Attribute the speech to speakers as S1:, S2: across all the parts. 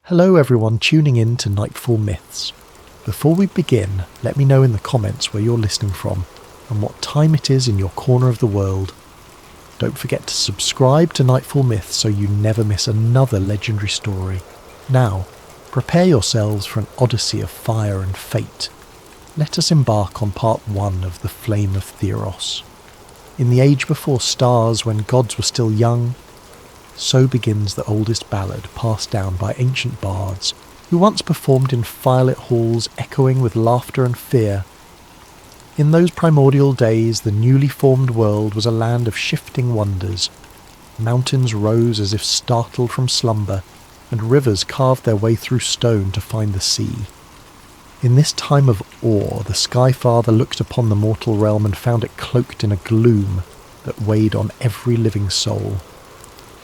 S1: Hello everyone tuning in to Nightfall Myths. Before we begin, let me know in the comments where you're listening from and what time it is in your corner of the world. Don't forget to subscribe to Nightfall Myths so you never miss another legendary story. Now, prepare yourselves for an odyssey of fire and fate. Let us embark on part 1 of the Flame of Theros. In the age before stars, when gods were still young, so begins the oldest ballad passed down by ancient bards, who once performed in firelit halls echoing with laughter and fear. In those primordial days, the newly formed world was a land of shifting wonders. Mountains rose as if startled from slumber, and rivers carved their way through stone to find the sea. In this time of awe, the Skyfather looked upon the mortal realm and found it cloaked in a gloom that weighed on every living soul.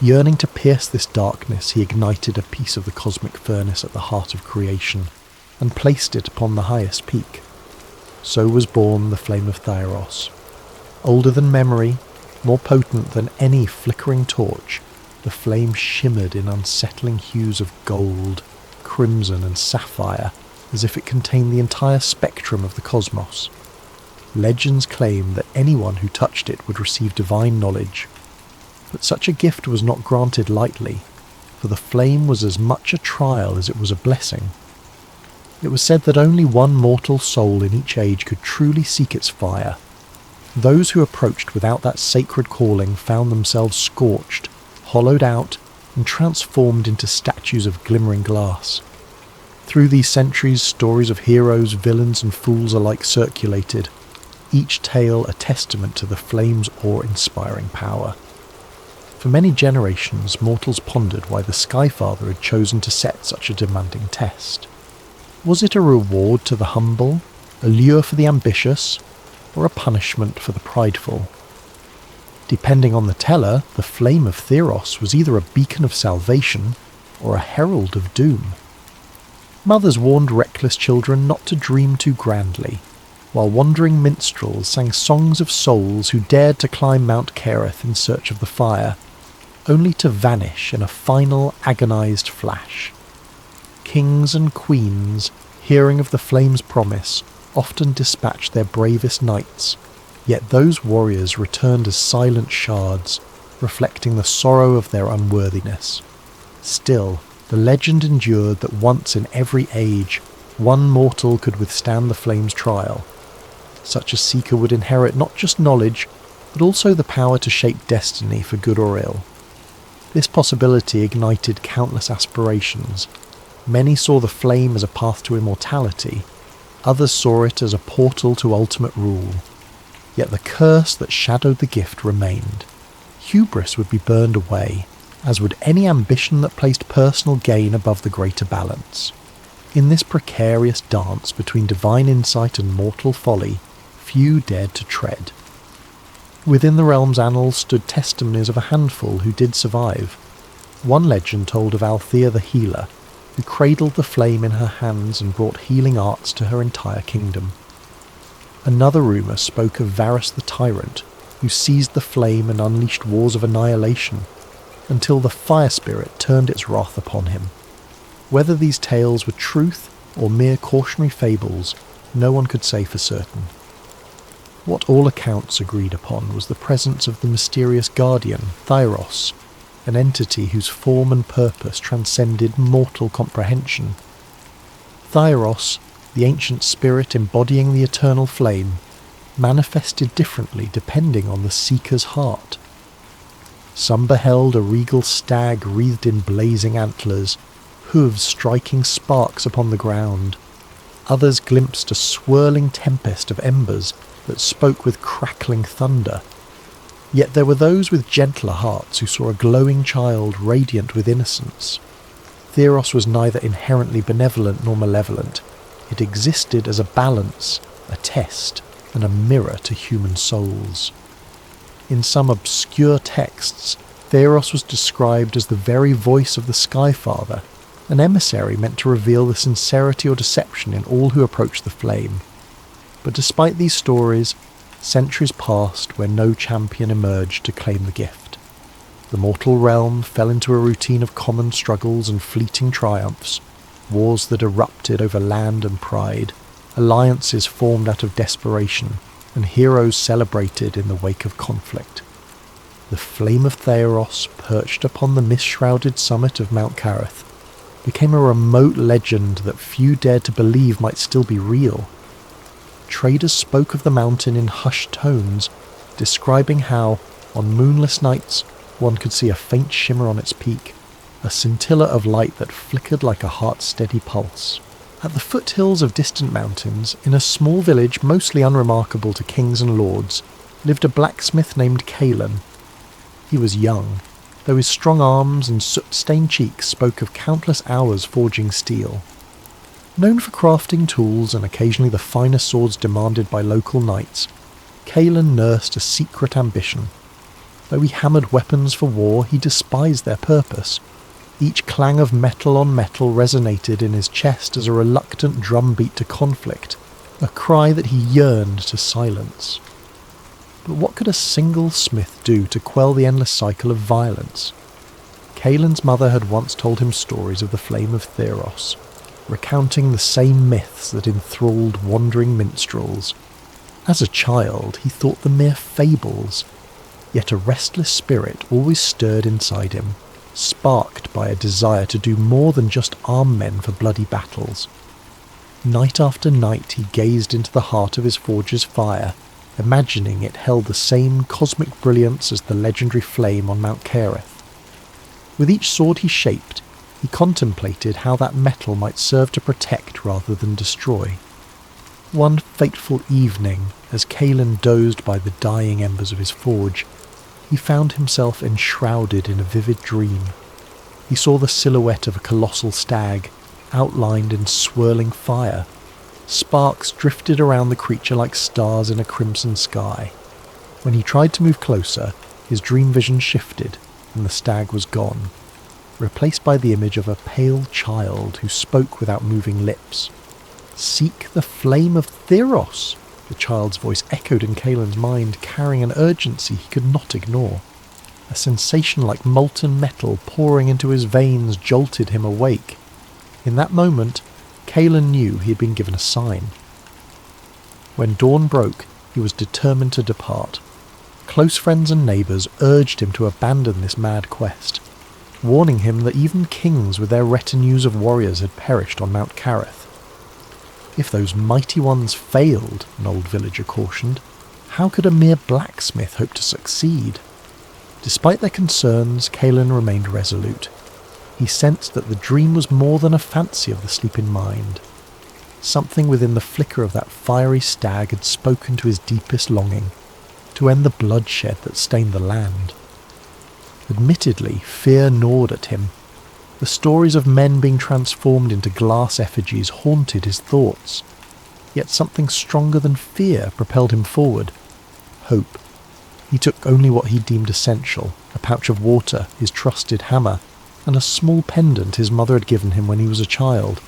S1: Yearning to pierce this darkness, he ignited a piece of the cosmic furnace at the heart of creation, and placed it upon the highest peak. So was born the Flame of Theros. Older than memory, more potent than any flickering torch, the flame shimmered in unsettling hues of gold, crimson and sapphire, as if it contained the entire spectrum of the cosmos. Legends claim that anyone who touched it would receive divine knowledge. But such a gift was not granted lightly, for the flame was as much a trial as it was a blessing. It was said that only one mortal soul in each age could truly seek its fire. Those who approached without that sacred calling found themselves scorched, hollowed out, and transformed into statues of glimmering glass. Through these centuries, stories of heroes, villains, and fools alike circulated, each tale a testament to the flame's awe-inspiring power. For many generations, mortals pondered why the Skyfather had chosen to set such a demanding test. Was it a reward to the humble, a lure for the ambitious, or a punishment for the prideful? Depending on the teller, the Flame of Theros was either a beacon of salvation or a herald of doom. Mothers warned reckless children not to dream too grandly, while wandering minstrels sang songs of souls who dared to climb Mount Kereth in search of the fire, only to vanish in a final agonized flash. Kings and queens, hearing of the flame's promise, often dispatched their bravest knights, yet those warriors returned as silent shards, reflecting the sorrow of their unworthiness. Still, the legend endured that once in every age, one mortal could withstand the flame's trial. Such a seeker would inherit not just knowledge, but also the power to shape destiny for good or ill. This possibility ignited countless aspirations. Many saw the flame as a path to immortality, others saw it as a portal to ultimate rule. Yet the curse that shadowed the gift remained. Hubris would be burned away, as would any ambition that placed personal gain above the greater balance. In this precarious dance between divine insight and mortal folly, few dared to tread. Within the realm's annals stood testimonies of a handful who did survive. One legend told of Althea the healer, who cradled the flame in her hands and brought healing arts to her entire kingdom. Another rumour spoke of Varus the tyrant, who seized the flame and unleashed wars of annihilation, until the fire spirit turned its wrath upon him. Whether these tales were truth or mere cautionary fables, no one could say for certain. What all accounts agreed upon was the presence of the mysterious guardian, Theros, an entity whose form and purpose transcended mortal comprehension. Theros, the ancient spirit embodying the eternal flame, manifested differently depending on the seeker's heart. Some beheld a regal stag wreathed in blazing antlers, hooves striking sparks upon the ground. Others glimpsed a swirling tempest of embers that spoke with crackling thunder. Yet there were those with gentler hearts who saw a glowing child radiant with innocence. Theros was neither inherently benevolent nor malevolent. It existed as a balance, a test, and a mirror to human souls. In some obscure texts, Theros was described as the very voice of the Skyfather, an emissary meant to reveal the sincerity or deception in all who approached the flame. But despite these stories, centuries passed where no champion emerged to claim the gift. The mortal realm fell into a routine of common struggles and fleeting triumphs, wars that erupted over land and pride, alliances formed out of desperation, and heroes celebrated in the wake of conflict. The flame of Theros, perched upon the mist-shrouded summit of Mount Carith, became a remote legend that few dared to believe might still be real. Traders spoke of the mountain in hushed tones, describing how, on moonless nights, one could see a faint shimmer on its peak, a scintilla of light that flickered like a heart's steady pulse. At the foothills of distant mountains, in a small village mostly unremarkable to kings and lords, lived a blacksmith named Caelan. He was young, though his strong arms and soot-stained cheeks spoke of countless hours forging steel. Known for crafting tools and occasionally the finest swords demanded by local knights, Caelan nursed a secret ambition. Though he hammered weapons for war, he despised their purpose. Each clang of metal on metal resonated in his chest as a reluctant drumbeat to conflict, a cry that he yearned to silence. But what could a single smith do to quell the endless cycle of violence? Caelan's mother had once told him stories of the flame of Theros, recounting the same myths that enthralled wandering minstrels. As a child, he thought them mere fables, yet a restless spirit always stirred inside him, sparked by a desire to do more than just arm men for bloody battles. Night after night he gazed into the heart of his forge's fire, imagining it held the same cosmic brilliance as the legendary flame on Mount Carith. With each sword he shaped, he contemplated how that metal might serve to protect rather than destroy. One fateful evening, as Caelan dozed by the dying embers of his forge, he found himself enshrouded in a vivid dream. He saw the silhouette of a colossal stag, outlined in swirling fire. Sparks drifted around the creature like stars in a crimson sky. When he tried to move closer, his dream vision shifted, and the stag was gone, replaced by the image of a pale child who spoke without moving lips. "Seek the flame of Theros!" The child's voice echoed in Caelan's mind, carrying an urgency he could not ignore. A sensation like molten metal pouring into his veins jolted him awake. In that moment, Caelan knew he had been given a sign. When dawn broke, he was determined to depart. Close friends and neighbours urged him to abandon this mad quest, warning him that even kings with their retinues of warriors had perished on Mount Carith. If those mighty ones failed, an old villager cautioned, how could a mere blacksmith hope to succeed? Despite their concerns, Caelan remained resolute. He sensed that the dream was more than a fancy of the sleeping mind. Something within the flicker of that fiery stag had spoken to his deepest longing, to end the bloodshed that stained the land. Admittedly, fear gnawed at him. The stories of men being transformed into glass effigies haunted his thoughts. Yet something stronger than fear propelled him forward. Hope. He took only what he deemed essential, a pouch of water, his trusted hammer, and a small pendant his mother had given him when he was a child.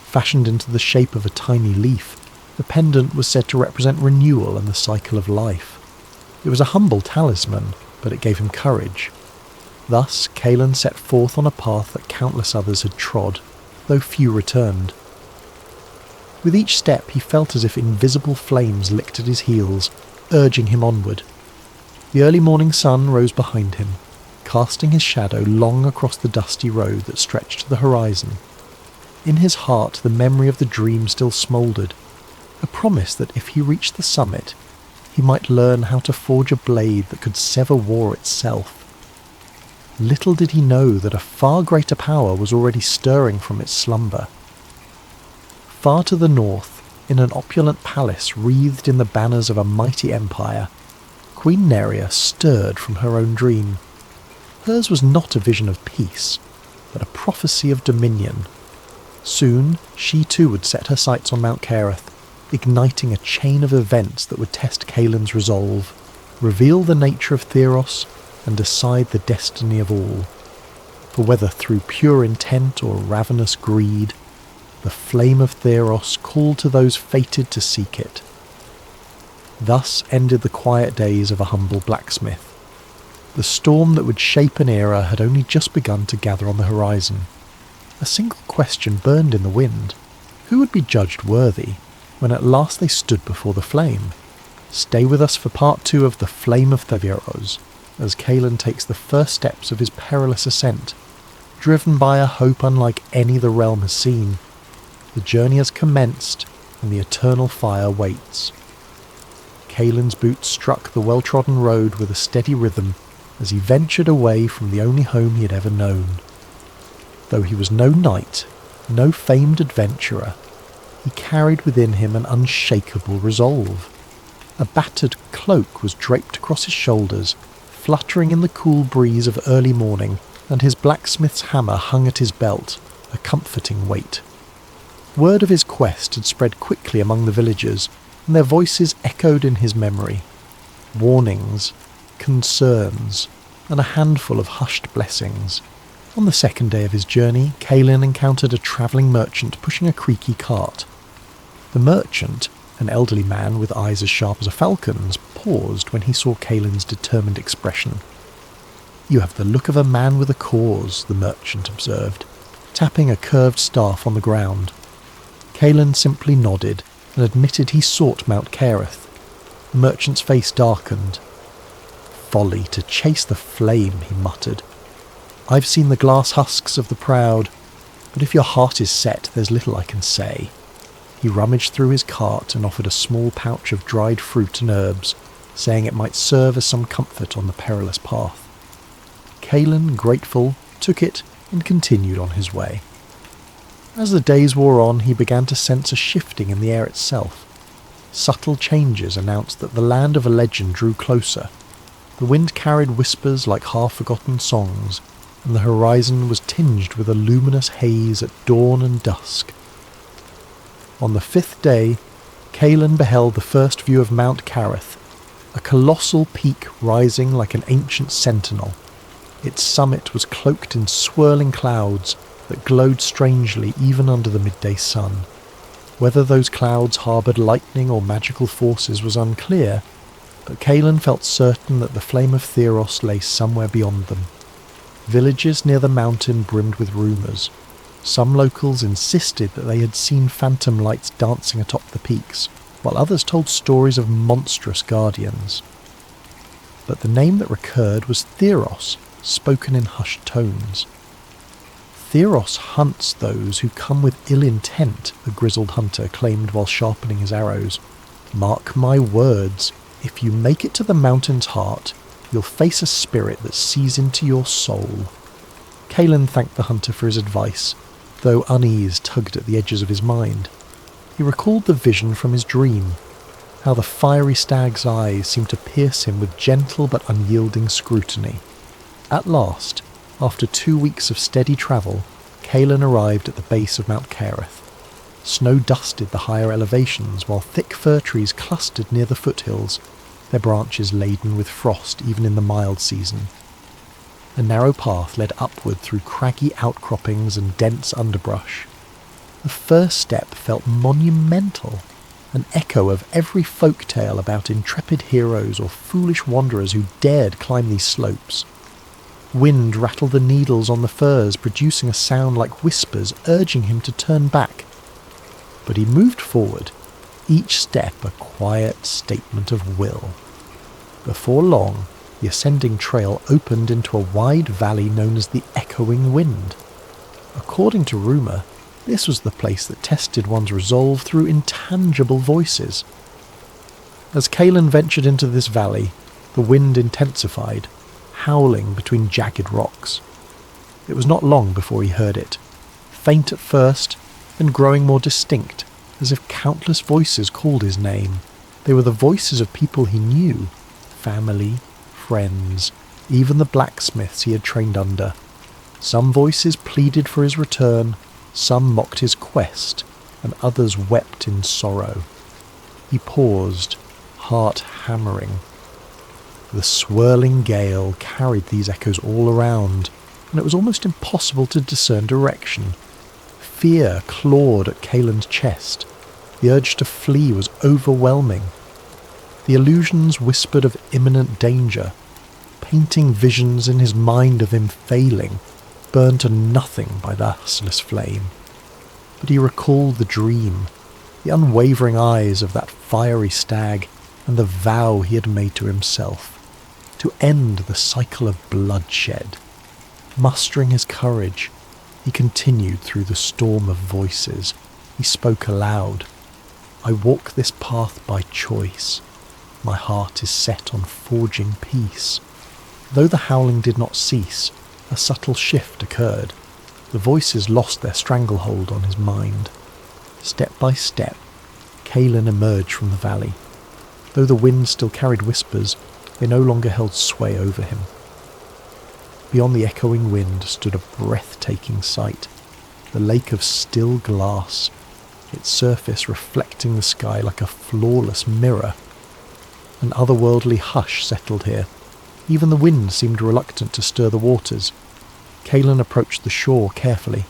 S1: Fashioned into the shape of a tiny leaf, the pendant was said to represent renewal and the cycle of life. It was a humble talisman, but it gave him courage. Thus, Caelan set forth on a path that countless others had trod, though few returned. With each step he felt as if invisible flames licked at his heels, urging him onward. The early morning sun rose behind him, casting his shadow long across the dusty road that stretched to the horizon. In his heart the memory of the dream still smouldered, a promise that if he reached the summit, he might learn how to forge a blade that could sever war itself. Little did he know that a far greater power was already stirring from its slumber. Far to the north, in an opulent palace wreathed in the banners of a mighty empire, Queen Neria stirred from her own dream. Hers was not a vision of peace, but a prophecy of dominion. Soon, she too would set her sights on Mount Carith, igniting a chain of events that would test Caelan's resolve, reveal the nature of Theros, and decide the destiny of all. For whether through pure intent or ravenous greed, the flame of Theros called to those fated to seek it. Thus ended the quiet days of a humble blacksmith. The storm that would shape an era had only just begun to gather on the horizon. A single question burned in the wind. Who would be judged worthy when at last they stood before the flame? Stay with us for part 2 of The Flame of Theros, as Kaelin takes the first steps of his perilous ascent. Driven by a hope unlike any the realm has seen, the journey has commenced and the eternal fire waits. Kaelin's boots struck the well-trodden road with a steady rhythm as he ventured away from the only home he had ever known. Though he was no knight, no famed adventurer, he carried within him an unshakable resolve. A battered cloak was draped across his shoulders, fluttering in the cool breeze of early morning, and his blacksmith's hammer hung at his belt, a comforting weight. Word of his quest had spread quickly among the villagers, and their voices echoed in his memory. Warnings, concerns, and a handful of hushed blessings. On the second day of his journey, Kaelin encountered a travelling merchant pushing a creaky cart. The merchant, an elderly man with eyes as sharp as a falcon's, paused when he saw Kaelin's determined expression. "You have the look of a man with a cause," the merchant observed, tapping a curved staff on the ground. Kaelin simply nodded and admitted he sought Mount Careth. The merchant's face darkened. "Folly to chase the flame," he muttered. "I've seen the glass husks of the proud, but if your heart is set, there's little I can say." He rummaged through his cart and offered a small pouch of dried fruit and herbs, saying it might serve as some comfort on the perilous path. Kaelin, grateful, took it and continued on his way. As the days wore on, he began to sense a shifting in the air itself. Subtle changes announced that the land of a legend drew closer. The wind carried whispers like half-forgotten songs, and the horizon was tinged with a luminous haze at dawn and dusk. On the 5th day, Kaelin beheld the first view of Mount Careth, a colossal peak rising like an ancient sentinel. Its summit was cloaked in swirling clouds that glowed strangely even under the midday sun. Whether those clouds harboured lightning or magical forces was unclear, but Kaelin felt certain that the flame of Theros lay somewhere beyond them. Villages near the mountain brimmed with rumours. Some locals insisted that they had seen phantom lights dancing atop the peaks, while others told stories of monstrous guardians. But the name that recurred was Theros, spoken in hushed tones. "Theros hunts those who come with ill intent," a grizzled hunter claimed while sharpening his arrows. "Mark my words, if you make it to the mountain's heart, you'll face a spirit that sees into your soul." Kaelin thanked the hunter for his advice, though unease tugged at the edges of his mind. He recalled the vision from his dream, how the fiery stag's eyes seemed to pierce him with gentle but unyielding scrutiny. At last, after 2 weeks of steady travel, Kaelin arrived at the base of Mount Careth. Snow dusted the higher elevations, while thick fir trees clustered near the foothills, their branches laden with frost even in the mild season. A narrow path led upward through craggy outcroppings and dense underbrush. The first step felt monumental, an echo of every folk tale about intrepid heroes or foolish wanderers who dared climb these slopes. Wind rattled the needles on the firs, producing a sound like whispers urging him to turn back. But he moved forward, each step a quiet statement of will. Before long, the ascending trail opened into a wide valley known as the Echoing Wind. According to rumour, this was the place that tested one's resolve through intangible voices. As Kaelin ventured into this valley, the wind intensified, howling between jagged rocks. It was not long before he heard it, faint at first, then growing more distinct, as if countless voices called his name. They were the voices of people he knew, family, friends, even the blacksmiths he had trained under. Some voices pleaded for his return, some mocked his quest, and others wept in sorrow. He paused, heart hammering. The swirling gale carried these echoes all around, and it was almost impossible to discern direction. Fear clawed at Kaelin's chest. The urge to flee was overwhelming. The illusions whispered of imminent danger. painting visions in his mind of him failing, burned to nothing by the merciless flame. But he recalled the dream, the unwavering eyes of that fiery stag, and the vow he had made to himself, to end the cycle of bloodshed. Mustering his courage, he continued through the storm of voices. He spoke aloud. "I walk this path by choice. My heart is set on forging peace." Though the howling did not cease, a subtle shift occurred. The voices lost their stranglehold on his mind. Step by step, Kaelin emerged from the valley. Though the wind still carried whispers, they no longer held sway over him. Beyond the echoing wind stood a breathtaking sight, the lake of still glass, its surface reflecting the sky like a flawless mirror. An otherworldly hush settled here. Even the wind seemed reluctant to stir the waters. Kaelin approached the shore carefully.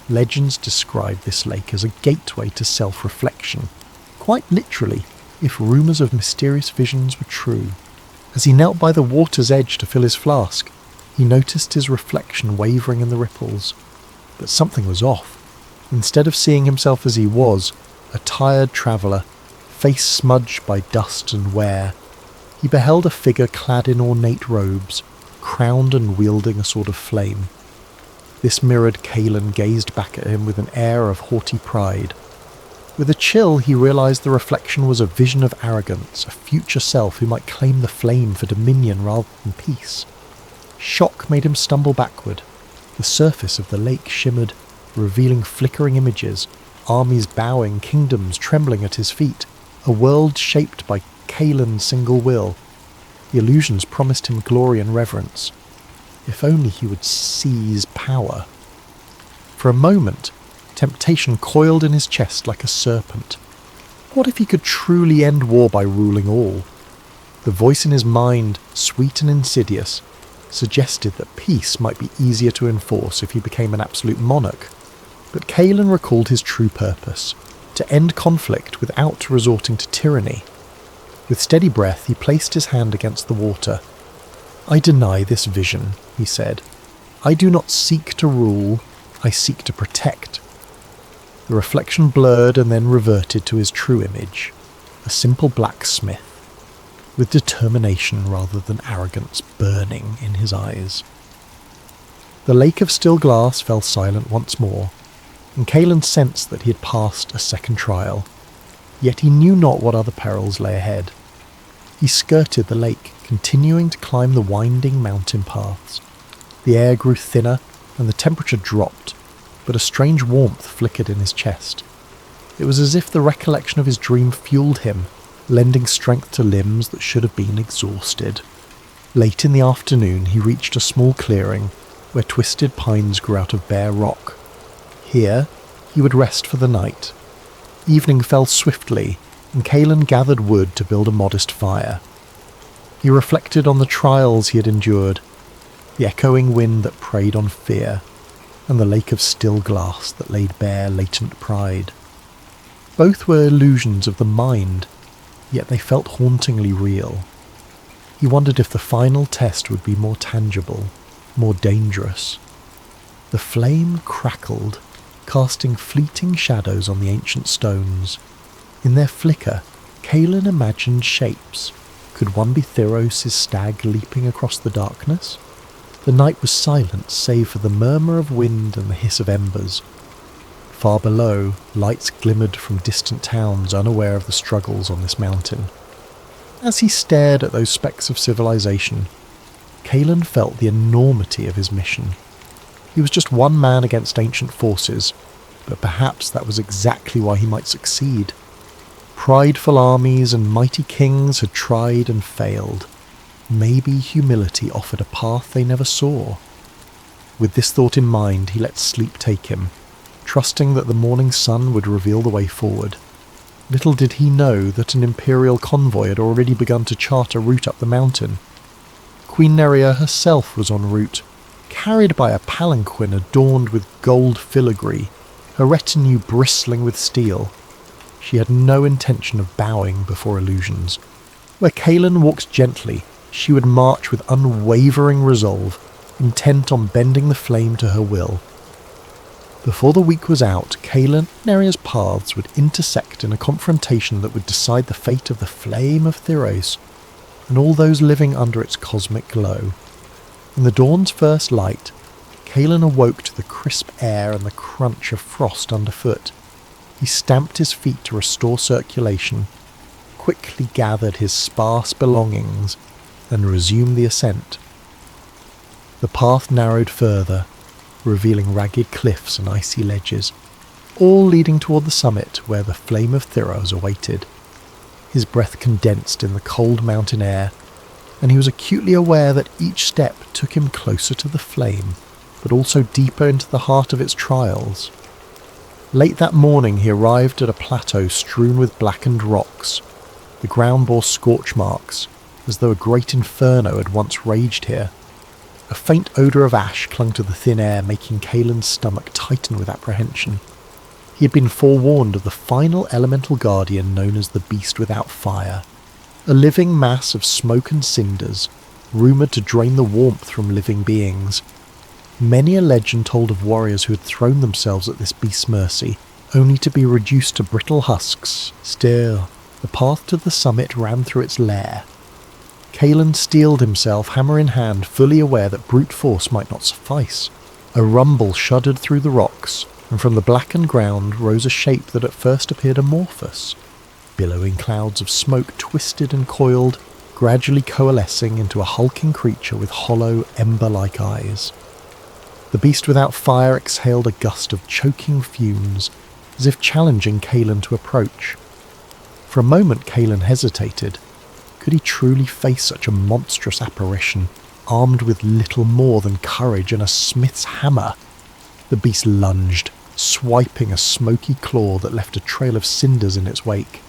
S1: Legends describe this lake as a gateway to self-reflection, quite literally, if rumours of mysterious visions were true. As he knelt by the water's edge to fill his flask, he noticed his reflection wavering in the ripples. But something was off. Instead of seeing himself as he was, a tired traveller, face smudged by dust and wear, he beheld a figure clad in ornate robes, crowned and wielding a sword of flame. This mirrored Kaelin gazed back at him with an air of haughty pride. With a chill, he realised the reflection was a vision of arrogance, a future self who might claim the flame for dominion rather than peace. Shock made him stumble backward. The surface of the lake shimmered, revealing flickering images, armies bowing, kingdoms trembling at his feet, a world shaped by Kaelin's single will. The illusions promised him glory and reverence. If only he would seize power. For a moment, temptation coiled in his chest like a serpent. What if he could truly end war by ruling all? The voice in his mind, sweet and insidious, suggested that peace might be easier to enforce if he became an absolute monarch. But Kaelin recalled his true purpose, to end conflict without resorting to tyranny. With steady breath, he placed his hand against the water. "I deny this vision," he said. "I do not seek to rule, I seek to protect." The reflection blurred and then reverted to his true image, a simple blacksmith, with determination rather than arrogance burning in his eyes. The lake of still glass fell silent once more, and Kaelin sensed that he had passed a second trial, yet he knew not what other perils lay ahead. He skirted the lake, continuing to climb the winding mountain paths. The air grew thinner, and the temperature dropped, but a strange warmth flickered in his chest. It was as if the recollection of his dream fueled him, lending strength to limbs that should have been exhausted. Late in the afternoon he reached a small clearing where twisted pines grew out of bare rock. Here he would rest for the night. Evening fell swiftly, and Kaelin gathered wood to build a modest fire. He reflected on the trials he had endured, the echoing wind that preyed on fear, and the lake of still glass that laid bare latent pride. Both were illusions of the mind, yet they felt hauntingly real. He wondered if the final test would be more tangible, more dangerous. The flame crackled, casting fleeting shadows on the ancient stones. In their flicker, Kaelin imagined shapes. Could one be Theros' stag leaping across the darkness? The night was silent save for the murmur of wind and the hiss of embers. Far below, lights glimmered from distant towns unaware of the struggles on this mountain. As he stared at those specks of civilization, Kaelin felt the enormity of his mission. He was just one man against ancient forces, but perhaps that was exactly why he might succeed. Prideful armies and mighty kings had tried and failed. Maybe humility offered a path they never saw. With this thought in mind, he let sleep take him, trusting that the morning sun would reveal the way forward. Little did he know that an imperial convoy had already begun to chart a route up the mountain. Queen Neria herself was en route, carried by a palanquin adorned with gold filigree, her retinue bristling with steel. She had no intention of bowing before illusions. Where Kaelin walked gently, she would march with unwavering resolve, intent on bending the flame to her will. Before the week was out, Kaelin and Neria's paths would intersect in a confrontation that would decide the fate of the flame of Theros and all those living under its cosmic glow. In the dawn's first light, Kaelin awoke to the crisp air and the crunch of frost underfoot. He stamped his feet to restore circulation, quickly gathered his sparse belongings, and resumed the ascent. The path narrowed further, revealing ragged cliffs and icy ledges, all leading toward the summit where the flame of Theros awaited. His breath condensed in the cold mountain air, and he was acutely aware that each step took him closer to the flame, but also deeper into the heart of its trials. Late that morning he arrived at a plateau strewn with blackened rocks. The ground bore scorch marks, as though a great inferno had once raged here. A faint odour of ash clung to the thin air, making Kaelin's stomach tighten with apprehension. He had been forewarned of the final elemental guardian known as the Beast Without Fire, a living mass of smoke and cinders, rumoured to drain the warmth from living beings. Many a legend told of warriors who had thrown themselves at this beast's mercy, only to be reduced to brittle husks. Still, the path to the summit ran through its lair. Kaelin steeled himself, hammer in hand, fully aware that brute force might not suffice. A rumble shuddered through the rocks, and from the blackened ground rose a shape that at first appeared amorphous. Billowing clouds of smoke twisted and coiled, gradually coalescing into a hulking creature with hollow, ember-like eyes. The Beast Without Fire exhaled a gust of choking fumes, as if challenging Kaelin to approach. For a moment Kaelin hesitated. Could he truly face such a monstrous apparition, armed with little more than courage and a smith's hammer? The beast lunged, swiping a smoky claw that left a trail of cinders in its wake.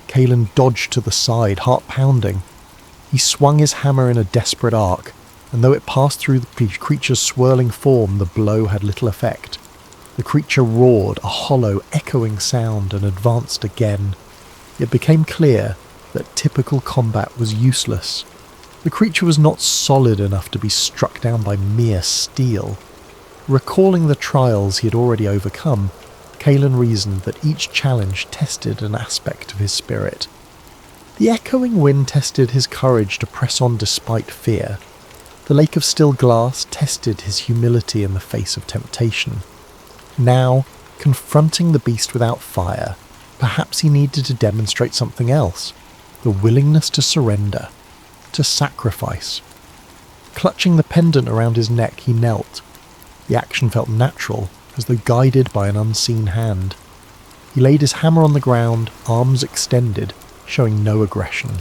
S1: Kaelin dodged to the side, heart pounding. He swung his hammer in a desperate arc, and though it passed through the creature's swirling form, the blow had little effect. The creature roared, a hollow, echoing sound, and advanced again. It became clear that typical combat was useless. The creature was not solid enough to be struck down by mere steel. Recalling the trials he had already overcome, Kaelin reasoned that each challenge tested an aspect of his spirit. The echoing wind tested his courage to press on despite fear. The lake of still glass tested his humility in the face of temptation. Now, confronting the Beast Without Fire, perhaps he needed to demonstrate something else. The willingness to surrender, to sacrifice. Clutching the pendant around his neck, he knelt. The action felt natural, as though guided by an unseen hand. He laid his hammer on the ground, arms extended, showing no aggression.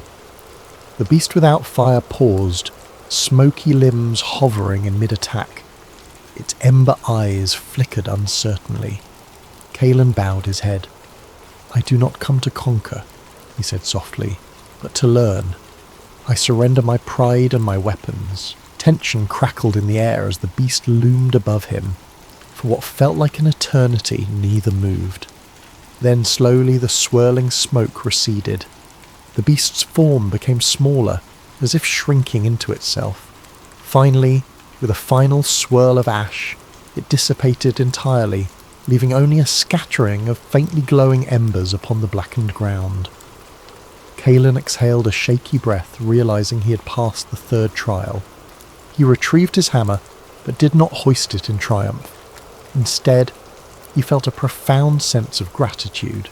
S1: The Beast Without Fire paused, smoky limbs hovering in mid-attack. Its ember eyes flickered uncertainly. Kaelin bowed his head. "I do not come to conquer," he said softly, "but to learn. I surrender my pride and my weapons." Tension crackled in the air as the beast loomed above him. For what felt like an eternity, neither moved. Then slowly the swirling smoke receded. The beast's form became smaller, as if shrinking into itself. Finally, with a final swirl of ash, it dissipated entirely, leaving only a scattering of faintly glowing embers upon the blackened ground. Kaelin exhaled a shaky breath, realizing he had passed the third trial. He retrieved his hammer, but did not hoist it in triumph. Instead, he felt a profound sense of gratitude.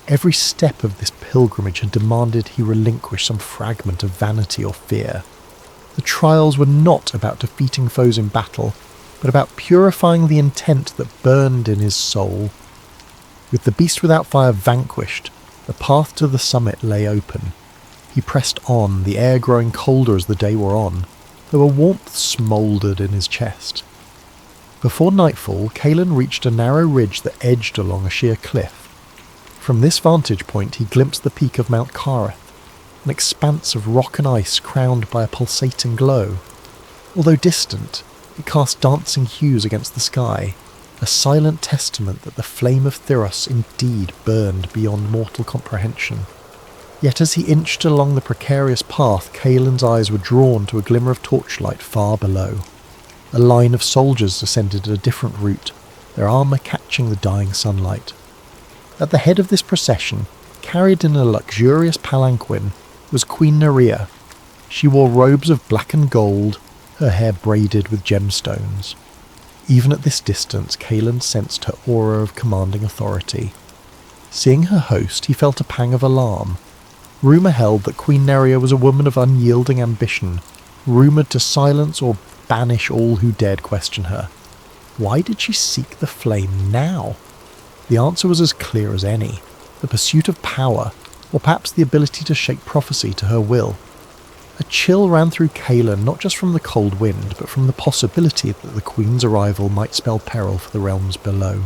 S1: Every step of this pilgrimage had demanded he relinquish some fragment of vanity or fear. The trials were not about defeating foes in battle, but about purifying the intent that burned in his soul. With the Beast Without Fire vanquished, the path to the summit lay open. He pressed on, the air growing colder as the day wore on, though a warmth smouldered in his chest. Before nightfall, Kaelin reached a narrow ridge that edged along a sheer cliff. From this vantage point he glimpsed the peak of Mount Kareth, an expanse of rock and ice crowned by a pulsating glow. Although distant, it cast dancing hues against the sky, a silent testament that the flame of Theros indeed burned beyond mortal comprehension. Yet as he inched along the precarious path, Kaelin's eyes were drawn to a glimmer of torchlight far below. A line of soldiers ascended a different route, their armour catching the dying sunlight. At the head of this procession, carried in a luxurious palanquin, was Queen Nerea. She wore robes of black and gold, her hair braided with gemstones. Even at this distance, Kaelin sensed her aura of commanding authority. Seeing her host, he felt a pang of alarm. Rumour held that Queen Nerea was a woman of unyielding ambition, rumoured to silence or banish all who dared question her. Why did she seek the flame now? The answer was as clear as any: the pursuit of power, or perhaps the ability to shape prophecy to her will. A chill ran through Kaelin, not just from the cold wind, but from the possibility that the Queen's arrival might spell peril for the realms below.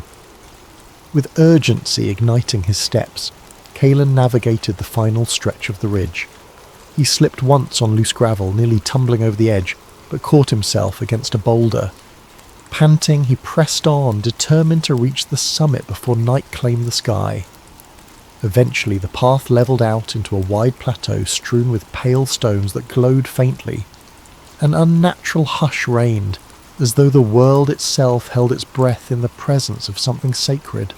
S1: With urgency igniting his steps, Kaelin navigated the final stretch of the ridge. He slipped once on loose gravel, nearly tumbling over the edge, but caught himself against a boulder. Panting, he pressed on, determined to reach the summit before night claimed the sky. Eventually, the path levelled out into a wide plateau strewn with pale stones that glowed faintly. An unnatural hush reigned, as though the world itself held its breath in the presence of something sacred.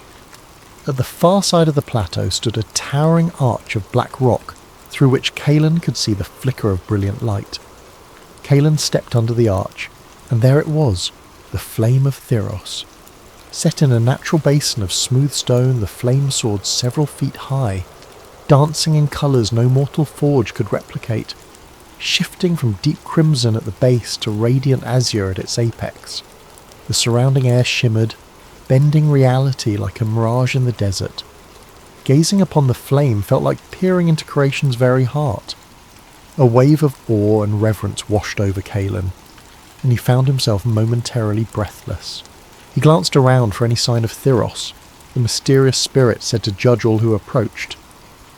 S1: At the far side of the plateau stood a towering arch of black rock, through which Kaelin could see the flicker of brilliant light. Kaelin stepped under the arch, and there it was, the flame of Theros. Set in a natural basin of smooth stone, the flame soared several feet high, dancing in colours no mortal forge could replicate, shifting from deep crimson at the base to radiant azure at its apex. The surrounding air shimmered, bending reality like a mirage in the desert. Gazing upon the flame felt like peering into creation's very heart. A wave of awe and reverence washed over Kaelin, and he found himself momentarily breathless. He glanced around for any sign of Theros, the mysterious spirit said to judge all who approached.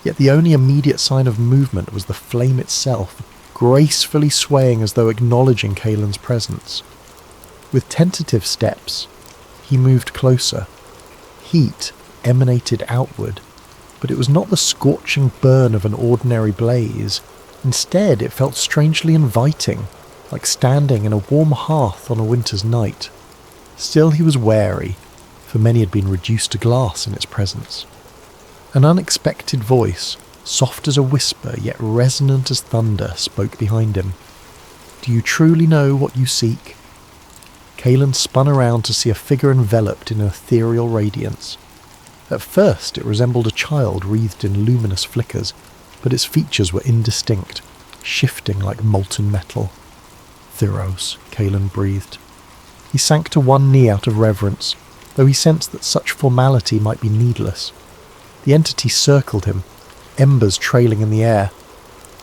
S1: Yet the only immediate sign of movement was the flame itself, gracefully swaying as though acknowledging Kaelin's presence. With tentative steps, he moved closer. Heat emanated outward, but it was not the scorching burn of an ordinary blaze. Instead, it felt strangely inviting, like standing in a warm hearth on a winter's night. Still he was wary, for many had been reduced to glass in its presence. An unexpected voice, soft as a whisper yet resonant as thunder, spoke behind him. "Do you truly know what you seek?" Kaelin spun around to see a figure enveloped in an ethereal radiance. At first it resembled a child wreathed in luminous flickers, but its features were indistinct, shifting like molten metal. "Theros," Kaelin breathed. He sank to one knee out of reverence, though he sensed that such formality might be needless. The entity circled him, embers trailing in the air.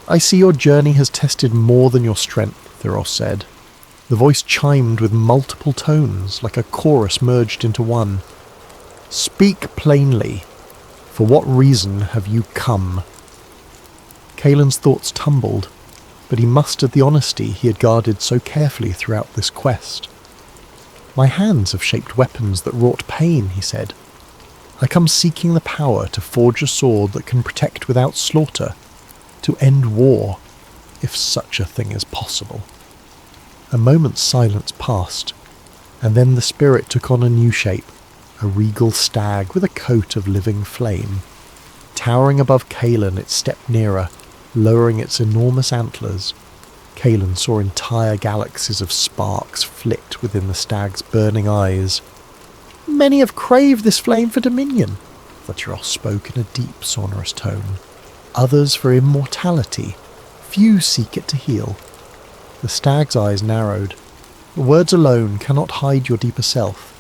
S1: "I see your journey has tested more than your strength," Theros said. The voice chimed with multiple tones, like a chorus merged into one. "Speak plainly. For what reason have you come?" Kaelin's thoughts tumbled, but he mustered the honesty he had guarded so carefully throughout this quest. "My hands have shaped weapons that wrought pain," he said. "I come seeking the power to forge a sword that can protect without slaughter, to end war, if such a thing is possible." A moment's silence passed, and then the spirit took on a new shape, a regal stag with a coat of living flame. Towering above Kaelin, it stepped nearer, lowering its enormous antlers. Kaelin saw entire galaxies of sparks flicked within the stag's burning eyes. "Many have craved this flame for dominion," Theros spoke in a deep, sonorous tone. "Others for immortality. Few seek it to heal." The stag's eyes narrowed. "Words alone cannot hide your deeper self.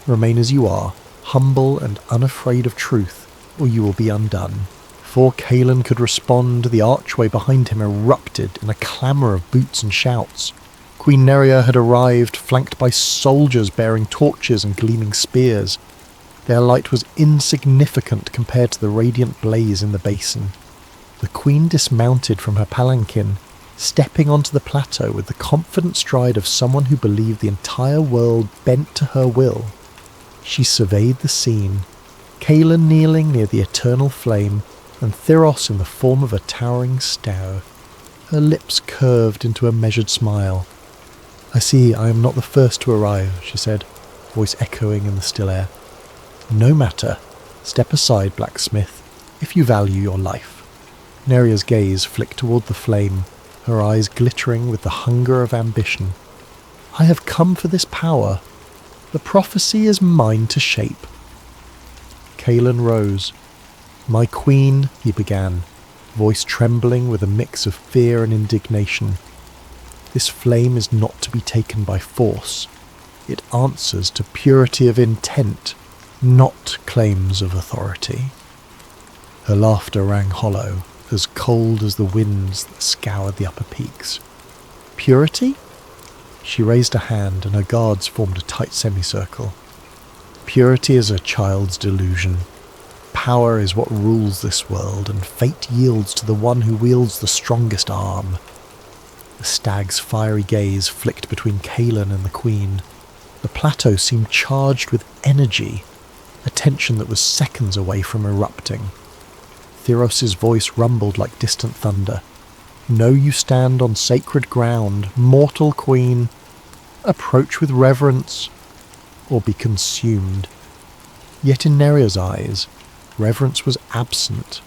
S1: Remain as you are, humble and unafraid of truth, or you will be undone." Before Kaelin could respond, the archway behind him erupted in a clamour of boots and shouts. Queen Nerea had arrived, flanked by soldiers bearing torches and gleaming spears. Their light was insignificant compared to the radiant blaze in the basin. The queen dismounted from her palanquin, stepping onto the plateau with the confident stride of someone who believed the entire world bent to her will. She surveyed the scene, Kaelin kneeling near the eternal flame, and Theros in the form of a towering stag. Her lips curved into a measured smile. "I see I am not the first to arrive," she said, voice echoing in the still air. "No matter. Step aside, blacksmith, if you value your life." Neria's gaze flicked toward the flame, her eyes glittering with the hunger of ambition. "I have come for this power. The prophecy is mine to shape." Kaelin rose. "My queen," he began, voice trembling with a mix of fear and indignation. "This flame is not to be taken by force. It answers to purity of intent, not claims of authority." Her laughter rang hollow, as cold as the winds that scoured the upper peaks. "Purity?" She raised a hand, and her guards formed a tight semicircle. "Purity is a child's delusion. Power is what rules this world, and fate yields to the one who wields the strongest arm." The stag's fiery gaze flicked between Kaelin and the queen. The plateau seemed charged with energy, a tension that was seconds away from erupting. Theros' voice rumbled like distant thunder. "Know you stand on sacred ground, mortal queen. Approach with reverence, or be consumed." Yet in Neria's eyes, reverence was absent,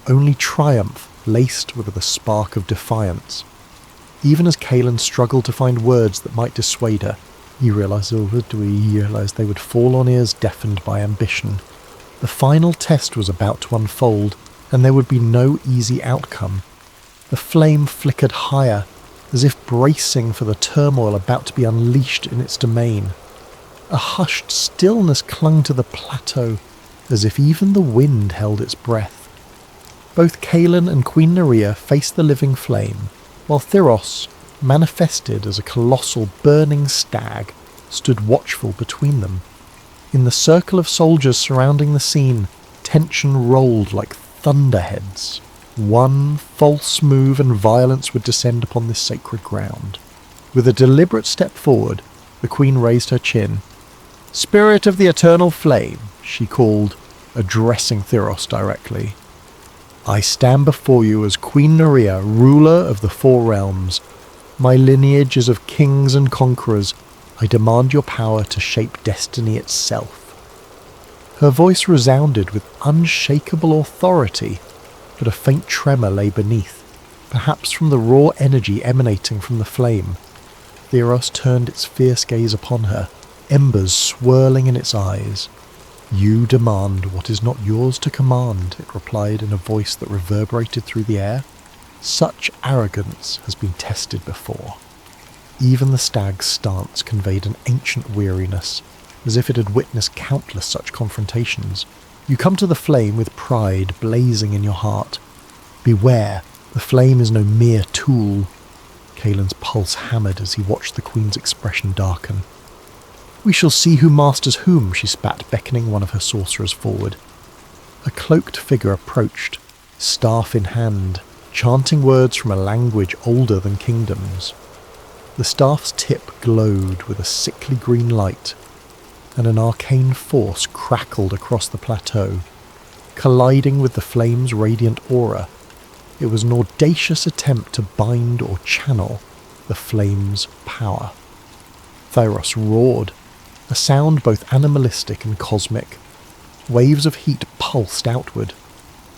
S1: only triumph laced with a spark of defiance. Even as Kaelin struggled to find words that might dissuade her, he realised they would fall on ears deafened by ambition. The final test was about to unfold, and there would be no easy outcome. The flame flickered higher, as if bracing for the turmoil about to be unleashed in its domain. A hushed stillness clung to the plateau, as if even the wind held its breath. Both Kaelin and Queen Nerea faced the living flame, while Theros, manifested as a colossal burning stag, stood watchful between them. In the circle of soldiers surrounding the scene, tension rolled like thunderheads. One false move and violence would descend upon this sacred ground. With a deliberate step forward, the queen raised her chin. "Spirit of the eternal flame," she called, addressing Theros directly. "I stand before you as Queen Nerea, ruler of the Four Realms. My lineage is of kings and conquerors. I demand your power to shape destiny itself." Her voice resounded with unshakable authority, but a faint tremor lay beneath, perhaps from the raw energy emanating from the flame. Theros turned its fierce gaze upon her, embers swirling in its eyes. "You demand what is not yours to command," it replied in a voice that reverberated through the air. "Such arrogance has been tested before." Even the stag's stance conveyed an ancient weariness, as if it had witnessed countless such confrontations. You come to the flame with pride blazing in your heart. Beware, the flame is no mere tool. Kaelin's pulse hammered as he watched the queen's expression darken. "We shall see who masters whom," she spat, beckoning one of her sorcerers forward. A cloaked figure approached, staff in hand, chanting words from a language older than kingdoms. The staff's tip glowed with a sickly green light, and an arcane force crackled across the plateau, colliding with the flame's radiant aura. It was an audacious attempt to bind or channel the flame's power. Theros roared, a sound both animalistic and cosmic. Waves of heat pulsed outward.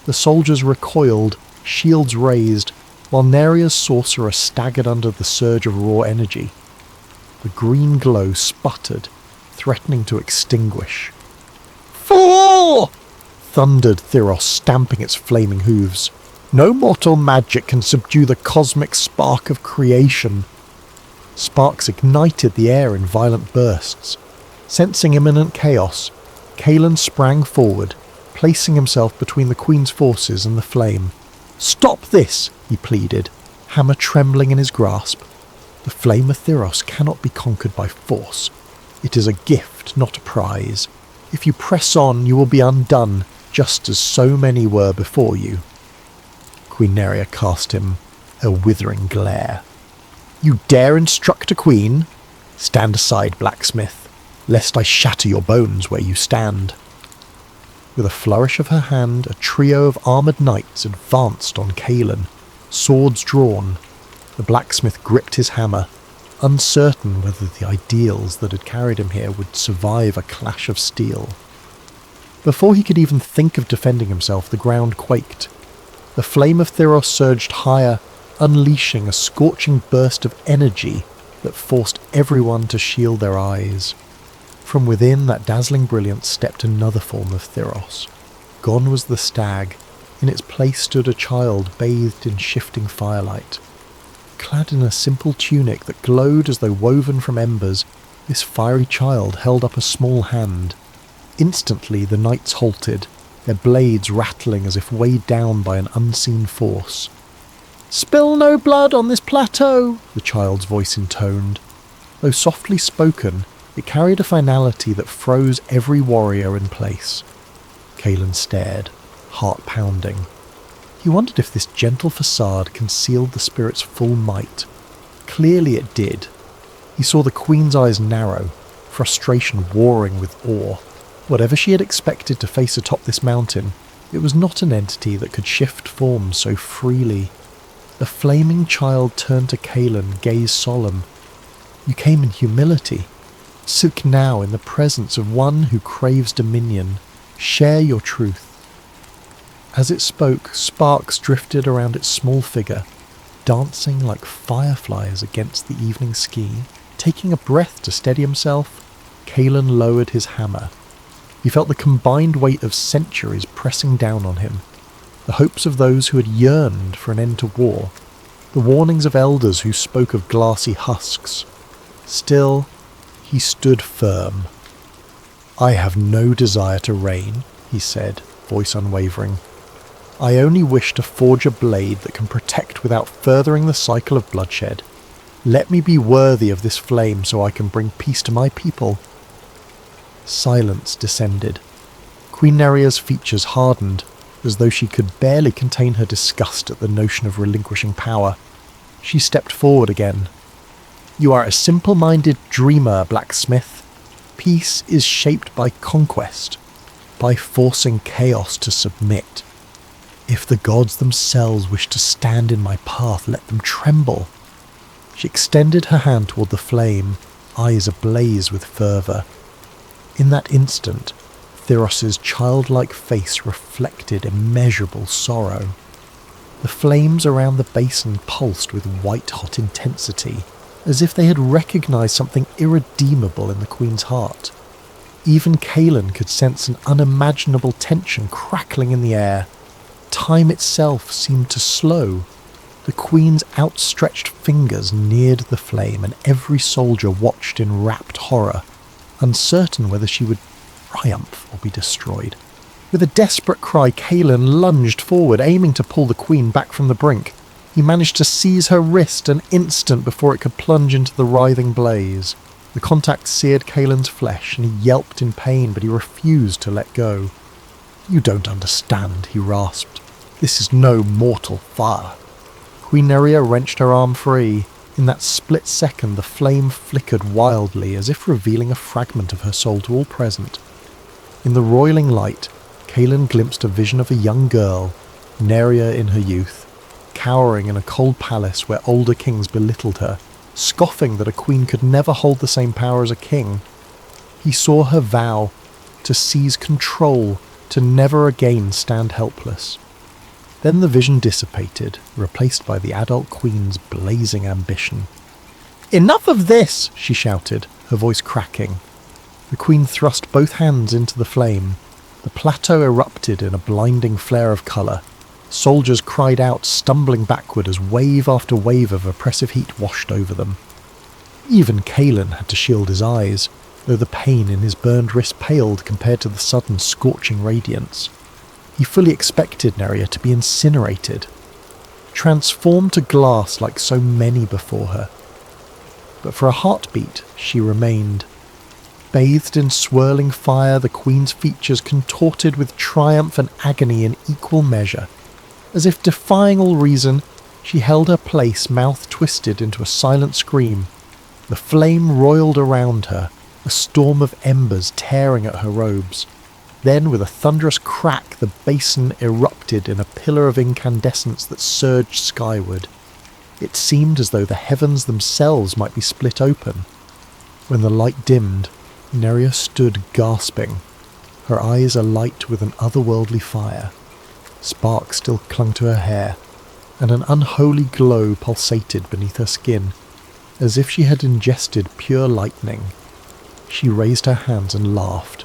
S1: The soldiers recoiled, shields raised, while Neria's sorcerer staggered under the surge of raw energy. The green glow sputtered, threatening to extinguish. "Fool!" thundered Theros, stamping its flaming hooves. "No mortal magic can subdue the cosmic spark of creation." Sparks ignited the air in violent bursts. Sensing imminent chaos, Kaelin sprang forward, placing himself between the queen's forces and the flame. "Stop this!" he pleaded, hammer trembling in his grasp. "The flame of Theros cannot be conquered by force. It is a gift, not a prize. If you press on, you will be undone, just as so many were before you." Queen Nerea cast him a withering glare. "You dare instruct a queen? Stand aside, blacksmith, lest I shatter your bones where you stand." With a flourish of her hand, a trio of armoured knights advanced on Kaelin, swords drawn. The blacksmith gripped his hammer, uncertain whether the ideals that had carried him here would survive a clash of steel. Before he could even think of defending himself, the ground quaked. The flame of Theros surged higher, unleashing a scorching burst of energy that forced everyone to shield their eyes. From within that dazzling brilliance stepped another form of Theros. Gone was the stag. In its place stood a child bathed in shifting firelight. Clad in a simple tunic that glowed as though woven from embers, this fiery child held up a small hand. Instantly the knights halted, their blades rattling as if weighed down by an unseen force. "Spill no blood on this plateau," the child's voice intoned. Though softly spoken, it carried a finality that froze every warrior in place. Kaelin stared, heart pounding. He wondered if this gentle facade concealed the spirit's full might. Clearly it did. He saw the queen's eyes narrow, frustration warring with awe. Whatever she had expected to face atop this mountain, it was not an entity that could shift form so freely. The flaming child turned to Kaelin, gaze solemn. "You came in humility. Sit now in the presence of one who craves dominion. Share your truth." As it spoke, sparks drifted around its small figure, dancing like fireflies against the evening sky. Taking a breath to steady himself, Kaelin lowered his hammer. He felt the combined weight of centuries pressing down on him, the hopes of those who had yearned for an end to war, the warnings of elders who spoke of glassy husks. Still, he stood firm. "I have no desire to reign," he said, voice unwavering. "I only wish to forge a blade that can protect without furthering the cycle of bloodshed. Let me be worthy of this flame so I can bring peace to my people." Silence descended. Queen Neria's features hardened, as though she could barely contain her disgust at the notion of relinquishing power. She stepped forward again. "You are a simple-minded dreamer, blacksmith. Peace is shaped by conquest, by forcing chaos to submit. If the gods themselves wish to stand in my path, let them tremble." She extended her hand toward the flame, eyes ablaze with fervour. In that instant, Theros' childlike face reflected immeasurable sorrow. The flames around the basin pulsed with white-hot intensity, as if they had recognised something irredeemable in the queen's heart. Even Kaelin could sense an unimaginable tension crackling in the air. Time itself seemed to slow. The queen's outstretched fingers neared the flame, and every soldier watched in rapt horror, uncertain whether she would triumph or be destroyed. With a desperate cry, Kaelin lunged forward, aiming to pull the queen back from the brink. He managed to seize her wrist an instant before it could plunge into the writhing blaze. The contact seared Kaelin's flesh, and he yelped in pain, but he refused to let go. "You don't understand," he rasped. "This is no mortal fire." Queen Neria wrenched her arm free. In that split second, the flame flickered wildly, as if revealing a fragment of her soul to all present. In the roiling light, Kaelin glimpsed a vision of a young girl, Neria in her youth, cowering in a cold palace where older kings belittled her, scoffing that a queen could never hold the same power as a king. He saw her vow to seize control, to never again stand helpless. Then the vision dissipated, replaced by the adult queen's blazing ambition. "Enough of this!" she shouted, her voice cracking. The queen thrust both hands into the flame. The plateau erupted in a blinding flare of colour. Soldiers cried out, stumbling backward as wave after wave of oppressive heat washed over them. Even Kaelin had to shield his eyes, though the pain in his burned wrist paled compared to the sudden scorching radiance. He fully expected Neria to be incinerated, transformed to glass like so many before her. But for a heartbeat, she remained. Bathed in swirling fire, the queen's features contorted with triumph and agony in equal measure. As if defying all reason, she held her place, mouth twisted into a silent scream. The flame roiled around her, a storm of embers tearing at her robes. Then, with a thunderous crack, the basin erupted in a pillar of incandescence that surged skyward. It seemed as though the heavens themselves might be split open. When the light dimmed, Neria stood gasping, her eyes alight with an otherworldly fire. Sparks still clung to her hair, and an unholy glow pulsated beneath her skin, as if she had ingested pure lightning. She raised her hands and laughed,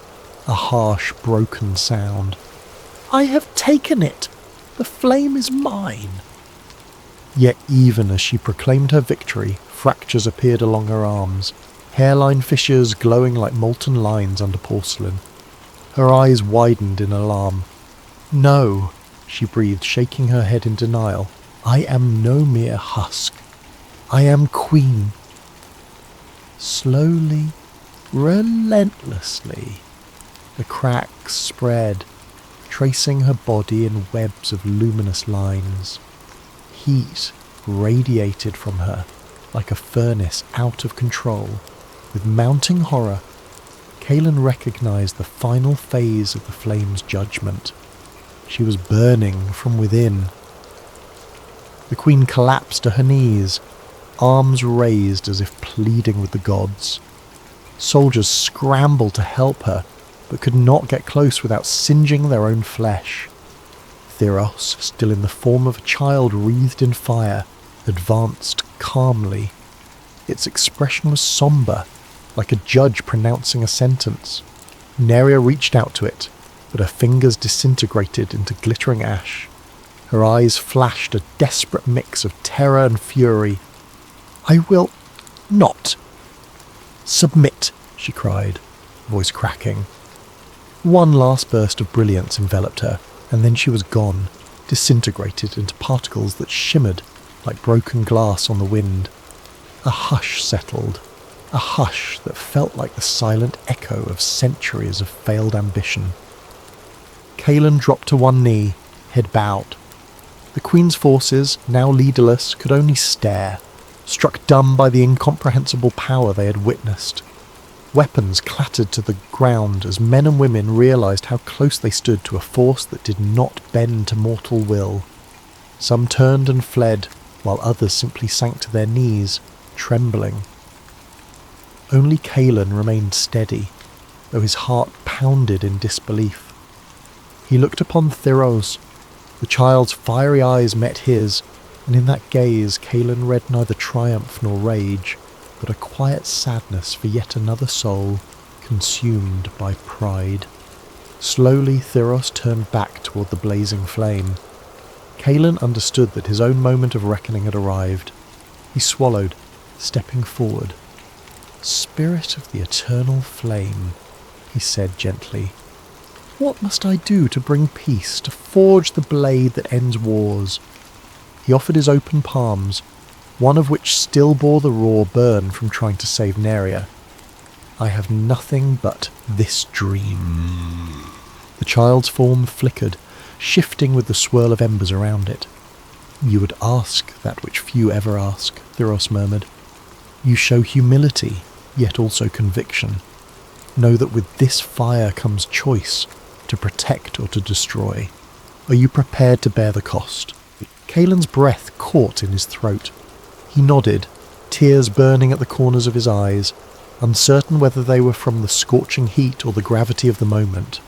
S1: a harsh, broken sound. "I have taken it! The flame is mine!" Yet even as she proclaimed her victory, fractures appeared along her arms, hairline fissures glowing like molten lines under porcelain. Her eyes widened in alarm. "No," she breathed, shaking her head in denial. "I am no mere husk. I am queen." Slowly, relentlessly, the cracks spread, tracing her body in webs of luminous lines. Heat radiated from her like a furnace out of control. With mounting horror, Kaelin recognized the final phase of the flame's judgment. She was burning from within. The queen collapsed to her knees, arms raised as if pleading with the gods. Soldiers scrambled to help her, but could not get close without singeing their own flesh. Theros, still in the form of a child wreathed in fire, advanced calmly. Its expression was sombre, like a judge pronouncing a sentence. Neria reached out to it, but her fingers disintegrated into glittering ash. Her eyes flashed a desperate mix of terror and fury. "I will not submit," she cried, voice cracking. One last burst of brilliance enveloped her, and then she was gone, disintegrated into particles that shimmered like broken glass on the wind. A hush settled, a hush that felt like the silent echo of centuries of failed ambition. Kaelin dropped to one knee, head bowed. The Queen's forces, now leaderless, could only stare, struck dumb by the incomprehensible power they had witnessed. Weapons clattered to the ground as men and women realised how close they stood to a force that did not bend to mortal will. Some turned and fled, while others simply sank to their knees, trembling. Only Kaelin remained steady, though his heart pounded in disbelief. He looked upon Theros. The child's fiery eyes met his, and in that gaze Kaelin read neither triumph nor rage, but a quiet sadness for yet another soul consumed by pride. Slowly Theros turned back toward the blazing flame. Kaelin understood that his own moment of reckoning had arrived. He swallowed, stepping forward. "Spirit of the eternal flame," he said gently, "what must I do to bring peace, to forge the blade that ends wars?" He offered his open palms, one of which still bore the raw burn from trying to save Neria. "I have nothing but this dream." The child's form flickered, shifting with the swirl of embers around it. "You would ask that which few ever ask," Theros murmured. "You show humility, yet also conviction. Know that with this fire comes choice, to protect or to destroy. Are you prepared to bear the cost?" Kaelin's breath caught in his throat. He nodded, tears burning at the corners of his eyes, uncertain whether they were from the scorching heat or the gravity of the moment.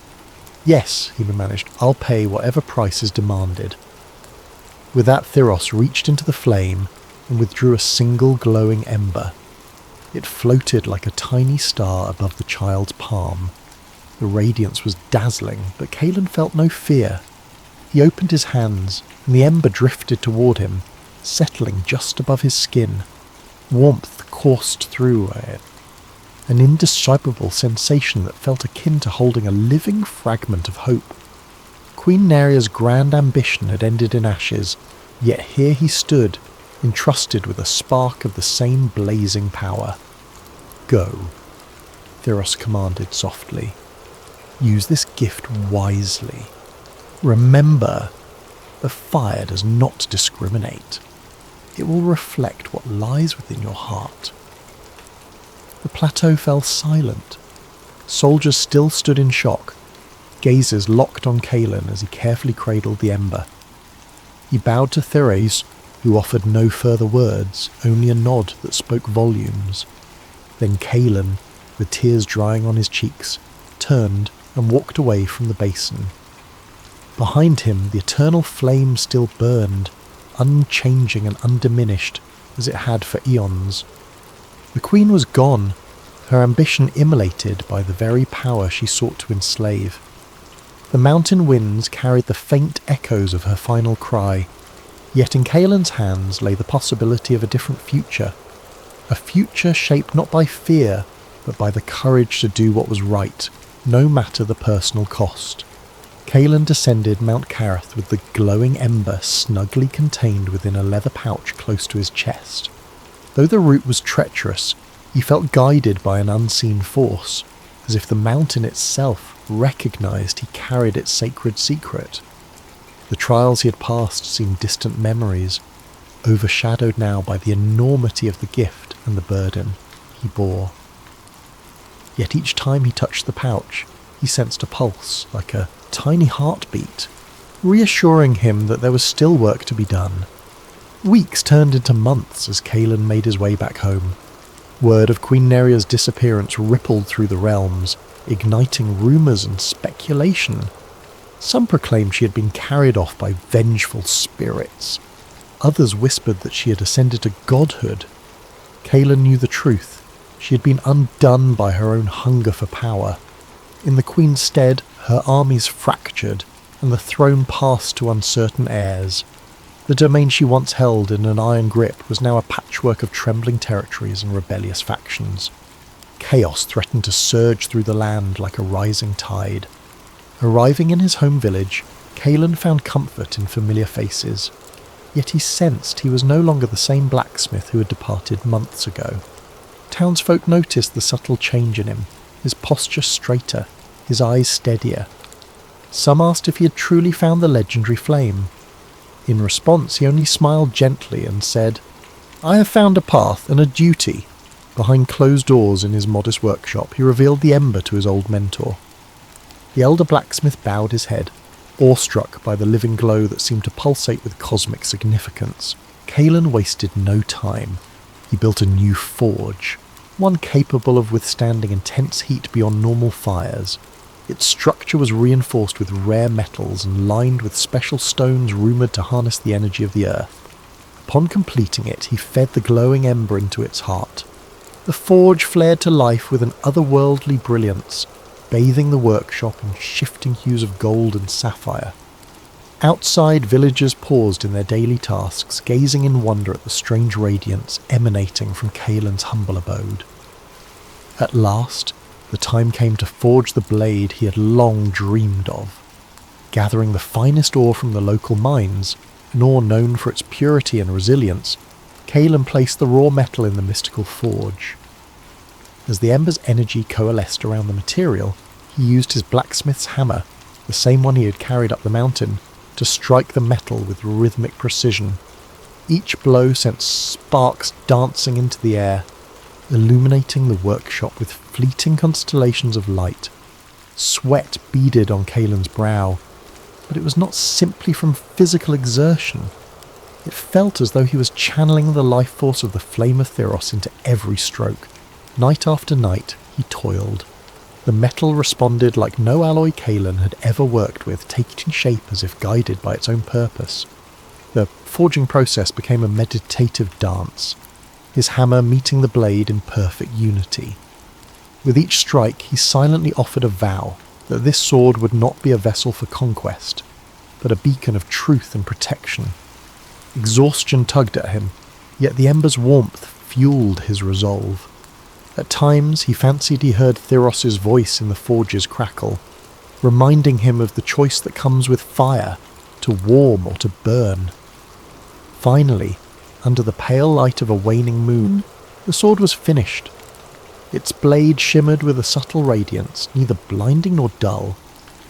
S1: "Yes," he managed, "I'll pay whatever price is demanded." With that, Theros reached into the flame and withdrew a single glowing ember. It floated like a tiny star above the child's palm. The radiance was dazzling, but Kaelin felt no fear. He opened his hands, and the ember drifted toward him, settling just above his skin. Warmth coursed through it, an indescribable sensation that felt akin to holding a living fragment of hope. Queen Neria's grand ambition had ended in ashes, yet here he stood, entrusted with a spark of the same blazing power. "Go," Theros commanded softly. "Use this gift wisely. Remember, the fire does not discriminate. It will reflect what lies within your heart." The plateau fell silent. Soldiers still stood in shock. gazes locked on Kaelin as he carefully cradled the ember. He bowed to Therese, who offered no further words, only a nod that spoke volumes. Then Kaelin, with tears drying on his cheeks, turned and walked away from the basin. Behind him, the eternal flame still burned, unchanging and undiminished as it had for eons. The queen was gone, her ambition immolated by the very power she sought to enslave. The mountain winds carried the faint echoes of her final cry, yet in Kaelin's hands lay the possibility of a different future, a future shaped not by fear, but by the courage to do what was right, no matter the personal cost. Kaelin descended Mount Carith with the glowing ember snugly contained within a leather pouch close to his chest. Though the route was treacherous, he felt guided by an unseen force, as if the mountain itself recognised he carried its sacred secret. The trials he had passed seemed distant memories, overshadowed now by the enormity of the gift and the burden he bore. Yet each time he touched the pouch, he sensed a pulse, like a tiny heartbeat, reassuring him that there was still work to be done. Weeks turned into months as Kaelin made his way back home. Word of Queen Neria's disappearance rippled through the realms, igniting rumours and speculation. Some proclaimed she had been carried off by vengeful spirits. Others whispered that she had ascended to godhood. Kaelin knew the truth. She had been undone by her own hunger for power. In the Queen's stead, her armies fractured, and the throne passed to uncertain heirs. The domain she once held in an iron grip was now a patchwork of trembling territories and rebellious factions. Chaos threatened to surge through the land like a rising tide. Arriving in his home village, Kaelin found comfort in familiar faces. Yet he sensed he was no longer the same blacksmith who had departed months ago. Townsfolk noticed the subtle change in him, his posture straighter, his eyes steadier. Some asked if he had truly found the legendary flame. In response, he only smiled gently and said, "I have found a path and a duty." Behind closed doors in his modest workshop, he revealed the ember to his old mentor. The elder blacksmith bowed his head, awestruck by the living glow that seemed to pulsate with cosmic significance. Kaelin wasted no time. He built a new forge, one capable of withstanding intense heat beyond normal fires. Its structure was reinforced with rare metals and lined with special stones rumoured to harness the energy of the earth. Upon completing it, he fed the glowing ember into its heart. The forge flared to life with an otherworldly brilliance, bathing the workshop in shifting hues of gold and sapphire. Outside, villagers paused in their daily tasks, gazing in wonder at the strange radiance emanating from Kaelin's humble abode. At last, the time came to forge the blade he had long dreamed of. Gathering the finest ore from the local mines, an ore known for its purity and resilience, Kaelin placed the raw metal in the mystical forge. As the ember's energy coalesced around the material, he used his blacksmith's hammer, the same one he had carried up the mountain, to strike the metal with rhythmic precision. Each blow sent sparks dancing into the air, illuminating the workshop with fleeting constellations of light. Sweat beaded on Kaelin's brow, but it was not simply from physical exertion. It felt as though he was channeling the life force of the flame of Theros into every stroke. Night after night, he toiled. The metal responded like no alloy Kaelin had ever worked with, taking shape as if guided by its own purpose. The forging process became a meditative dance, his hammer meeting the blade in perfect unity. With each strike, he silently offered a vow that this sword would not be a vessel for conquest, but a beacon of truth and protection. Exhaustion tugged at him, yet the ember's warmth fueled his resolve. At times, he fancied he heard Theros' voice in the forge's crackle, reminding him of the choice that comes with fire, to warm or to burn. Finally, under the pale light of a waning moon, the sword was finished. Its blade shimmered with a subtle radiance, neither blinding nor dull,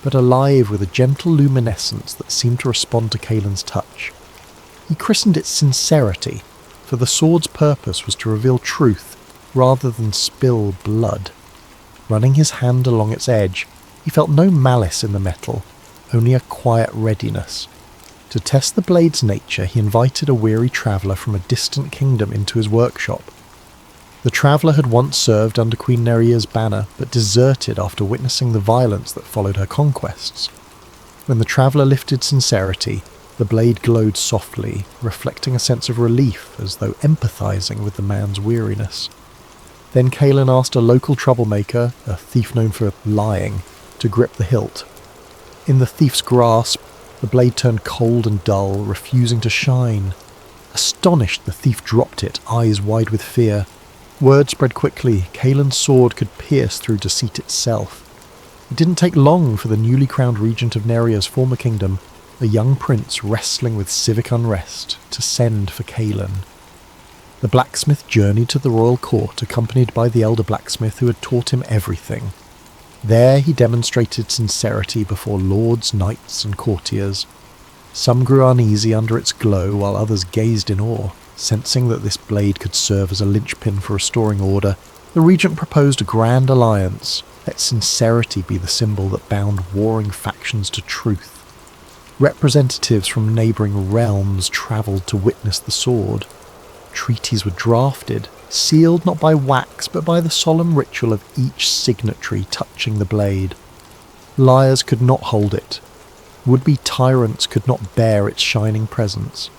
S1: but alive with a gentle luminescence that seemed to respond to Kaelin's touch. He christened it sincerity, for the sword's purpose was to reveal truth rather than spill blood. Running his hand along its edge, He felt no malice in the metal, only a quiet readiness. To test the blade's nature, he invited a weary traveller from a distant kingdom into his workshop. The traveller had once served under Queen Nereia's banner, but deserted after witnessing the violence that followed her conquests. When the traveller lifted sincerity, the blade glowed softly, reflecting a sense of relief as though empathising with the man's weariness. Then Kaelin asked a local troublemaker, a thief known for lying, to grip the hilt. In the thief's grasp, the blade turned cold and dull, refusing to shine. Astonished, the thief dropped it, eyes wide with fear. Word spread quickly. Kaelin's sword could pierce through deceit itself. It didn't take long for the newly crowned regent of Neria's former kingdom, a young prince wrestling with civic unrest, to send for Kaelin. The blacksmith journeyed to the royal court, accompanied by the elder blacksmith who had taught him everything. There he demonstrated sincerity before lords, knights, and courtiers. Some grew uneasy under its glow, while others gazed in awe. Sensing that this blade could serve as a linchpin for restoring order, the regent proposed a grand alliance. Let sincerity be the symbol that bound warring factions to truth. Representatives from neighbouring realms travelled to witness the sword. Treaties were drafted, sealed not by wax but by the solemn ritual of each signatory touching the blade. Liars could not hold it. Would-be tyrants could not bear its shining presence.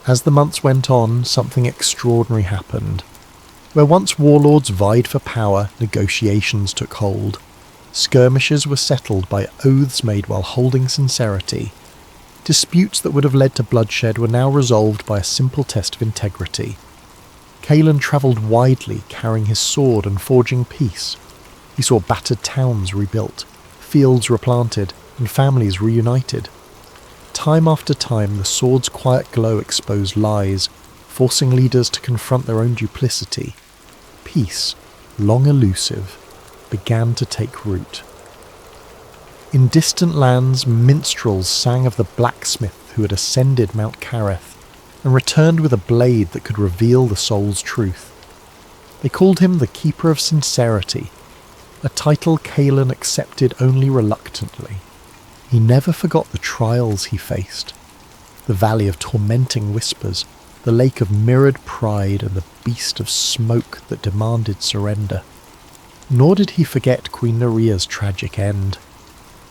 S1: As the months went on, something extraordinary happened. Where once warlords vied for power, negotiations took hold. Skirmishes were settled by oaths made while holding sincerity. Disputes that would have led to bloodshed were now resolved by a simple test of integrity. Kaelin travelled widely, carrying his sword and forging peace. He saw battered towns rebuilt, fields replanted, and families reunited. Time after time, the sword's quiet glow exposed lies, forcing leaders to confront their own duplicity. Peace, long elusive, began to take root. In distant lands, minstrels sang of the blacksmith who had ascended Mount Careth and returned with a blade that could reveal the soul's truth. They called him the Keeper of Sincerity, a title Kaelin accepted only reluctantly. He never forgot the trials he faced, the valley of tormenting whispers, the lake of mirrored pride, and the beast of smoke that demanded surrender. Nor did he forget Queen Neria's tragic end.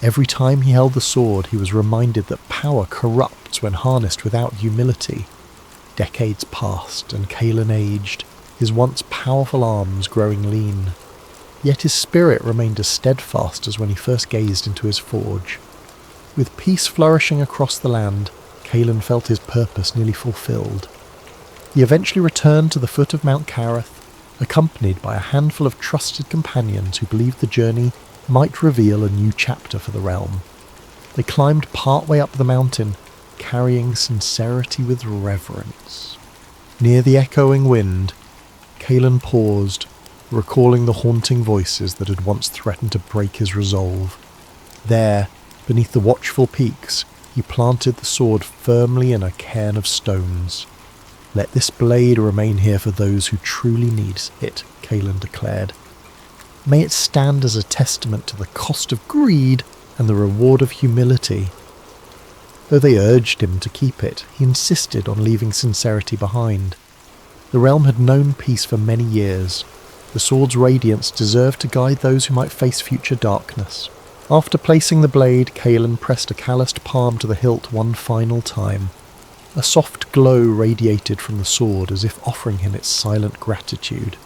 S1: Every time he held the sword, he was reminded that power corrupts when harnessed without humility. Decades passed, and Kaelin aged, his once powerful arms growing lean. Yet his spirit remained as steadfast as when he first gazed into his forge. With peace flourishing across the land, Kaelin felt his purpose nearly fulfilled. He eventually returned to the foot of Mount Careth, accompanied by a handful of trusted companions who believed the journey might reveal a new chapter for the realm. They climbed partway up the mountain, carrying sincerity with reverence. Near the echoing wind, Kaelin paused, recalling the haunting voices that had once threatened to break his resolve. There, beneath the watchful peaks, he planted the sword firmly in a cairn of stones. "Let this blade remain here for those who truly need it," Kaelin declared. "May it stand as a testament to the cost of greed and the reward of humility." Though they urged him to keep it, he insisted on leaving sincerity behind. The realm had known peace for many years. The sword's radiance deserved to guide those who might face future darkness. After placing the blade, Kaelin pressed a calloused palm to the hilt one final time. A soft glow radiated from the sword as if offering him its silent gratitude.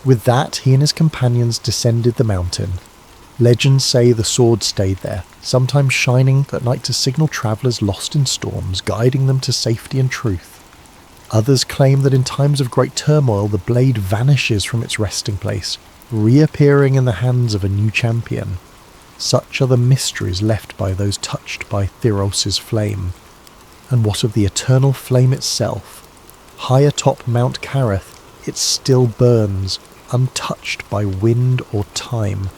S1: With that, he and his companions descended the mountain. Legends say the sword stayed there, sometimes shining at night to signal travellers lost in storms, guiding them to safety and truth. Others claim that in times of great turmoil, the blade vanishes from its resting place, reappearing in the hands of a new champion. Such are the mysteries left by those touched by Theros' flame. And what of the eternal flame itself? High atop Mount Careth, it still burns, untouched by wind or time.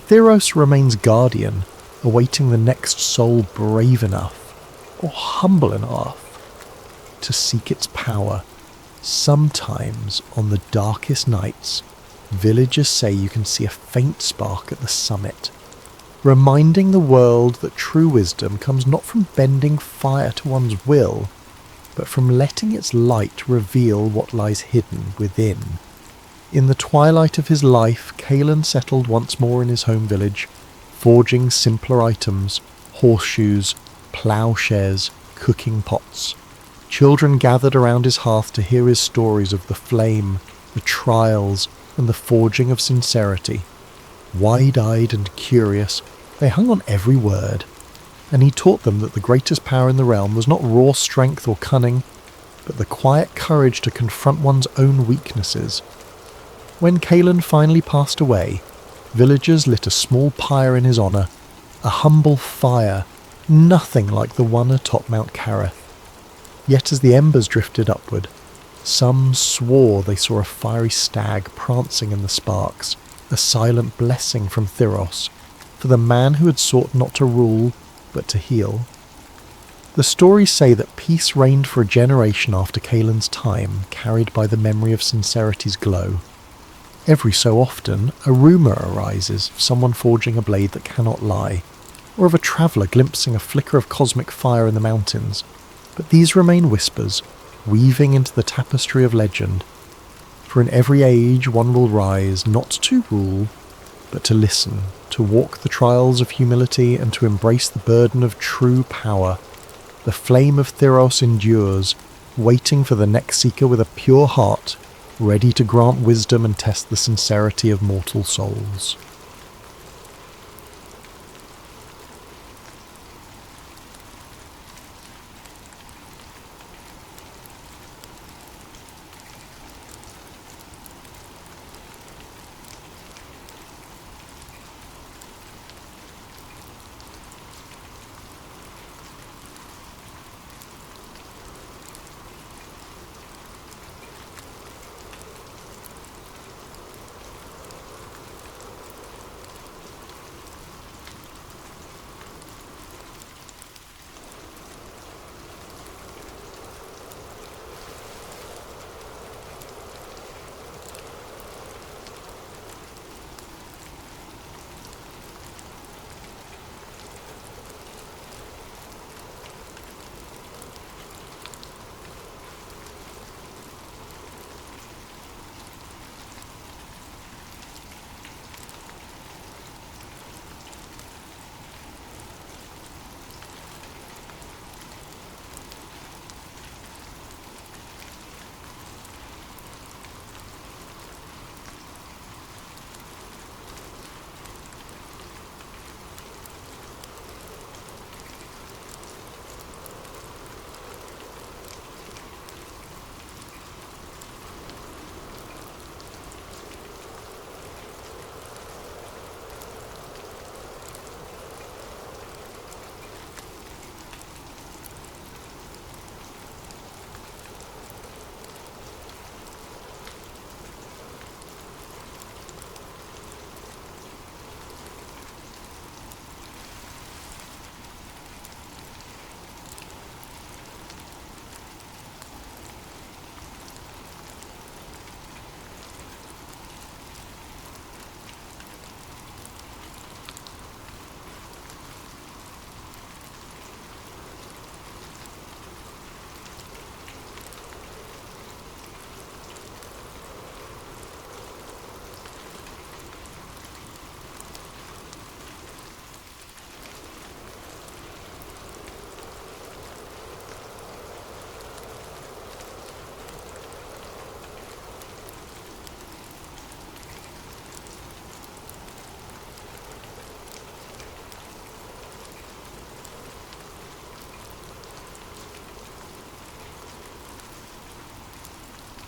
S1: Theros remains guardian, awaiting the next soul brave enough, or humble enough, to seek its power, sometimes on the darkest nights villagers say you can see a faint spark at the summit, reminding the world that true wisdom comes not from bending fire to one's will, but from letting its light reveal what lies hidden within. In the twilight of his life, Caelan settled once more in his home village, forging simpler items, horseshoes, ploughshares, cooking pots. Children gathered around his hearth to hear his stories of the flame, the trials, and the forging of sincerity. Wide-eyed and curious, they hung on every word, and he taught them that the greatest power in the realm was not raw strength or cunning, but the quiet courage to confront one's own weaknesses. When Caelan finally passed away, villagers lit a small pyre in his honour, a humble fire, nothing like the one atop Mount Careth. Yet as the embers drifted upward, some swore they saw a fiery stag prancing in the sparks, a silent blessing from Thyros, for the man who had sought not to rule, but to heal. The stories say that peace reigned for a generation after Caelan's time, carried by the memory of sincerity's glow. Every so often, a rumour arises of someone forging a blade that cannot lie, or of a traveller glimpsing a flicker of cosmic fire in the mountains, but these remain whispers, weaving into the tapestry of legend. For in every age one will rise, not to rule, but to listen, to walk the trials of humility, and to embrace the burden of true power. The flame of Thyros endures, waiting for the next seeker with a pure heart, ready to grant wisdom and test the sincerity of mortal souls.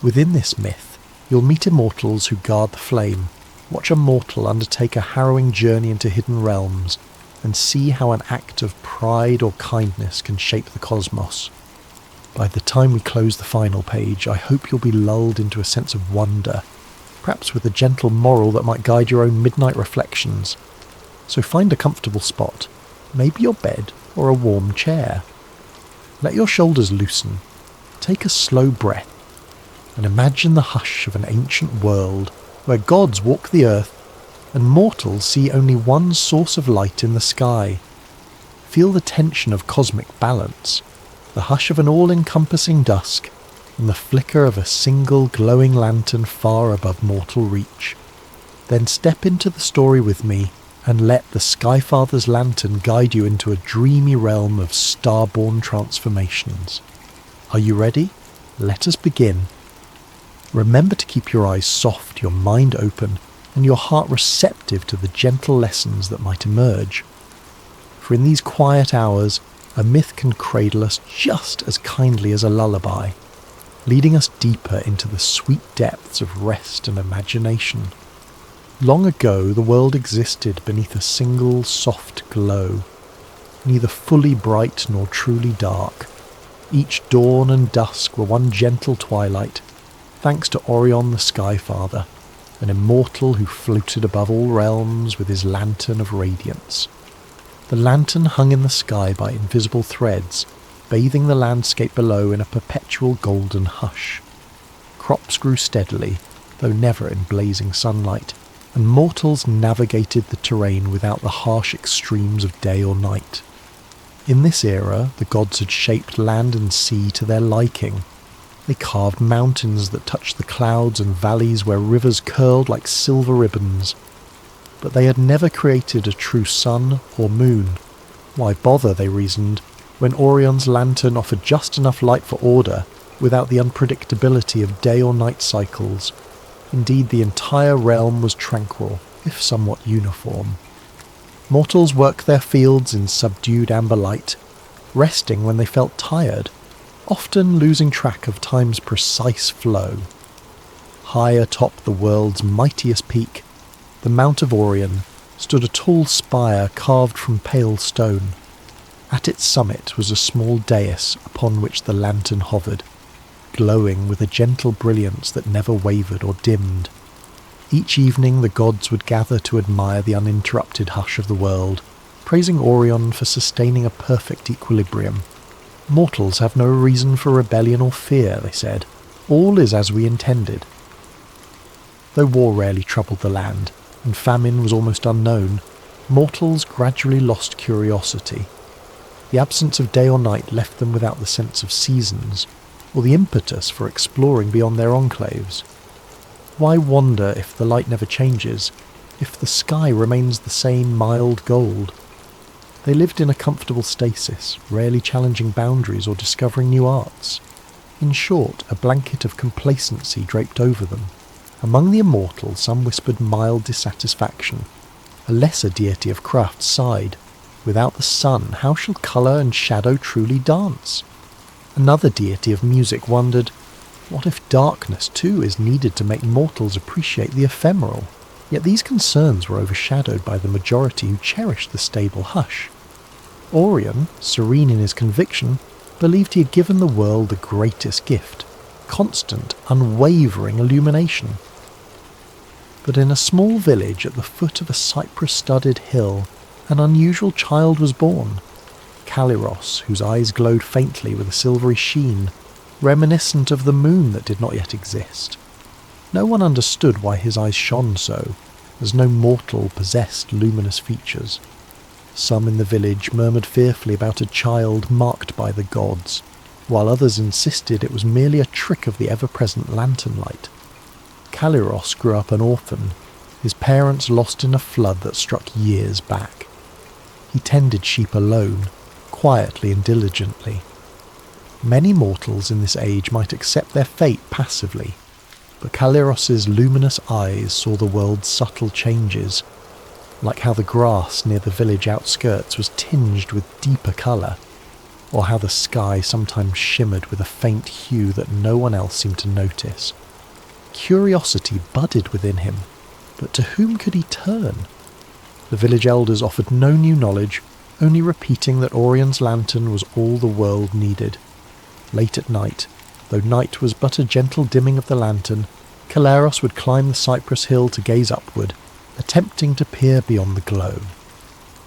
S1: Within this myth, you'll meet immortals who guard the flame, watch a mortal undertake a harrowing journey into hidden realms, and see how an act of pride or kindness can shape the cosmos. By the time we close the final page, I hope you'll be lulled into a sense of wonder, perhaps with a gentle moral that might guide your own midnight reflections. So find a comfortable spot, maybe your bed or a warm chair. Let your shoulders loosen, take a slow breath, and imagine the hush of an ancient world where gods walk the earth and mortals see only one source of light in the sky. Feel the tension of cosmic balance, the hush of an all-encompassing dusk, and the flicker of a single glowing lantern far above mortal reach. Then step into the story with me and let the Skyfather's lantern guide you into a dreamy realm of starborn transformations. Are you ready? Let us begin. Remember to keep your eyes soft, your mind open, and your heart receptive to the gentle lessons that might emerge. For in these quiet hours, a myth can cradle us just as kindly as a lullaby, leading us deeper into the sweet depths of rest and imagination. Long ago, the world existed beneath a single soft glow, neither fully bright nor truly dark. Each dawn and dusk were one gentle twilight, thanks to Orion the Skyfather, an immortal who floated above all realms with his lantern of radiance. The lantern hung in the sky by invisible threads, bathing the landscape below in a perpetual golden hush. Crops grew steadily, though never in blazing sunlight, and mortals navigated the terrain without the harsh extremes of day or night. In this era, the gods had shaped land and sea to their liking. They carved mountains that touched the clouds and valleys where rivers curled like silver ribbons. But they had never created a true sun or moon. Why bother, they reasoned, when Orion's lantern offered just enough light for order without the unpredictability of day or night cycles. Indeed, the entire realm was tranquil, if somewhat uniform. Mortals worked their fields in subdued amber light, resting when they felt tired, often losing track of time's precise flow. High atop the world's mightiest peak, the Mount of Orion, stood a tall spire carved from pale stone. At its summit was a small dais upon which the lantern hovered, glowing with a gentle brilliance that never wavered or dimmed. Each evening the gods would gather to admire the uninterrupted hush of the world, praising Orion for sustaining a perfect equilibrium. Mortals have no reason for rebellion or fear, they said. All is as we intended. Though war rarely troubled the land, and famine was almost unknown, mortals gradually lost curiosity. The absence of day or night left them without the sense of seasons, or the impetus for exploring beyond their enclaves. Why wander if the light never changes, if the sky remains the same mild gold? They lived in a comfortable stasis, rarely challenging boundaries or discovering new arts. In short, a blanket of complacency draped over them. Among the immortals, some whispered mild dissatisfaction. A lesser deity of craft sighed, "Without the sun, how shall colour and shadow truly dance?" Another deity of music wondered, what if darkness too is needed to make mortals appreciate the ephemeral? Yet these concerns were overshadowed by the majority who cherished the stable hush. Orion, serene in his conviction, believed he had given the world the greatest gift, constant, unwavering illumination. But in a small village at the foot of a cypress-studded hill, an unusual child was born. Caliros, whose eyes glowed faintly with a silvery sheen, reminiscent of the moon that did not yet exist. No one understood why his eyes shone so, as no mortal possessed luminous features. Some in the village murmured fearfully about a child marked by the gods, while others insisted it was merely a trick of the ever-present lantern light. Caliros grew up an orphan, his parents lost in a flood that struck years back. He tended sheep alone, quietly and diligently. Many mortals in this age might accept their fate passively, but Caliros's luminous eyes saw the world's subtle changes, like how the grass near the village outskirts was tinged with deeper colour, or how the sky sometimes shimmered with a faint hue that no one else seemed to notice. Curiosity budded within him, but to whom could he turn? The village elders offered no new knowledge, only repeating that Orion's lantern was all the world needed. Late at night, though night was but a gentle dimming of the lantern, Caleros would climb the cypress hill to gaze upward, attempting to peer beyond the glow.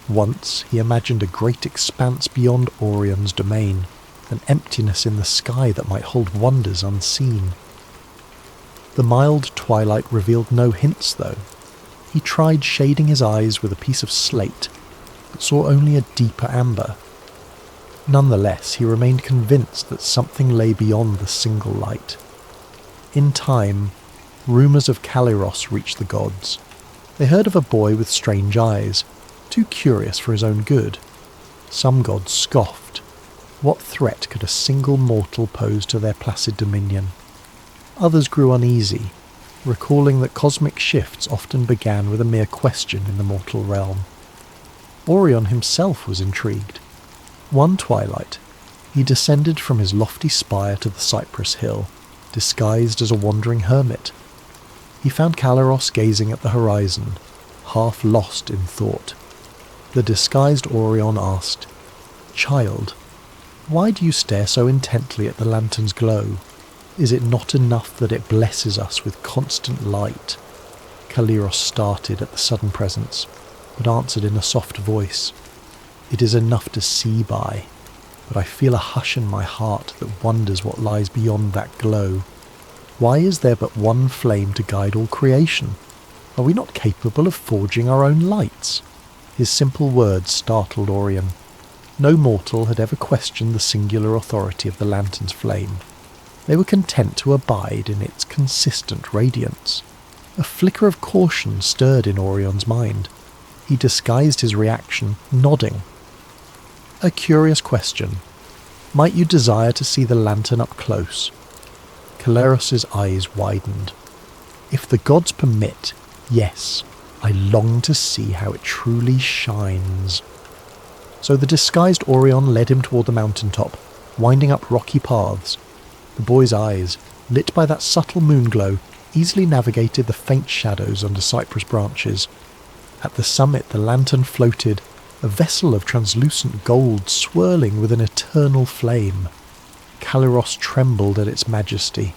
S1: Once he imagined a great expanse beyond Orion's domain, an emptiness in the sky that might hold wonders unseen. The mild twilight revealed no hints, though. He tried shading his eyes with a piece of slate, but saw only a deeper amber. Nonetheless, he remained convinced that something lay beyond the single light. In time, rumours of Kaliros reached the gods. They heard of a boy with strange eyes, too curious for his own good. Some gods scoffed. What threat could a single mortal pose to their placid dominion? Others grew uneasy, recalling that cosmic shifts often began with a mere question in the mortal realm. Orion himself was intrigued. One twilight, he descended from his lofty spire to the cypress hill, disguised as a wandering hermit. He found Kaliros gazing at the horizon, half lost in thought. The disguised Orion asked, "Child, why do you stare so intently at the lantern's glow? Is it not enough that it blesses us with constant light?" Kaliros started at the sudden presence, but answered in a soft voice, "It is enough to see by, but I feel a hush in my heart that wonders what lies beyond that glow. Why is there but one flame to guide all creation? Are we not capable of forging our own lights?" His simple words startled Orion. No mortal had ever questioned the singular authority of the lantern's flame. They were content to abide in its consistent radiance. A flicker of caution stirred in Orion's mind. He disguised his reaction, nodding. "A curious question. Might you desire to see the lantern up close?" Kaleros's eyes widened. "If the gods permit, yes. I long to see how it truly shines." So the disguised Orion led him toward the mountaintop, winding up rocky paths. The boy's eyes, lit by that subtle moonglow, easily navigated the faint shadows under cypress branches. At the summit the lantern floated, a vessel of translucent gold swirling with an eternal flame. Kaliros trembled at its majesty.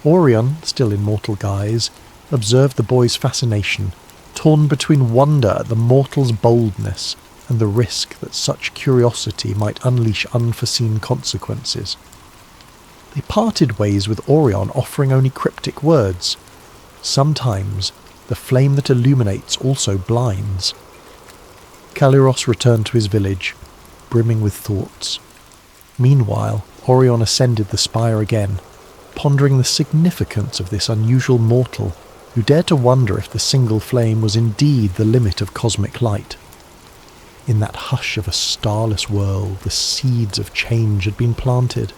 S1: Orion, still in mortal guise, observed the boy's fascination, torn between wonder at the mortal's boldness and the risk that such curiosity might unleash unforeseen consequences. They parted ways with Orion offering only cryptic words. Sometimes the flame that illuminates also blinds. Kaliros returned to his village, brimming with thoughts. Meanwhile, Orion ascended the spire again, pondering the significance of this unusual mortal who dared to wonder if the single flame was indeed the limit of cosmic light. In that hush of a starless world, the seeds of change had been planted,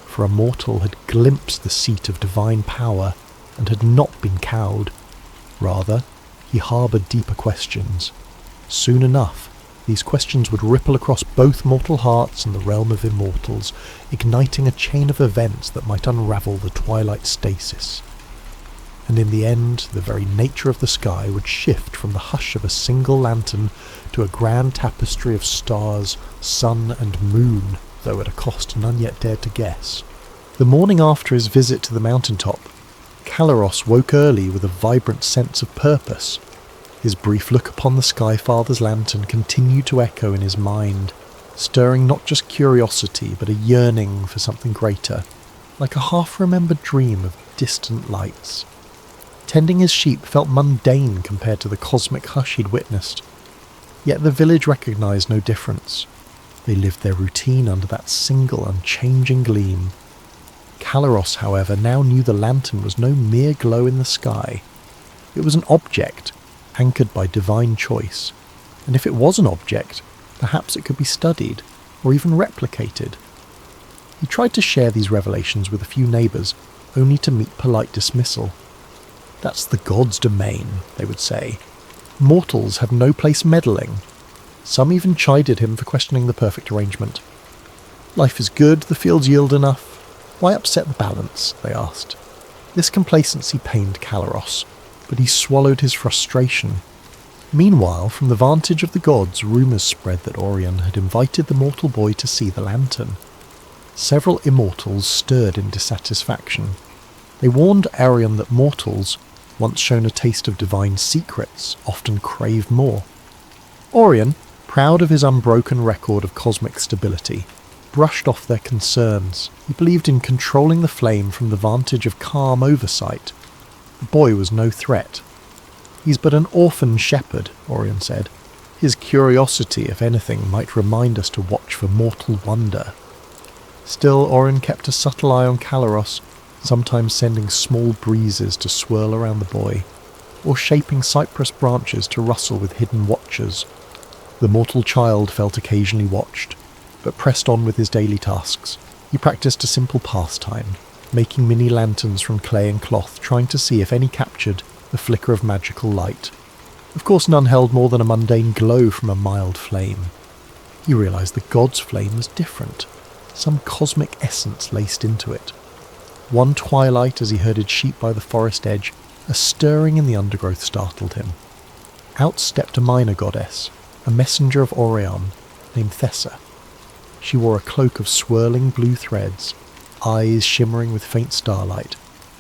S1: for a mortal had glimpsed the seat of divine power and had not been cowed. Rather, he harboured deeper questions. Soon enough, these questions would ripple across both mortal hearts and the realm of immortals, igniting a chain of events that might unravel the twilight stasis. And in the end, the very nature of the sky would shift from the hush of a single lantern to a grand tapestry of stars, sun and moon, though at a cost none yet dared to guess. The morning after his visit to the mountaintop, Kaliros woke early with a vibrant sense of purpose. His brief look upon the Skyfather's lantern continued to echo in his mind, stirring not just curiosity but a yearning for something greater, like a half-remembered dream of distant lights. Tending his sheep felt mundane compared to the cosmic hush he'd witnessed. Yet the village recognised no difference. They lived their routine under that single unchanging gleam. Kaliros, however, now knew the lantern was no mere glow in the sky. It was an object, anchored by divine choice. And if it was an object, perhaps it could be studied, or even replicated. He tried to share these revelations with a few neighbours, only to meet polite dismissal. "That's the gods' domain," they would say. "Mortals have no place meddling." Some even chided him for questioning the perfect arrangement. "Life is good, the fields yield enough. Why upset the balance?" they asked. This complacency pained Kaliros, but he swallowed his frustration. Meanwhile, from the vantage of the gods, rumours spread that Orion had invited the mortal boy to see the lantern. Several immortals stirred in dissatisfaction. They warned Orion that mortals, once shown a taste of divine secrets, often crave more. Orion, proud of his unbroken record of cosmic stability, brushed off their concerns. He believed in controlling the flame from the vantage of calm oversight, The boy was no threat. "He's but an orphan shepherd," Orion said. "His curiosity, if anything, might remind us to watch for mortal wonder." Still, Orion kept a subtle eye on Caleros, sometimes sending small breezes to swirl around the boy, or shaping cypress branches to rustle with hidden watchers. The mortal child felt occasionally watched, but pressed on with his daily tasks. He practiced a simple pastime, making mini lanterns from clay and cloth, trying to see if any captured the flicker of magical light. Of course, none held more than a mundane glow from a mild flame. He realised the god's flame was different, some cosmic essence laced into it. One twilight, as he herded sheep by the forest edge, a stirring in the undergrowth startled him. Out stepped a minor goddess, a messenger of Orion, named Thessa. She wore a cloak of swirling blue threads, eyes shimmering with faint starlight.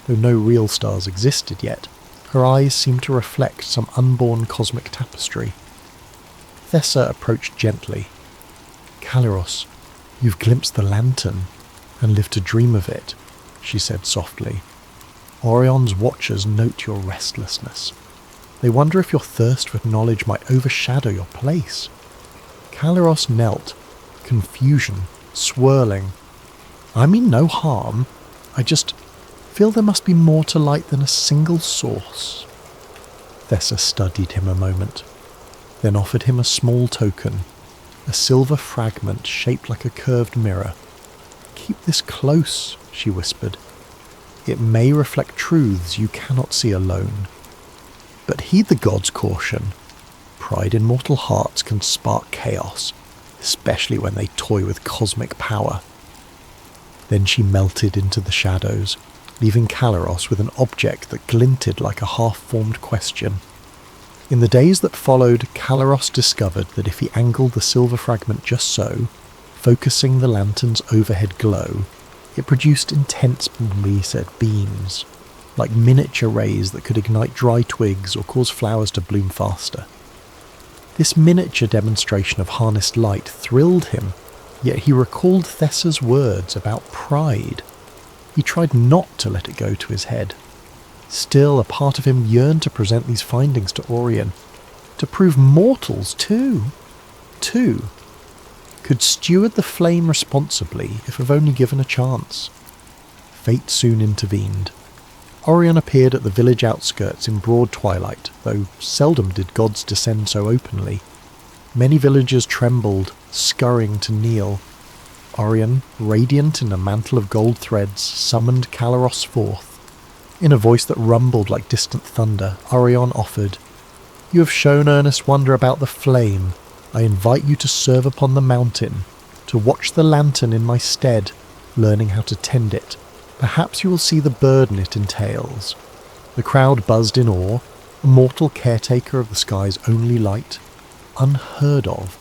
S1: Though no real stars existed yet, her eyes seemed to reflect some unborn cosmic tapestry. Thessa approached gently. "Caleros, you've glimpsed the lantern, and lived to dream of it," she said softly. "Orion's watchers note your restlessness. They wonder if your thirst for knowledge might overshadow your place." Caleros knelt, confusion swirling. "I mean no harm. I just feel there must be more to light than a single source." Thessa studied him a moment, then offered him a small token, a silver fragment shaped like a curved mirror. "Keep this close," she whispered. "It may reflect truths you cannot see alone. But heed the god's caution. Pride in mortal hearts can spark chaos, especially when they toy with cosmic power." Then she melted into the shadows, leaving Caleros with an object that glinted like a half-formed question. In the days that followed, Caleros discovered that if he angled the silver fragment just so, focusing the lantern's overhead glow, it produced intense, he said, beams, like miniature rays that could ignite dry twigs or cause flowers to bloom faster. This miniature demonstration of harnessed light thrilled him, yet he recalled Thessa's words about pride. He tried not to let it go to his head. Still, a part of him yearned to present these findings to Orion, to prove mortals, too, could steward the flame responsibly if only given a chance. Fate soon intervened. Orion appeared at the village outskirts in broad twilight, though seldom did gods descend so openly. Many villagers trembled, scurrying to kneel. Orion, radiant in a mantle of gold threads, summoned Caleros forth. In a voice that rumbled like distant thunder, Orion offered, "You have shown earnest wonder about the flame. I invite you to serve upon the mountain, to watch the lantern in my stead, learning how to tend it. Perhaps you will see the burden it entails." The crowd buzzed in awe, a mortal caretaker of the sky's only light. Unheard of,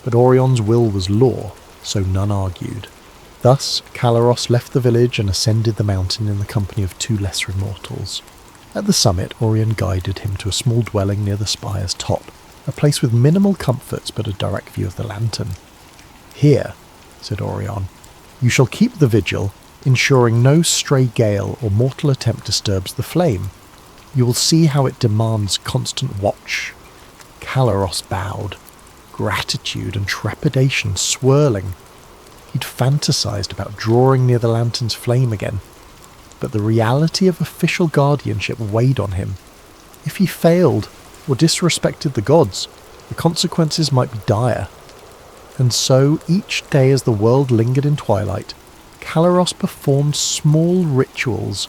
S1: but Orion's will was law, so none argued. Thus, Caleros left the village and ascended the mountain in the company of two lesser immortals. At the summit, Orion guided him to a small dwelling near the spire's top, a place with minimal comforts but a direct view of the lantern. "Here," said Orion, "you shall keep the vigil, ensuring no stray gale or mortal attempt disturbs the flame. You will see how it demands constant watch." Caleros bowed, gratitude and trepidation swirling. He'd fantasized about drawing near the lantern's flame again, but the reality of official guardianship weighed on him. If he failed or disrespected the gods, the consequences might be dire. And so, each day as the world lingered in twilight, Caleros performed small rituals.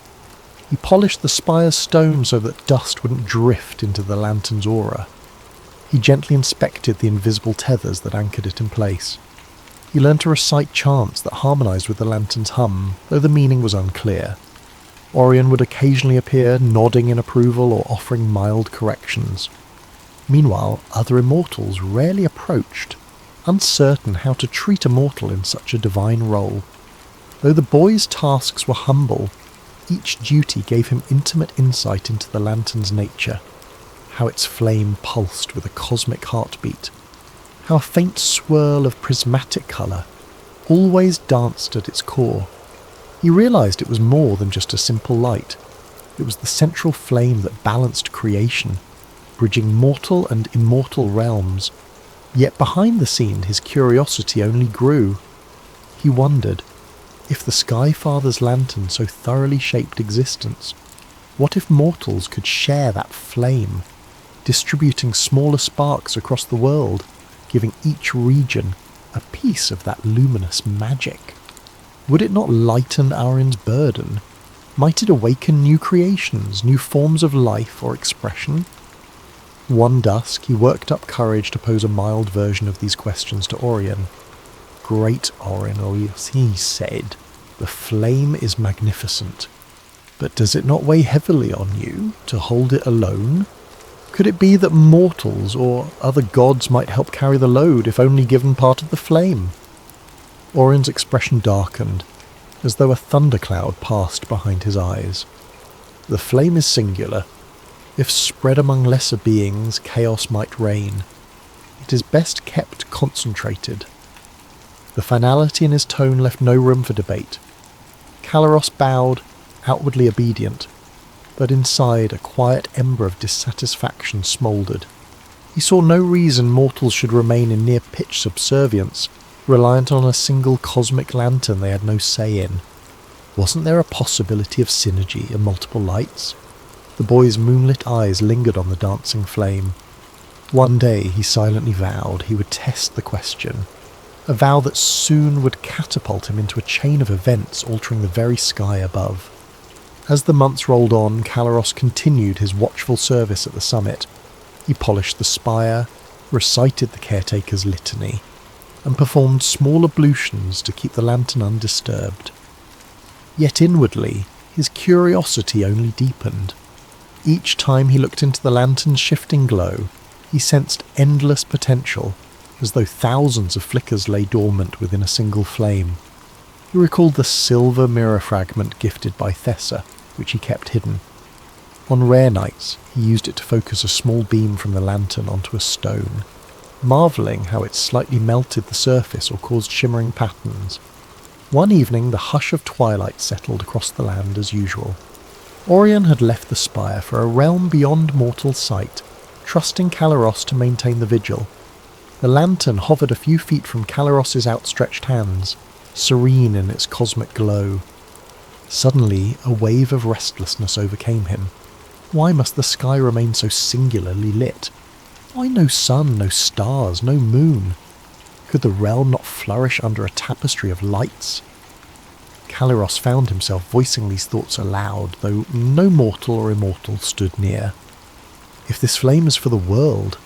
S1: He polished the spire's stone so that dust wouldn't drift into the lantern's aura. He gently inspected the invisible tethers that anchored it in place. He learned to recite chants that harmonized with the lantern's hum, though the meaning was unclear. Orion would occasionally appear, nodding in approval or offering mild corrections. Meanwhile, other immortals rarely approached, uncertain how to treat a mortal in such a divine role. Though the boy's tasks were humble, each duty gave him intimate insight into the lantern's nature, how its flame pulsed with a cosmic heartbeat, how a faint swirl of prismatic colour always danced at its core. He realised it was more than just a simple light. It was the central flame that balanced creation, bridging mortal and immortal realms. Yet behind the scene his curiosity only grew. He wondered, if the Sky Father's lantern so thoroughly shaped existence, what if mortals could share that flame, distributing smaller sparks across the world, giving each region a piece of that luminous magic? Would it not lighten Arin's burden? Might it awaken new creations, new forms of life or expression? One dusk, he worked up courage to pose a mild version of these questions to Orion. "Great Orin," he said, "the flame is magnificent. But does it not weigh heavily on you to hold it alone? Could it be that mortals or other gods might help carry the load if only given part of the flame?" Orion's expression darkened, as though a thundercloud passed behind his eyes. "The flame is singular. If spread among lesser beings, chaos might reign. It is best kept concentrated." The finality in his tone left no room for debate. Caleros bowed, outwardly obedient, but inside a quiet ember of dissatisfaction smouldered. He saw no reason mortals should remain in near-pitch subservience, reliant on a single cosmic lantern they had no say in. Wasn't there a possibility of synergy in multiple lights? The boy's moonlit eyes lingered on the dancing flame. One day, he silently vowed, he would test the question, a vow that soon would catapult him into a chain of events altering the very sky above. As the months rolled on, Caleros continued his watchful service at the summit. He polished the spire, recited the caretaker's litany, and performed small ablutions to keep the lantern undisturbed. Yet inwardly, his curiosity only deepened. Each time he looked into the lantern's shifting glow, he sensed endless potential, as though thousands of flickers lay dormant within a single flame. He recalled the silver mirror fragment gifted by Thessa, which he kept hidden. On rare nights, he used it to focus a small beam from the lantern onto a stone, marvelling how it slightly melted the surface or caused shimmering patterns. One evening, the hush of twilight settled across the land as usual. Orion had left the spire for a realm beyond mortal sight, trusting Caleros to maintain the vigil. The lantern hovered a few feet from Caleros's outstretched hands, serene in its cosmic glow. Suddenly, a wave of restlessness overcame him. Why must the sky remain so singularly lit? Why no sun, no stars, no moon? Could the realm not flourish under a tapestry of lights? Caleros found himself voicing these thoughts aloud, though no mortal or immortal stood near. If this flame is for the world,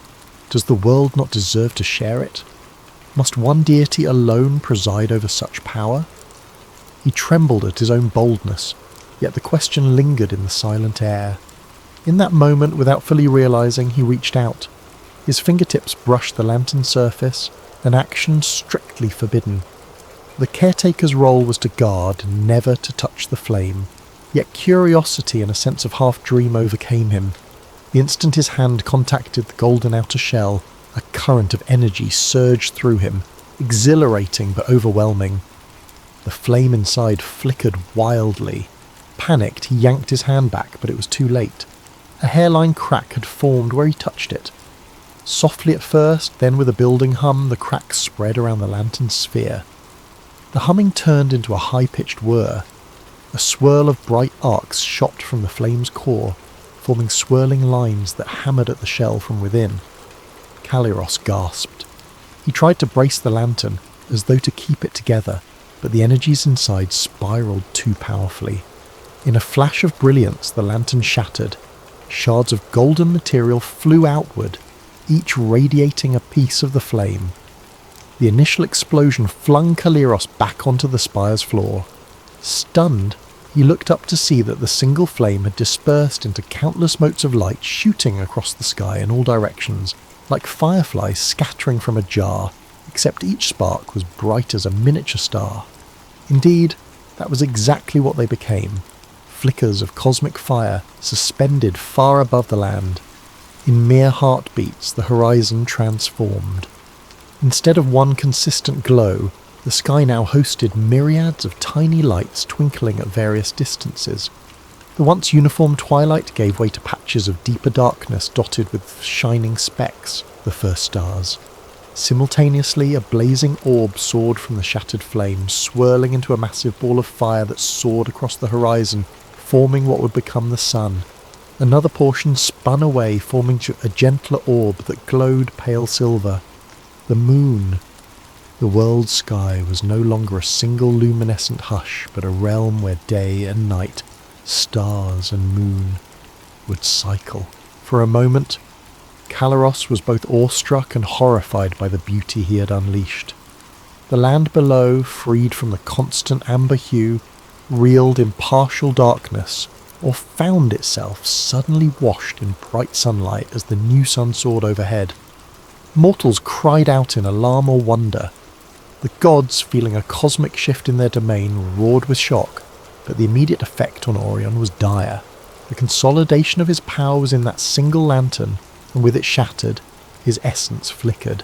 S1: does the world not deserve to share it? Must one deity alone preside over such power? He trembled at his own boldness, yet the question lingered in the silent air. In that moment, without fully realizing, he reached out. His fingertips brushed the lantern's surface, an action strictly forbidden. The caretaker's role was to guard, never to touch the flame, yet curiosity and a sense of half-dream overcame him. The instant his hand contacted the golden outer shell, a current of energy surged through him, exhilarating but overwhelming. The flame inside flickered wildly. Panicked, he yanked his hand back, but it was too late. A hairline crack had formed where he touched it. Softly at first, then with a building hum, the crack spread around the lantern's sphere. The humming turned into a high-pitched whir. A swirl of bright arcs shot from the flame's core, forming swirling lines that hammered at the shell from within. Caleros gasped. He tried to brace the lantern, as though to keep it together, but the energies inside spiraled too powerfully. In a flash of brilliance, the lantern shattered. Shards of golden material flew outward, each radiating a piece of the flame. The initial explosion flung Caleros back onto the spire's floor. Stunned, he looked up to see that the single flame had dispersed into countless motes of light shooting across the sky in all directions, like fireflies scattering from a jar, except each spark was bright as a miniature star. Indeed, that was exactly what they became, flickers of cosmic fire suspended far above the land. In mere heartbeats, the horizon transformed. Instead of one consistent glow, the sky now hosted myriads of tiny lights twinkling at various distances. The once uniform twilight gave way to patches of deeper darkness dotted with shining specks, the first stars. Simultaneously, a blazing orb soared from the shattered flames, swirling into a massive ball of fire that soared across the horizon, forming what would become the sun. Another portion spun away, forming a gentler orb that glowed pale silver. The moon. The world's sky was no longer a single luminescent hush, but a realm where day and night, stars and moon, would cycle. For a moment, Caleros was both awestruck and horrified by the beauty he had unleashed. The land below, freed from the constant amber hue, reeled in partial darkness, or found itself suddenly washed in bright sunlight as the new sun soared overhead. Mortals cried out in alarm or wonder. The gods, feeling a cosmic shift in their domain, roared with shock, but the immediate effect on Orion was dire. The consolidation of his power was in that single lantern, and with it shattered, his essence flickered.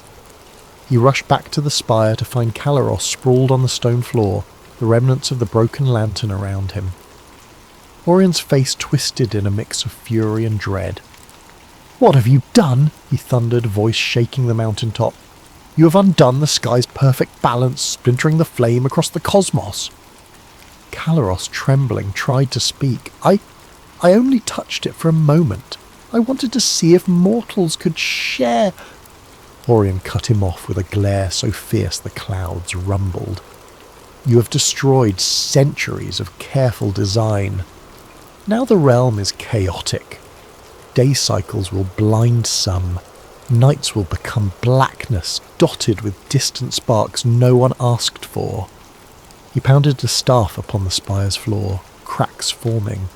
S1: He rushed back to the spire to find Caleros sprawled on the stone floor, the remnants of the broken lantern around him. Orion's face twisted in a mix of fury and dread. "What have you done?" he thundered, voice shaking the mountain top. "You have undone the sky's perfect balance, splintering the flame across the cosmos." Caleros, trembling, tried to speak. I only touched it for a moment. I wanted to see if mortals could share..." Orion cut him off with a glare so fierce the clouds rumbled. "You have destroyed centuries of careful design. Now the realm is chaotic. Day cycles will blind some. Nights will become blackness, dotted with distant sparks no one asked for." He pounded his staff upon the spire's floor, cracks forming.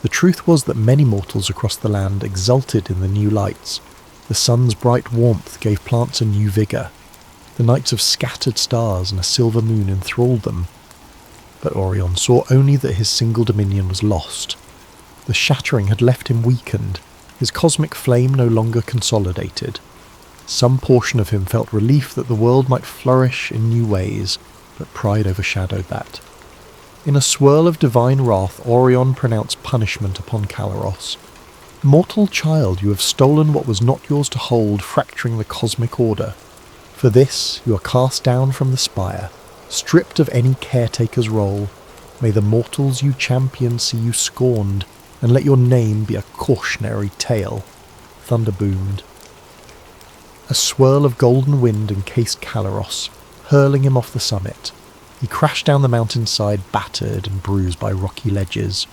S1: The truth was that many mortals across the land exulted in the new lights. The sun's bright warmth gave plants a new vigour. The nights of scattered stars and a silver moon enthralled them. But Orion saw only that his single dominion was lost. The shattering had left him weakened, his cosmic flame no longer consolidated. Some portion of him felt relief that the world might flourish in new ways, but pride overshadowed that. In a swirl of divine wrath, Orion pronounced punishment upon Caleros. "Mortal child, you have stolen what was not yours to hold, fracturing the cosmic order. For this, you are cast down from the spire, stripped of any caretaker's role. May the mortals you champion see you scorned, and let your name be a cautionary tale." Thunder boomed. A swirl of golden wind encased Caleros, hurling him off the summit. He crashed down the mountainside, battered and bruised by rocky ledges.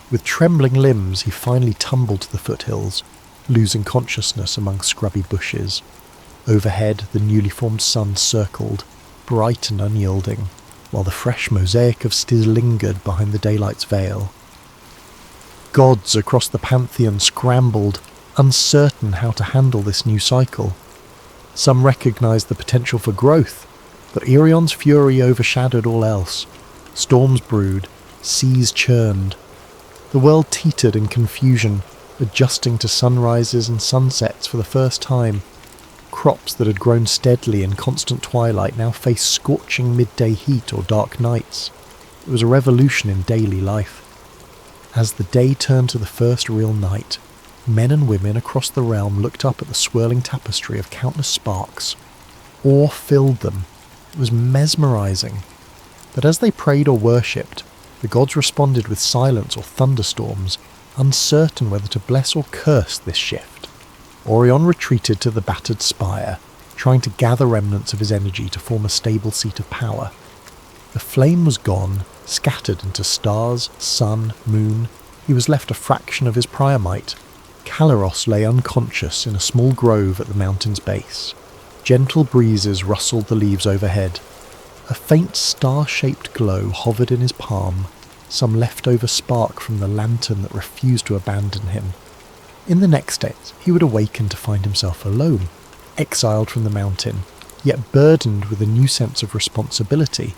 S1: With trembling limbs, he finally tumbled to the foothills, losing consciousness among scrubby bushes. Overhead, the newly formed sun circled, bright and unyielding, while the fresh mosaic of still lingered behind the daylight's veil. Gods across the pantheon scrambled, uncertain how to handle this new cycle. Some recognized the potential for growth, but Orion's fury overshadowed all else. Storms brewed, seas churned. The world teetered in confusion, adjusting to sunrises and sunsets for the first time. Crops that had grown steadily in constant twilight now faced scorching midday heat or dark nights. It was a revolution in daily life. As the day turned to the first real night, men and women across the realm looked up at the swirling tapestry of countless sparks. Awe filled them. It was mesmerizing. But as they prayed or worshipped, the gods responded with silence or thunderstorms, uncertain whether to bless or curse this shift. Orion retreated to the battered spire, trying to gather remnants of his energy to form a stable seat of power. The flame was gone, scattered into stars, sun, moon. He was left a fraction of his prior might. Caleros lay unconscious in a small grove at the mountain's base. Gentle breezes rustled the leaves overhead. A faint star-shaped glow hovered in his palm, some leftover spark from the lantern that refused to abandon him. In the next days, he would awaken to find himself alone, exiled from the mountain, yet burdened with a new sense of responsibility.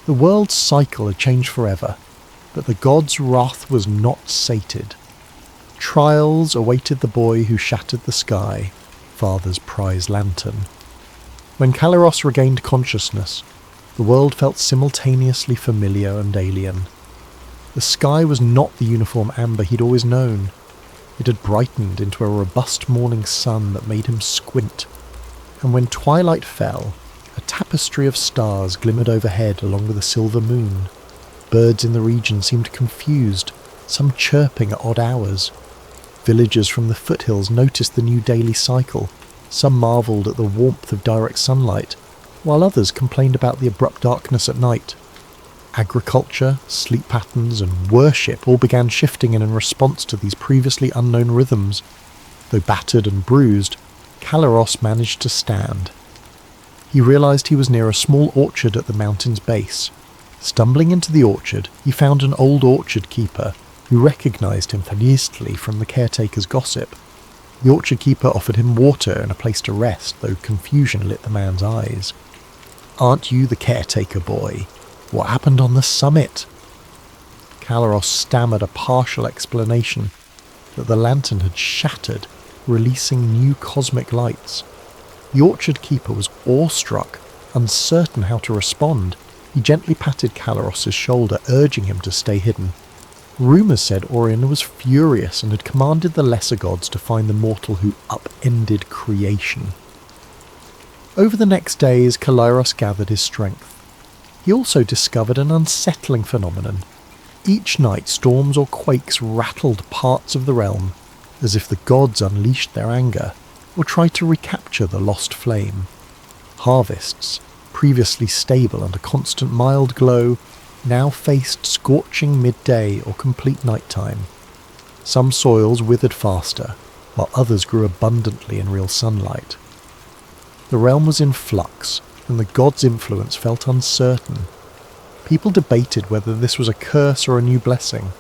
S1: The world's cycle had changed forever, but the god's wrath was not sated. Trials awaited the boy who shattered the sky, father's prize lantern. When Caleros regained consciousness, the world felt simultaneously familiar and alien. The sky was not the uniform amber he'd always known. It had brightened into a robust morning sun that made him squint, and when twilight fell, a tapestry of stars glimmered overhead along with a silver moon. Birds in the region seemed confused, some chirping at odd hours. Villagers from the foothills noticed the new daily cycle. Some marvelled at the warmth of direct sunlight, while others complained about the abrupt darkness at night. Agriculture, sleep patterns, and worship all began shifting in response to these previously unknown rhythms. Though battered and bruised, Caleros managed to stand. He realised he was near a small orchard at the mountain's base. Stumbling into the orchard, he found an old orchard keeper who recognised him hastily from the caretaker's gossip. The orchard keeper offered him water and a place to rest, though confusion lit the man's eyes. "Aren't you the caretaker boy? What happened on the summit?" Caleros stammered a partial explanation that the lantern had shattered, releasing new cosmic lights. The orchard keeper was awestruck, uncertain how to respond. He gently patted Caleros's shoulder, urging him to stay hidden. Rumours said Orion was furious and had commanded the lesser gods to find the mortal who upended creation. Over the next days, Caleros gathered his strength. He also discovered an unsettling phenomenon. Each night, storms or quakes rattled parts of the realm, as if the gods unleashed their anger, or tried to recapture the lost flame. Harvests, previously stable and a constant mild glow, now faced scorching midday or complete nighttime. Some soils withered faster, while others grew abundantly in real sunlight. The realm was in flux, and the gods' influence felt uncertain. People debated whether this was a curse or a new blessing.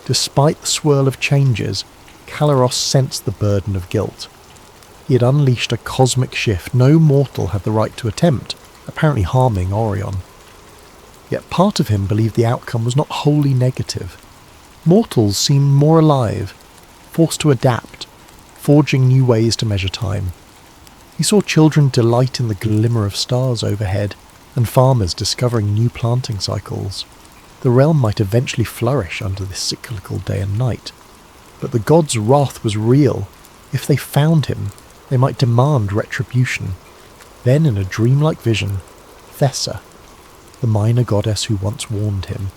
S1: Despite the swirl of changes, Caleros sensed the burden of guilt. He had unleashed a cosmic shift no mortal had the right to attempt, apparently harming Orion. Yet part of him believed the outcome was not wholly negative. Mortals seemed more alive, forced to adapt, forging new ways to measure time. He saw children delight in the glimmer of stars overhead, and farmers discovering new planting cycles. The realm might eventually flourish under this cyclical day and night, but the gods' wrath was real. If they found him, they might demand retribution. Then, in a dreamlike vision, Thessa, the minor goddess who once warned him,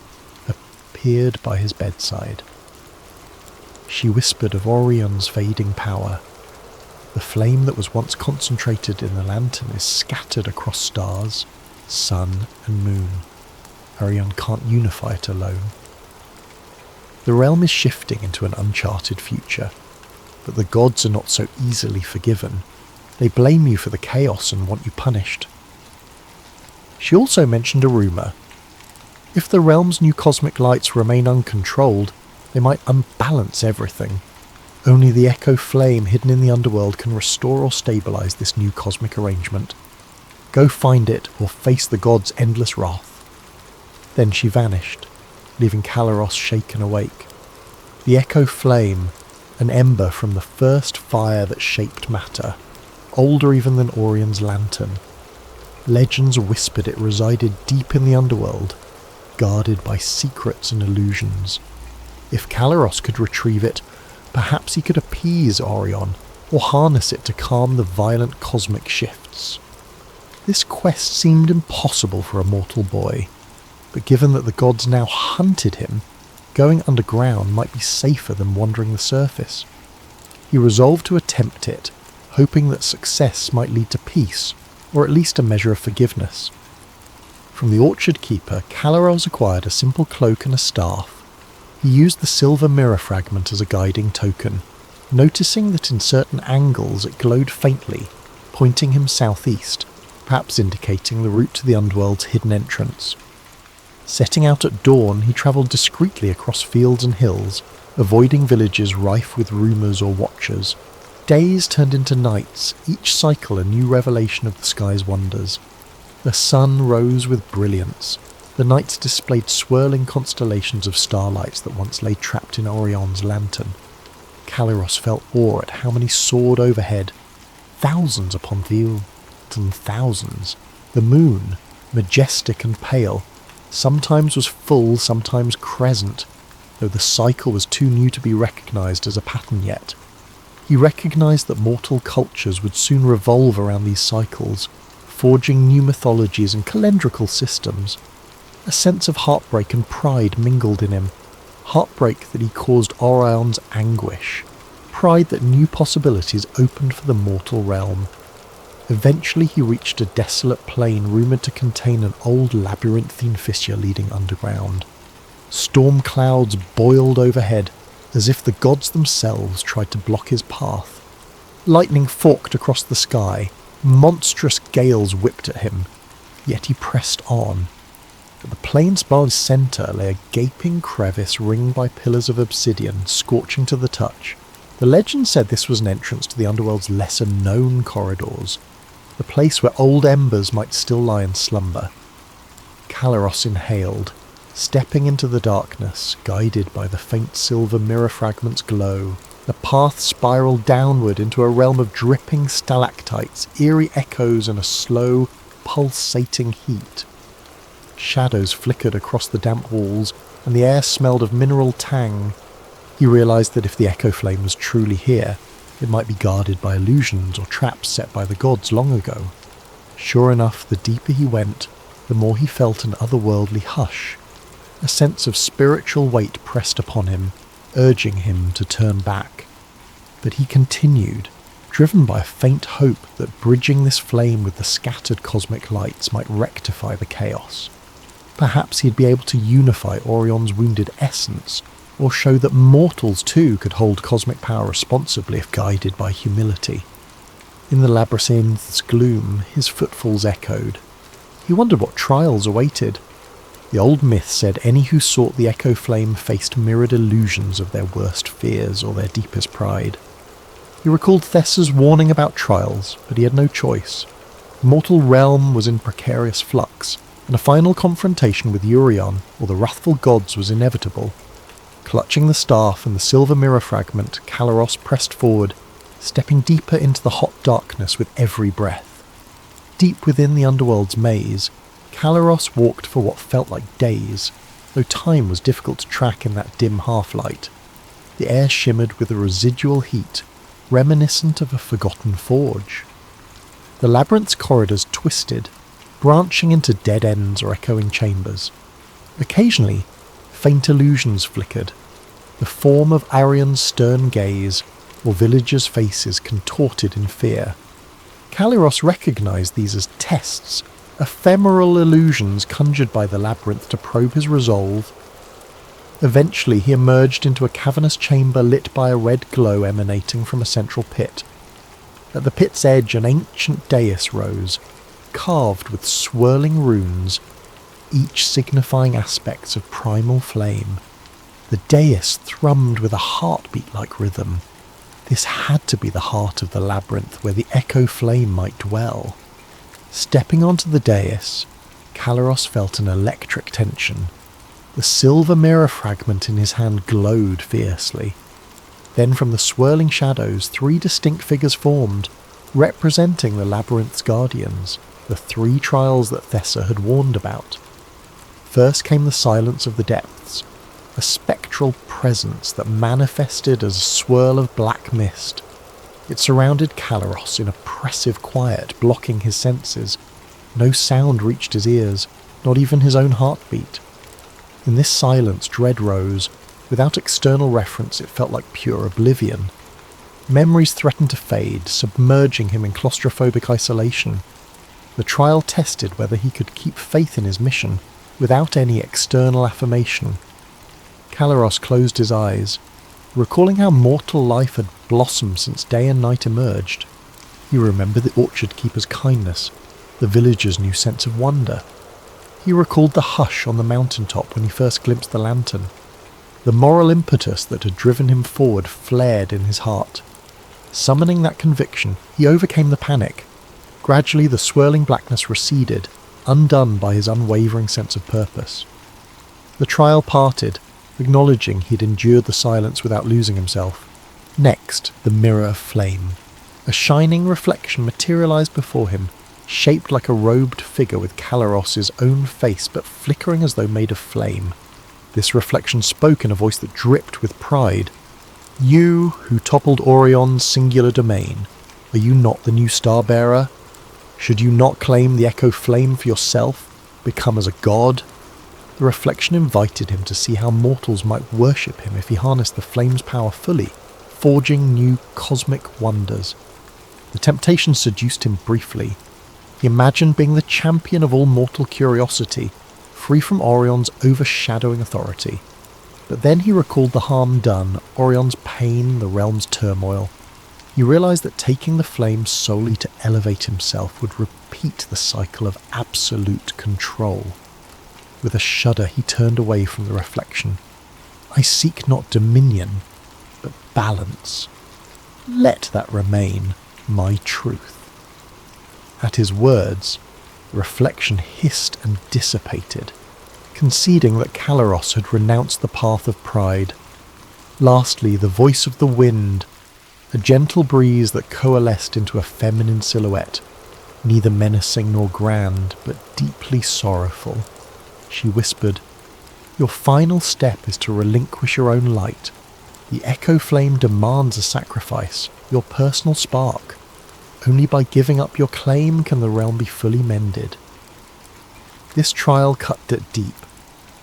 S1: appeared by his bedside. She whispered of Orion's fading power. The flame that was once concentrated in the lantern is scattered across stars, sun and moon. Orion can't unify it alone. The realm is shifting into an uncharted future, but the gods are not so easily forgiven. They blame you for the chaos and want you punished. She also mentioned a rumour. If the realm's new cosmic lights remain uncontrolled, they might unbalance everything. Only the echo flame hidden in the underworld can restore or stabilise this new cosmic arrangement. Go find it or face the gods' endless wrath. Then she vanished, leaving Caleros shaken awake. The echo flame, an ember from the first fire that shaped matter, older even than Orion's lantern. Legends whispered it resided deep in the underworld, guarded by secrets and illusions. If Caleros could retrieve it, perhaps he could appease Orion, or harness it to calm the violent cosmic shifts. This quest seemed impossible for a mortal boy, but given that the gods now hunted him, going underground might be safer than wandering the surface. He resolved to attempt it, hoping that success might lead to peace, or at least a measure of forgiveness. From the orchard keeper, Caleros acquired a simple cloak and a staff. He used the silver mirror fragment as a guiding token, noticing that in certain angles it glowed faintly, pointing him southeast, perhaps indicating the route to the underworld's hidden entrance. Setting out at dawn, he travelled discreetly across fields and hills, avoiding villages rife with rumours or watchers. Days turned into nights, each cycle a new revelation of the sky's wonders. The sun rose with brilliance. The nights displayed swirling constellations of starlights that once lay trapped in Orion's lantern. Caleros felt awe at how many soared overhead. Thousands upon view, and thousands. The moon, majestic and pale, sometimes was full, sometimes crescent, though the cycle was too new to be recognised as a pattern yet. He recognised that mortal cultures would soon revolve around these cycles, forging new mythologies and calendrical systems. A sense of heartbreak and pride mingled in him, heartbreak that he caused Orion's anguish, pride that new possibilities opened for the mortal realm. Eventually he reached a desolate plain rumoured to contain an old labyrinthine fissure leading underground. Storm clouds boiled overhead, as if the gods themselves tried to block his path. Lightning forked across the sky, monstrous gales whipped at him, yet he pressed on. At the plain's bar's centre lay a gaping crevice ringed by pillars of obsidian, scorching to the touch. The legend said this was an entrance to the underworld's lesser-known corridors, the place where old embers might still lie in slumber. Caleros inhaled, stepping into the darkness, guided by the faint silver mirror fragment's glow. The path spiraled downward into a realm of dripping stalactites, eerie echoes and a slow, pulsating heat. Shadows flickered across the damp walls, and the air smelled of mineral tang. He realised that if the echo flame was truly here, it might be guarded by illusions or traps set by the gods long ago. Sure enough, the deeper he went, the more he felt an otherworldly hush. A sense of spiritual weight pressed upon him, urging him to turn back. But he continued, driven by a faint hope that bridging this flame with the scattered cosmic lights might rectify the chaos. Perhaps he'd be able to unify Orion's wounded essence, or show that mortals too could hold cosmic power responsibly if guided by humility. In the labyrinth's gloom, his footfalls echoed. He wondered what trials awaited. The old myth said any who sought the echo flame faced mirrored illusions of their worst fears or their deepest pride. He recalled Thessa's warning about trials, but he had no choice. The mortal realm was in precarious flux, and a final confrontation with Urion or the wrathful gods was inevitable. Clutching the staff and the silver mirror fragment, Caleros pressed forward, stepping deeper into the hot darkness with every breath. Deep within the underworld's maze, Caleros walked for what felt like days, though time was difficult to track in that dim half-light. The air shimmered with a residual heat, reminiscent of a forgotten forge. The labyrinth's corridors twisted, branching into dead ends or echoing chambers. Occasionally, faint illusions flickered, the form of Arion's stern gaze, or villagers' faces contorted in fear. Caleros recognised these as tests, ephemeral illusions conjured by the labyrinth to probe his resolve. Eventually he emerged into a cavernous chamber lit by a red glow emanating from a central pit. At the pit's edge an ancient dais rose, carved with swirling runes, each signifying aspects of primal flame. The dais thrummed with a heartbeat-like rhythm. This had to be the heart of the labyrinth where the echo flame might dwell. Stepping onto the dais, Caleros felt an electric tension. The silver mirror fragment in his hand glowed fiercely. Then from the swirling shadows, 3 distinct figures formed, representing the labyrinth's guardians, the 3 trials that Thessa had warned about. First came the silence of the depths, a spectral presence that manifested as a swirl of black mist. It surrounded Caleros in oppressive quiet, blocking his senses. No sound reached his ears, not even his own heartbeat. In this silence, dread rose. Without external reference, it felt like pure oblivion. Memories threatened to fade, submerging him in claustrophobic isolation. The trial tested whether he could keep faith in his mission, without any external affirmation. Caleros closed his eyes, recalling how mortal life had blossomed since day and night emerged. He remembered the orchard keeper's kindness, the villagers' new sense of wonder. He recalled the hush on the mountaintop when he first glimpsed the lantern. The moral impetus that had driven him forward flared in his heart. Summoning that conviction, he overcame the panic. Gradually the swirling blackness receded, undone by his unwavering sense of purpose. The trial parted, acknowledging he'd endured the silence without losing himself. Next, the mirror of flame. A shining reflection materialized before him, shaped like a robed figure with Calaros's own face but flickering as though made of flame. This reflection spoke in a voice that dripped with pride. "You, who toppled Orion's singular domain, are you not the new star-bearer? Should you not claim the echo flame for yourself, become as a god?" The reflection invited him to see how mortals might worship him if he harnessed the flame's power fully, forging new cosmic wonders. The temptation seduced him briefly. He imagined being the champion of all mortal curiosity, free from Orion's overshadowing authority. But then he recalled the harm done, Orion's pain, the realm's turmoil. He realized that taking the flame solely to elevate himself would repeat the cycle of absolute control. With a shudder, he turned away from the reflection. "I seek not dominion, but balance. Let that remain my truth." At his words, the reflection hissed and dissipated, conceding that Calaros had renounced the path of pride. Lastly, the voice of the wind, a gentle breeze that coalesced into a feminine silhouette, neither menacing nor grand, but deeply sorrowful. She whispered, "Your final step is to relinquish your own light. The echo flame demands a sacrifice, your personal spark. Only by giving up your claim can the realm be fully mended." This trial cut deep,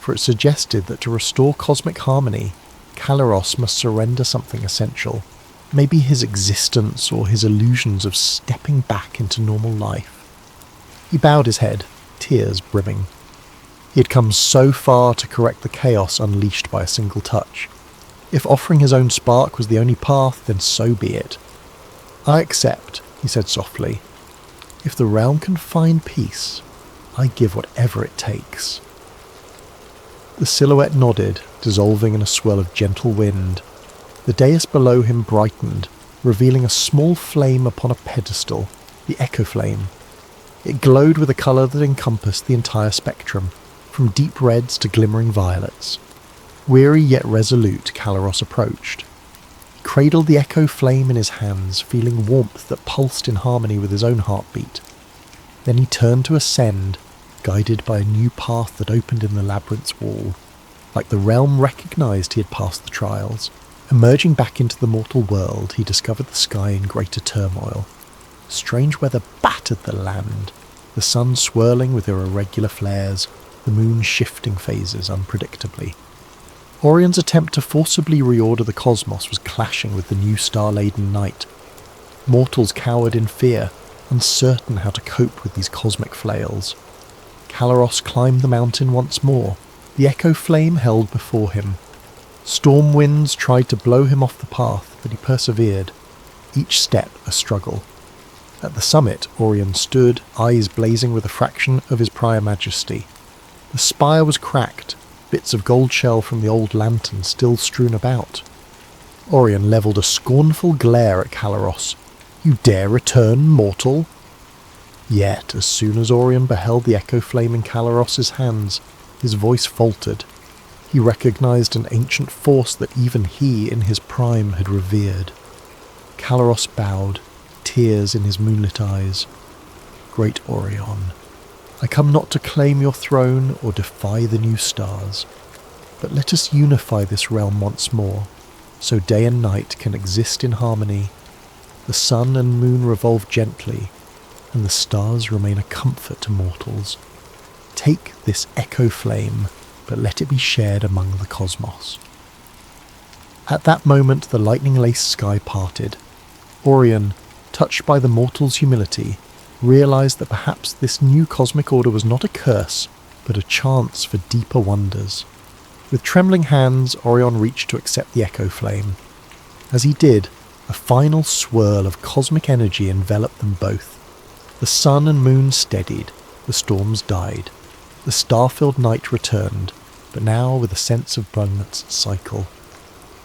S1: for it suggested that to restore cosmic harmony, Calaros must surrender something essential, maybe his existence or his illusions of stepping back into normal life. He bowed his head, tears brimming. He had come so far to correct the chaos unleashed by a single touch. If offering his own spark was the only path, then so be it. "I accept," he said softly. "If the realm can find peace, I give whatever it takes." The silhouette nodded, dissolving in a swirl of gentle wind. The dais below him brightened, revealing a small flame upon a pedestal, the echo flame. It glowed with a colour that encompassed the entire spectrum, from deep reds to glimmering violets. Weary yet resolute, Calaros approached. He cradled the echo flame in his hands, feeling warmth that pulsed in harmony with his own heartbeat. Then he turned to ascend, guided by a new path that opened in the labyrinth's wall. Like the realm recognised he had passed the trials. Emerging back into the mortal world, he discovered the sky in greater turmoil. Strange weather battered the land, the sun swirling with their irregular flares, the moon shifting phases unpredictably. Orion's attempt to forcibly reorder the cosmos was clashing with the new star-laden night. Mortals cowered in fear, uncertain how to cope with these cosmic flails. Calaros climbed the mountain once more, the echo flame held before him. Storm winds tried to blow him off the path, but he persevered, each step a struggle. At the summit, Orion stood, eyes blazing with a fraction of his prior majesty. The spire was cracked, bits of gold shell from the old lantern still strewn about. Orion levelled a scornful glare at Calaros. "You dare return, mortal?" Yet, as soon as Orion beheld the echo flame in Calaros's hands, his voice faltered. He recognised an ancient force that even he, in his prime, had revered. Calaros bowed, tears in his moonlit eyes. "Great Orion, I come not to claim your throne or defy the new stars, but let us unify this realm once more, so day and night can exist in harmony. The sun and moon revolve gently, and the stars remain a comfort to mortals. Take this echo flame, but let it be shared among the cosmos." At that moment the lightning-laced sky parted. Orion, touched by the mortal's humility, realised that perhaps this new cosmic order was not a curse, but a chance for deeper wonders. With trembling hands, Orion reached to accept the echo flame. As he did, a final swirl of cosmic energy enveloped them both. The sun and moon steadied, the storms died. The star-filled night returned, but now with a sense of balanced cycle.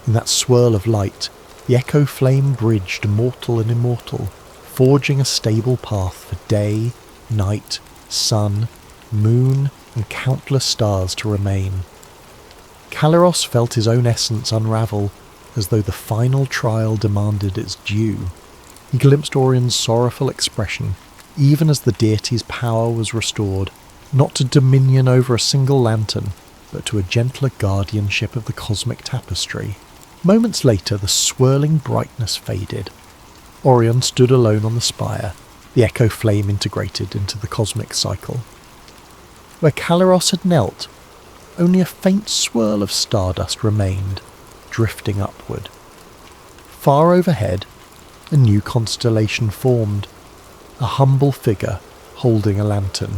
S1: In that swirl of light, the echo flame bridged mortal and immortal, forging a stable path for day, night, sun, moon, and countless stars to remain. Calaros felt his own essence unravel, as though the final trial demanded its due. He glimpsed Orion's sorrowful expression, even as the deity's power was restored, not to dominion over a single lantern, but to a gentler guardianship of the cosmic tapestry. Moments later, the swirling brightness faded. Orion stood alone on the spire, the echo flame integrated into the cosmic cycle. Where Caleros had knelt, only a faint swirl of stardust remained, drifting upward. Far overhead, a new constellation formed, a humble figure holding a lantern.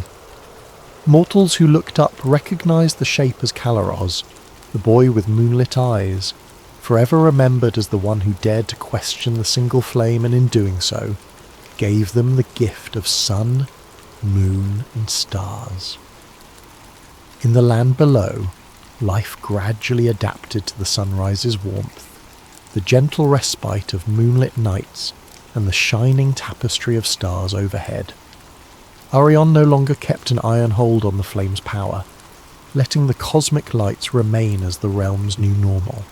S1: Mortals who looked up recognised the shape as Caleros, the boy with moonlit eyes, forever remembered as the one who dared to question the single flame and in doing so, gave them the gift of sun, moon and stars. In the land below, life gradually adapted to the sunrise's warmth, the gentle respite of moonlit nights and the shining tapestry of stars overhead. Orion no longer kept an iron hold on the flame's power, letting the cosmic lights remain as the realm's new normal.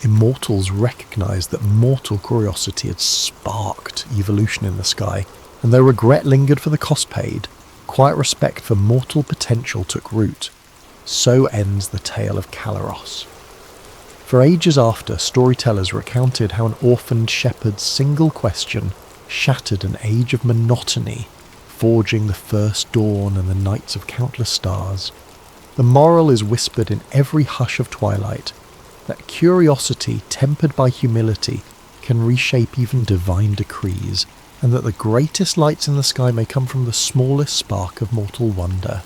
S1: Immortals recognised that mortal curiosity had sparked evolution in the sky, and though regret lingered for the cost paid, quiet respect for mortal potential took root. So ends the tale of Caleros. For ages after, storytellers recounted how an orphaned shepherd's single question shattered an age of monotony, forging the first dawn and the nights of countless stars. The moral is whispered in every hush of twilight, that curiosity tempered by humility can reshape even divine decrees, and that the greatest lights in the sky may come from the smallest spark of mortal wonder.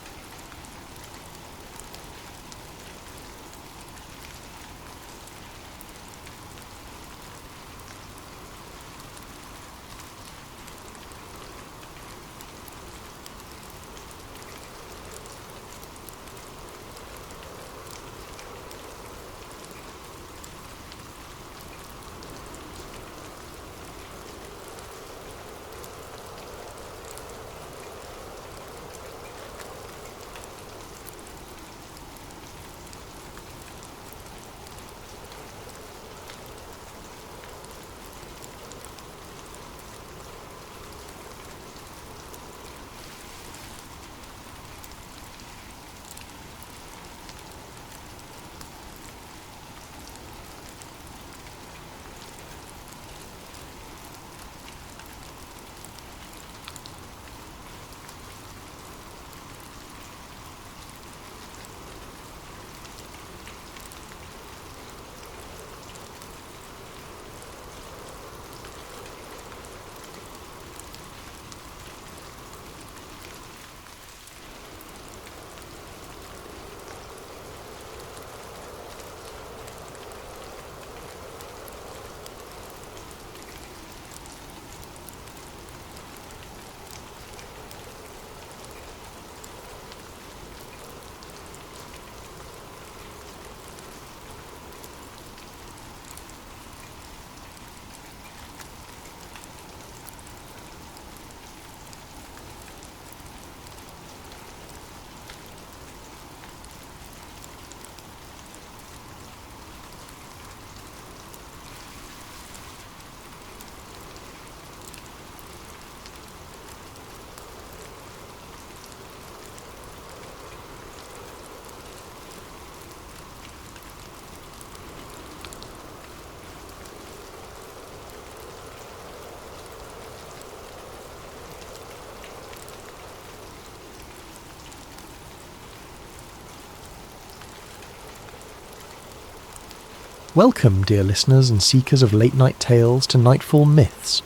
S1: Welcome, dear listeners and seekers of late-night tales, to Nightfall Myths,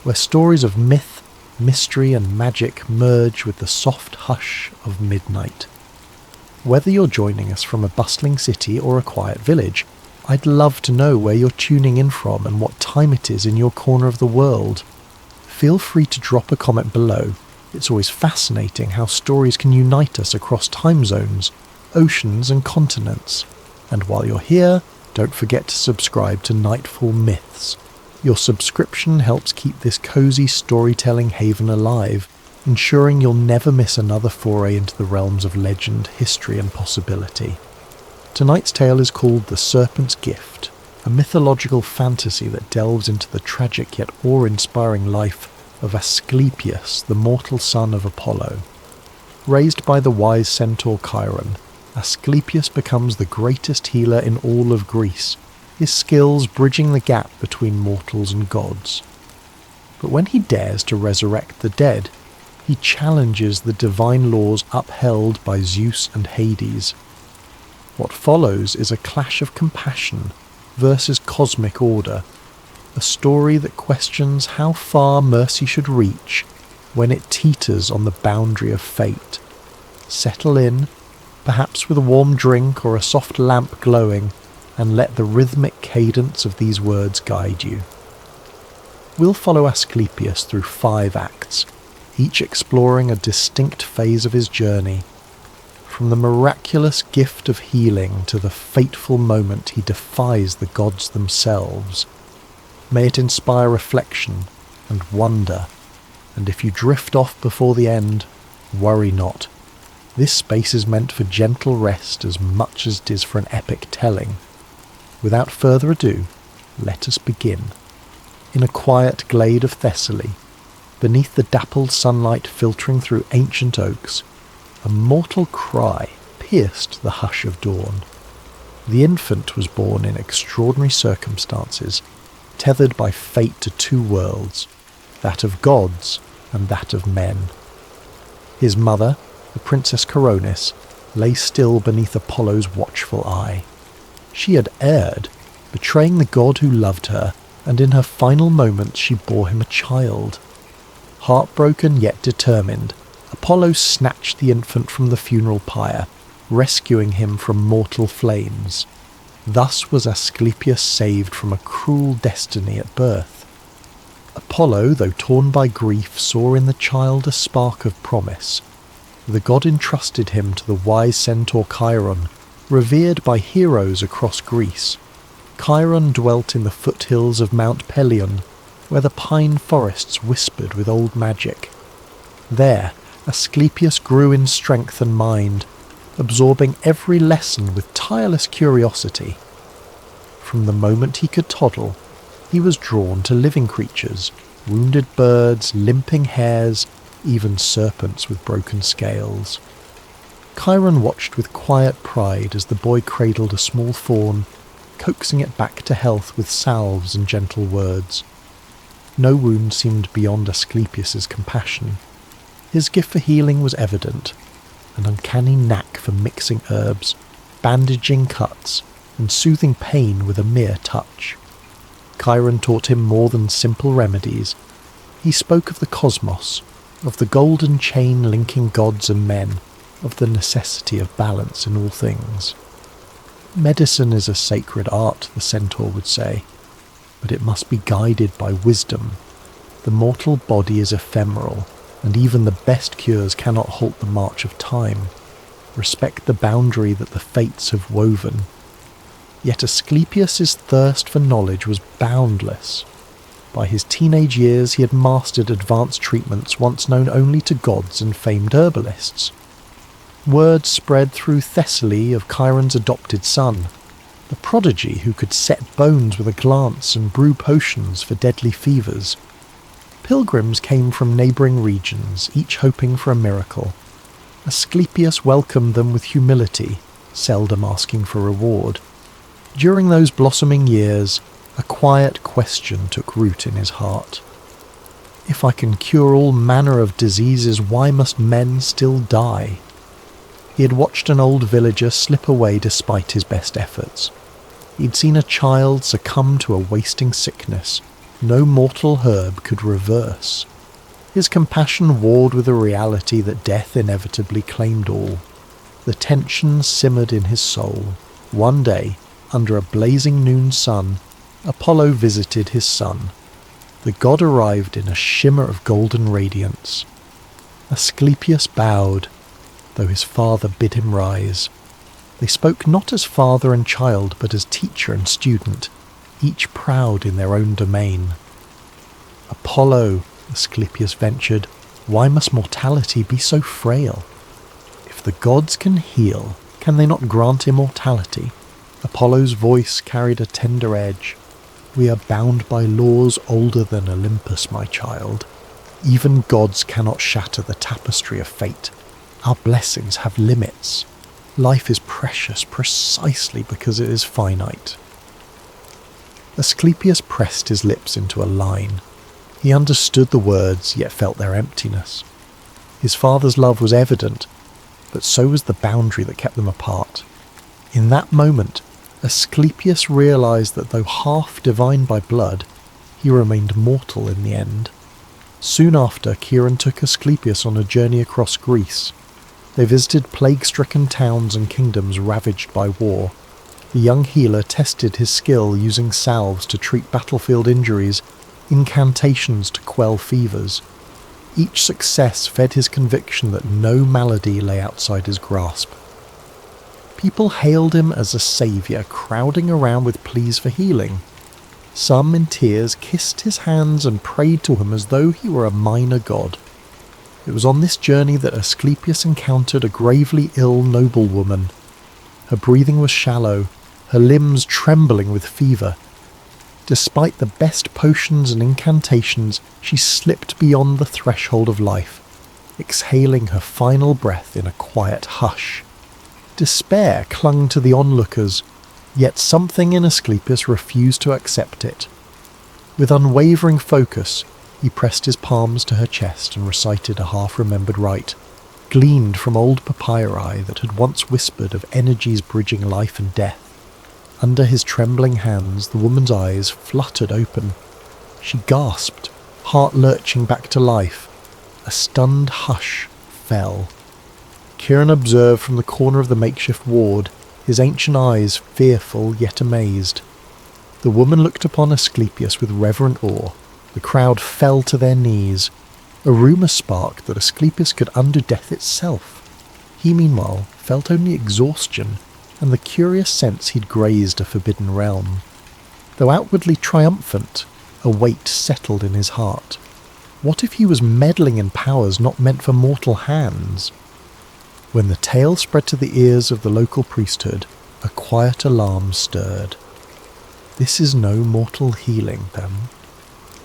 S1: where stories of myth, mystery and magic merge with the soft hush of midnight. Whether you're joining us from a bustling city or a quiet village, I'd love to know where you're tuning in from and what time it is in your corner of the world. Feel free to drop a comment below. It's always fascinating how stories can unite us across time zones, oceans and continents. And while you're here, don't forget to subscribe to Nightfall Myths. Your subscription helps keep this cozy storytelling haven alive, ensuring you'll never miss another foray into the realms of legend, history and possibility. Tonight's tale is called The Serpent's Gift, a mythological fantasy that delves into the tragic yet awe-inspiring life of Asclepius, the mortal son of Apollo. Raised by the wise centaur Chiron, Asclepius becomes the greatest healer in all of Greece, his skills bridging the gap between mortals and gods. But when he dares to resurrect the dead, he challenges the divine laws upheld by Zeus and Hades. What follows is a clash of compassion versus cosmic order, a story that questions how far mercy should reach when it teeters on the boundary of fate. Settle in, perhaps with a warm drink or a soft lamp glowing, and let the rhythmic cadence of these words guide you. We'll follow Asclepius through 5 acts, each exploring a distinct phase of his journey, from the miraculous gift of healing to the fateful moment he defies the gods themselves. May it inspire reflection and wonder, and if you drift off before the end, worry not. This space is meant for gentle rest as much as it is for an epic telling. Without further ado, let us begin. In a quiet glade of Thessaly, beneath the dappled sunlight filtering through ancient oaks, a mortal cry pierced the hush of dawn. The infant was born in extraordinary circumstances, tethered by fate to 2 worlds, that of gods and that of men. His mother, the Princess Coronis, lay still beneath Apollo's watchful eye. She had erred, betraying the god who loved her, and in her final moments she bore him a child. Heartbroken yet determined, Apollo snatched the infant from the funeral pyre, rescuing him from mortal flames. Thus was Asclepius saved from a cruel destiny at birth. Apollo, though torn by grief, saw in the child a spark of promise. The god entrusted him to the wise centaur Chiron, revered by heroes across Greece. Chiron dwelt in the foothills of Mount Pelion, where the pine forests whispered with old magic. There, Asclepius grew in strength and mind, absorbing every lesson with tireless curiosity. From the moment he could toddle, he was drawn to living creatures, wounded birds, limping hares, even serpents with broken scales. Chiron watched with quiet pride as the boy cradled a small fawn, coaxing it back to health with salves and gentle words. No wound seemed beyond Asclepius's compassion. His gift for healing was evident, an uncanny knack for mixing herbs, bandaging cuts, and soothing pain with a mere touch. Chiron taught him more than simple remedies. He spoke of the cosmos, of the golden chain linking gods and men, of the necessity of balance in all things. Medicine is a sacred art, the centaur would say, but it must be guided by wisdom. The mortal body is ephemeral, and even the best cures cannot halt the march of time. Respect the boundary that the fates have woven. Yet Asclepius's thirst for knowledge was boundless. By his teenage years he had mastered advanced treatments once known only to gods and famed herbalists. Word spread through Thessaly of Chiron's adopted son, the prodigy who could set bones with a glance and brew potions for deadly fevers. Pilgrims came from neighbouring regions, each hoping for a miracle. Asclepius welcomed them with humility, seldom asking for reward. During those blossoming years, a quiet question took root in his heart. If I can cure all manner of diseases, why must men still die? He had watched an old villager slip away despite his best efforts. He'd seen a child succumb to a wasting sickness no mortal herb could reverse. His compassion warred with the reality that death inevitably claimed all. The tension simmered in his soul. One day, under a blazing noon sun, Apollo visited his son. The god arrived in a shimmer of golden radiance. Asclepius bowed, though his father bid him rise. They spoke not as father and child, but as teacher and student, each proud in their own domain. "Apollo," Asclepius ventured, "why must mortality be so frail? If the gods can heal, can they not grant immortality?" Apollo's voice carried a tender edge. "We are bound by laws older than Olympus, my child. Even gods cannot shatter the tapestry of fate. Our blessings have limits. Life is precious precisely because it is finite. Asclepius pressed his lips into a line. He understood the words, yet felt their emptiness. His father's love was evident, but so was the boundary that kept them apart. In that moment, Asclepius realized that though half divine by blood, he remained mortal in the end. Soon after, Chiron took Asclepius on a journey across Greece. They visited plague-stricken towns and kingdoms ravaged by war. The young healer tested his skill using salves to treat battlefield injuries, incantations to quell fevers. Each success fed his conviction that no malady lay outside his grasp. People hailed him as a saviour, crowding around with pleas for healing. Some, in tears, kissed his hands and prayed to him as though he were a minor god. It was on this journey that Asclepius encountered a gravely ill noblewoman. Her breathing was shallow, her limbs trembling with fever. Despite the best potions and incantations, she slipped beyond the threshold of life, exhaling her final breath in a quiet hush. Despair clung to the onlookers, yet something in Asclepius refused to accept it. With unwavering focus, he pressed his palms to her chest and recited a half-remembered rite, gleaned from old papyri that had once whispered of energies bridging life and death. Under his trembling hands, the woman's eyes fluttered open. She gasped, heart lurching back to life. A stunned hush fell. Chiron observed from the corner of the makeshift ward, his ancient eyes fearful yet amazed. The woman looked upon Asclepius with reverent awe. The crowd fell to their knees. A rumour sparked that Asclepius could undo death itself. He, meanwhile, felt only exhaustion and the curious sense he'd grazed a forbidden realm. Though outwardly triumphant, a weight settled in his heart. What if he was meddling in powers not meant for mortal hands? When the tale spread to the ears of the local priesthood, a quiet alarm stirred. "This is no mortal healing, then,"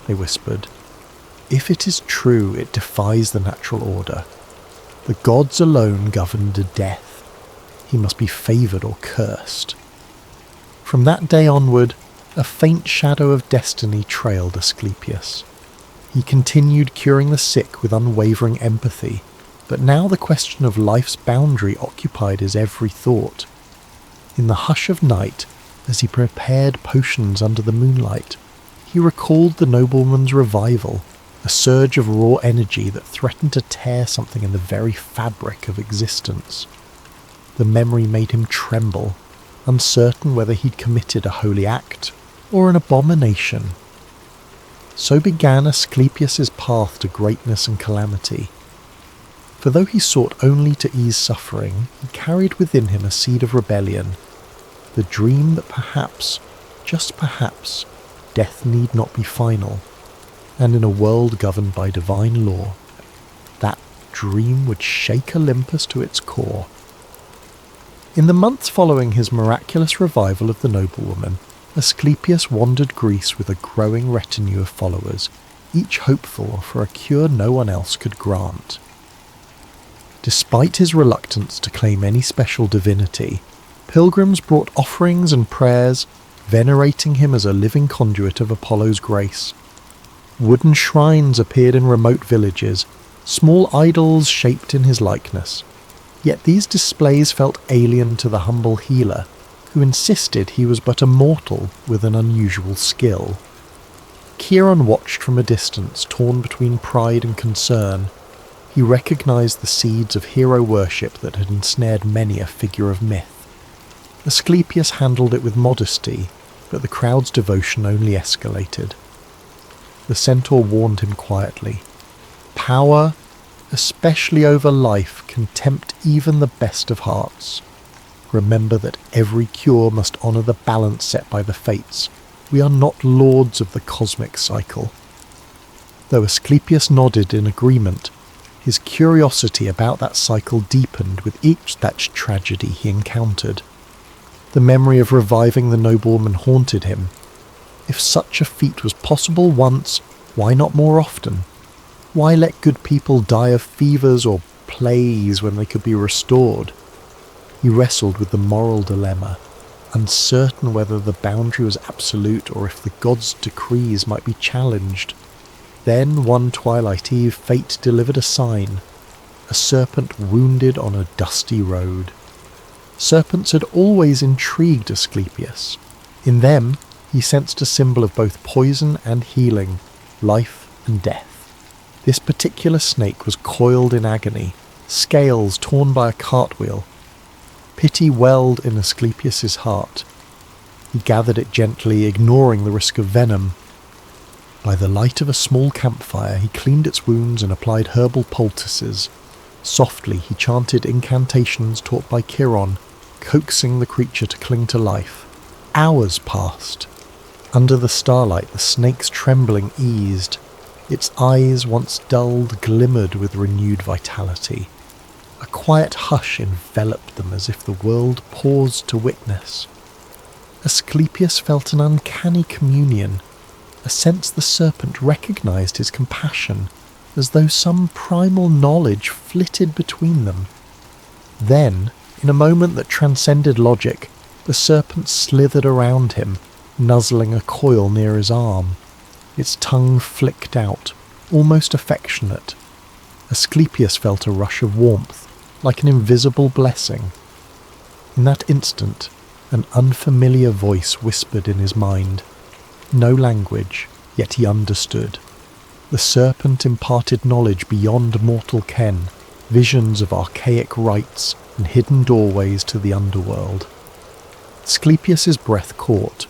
S1: they whispered. "If it is true, it defies the natural order. The gods alone govern death. He must be favoured or cursed." From that day onward, a faint shadow of destiny trailed Asclepius. He continued curing the sick with unwavering empathy, but now the question of life's boundary occupied his every thought. In the hush of night, as he prepared potions under the moonlight, he recalled the nobleman's revival, a surge of raw energy that threatened to tear something in the very fabric of existence. The memory made him tremble, uncertain whether he'd committed a holy act or an abomination. So began Asclepius's path to greatness and calamity. For though he sought only to ease suffering, he carried within him a seed of rebellion, the dream that perhaps, just perhaps, death need not be final, and in a world governed by divine law, that dream would shake Olympus to its core. In the months following his miraculous revival of the noblewoman, Asclepius wandered Greece with a growing retinue of followers, each hopeful for a cure no one else could grant. Despite his reluctance to claim any special divinity, pilgrims brought offerings and prayers, venerating him as a living conduit of Apollo's grace. Wooden shrines appeared in remote villages, small idols shaped in his likeness. Yet these displays felt alien to the humble healer, who insisted he was but a mortal with an unusual skill. Chiron watched from a distance, torn between pride and concern. He recognized the seeds of hero worship that had ensnared many a figure of myth. Asclepius handled it with modesty, but the crowd's devotion only escalated. The centaur warned him quietly. Power, especially over life, can tempt even the best of hearts. Remember that every cure must honour the balance set by the fates. We are not lords of the cosmic cycle. Though Asclepius nodded in agreement, his curiosity about that cycle deepened with each such tragedy he encountered. The memory of reviving the noblewoman haunted him. If such a feat was possible once, why not more often? Why let good people die of fevers or plagues when they could be restored? He wrestled with the moral dilemma, uncertain whether the boundary was absolute or if the gods' decrees might be challenged. Then, one twilight eve, fate delivered a sign: a serpent wounded on a dusty road. Serpents had always intrigued Asclepius. In them, he sensed a symbol of both poison and healing, life and death. This particular snake was coiled in agony, scales torn by a cartwheel. Pity welled in Asclepius's heart. He gathered it gently, ignoring the risk of venom. By the light of a small campfire, he cleaned its wounds and applied herbal poultices. Softly, he chanted incantations taught by Chiron, coaxing the creature to cling to life. Hours passed. Under the starlight, the snake's trembling eased. Its eyes, once dulled, glimmered with renewed vitality. A quiet hush enveloped them as if the world paused to witness. Asclepius felt an uncanny communion, a sense the serpent recognized his compassion, as though some primal knowledge flitted between them. Then, in a moment that transcended logic, the serpent slithered around him, nuzzling a coil near his arm. Its tongue flicked out, almost affectionate. Asclepius felt a rush of warmth, like an invisible blessing. In that instant, an unfamiliar voice whispered in his mind. No language, yet he understood. The serpent imparted knowledge beyond mortal ken, visions of archaic rites and hidden doorways to the underworld. Asclepius's breath caught.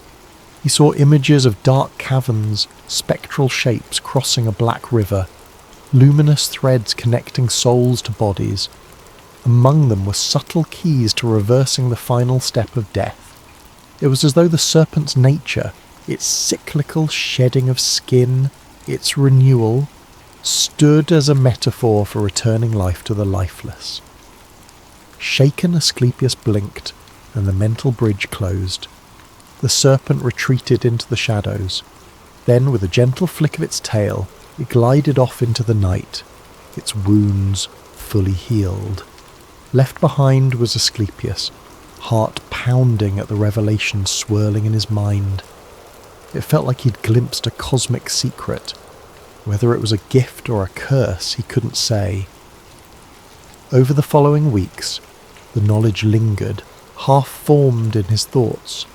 S1: He saw images of dark caverns, spectral shapes crossing a black river, luminous threads connecting souls to bodies. Among them were subtle keys to reversing the final step of death. It was as though the serpent's nature, its cyclical shedding of skin, its renewal, stood as a metaphor for returning life to the lifeless. Shaken, Asclepius blinked, and the mental bridge closed. The serpent retreated into the shadows. Then, with a gentle flick of its tail, it glided off into the night, its wounds fully healed. Left behind was Asclepius, heart pounding at the revelation swirling in his mind. It felt like he'd glimpsed a cosmic secret. Whether it was a gift or a curse, he couldn't say. Over the following weeks, the knowledge lingered, half-formed in his thoughts.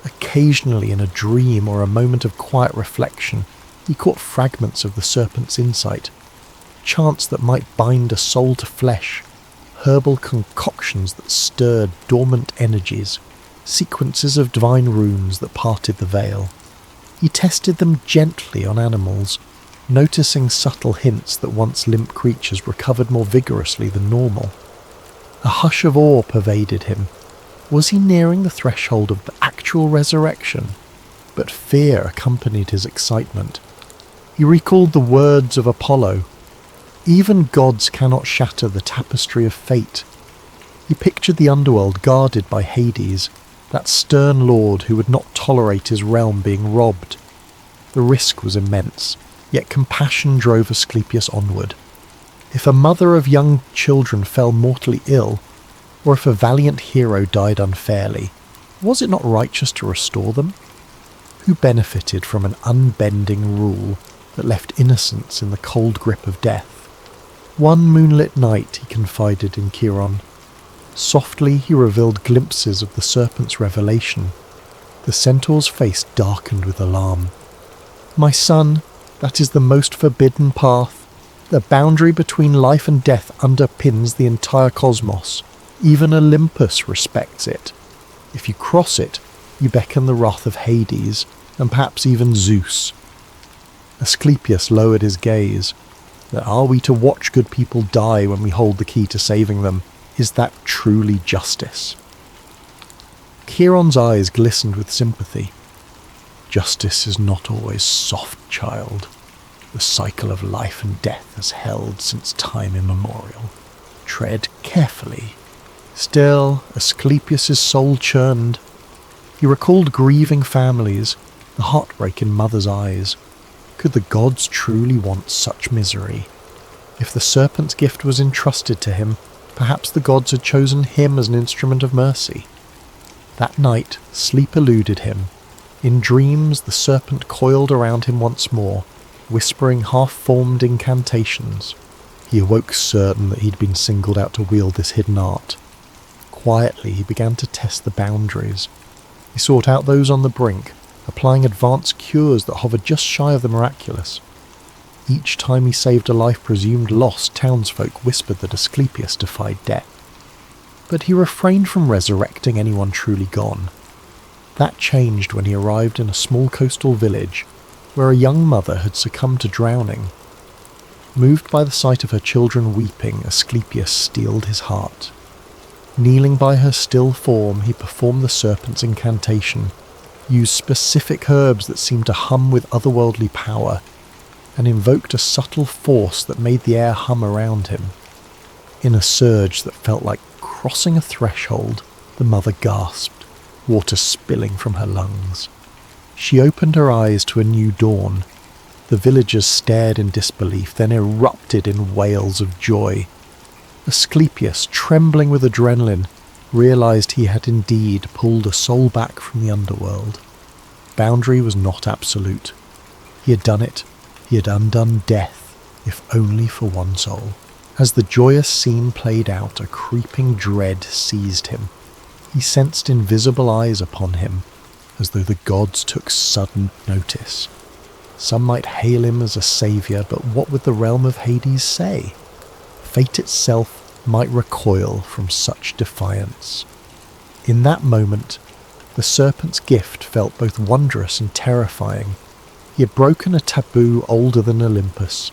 S1: Occasionally, in a dream or a moment of quiet reflection, he caught fragments of the serpent's insight, chants that might bind a soul to flesh, herbal concoctions that stirred dormant energies, sequences of divine runes that parted the veil. He tested them gently on animals, noticing subtle hints that once limp creatures recovered more vigorously than normal. A hush of awe pervaded him. Was he nearing the threshold of the actual resurrection? But fear accompanied his excitement. He recalled the words of Apollo. Even gods cannot shatter the tapestry of fate. He pictured the underworld guarded by Hades, that stern lord who would not tolerate his realm being robbed. The risk was immense, yet compassion drove Asclepius onward. If a mother of young children fell mortally ill, or if a valiant hero died unfairly, was it not righteous to restore them? Who benefited from an unbending rule that left innocence in the cold grip of death? One moonlit night, he confided in Chiron. Softly he revealed glimpses of the serpent's revelation. The centaur's face darkened with alarm. "My son, that is the most forbidden path. The boundary between life and death underpins the entire cosmos. Even Olympus respects it. If you cross it, you beckon the wrath of Hades, and perhaps even Zeus." Asclepius lowered his gaze. Are we to watch good people die when we hold the key to saving them? Is that truly justice? Chiron's eyes glistened with sympathy. "Justice is not always soft, child. The cycle of life and death has held since time immemorial. Tread carefully." Still, Asclepius's soul churned. He recalled grieving families, the heartbreak in mothers' eyes. Could the gods truly want such misery? If the serpent's gift was entrusted to him, perhaps the gods had chosen him as an instrument of mercy. That night, sleep eluded him. In dreams, the serpent coiled around him once more, whispering half-formed incantations. He awoke certain that he'd been singled out to wield this hidden art. Quietly, he began to test the boundaries. He sought out those on the brink, applying advanced cures that hovered just shy of the miraculous. Each time he saved a life presumed lost, townsfolk whispered that Asclepius defied death. But he refrained from resurrecting anyone truly gone. That changed when he arrived in a small coastal village, where a young mother had succumbed to drowning. Moved by the sight of her children weeping, Asclepius steeled his heart. Kneeling by her still form, he performed the serpent's incantation, used specific herbs that seemed to hum with otherworldly power, and invoked a subtle force that made the air hum around him. In a surge that felt like crossing a threshold, the mother gasped, water spilling from her lungs. She opened her eyes to a new dawn. The villagers stared in disbelief, then erupted in wails of joy. Asclepius, trembling with adrenaline, realized he had indeed pulled a soul back from the underworld. Boundary was not absolute. He had done it. He had undone death, if only for one soul. As the joyous scene played out, a creeping dread seized him. He sensed invisible eyes upon him, as though the gods took sudden notice. Some might hail him as a saviour, but what would the realm of Hades say? Fate itself might recoil from such defiance. In that moment, the serpent's gift felt both wondrous and terrifying. He had broken a taboo older than Olympus,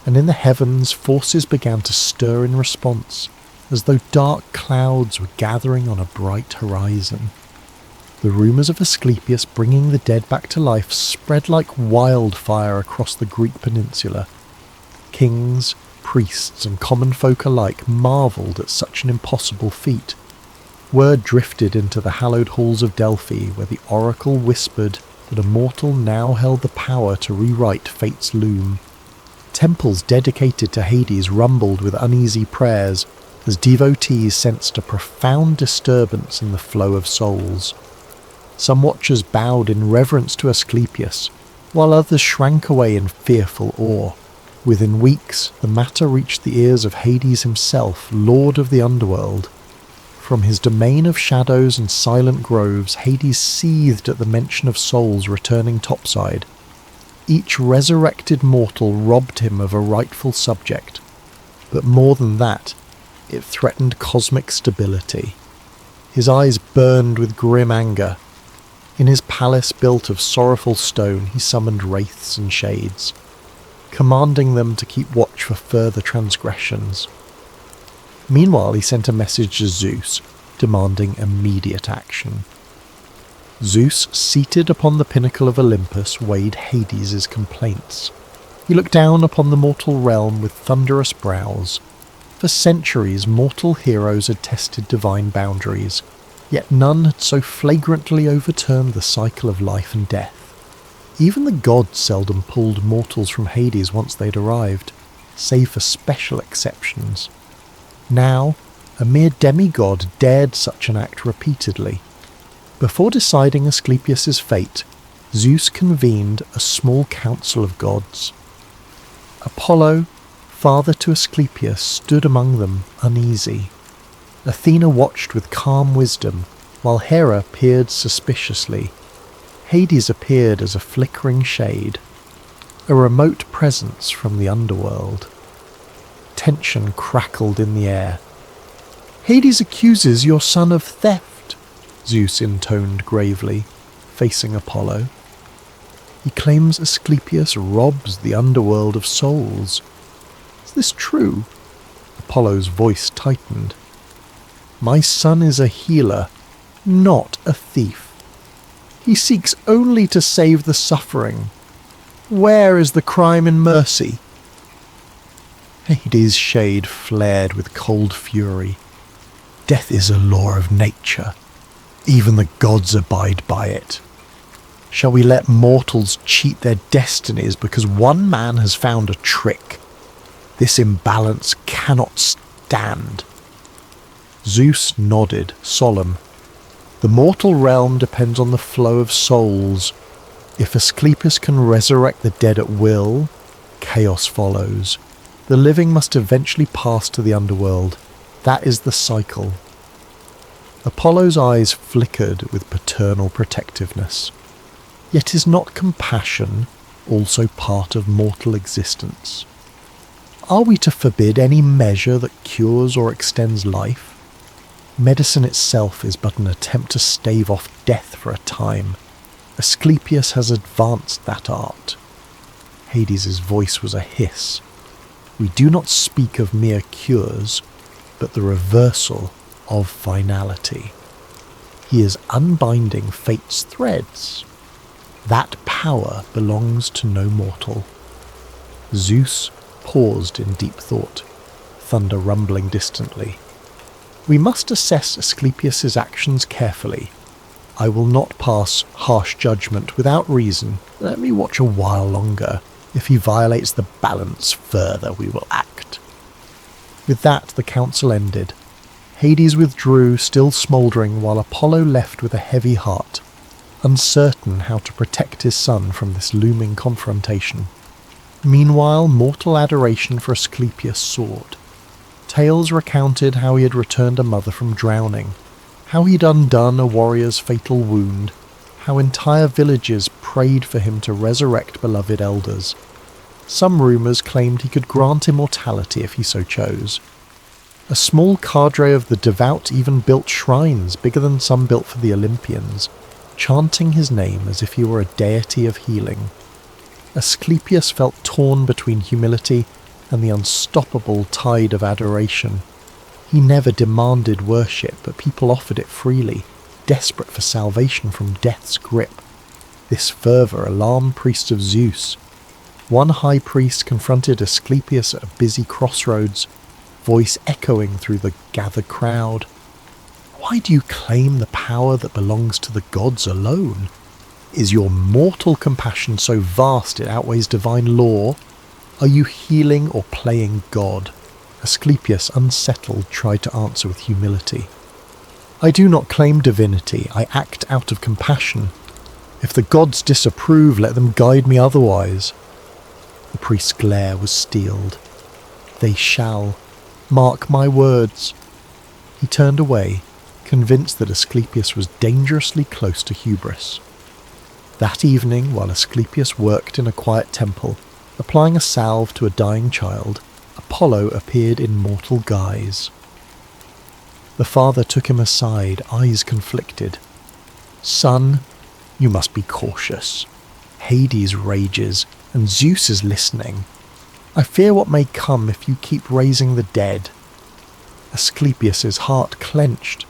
S1: and in the heavens forces began to stir in response, as though dark clouds were gathering on a bright horizon. The rumours of Asclepius bringing the dead back to life spread like wildfire across the Greek peninsula. Kings, priests, and common folk alike marvelled at such an impossible feat. Word drifted into the hallowed halls of Delphi, where the oracle whispered that a mortal now held the power to rewrite fate's loom. Temples dedicated to Hades rumbled with uneasy prayers as devotees sensed a profound disturbance in the flow of souls. Some watchers bowed in reverence to Asclepius, while others shrank away in fearful awe. Within weeks, the matter reached the ears of Hades himself, lord of the underworld. From his domain of shadows and silent groves, Hades seethed at the mention of souls returning topside. Each resurrected mortal robbed him of a rightful subject. But more than that, it threatened cosmic stability. His eyes burned with grim anger. In his palace built of sorrowful stone, he summoned wraiths and shades, commanding them to keep watch for further transgressions. Meanwhile, he sent a message to Zeus, demanding immediate action. Zeus, seated upon the pinnacle of Olympus, weighed Hades' complaints. He looked down upon the mortal realm with thunderous brows. For centuries, mortal heroes had tested divine boundaries, yet none had so flagrantly overturned the cycle of life and death. Even the gods seldom pulled mortals from Hades once they'd arrived, save for special exceptions. Now, a mere demigod dared such an act repeatedly. Before deciding Asclepius' fate, Zeus convened a small council of gods. Apollo, father to Asclepius, stood among them, uneasy. Athena watched with calm wisdom, while Hera peered suspiciously. Hades appeared as a flickering shade, a remote presence from the underworld. Tension crackled in the air. "Hades accuses your son of theft," Zeus intoned gravely, facing Apollo. "He claims Asclepius robs the underworld of souls. Is this true?" Apollo's voice tightened. "My son is a healer, not a thief. He seeks only to save the suffering. Where is the crime in mercy?" Hades' shade flared with cold fury. "Death is a law of nature. Even the gods abide by it. Shall we let mortals cheat their destinies because one man has found a trick? This imbalance cannot stand. Zeus nodded, solemn. The mortal realm depends on the flow of souls. If Asclepius can resurrect the dead at will, chaos follows. The living must eventually pass to the underworld. That is the cycle. Apollo's eyes flickered with paternal protectiveness. Yet is not compassion also part of mortal existence? Are we to forbid any measure that cures or extends life? Medicine itself is but an attempt to stave off death for a time. Asclepius has advanced that art. Hades' voice was a hiss. We do not speak of mere cures, but the reversal of finality. He is unbinding fate's threads. That power belongs to no mortal. Zeus paused in deep thought, thunder rumbling distantly. We must assess Asclepius's actions carefully. I will not pass harsh judgment without reason. Let me watch a while longer. If he violates the balance further, we will act. With that, the council ended. Hades withdrew, still smouldering, while Apollo left with a heavy heart, uncertain how to protect his son from this looming confrontation. Meanwhile, mortal adoration for Asclepius soared. Tales recounted how he had returned a mother from drowning, how he'd undone a warrior's fatal wound, how entire villages prayed for him to resurrect beloved elders. Some rumours claimed he could grant immortality if he so chose. A small cadre of the devout even built shrines bigger than some built for the Olympians, chanting his name as if he were a deity of healing. Asclepius felt torn between humility and the unstoppable tide of adoration. He never demanded worship, but people offered it freely, desperate for salvation from death's grip. This fervour alarmed priests of Zeus. One high priest confronted Asclepius at a busy crossroads, voice echoing through the gathered crowd. Why do you claim the power that belongs to the gods alone? Is your mortal compassion so vast it outweighs divine law? Are you healing or playing God? Asclepius, unsettled, tried to answer with humility. I do not claim divinity, I act out of compassion. If the gods disapprove, let them guide me otherwise. The priest's glare was steeled. They shall. Mark my words. He turned away, convinced that Asclepius was dangerously close to hubris. That evening, while Asclepius worked in a quiet temple, applying a salve to a dying child, Apollo appeared in mortal guise. The father took him aside, eyes conflicted. Son, you must be cautious. Hades rages, and Zeus is listening. I fear what may come if you keep raising the dead. Asclepius's heart clenched.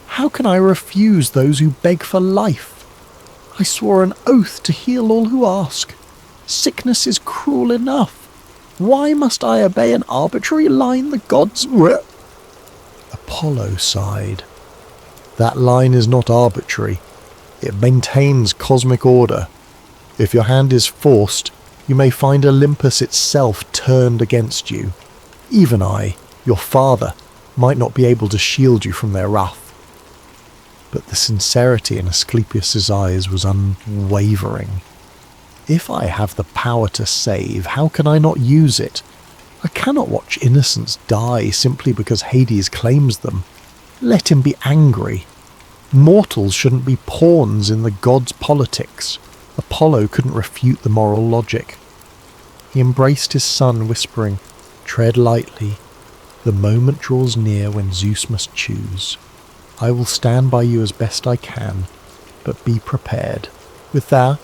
S1: How can I refuse those who beg for life? I swore an oath to heal all who ask. Sickness is cruel enough. Why must I obey an arbitrary line the gods... Apollo sighed. That line is not arbitrary. It maintains cosmic order. If your hand is forced, you may find Olympus itself turned against you. Even I, your father, might not be able to shield you from their wrath. But the sincerity in Asclepius's eyes was unwavering. If I have the power to save, how can I not use it? I cannot watch innocents die simply because Hades claims them. Let him be angry. Mortals shouldn't be pawns in the gods' politics. Apollo couldn't refute the moral logic. He embraced his son, whispering, "Tread lightly. The moment draws near when Zeus must choose. I will stand by you as best I can, but be prepared." With that,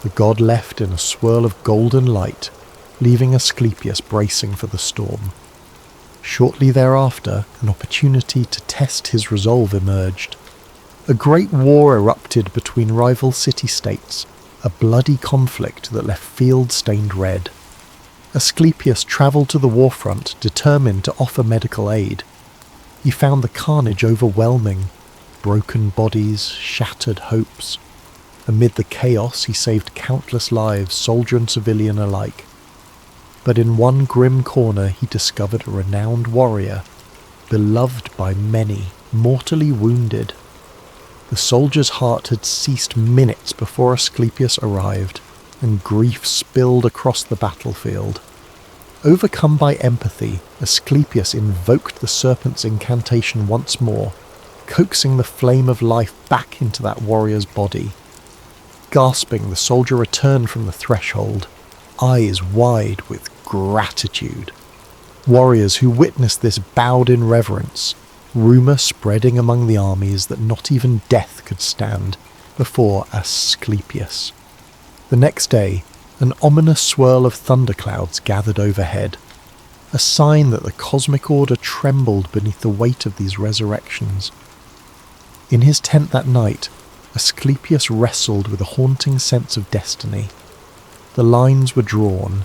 S1: the god left in a swirl of golden light, leaving Asclepius bracing for the storm. Shortly thereafter, an opportunity to test his resolve emerged. A great war erupted between rival city-states, a bloody conflict that left fields stained red. Asclepius travelled to the warfront, determined to offer medical aid. He found the carnage overwhelming, broken bodies, shattered hopes. Amid the chaos, he saved countless lives, soldier and civilian alike. But in one grim corner he discovered a renowned warrior, beloved by many, mortally wounded. The soldier's heart had ceased minutes before Asclepius arrived, and grief spilled across the battlefield. Overcome by empathy, Asclepius invoked the serpent's incantation once more, coaxing the flame of life back into that warrior's body. Gasping, the soldier returned from the threshold, eyes wide with gratitude. Warriors who witnessed this bowed in reverence, rumour spreading among the armies that not even death could stand before Asclepius. The next day, an ominous swirl of thunderclouds gathered overhead, a sign that the cosmic order trembled beneath the weight of these resurrections. In his tent that night, Asclepius wrestled with a haunting sense of destiny. The lines were drawn.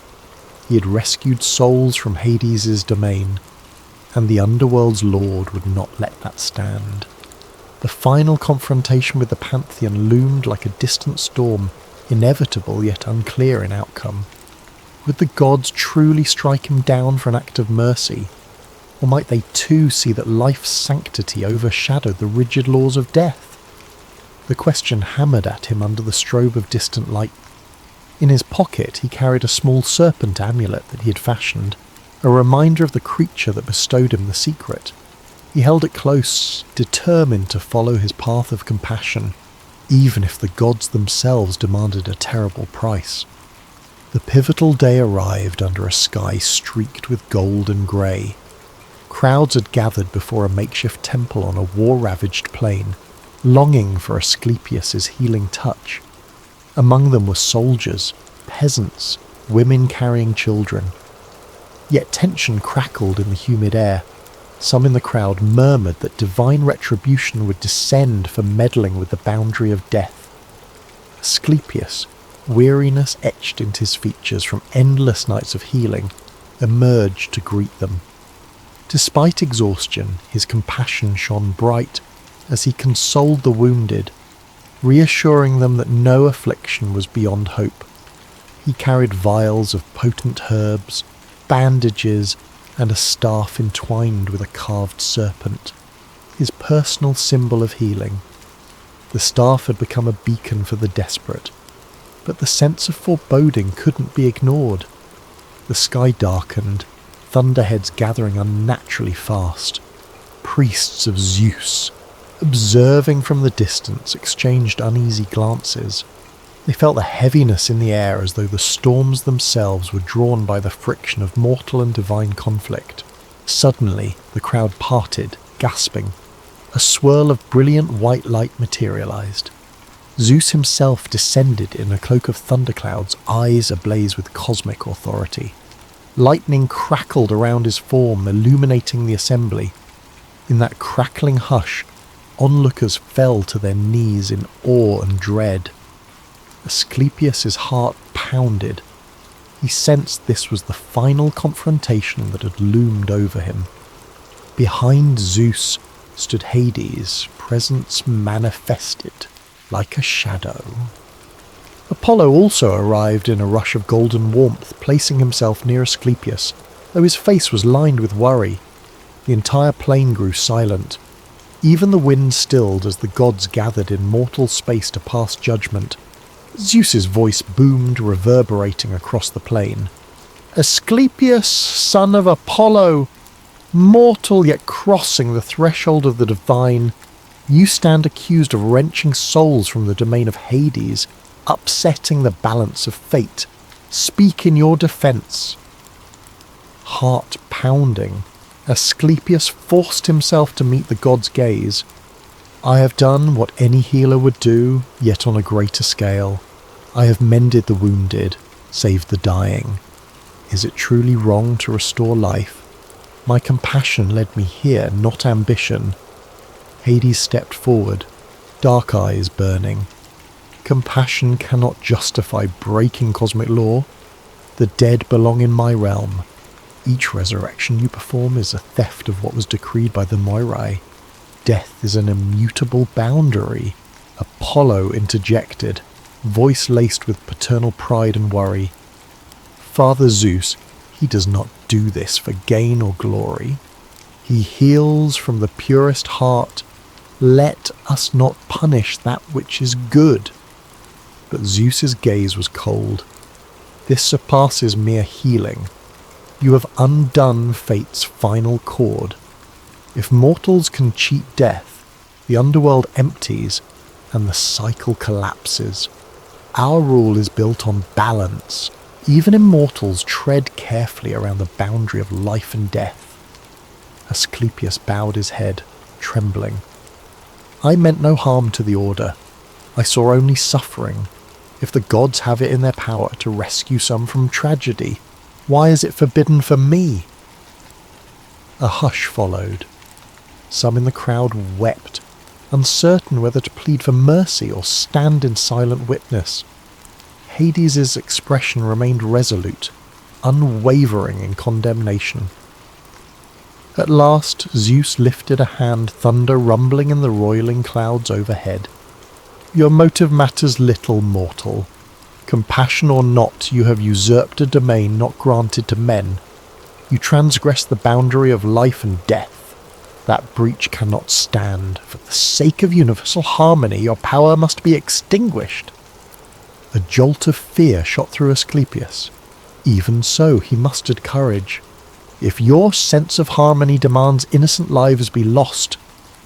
S1: He had rescued souls from Hades' domain, and the underworld's lord would not let that stand. The final confrontation with the Pantheon loomed like a distant storm, inevitable yet unclear in outcome. Would the gods truly strike him down for an act of mercy? Or might they too see that life's sanctity overshadowed the rigid laws of death? The question hammered at him under the strobe of distant light. In his pocket he carried a small serpent amulet that he had fashioned, a reminder of the creature that bestowed him the secret. He held it close, determined to follow his path of compassion, even if the gods themselves demanded a terrible price. The pivotal day arrived under a sky streaked with gold and grey. Crowds had gathered before a makeshift temple on a war-ravaged plain, longing for Asclepius's healing touch. Among them were soldiers, peasants, women carrying children. Yet tension crackled in the humid air. Some in the crowd murmured that divine retribution would descend for meddling with the boundary of death. Asclepius, weariness etched into his features from endless nights of healing, emerged to greet them. Despite exhaustion, his compassion shone bright as he consoled the wounded, reassuring them that no affliction was beyond hope. He carried vials of potent herbs, bandages, and a staff entwined with a carved serpent, his personal symbol of healing. The staff had become a beacon for the desperate, but the sense of foreboding couldn't be ignored. The sky darkened, thunderheads gathering unnaturally fast. Priests of Zeus, observing from the distance, exchanged uneasy glances. They felt the heaviness in the air as though the storms themselves were drawn by the friction of mortal and divine conflict. Suddenly, the crowd parted, gasping. A swirl of brilliant white light materialized. Zeus himself descended in a cloak of thunderclouds, eyes ablaze with cosmic authority. Lightning crackled around his form, illuminating the assembly. In that crackling hush, onlookers fell to their knees in awe and dread. Asclepius's heart pounded. He sensed this was the final confrontation that had loomed over him. Behind Zeus stood Hades, presence manifested like a shadow. Apollo also arrived in a rush of golden warmth, placing himself near Asclepius, though his face was lined with worry. The entire plain grew silent. Even the wind stilled as the gods gathered in mortal space to pass judgment. Zeus's voice boomed, reverberating across the plain. "Asclepius, son of Apollo, mortal yet crossing the threshold of the divine, you stand accused of wrenching souls from the domain of Hades, upsetting the balance of fate. Speak in your defense." Heart pounding, Asclepius forced himself to meet the god's gaze. "I have done what any healer would do, yet on a greater scale. I have mended the wounded, saved the dying. Is it truly wrong to restore life? My compassion led me here, not ambition." Hades stepped forward, dark eyes burning. "Compassion cannot justify breaking cosmic law. The dead belong in my realm. Each resurrection you perform is a theft of what was decreed by the Moirai. Death is an immutable boundary." Apollo interjected. voice laced with paternal pride and worry. Father Zeus, he does not do this for gain or glory. He heals from the purest heart. Let us not punish that which is good. But Zeus's gaze was cold. This surpasses mere healing. You have undone fate's final chord. If mortals can cheat death, the underworld empties and the cycle collapses. Our rule is built on balance. Even immortals tread carefully around the boundary of life and death. Asclepius bowed his head, trembling. I meant no harm to the order. I saw only suffering. If the gods have it in their power to rescue some from tragedy, why is it forbidden for me? A hush followed. Some in the crowd wept, uncertain whether to plead for mercy or stand in silent witness. Hades' expression remained resolute, unwavering in condemnation. At last Zeus lifted a hand, thunder rumbling in the roiling clouds overhead. Your motive matters little, mortal. Compassion or not, you have usurped a domain not granted to men. You transgress the boundary of life and death. That breach cannot stand. For the sake of universal harmony, your power must be extinguished. A jolt of fear shot through Asclepius. Even so, he mustered courage. If your sense of harmony demands innocent lives be lost,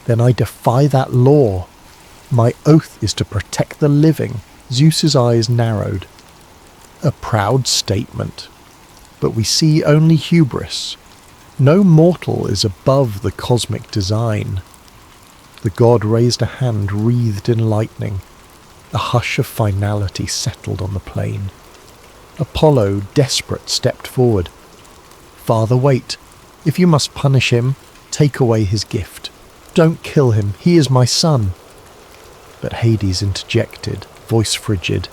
S1: then I defy that law. My oath is to protect the living. Zeus's eyes narrowed. A proud statement. But we see only hubris. No mortal is above the cosmic design. The god raised a hand wreathed in lightning. A hush of finality settled on the plain. Apollo, desperate, stepped forward. Father, wait. If you must punish him, take away his gift. Don't kill him. He is my son. But Hades interjected, voice frigid.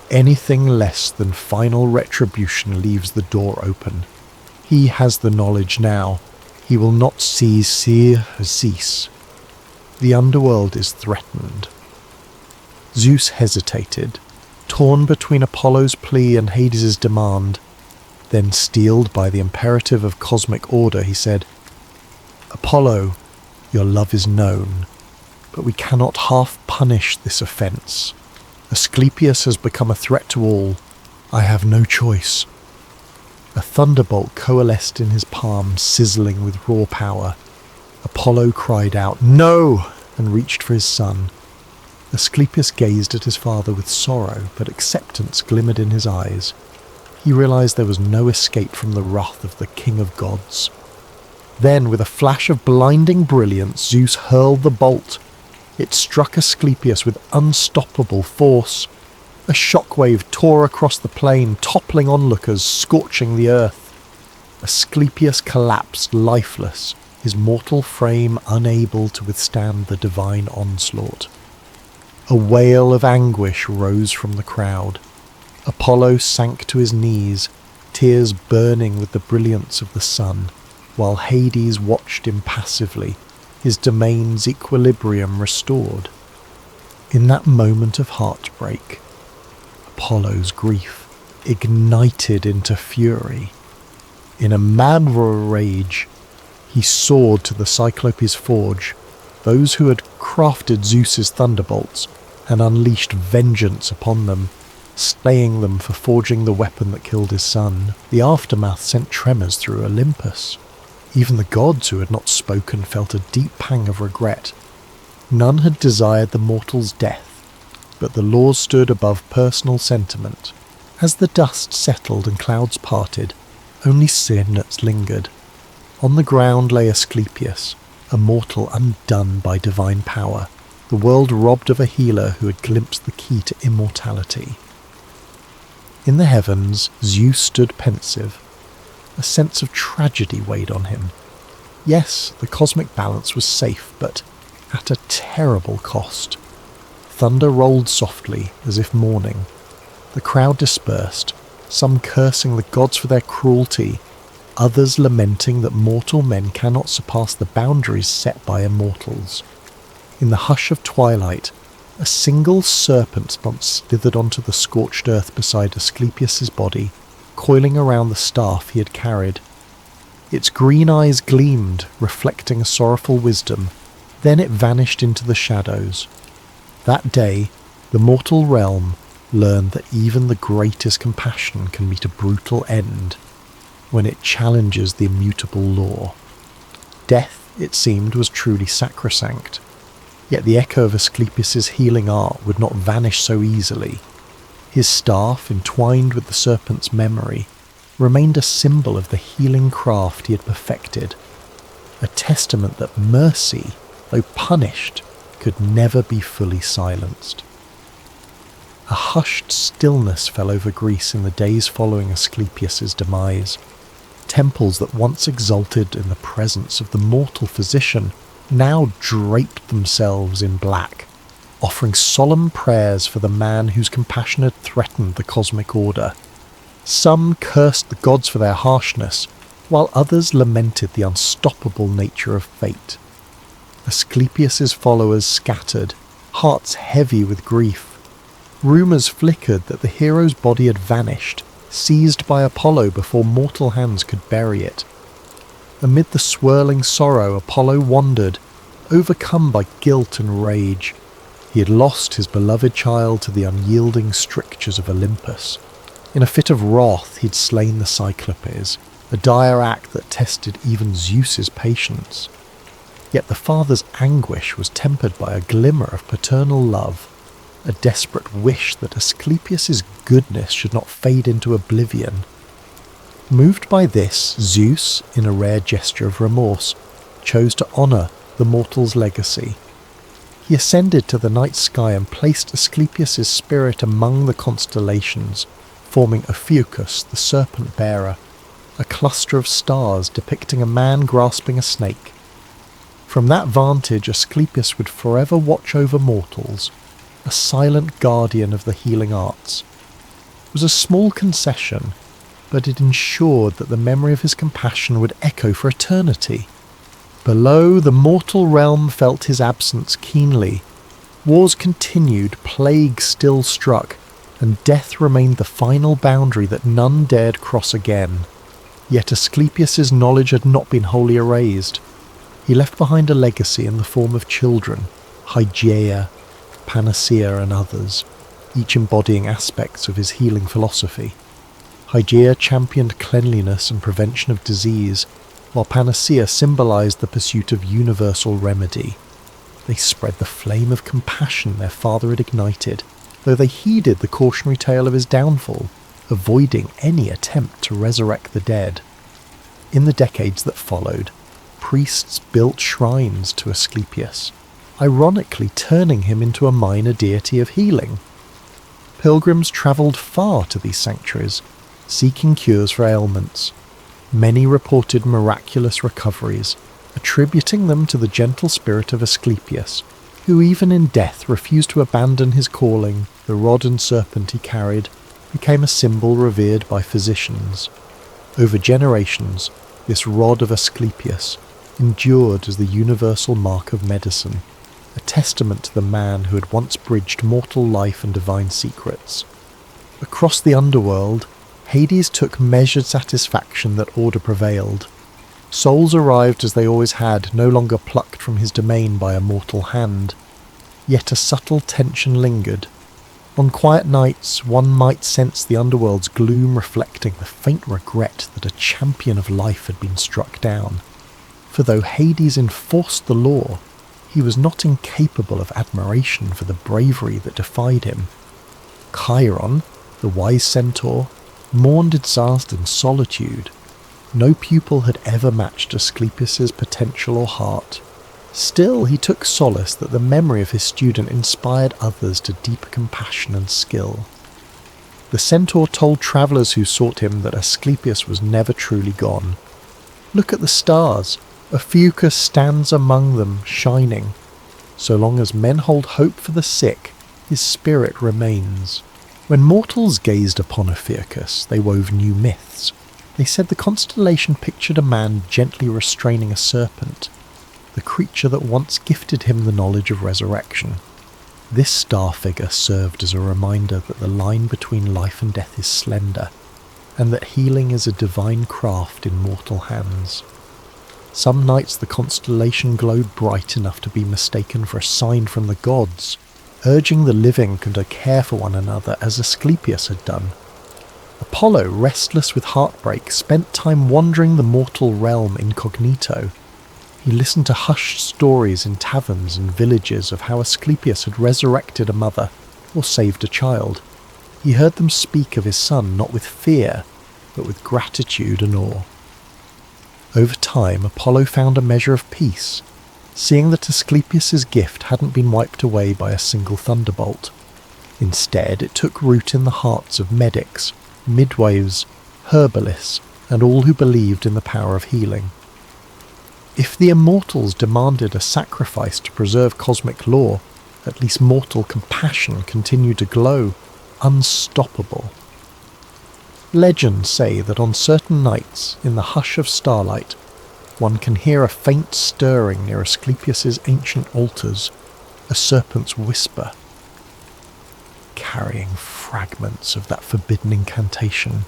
S1: Anything less than final retribution leaves the door open. He has the knowledge now. He will not cease. The underworld is threatened. Zeus hesitated, torn between Apollo's plea and Hades' demand. Then, steeled by the imperative of cosmic order, he said, Apollo, your love is known, but we cannot half punish this offence. Asclepius has become a threat to all. I have no choice. A thunderbolt coalesced in his palm, sizzling with raw power. Apollo cried out, No! And reached for his son. Asclepius gazed at his father with sorrow, but acceptance glimmered in his eyes. He realized there was no escape from the wrath of the king of gods. Then, with a flash of blinding brilliance, Zeus hurled the bolt. It struck Asclepius with unstoppable force. A shockwave tore across the plain, toppling onlookers, scorching the earth. Asclepius collapsed lifeless, his mortal frame unable to withstand the divine onslaught. A wail of anguish rose from the crowd. Apollo sank to his knees, tears burning with the brilliance of the sun, while Hades watched impassively, his domain's equilibrium restored. In that moment of heartbreak, Apollo's grief ignited into fury. In a mad rage, he soared to the Cyclopes' forge, those who had crafted Zeus's thunderbolts, and unleashed vengeance upon them, slaying them for forging the weapon that killed his son. The aftermath sent tremors through Olympus. Even the gods who had not spoken felt a deep pang of regret. None had desired the mortal's death, but the laws stood above personal sentiment. As the dust settled and clouds parted, only silence lingered. On the ground lay Asclepius, a mortal undone by divine power, the world robbed of a healer who had glimpsed the key to immortality. In the heavens, Zeus stood pensive. A sense of tragedy weighed on him. Yes, the cosmic balance was safe, but at a terrible cost. Thunder rolled softly, as if mourning. The crowd dispersed, some cursing the gods for their cruelty, others lamenting that mortal men cannot surpass the boundaries set by immortals. In the hush of twilight, A single serpent spot slithered onto the scorched earth beside Asclepius's body, coiling around the staff he had carried. Its green eyes gleamed, reflecting a sorrowful wisdom. Then it vanished into the shadows. That day, the mortal realm learned that even the greatest compassion can meet a brutal end when it challenges the immutable law. Death, it seemed, was truly sacrosanct. Yet the echo of Asclepius's healing art would not vanish so easily. His staff, entwined with the serpent's memory, remained a symbol of the healing craft he had perfected, a testament that mercy, though punished, could never be fully silenced. A hushed stillness fell over Greece in the days following Asclepius's demise. Temples that once exulted in the presence of the mortal physician now draped themselves in black, offering solemn prayers for the man whose compassion had threatened the cosmic order. Some cursed the gods for their harshness, while others lamented the unstoppable nature of fate. Asclepius's followers scattered, hearts heavy with grief. Rumours flickered that the hero's body had vanished, seized by Apollo before mortal hands could bury it. Amid the swirling sorrow, Apollo wandered, overcome by guilt and rage. He had lost his beloved child to the unyielding strictures of Olympus. In a fit of wrath, he had slain the Cyclopes, a dire act that tested even Zeus's patience. Yet the father's anguish was tempered by a glimmer of paternal love, a desperate wish that Asclepius's goodness should not fade into oblivion. Moved by this, Zeus, in a rare gesture of remorse, chose to honour the mortal's legacy. He ascended to the night sky and placed Asclepius's spirit among the constellations, forming Ophiuchus, the serpent-bearer, a cluster of stars depicting a man grasping a snake. From that vantage, Asclepius would forever watch over mortals, a silent guardian of the healing arts. It was a small concession, but it ensured that the memory of his compassion would echo for eternity. Below, the mortal realm felt his absence keenly. Wars continued, plague still struck, and death remained the final boundary that none dared cross again. Yet Asclepius's knowledge had not been wholly erased. He left behind a legacy in the form of children, Hygeia, Panacea and others, each embodying aspects of his healing philosophy. Hygeia championed cleanliness and prevention of disease, while Panacea symbolized the pursuit of universal remedy. They spread the flame of compassion their father had ignited, though they heeded the cautionary tale of his downfall, avoiding any attempt to resurrect the dead. In the decades that followed, priests built shrines to Asclepius, ironically turning him into a minor deity of healing. Pilgrims travelled far to these sanctuaries, seeking cures for ailments. Many reported miraculous recoveries, attributing them to the gentle spirit of Asclepius, who even in death refused to abandon his calling. The rod and serpent he carried became a symbol revered by physicians. Over generations, this rod of Asclepius endured as the universal mark of medicine, a testament to the man who had once bridged mortal life and divine secrets. Across the underworld, Hades took measured satisfaction that order prevailed. Souls arrived as they always had, no longer plucked from his domain by a mortal hand. Yet a subtle tension lingered. On quiet nights, one might sense the underworld's gloom reflecting the faint regret that a champion of life had been struck down. For though Hades enforced the law, he was not incapable of admiration for the bravery that defied him. Chiron, the wise centaur, mourned disaster in solitude. No pupil had ever matched Asclepius's potential or heart. Still, he took solace that the memory of his student inspired others to deeper compassion and skill. The centaur told travellers who sought him that Asclepius was never truly gone. Look at the stars. Ophiuchus stands among them, shining. So long as men hold hope for the sick, his spirit remains. When mortals gazed upon Ophiuchus, they wove new myths. They said the constellation pictured a man gently restraining a serpent, the creature that once gifted him the knowledge of resurrection. This star figure served as a reminder that the line between life and death is slender, and that healing is a divine craft in mortal hands. Some nights the constellation glowed bright enough to be mistaken for a sign from the gods, urging the living to care for one another as Asclepius had done. Apollo, restless with heartbreak, spent time wandering the mortal realm incognito. He listened to hushed stories in taverns and villages of how Asclepius had resurrected a mother or saved a child. He heard them speak of his son not with fear, but with gratitude and awe. Over time, Apollo found a measure of peace, seeing that Asclepius's gift hadn't been wiped away by a single thunderbolt. Instead, it took root in the hearts of medics, midwives, herbalists, and all who believed in the power of healing. If the immortals demanded a sacrifice to preserve cosmic law, at least mortal compassion continued to glow, unstoppable. Legends say that on certain nights, in the hush of starlight, one can hear a faint stirring near Asclepius's ancient altars, a serpent's whisper, carrying fragments of that forbidden incantation.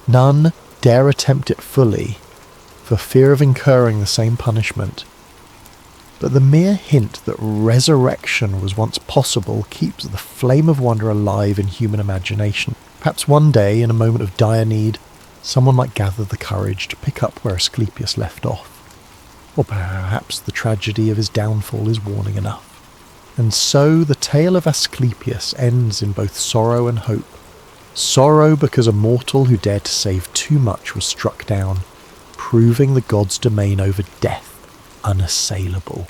S1: None dare attempt it fully, for fear of incurring the same punishment. But the mere hint that resurrection was once possible keeps the flame of wonder alive in human imagination. Perhaps one day, in a moment of dire need, someone might gather the courage to pick up where Asclepius left off. Or perhaps the tragedy of his downfall is warning enough. And so the tale of Asclepius ends in both sorrow and hope. Sorrow because a mortal who dared to save too much was struck down, proving the gods' domain over death unassailable.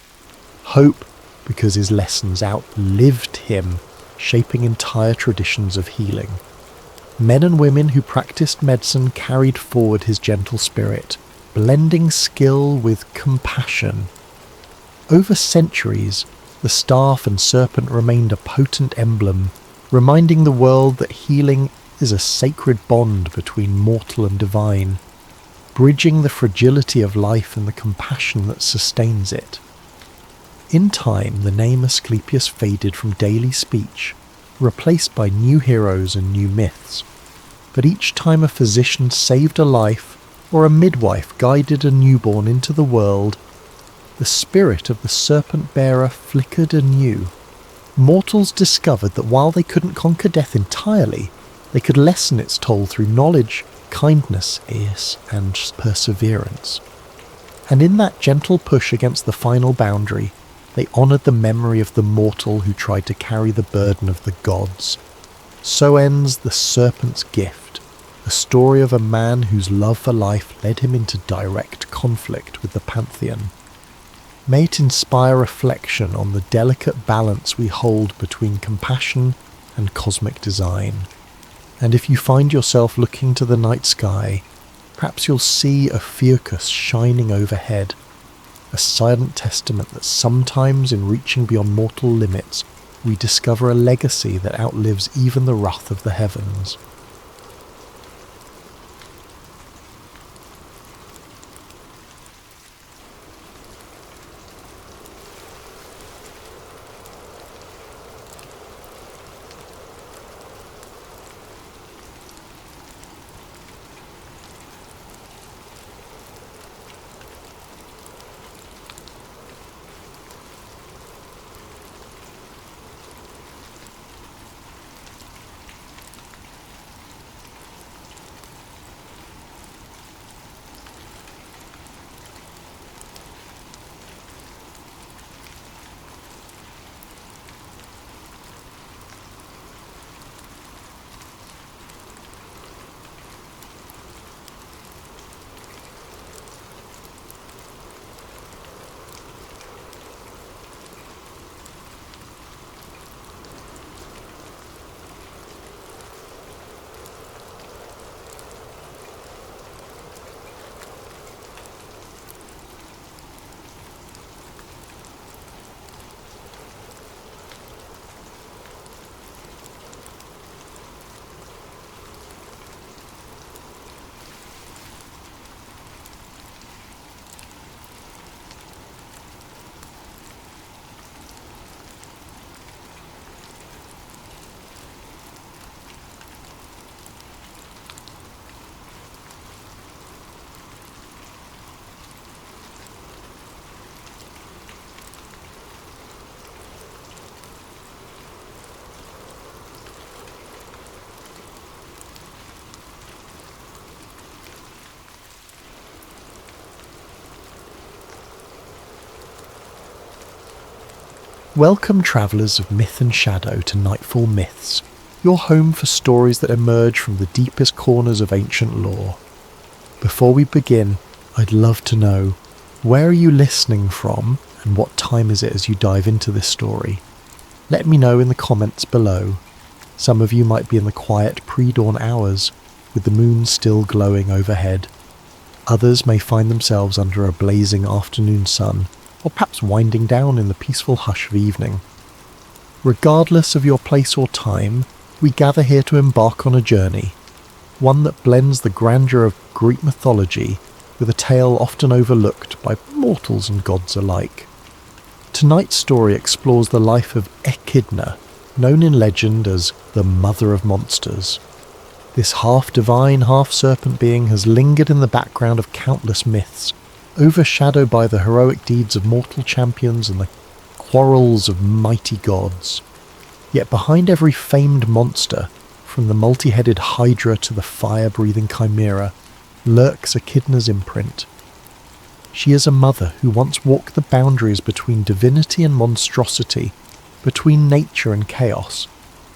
S1: Hope because his lessons outlived him, shaping entire traditions of healing. Men and women who practiced medicine carried forward his gentle spirit, blending skill with compassion. Over centuries, the staff and serpent remained a potent emblem, reminding the world that healing is a sacred bond between mortal and divine, bridging the fragility of life and the compassion that sustains it. In time, the name Asclepius faded from daily speech, replaced by new heroes and new myths. But each time a physician saved a life, or a midwife guided a newborn into the world, the spirit of the serpent-bearer flickered anew. Mortals discovered that while they couldn't conquer death entirely, they could lessen its toll through knowledge, kindness, and perseverance. And in that gentle push against the final boundary, they honoured the memory of the mortal who tried to carry the burden of the gods. So ends the serpent's gift, a story of a man whose love for life led him into direct conflict with the pantheon. May it inspire reflection on the delicate balance we hold between compassion and cosmic design. And if you find yourself looking to the night sky, perhaps you'll see Ophiuchus shining overhead, a silent testament that sometimes in reaching beyond mortal limits, we discover a legacy that outlives even the wrath of the heavens. Welcome travellers of myth and shadow to Nightfall Myths, your home for stories that emerge from the deepest corners of ancient lore. Before we begin, I'd love to know, where are you listening from and what time is it as you dive into this story? Let me know in the comments below. Some of you might be in the quiet pre-dawn hours, with the moon still glowing overhead. Others may find themselves under a blazing afternoon sun, or perhaps winding down in the peaceful hush of evening. Regardless of your place or time, we gather here to embark on a journey, one that blends the grandeur of Greek mythology with a tale often overlooked by mortals and gods alike. Tonight's story explores the life of Echidna, known in legend as the Mother of Monsters. This half-divine, half-serpent being has lingered in the background of countless myths, overshadowed by the heroic deeds of mortal champions and the quarrels of mighty gods. Yet behind every famed monster, from the multi-headed Hydra to the fire-breathing Chimera, lurks Echidna's imprint. She is a mother who once walked the boundaries between divinity and monstrosity, between nature and chaos.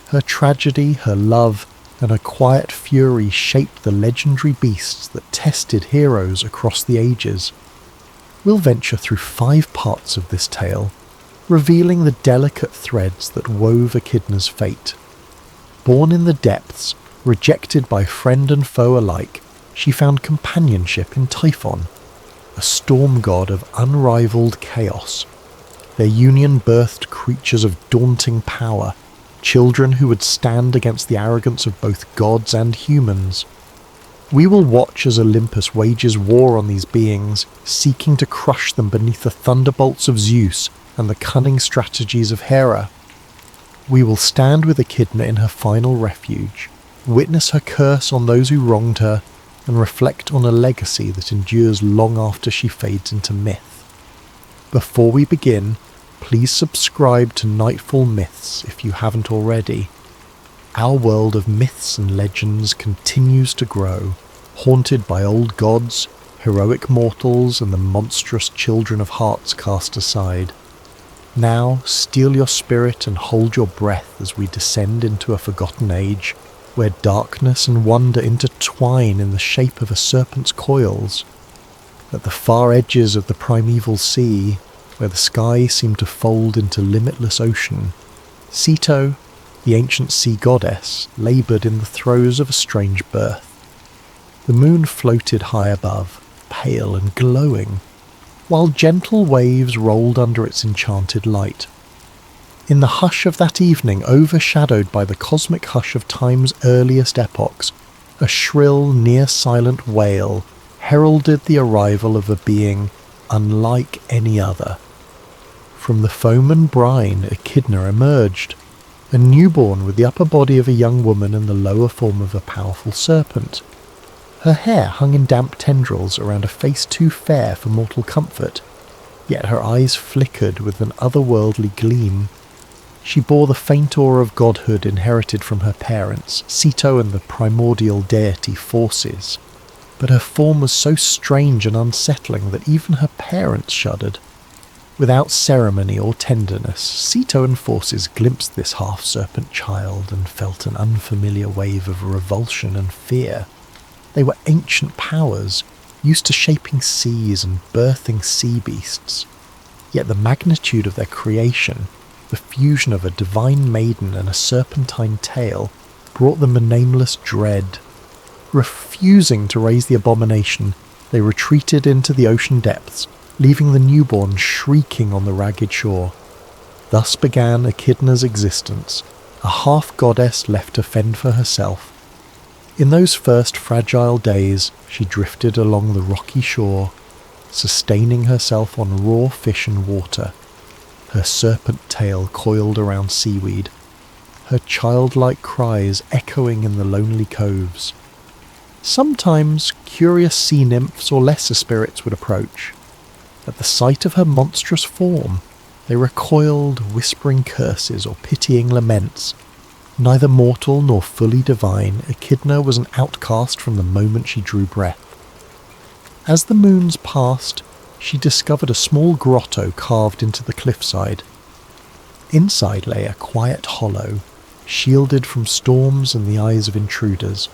S1: Her tragedy, her love, and her quiet fury shaped the legendary beasts that tested heroes across the ages. We'll venture through 5 parts of this tale, revealing the delicate threads that wove Echidna's fate. Born in the depths, rejected by friend and foe alike, she found companionship in Typhon, a storm god of unrivaled chaos. Their union birthed creatures of daunting power, children who would stand against the arrogance of both gods and humans. We will watch as Olympus wages war on these beings, seeking to crush them beneath the thunderbolts of Zeus and the cunning strategies of Hera. We will stand with Echidna in her final refuge, witness her curse on those who wronged her, and reflect on a legacy that endures long after she fades into myth. Before we begin, please subscribe to Nightfall Myths if you haven't already. Our world of myths and legends continues to grow, haunted by old gods, heroic mortals, and the monstrous children of hearts cast aside. Now, steel your spirit and hold your breath as we descend into a forgotten age, where darkness and wonder intertwine in the shape of a serpent's coils. At the far edges of the primeval sea, where the sky seemed to fold into limitless ocean, Ceto, the ancient sea goddess, laboured in the throes of a strange birth. The moon floated high above, pale and glowing, while gentle waves rolled under its enchanted light. In the hush of that evening, overshadowed by the cosmic hush of time's earliest epochs, a shrill, near-silent wail heralded the arrival of a being unlike any other. From the foam and brine, Echidna emerged, a newborn with the upper body of a young woman and the lower form of a powerful serpent. Her hair hung in damp tendrils around a face too fair for mortal comfort, yet her eyes flickered with an otherworldly gleam. She bore the faint aura of godhood inherited from her parents, Ceto and the primordial deity Forces, but her form was so strange and unsettling that even her parents shuddered. Without ceremony or tenderness, Ceto and Forces glimpsed this half-serpent child and felt an unfamiliar wave of revulsion and fear. They were ancient powers, used to shaping seas and birthing sea beasts. Yet the magnitude of their creation, the fusion of a divine maiden and a serpentine tail, brought them a nameless dread. Refusing to raise the abomination, they retreated into the ocean depths, leaving the newborn shrieking on the ragged shore. Thus began Echidna's existence, a half-goddess left to fend for herself. In those first fragile days, she drifted along the rocky shore, sustaining herself on raw fish and water, her serpent tail coiled around seaweed, her childlike cries echoing in the lonely coves. Sometimes curious sea nymphs or lesser spirits would approach. At the sight of her monstrous form, they recoiled, whispering curses or pitying laments. Neither mortal nor fully divine, Echidna was an outcast from the moment she drew breath. As the moons passed, she discovered a small grotto carved into the cliffside. Inside lay a quiet hollow, shielded from storms and the eyes of intruders.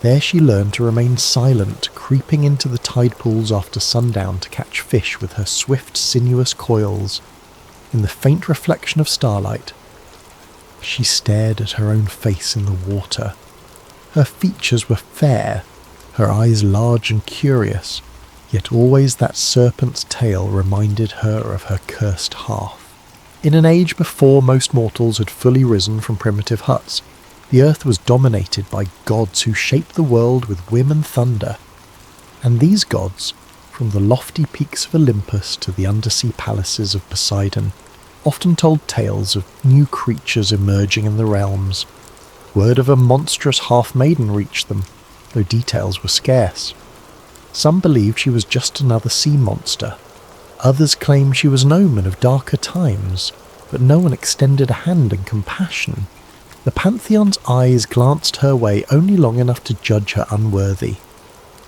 S1: There she learned to remain silent, creeping into the tide pools after sundown to catch fish with her swift, sinuous coils. In the faint reflection of starlight, she stared at her own face in the water. Her features were fair, her eyes large and curious, yet always that serpent's tail reminded her of her cursed hearth. In an age before most mortals had fully risen from primitive huts, the earth was dominated by gods who shaped the world with whim and thunder. And these gods, from the lofty peaks of Olympus to the undersea palaces of Poseidon, often told tales of new creatures emerging in the realms. Word of a monstrous half-maiden reached them, though details were scarce. Some believed she was just another sea monster. Others claimed she was an omen of darker times, but no one extended a hand in compassion. The Pantheon's eyes glanced her way only long enough to judge her unworthy.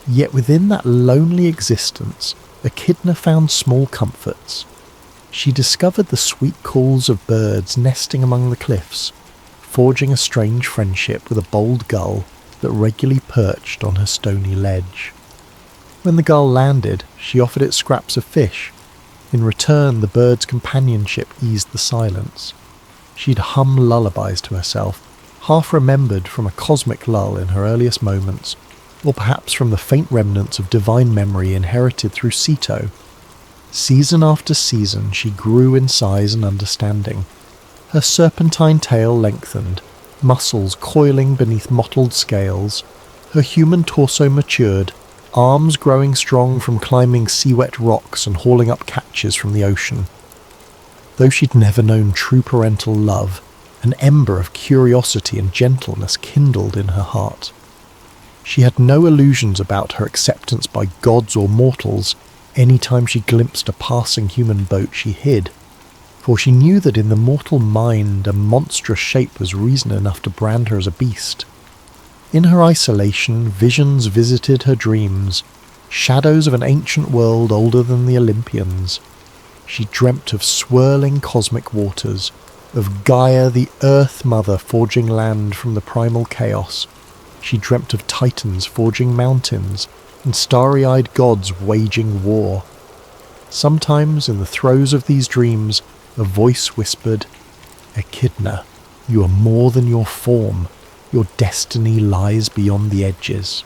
S1: Yet within that lonely existence, Echidna found small comforts. She discovered the sweet calls of birds nesting among the cliffs, forging a strange friendship with a bold gull that regularly perched on her stony ledge. When the gull landed, she offered it scraps of fish. In return, the bird's companionship eased the silence. She'd hum lullabies to herself, half remembered from a cosmic lull in her earliest moments, or perhaps from the faint remnants of divine memory inherited through Ceto. Season after season she grew in size and understanding. Her serpentine tail lengthened, muscles coiling beneath mottled scales. Her human torso matured, arms growing strong from climbing sea-wet rocks and hauling up catches from the ocean. Though she'd never known true parental love, an ember of curiosity and gentleness kindled in her heart. She had no illusions about her acceptance by gods or mortals. Any time she glimpsed a passing human boat she hid, for she knew that in the mortal mind a monstrous shape was reason enough to brand her as a beast. In her isolation, visions visited her dreams, shadows of an ancient world older than the Olympians. She dreamt of swirling cosmic waters, of Gaia the Earth Mother forging land from the primal chaos. She dreamt of titans forging mountains, and starry-eyed gods waging war. Sometimes, in the throes of these dreams, a voice whispered, "Echidna, you are more than your form. Your destiny lies beyond the edges."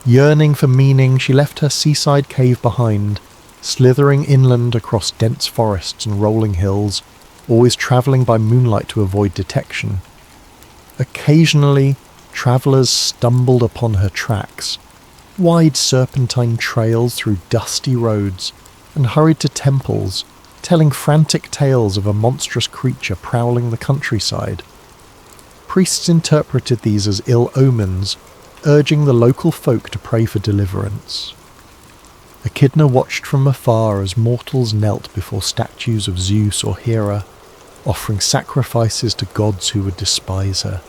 S1: Yearning for meaning, she left her seaside cave behind, slithering inland across dense forests and rolling hills, always travelling by moonlight to avoid detection. Occasionally, travellers stumbled upon her tracks, wide serpentine trails through dusty roads, and hurried to temples, telling frantic tales of a monstrous creature prowling the countryside. Priests interpreted these as ill omens, urging the local folk to pray for deliverance. Echidna watched from afar as mortals knelt before statues of Zeus or Hera, offering sacrifices to gods who would despise her.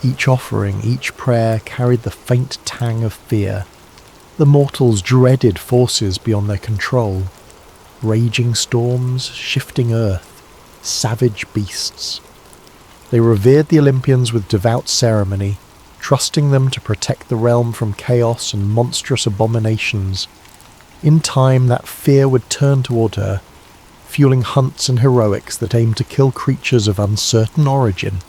S1: Each offering, each prayer carried the faint tang of fear. The mortals dreaded forces beyond their control. Raging storms, shifting earth, savage beasts. They revered the Olympians with devout ceremony, trusting them to protect the realm from chaos and monstrous abominations. In time, that fear would turn toward her, fueling hunts and heroics that aimed to kill creatures of uncertain origin.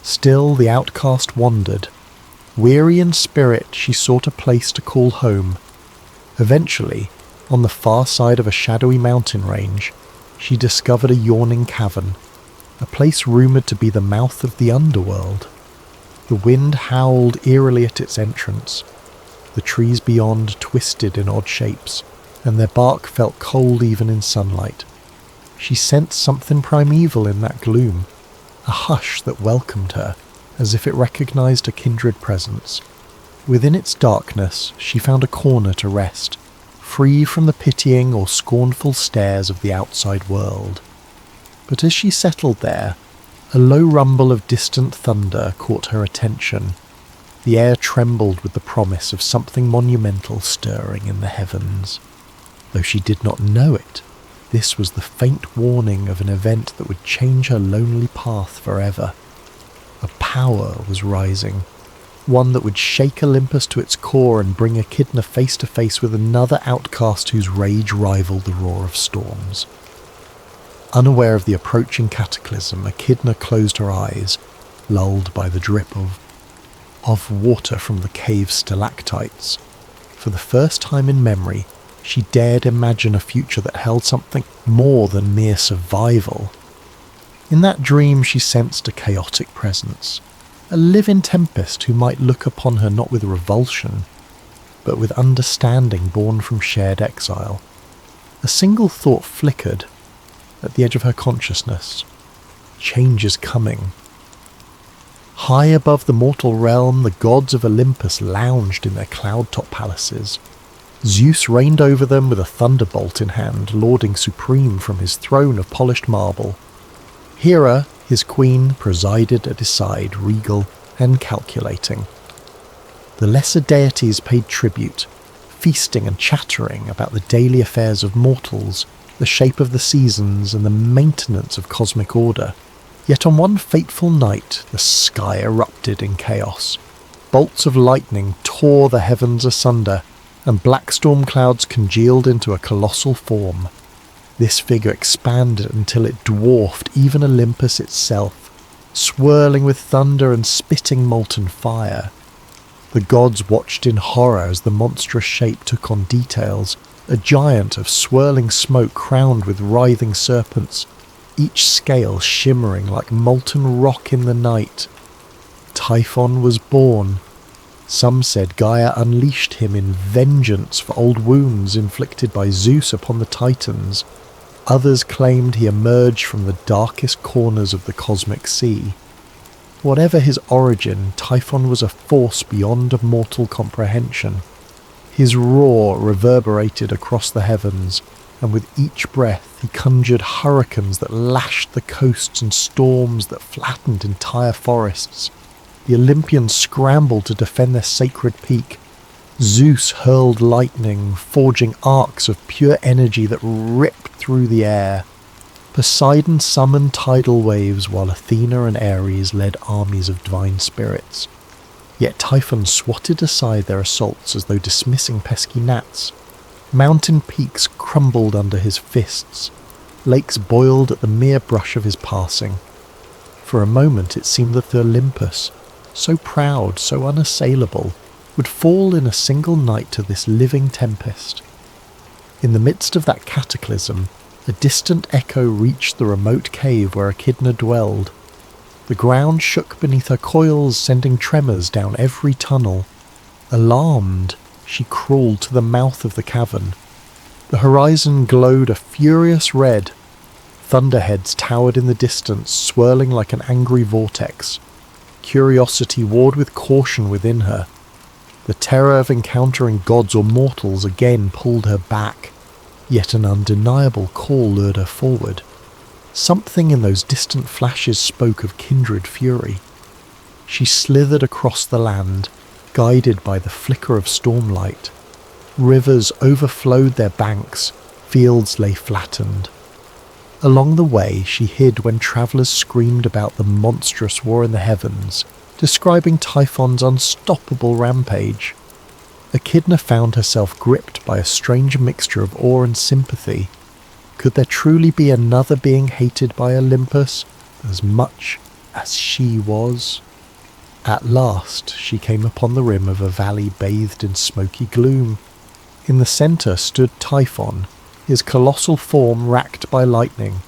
S1: Still, the outcast wandered. Weary in spirit, she sought a place to call home. Eventually, on the far side of a shadowy mountain range, she discovered a yawning cavern, a place rumoured to be the mouth of the underworld. The wind howled eerily at its entrance. The trees beyond twisted in odd shapes, and their bark felt cold even in sunlight. She sensed something primeval in that gloom, a hush that welcomed her, as if it recognized a kindred presence. Within its darkness, she found a corner to rest, free from the pitying or scornful stares of the outside world. But as she settled there, a low rumble of distant thunder caught her attention. The air trembled with the promise of something monumental stirring in the heavens. Though she did not know it, This was the faint warning of an event that would change her lonely path forever. A power was rising, one that would shake Olympus to its core and bring Echidna face to face with another outcast whose rage rivaled the roar of storms. Unaware of the approaching cataclysm, Echidna closed her eyes, lulled by the drip of water from the cave's stalactites. For the first time in memory, she dared imagine a future that held something more than mere survival. In that dream she sensed a chaotic presence, a living tempest who might look upon her not with revulsion, but with understanding born from shared exile. A single thought flickered at the edge of her consciousness. Change is coming. High above the mortal realm, the gods of Olympus lounged in their cloud-top palaces. Zeus reigned over them with a thunderbolt in hand, lording supreme from his throne of polished marble. Hera, his queen, presided at his side, regal and calculating. The lesser deities paid tribute, feasting and chattering about the daily affairs of mortals, the shape of the seasons, and the maintenance of cosmic order. Yet on one fateful night, the sky erupted in chaos. Bolts of lightning tore the heavens asunder, and black storm clouds congealed into a colossal form. This figure expanded until it dwarfed even Olympus itself, swirling with thunder and spitting molten fire. The gods watched in horror as the monstrous shape took on details, a giant of swirling smoke crowned with writhing serpents, each scale shimmering like molten rock in the night. Typhon was born. Some said Gaia unleashed him in vengeance for old wounds inflicted by Zeus upon the Titans. Others claimed he emerged from the darkest corners of the cosmic sea. Whatever his origin, Typhon was a force beyond mortal comprehension. His roar reverberated across the heavens, and with each breath he conjured hurricanes that lashed the coasts and storms that flattened entire forests. The Olympians scrambled to defend their sacred peak. Zeus hurled lightning, forging arcs of pure energy that ripped through the air. Poseidon summoned tidal waves, while Athena and Ares led armies of divine spirits. Yet Typhon swatted aside their assaults as though dismissing pesky gnats. Mountain peaks crumbled under his fists. Lakes boiled at the mere brush of his passing. For a moment it seemed that the Olympus, so proud, so unassailable, would fall in a single night to this living tempest. In the midst of that cataclysm, a distant echo reached the remote cave where Echidna dwelled. The ground shook beneath her coils, sending tremors down every tunnel. Alarmed, she crawled to the mouth of the cavern. The horizon glowed a furious red. Thunderheads towered in the distance, swirling like an angry vortex. Curiosity warred with caution within her. The terror of encountering gods or mortals again pulled her back, yet an undeniable call lured her forward. Something in those distant flashes spoke of kindred fury. She slithered across the land, guided by the flicker of stormlight. Rivers overflowed their banks, fields lay flattened. Along the way she hid when travellers screamed about the monstrous war in the heavens, describing Typhon's unstoppable rampage. Echidna found herself gripped by a strange mixture of awe and sympathy. Could there truly be another being hated by Olympus as much as she was? At last she came upon the rim of a valley bathed in smoky gloom. In the centre stood Typhon, his colossal form racked by lightning.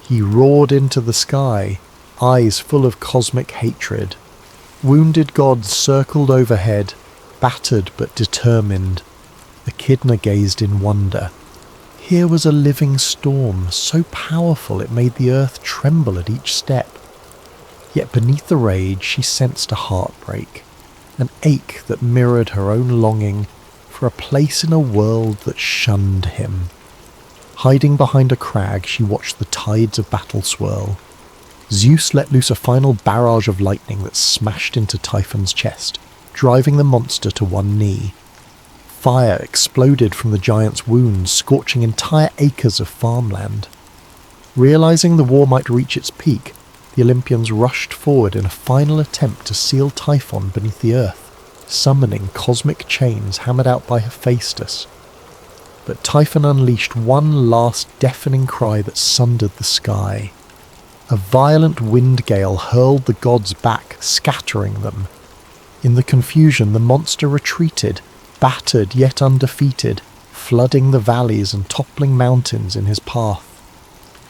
S1: He roared into the sky, eyes full of cosmic hatred. Wounded gods circled overhead, battered but determined. Echidna gazed in wonder. Here was a living storm, so powerful it made the earth tremble at each step. Yet beneath the rage she sensed a heartbreak, an ache that mirrored her own longing for a place in a world that shunned him. Hiding behind a crag, she watched the tides of battle swirl. Zeus let loose a final barrage of lightning that smashed into Typhon's chest, driving the monster to one knee. Fire exploded from the giant's wounds, scorching entire acres of farmland. Realizing the war might reach its peak, the Olympians rushed forward in a final attempt to seal Typhon beneath the earth, summoning cosmic chains hammered out by Hephaestus. But Typhon unleashed one last deafening cry that sundered the sky. A violent wind gale hurled the gods back, scattering them. In the confusion, the monster retreated, battered yet undefeated, flooding the valleys and toppling mountains in his path.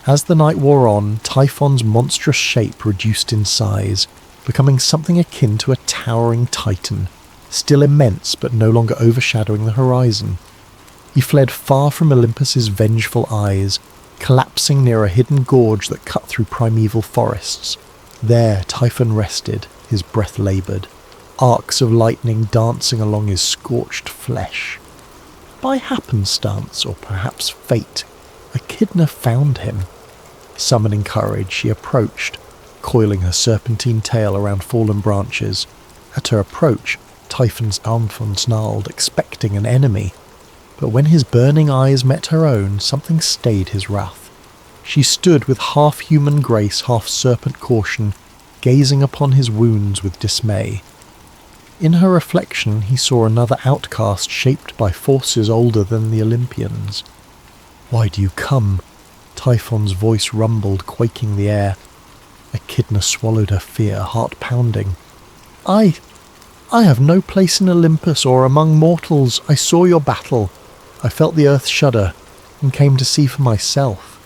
S1: As the night wore on, Typhon's monstrous shape reduced in size, becoming something akin to a towering titan, still immense but no longer overshadowing the horizon. He fled far from Olympus's vengeful eyes, collapsing near a hidden gorge that cut through primeval forests. There Typhon rested, his breath laboured, arcs of lightning dancing along his scorched flesh. By happenstance, or perhaps fate, Echidna found him. Summoning courage, she approached, coiling her serpentine tail around fallen branches. At her approach, Typhon's arm snarled, expecting an enemy. But when his burning eyes met her own, something stayed his wrath. She stood with half-human grace, half-serpent caution, gazing upon his wounds with dismay. In her reflection, he saw another outcast shaped by forces older than the Olympians. "Why do you come?" Typhon's voice rumbled, quaking the air. Echidna swallowed her fear, heart pounding. I have no place in Olympus or among mortals. I saw your battle. I felt the earth shudder, and came to see for myself.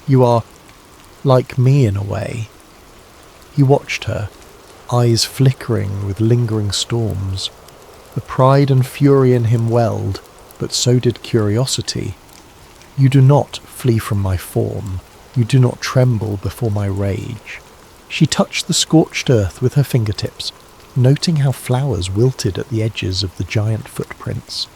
S1: You are like me in a way." He watched her, eyes flickering with lingering storms. The pride and fury in him welled, but so did curiosity. "You do not flee from my form. You do not tremble before my rage." She touched the scorched earth with her fingertips, noting how flowers wilted at the edges of the giant footprints.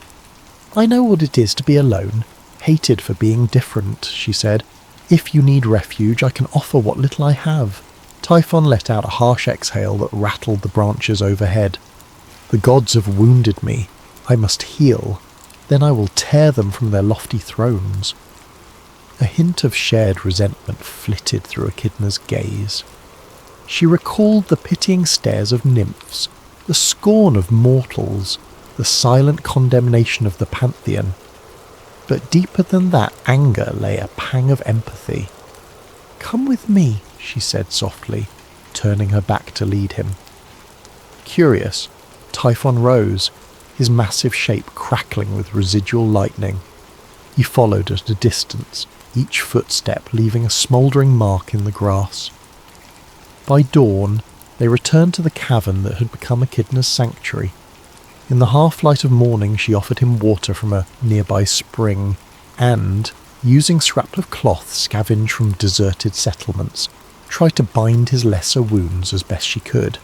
S1: "I know what it is to be alone, hated for being different," she said. "If you need refuge, I can offer what little I have." Typhon let out a harsh exhale that rattled the branches overhead. "The gods have wounded me. I must heal. Then I will tear them from their lofty thrones." A hint of shared resentment flitted through Echidna's gaze. She recalled the pitying stares of nymphs, the scorn of mortals, the silent condemnation of the pantheon. But deeper than that anger lay a pang of empathy. "Come with me," she said softly, turning her back to lead him. Curious, Typhon rose, his massive shape crackling with residual lightning. He followed at a distance, each footstep leaving a smouldering mark in the grass. By dawn, they returned to the cavern that had become Echidna's sanctuary. In the half-light of morning, she offered him water from a nearby spring, and, using scraps of cloth scavenged from deserted settlements, tried to bind his lesser wounds as best she could.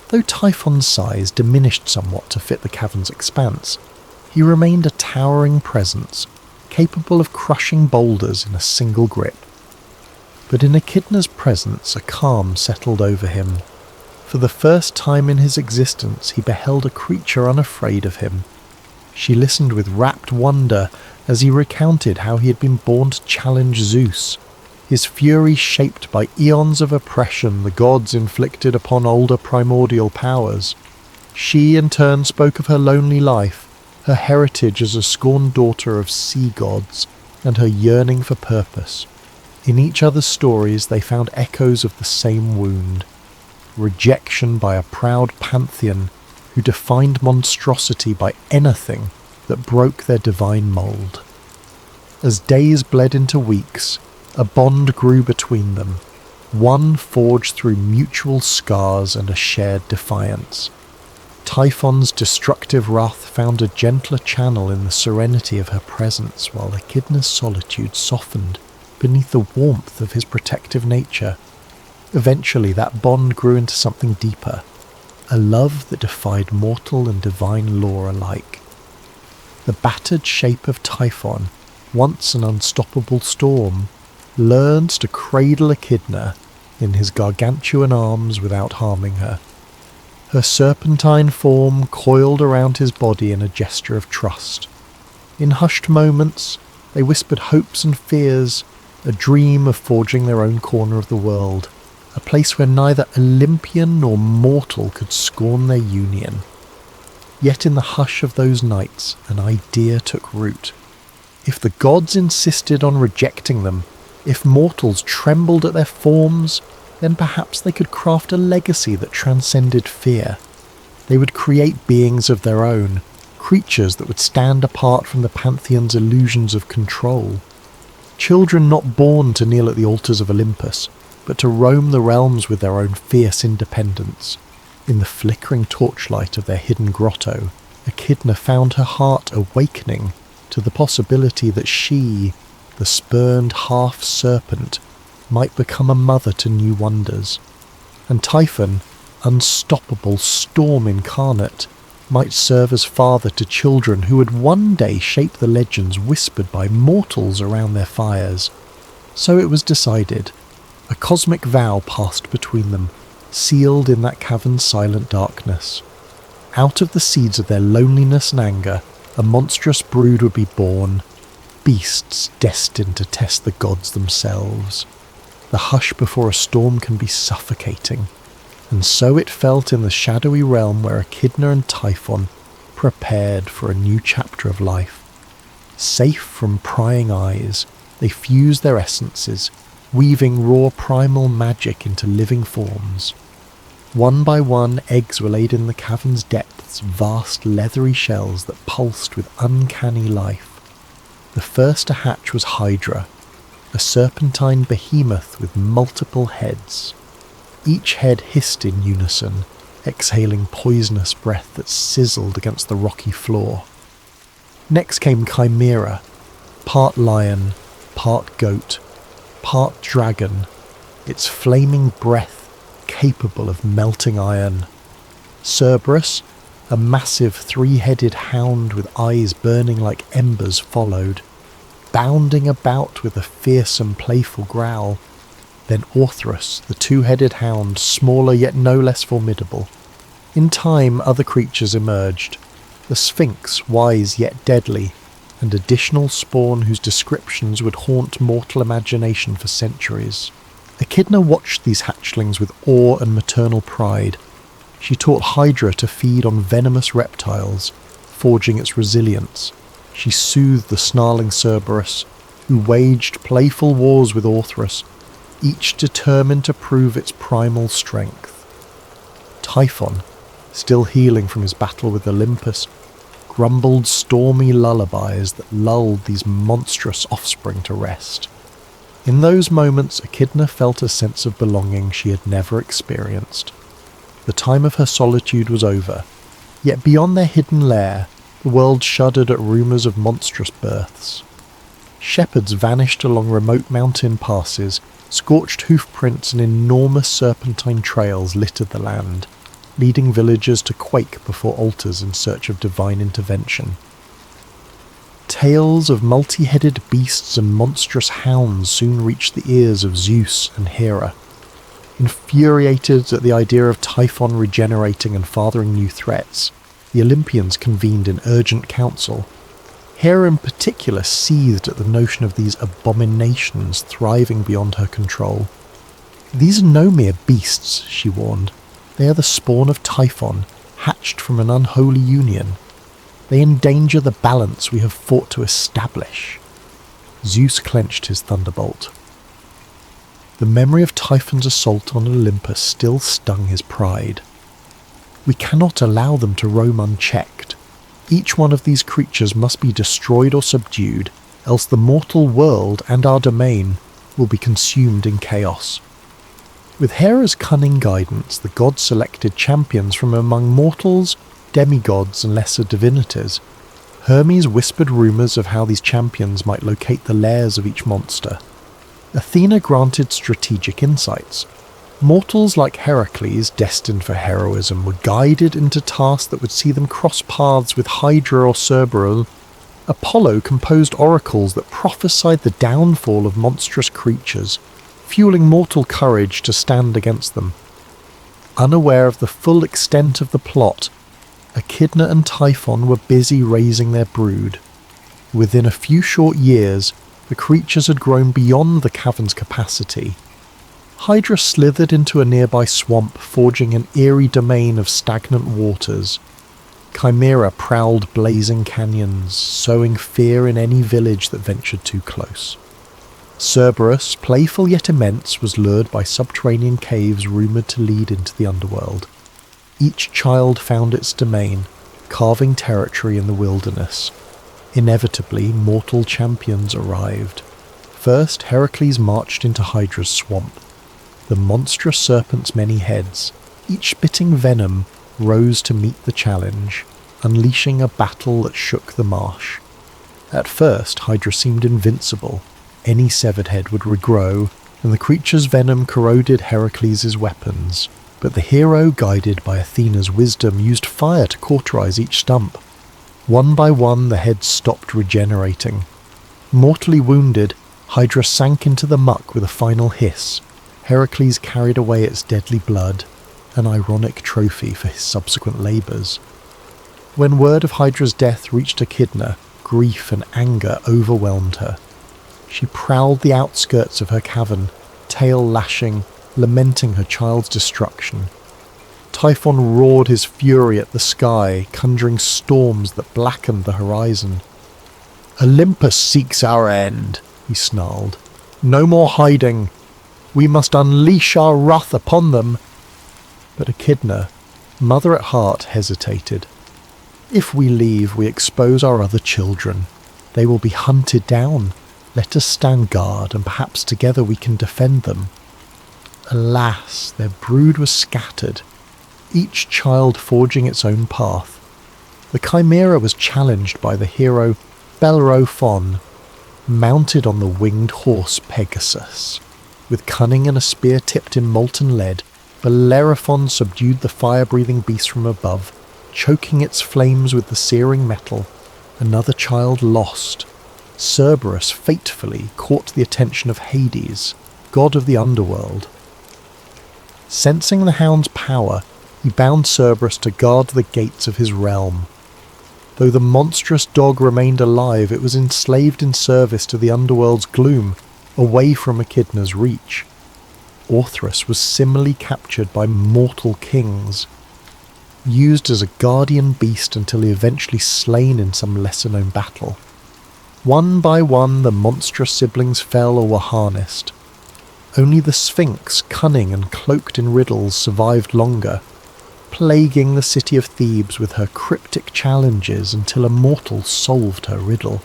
S1: Though Typhon's size diminished somewhat to fit the cavern's expanse, he remained a towering presence, capable of crushing boulders in a single grip. But in Echidna's presence, a calm settled over him. For the first time in his existence, he beheld a creature unafraid of him. She listened with rapt wonder as he recounted how he had been born to challenge Zeus, his fury shaped by eons of oppression the gods inflicted upon older primordial powers. She in turn spoke of her lonely life, her heritage as a scorned daughter of sea gods, and her yearning for purpose. In each other's stories they found echoes of the same wound: rejection by a proud pantheon who defined monstrosity by anything that broke their divine mould. As days bled into weeks, a bond grew between them, one forged through mutual scars and a shared defiance. Typhon's destructive wrath found a gentler channel in the serenity of her presence, while Echidna's solitude softened beneath the warmth of his protective nature. Eventually that bond grew into something deeper, a love that defied mortal and divine law alike. The battered shape of Typhon, once an unstoppable storm, learned to cradle Echidna in his gargantuan arms without harming her. her serpentine form coiled around his body in a gesture of trust. In hushed moments, they whispered hopes and fears, a dream of forging their own corner of the world, a place where neither Olympian nor mortal could scorn their union. Yet in the hush of those nights, an idea took root. If the gods insisted on rejecting them, if mortals trembled at their forms, then perhaps they could craft a legacy that transcended fear. They would create beings of their own, creatures that would stand apart from the pantheon's illusions of control. Children not born to kneel at the altars of Olympus, but to roam the realms with their own fierce independence. In the flickering torchlight of their hidden grotto, Echidna found her heart awakening to the possibility that she, the spurned half-serpent, might become a mother to new wonders. And Typhon, unstoppable storm incarnate, might serve as father to children who would one day shape the legends whispered by mortals around their fires. So it was decided. A cosmic vow passed between them, sealed in that cavern's silent darkness. Out of the seeds of their loneliness and anger, a monstrous brood would be born, beasts destined to test the gods themselves. The hush before a storm can be suffocating, and so it felt in the shadowy realm where Echidna and Typhon prepared for a new chapter of life. Safe from prying eyes, they fused their essences, weaving raw primal magic into living forms. One by one, eggs were laid in the cavern's depths, vast leathery shells that pulsed with uncanny life. The first to hatch was Hydra, a serpentine behemoth with multiple heads. Each head hissed in unison, exhaling poisonous breath that sizzled against the rocky floor. Next came Chimera, part lion, part goat, part dragon, its flaming breath capable of melting iron. Cerberus, a massive three-headed hound with eyes burning like embers, followed, bounding about with a fearsome, playful growl. Then Orthrus, the two-headed hound, smaller yet no less formidable. In time, other creatures emerged. The Sphinx, wise yet deadly, and additional spawn whose descriptions would haunt mortal imagination for centuries. Echidna watched these hatchlings with awe and maternal pride. She taught Hydra to feed on venomous reptiles, forging its resilience. She soothed the snarling Cerberus, who waged playful wars with Orthrus, each determined to prove its primal strength. Typhon, still healing from his battle with Olympus, grumbled stormy lullabies that lulled these monstrous offspring to rest. In those moments, Echidna felt a sense of belonging she had never experienced. The time of her solitude was over, yet beyond their hidden lair, the world shuddered at rumours of monstrous births. Shepherds vanished along remote mountain passes, scorched hoofprints and enormous serpentine trails littered the land, leading villagers to quake before altars in search of divine intervention. Tales of multi-headed beasts and monstrous hounds soon reached the ears of Zeus and Hera. Infuriated at the idea of Typhon regenerating and fathering new threats, the Olympians convened in urgent council. Hera in particular seethed at the notion of these abominations thriving beyond her control. "These are no mere beasts," she warned. "They are the spawn of Typhon, hatched from an unholy union. They endanger the balance we have fought to establish." Zeus clenched his thunderbolt. The memory of Typhon's assault on Olympus still stung his pride. "We cannot allow them to roam unchecked. Each one of these creatures must be destroyed or subdued, else the mortal world and our domain will be consumed in chaos." With Hera's cunning guidance, the gods selected champions from among mortals, demigods and lesser divinities. Hermes whispered rumours of how these champions might locate the lairs of each monster. Athena granted strategic insights. Mortals like Heracles, destined for heroism, were guided into tasks that would see them cross paths with Hydra or Cerberus. Apollo composed oracles that prophesied the downfall of monstrous creatures, fueling mortal courage to stand against them. Unaware of the full extent of the plot, Echidna and Typhon were busy raising their brood. Within a few short years, the creatures had grown beyond the cavern's capacity. Hydra slithered into a nearby swamp, forging an eerie domain of stagnant waters. Chimera prowled blazing canyons, sowing fear in any village that ventured too close. Cerberus, playful yet immense, was lured by subterranean caves rumoured to lead into the underworld. Each child found its domain, carving territory in the wilderness. Inevitably, mortal champions arrived. First, Heracles marched into Hydra's swamp. The monstrous serpent's many heads, each spitting venom, rose to meet the challenge, unleashing a battle that shook the marsh. At first, Hydra seemed invincible. Any severed head would regrow, and the creature's venom corroded Heracles' weapons. But the hero, guided by Athena's wisdom, used fire to cauterize each stump. One by one, the heads stopped regenerating. Mortally wounded, Hydra sank into the muck with a final hiss. Heracles carried away its deadly blood, an ironic trophy for his subsequent labours. When word of Hydra's death reached Echidna, grief and anger overwhelmed her. She prowled the outskirts of her cavern, tail lashing, lamenting her child's destruction. Typhon roared his fury at the sky, conjuring storms that blackened the horizon. "Olympus seeks our end," he snarled. "No more hiding. We must unleash our wrath upon them." But Echidna, mother at heart, hesitated. "If we leave, we expose our other children. They will be hunted down. Let us stand guard, and perhaps together we can defend them." Alas, their brood was scattered, each child forging its own path. The Chimera was challenged by the hero Bellerophon, mounted on the winged horse Pegasus. With cunning and a spear tipped in molten lead, Bellerophon subdued the fire-breathing beast from above, choking its flames with the searing metal. Another child lost. Cerberus fatefully caught the attention of Hades, god of the underworld. Sensing the hound's power, he bound Cerberus to guard the gates of his realm. Though the monstrous dog remained alive, it was enslaved in service to the underworld's gloom, away from Echidna's reach. Orthrus was similarly captured by mortal kings, used as a guardian beast until he eventually slain in some lesser-known battle. One by one, the monstrous siblings fell or were harnessed. Only the Sphinx, cunning and cloaked in riddles, survived longer, plaguing the city of Thebes with her cryptic challenges until a mortal solved her riddle.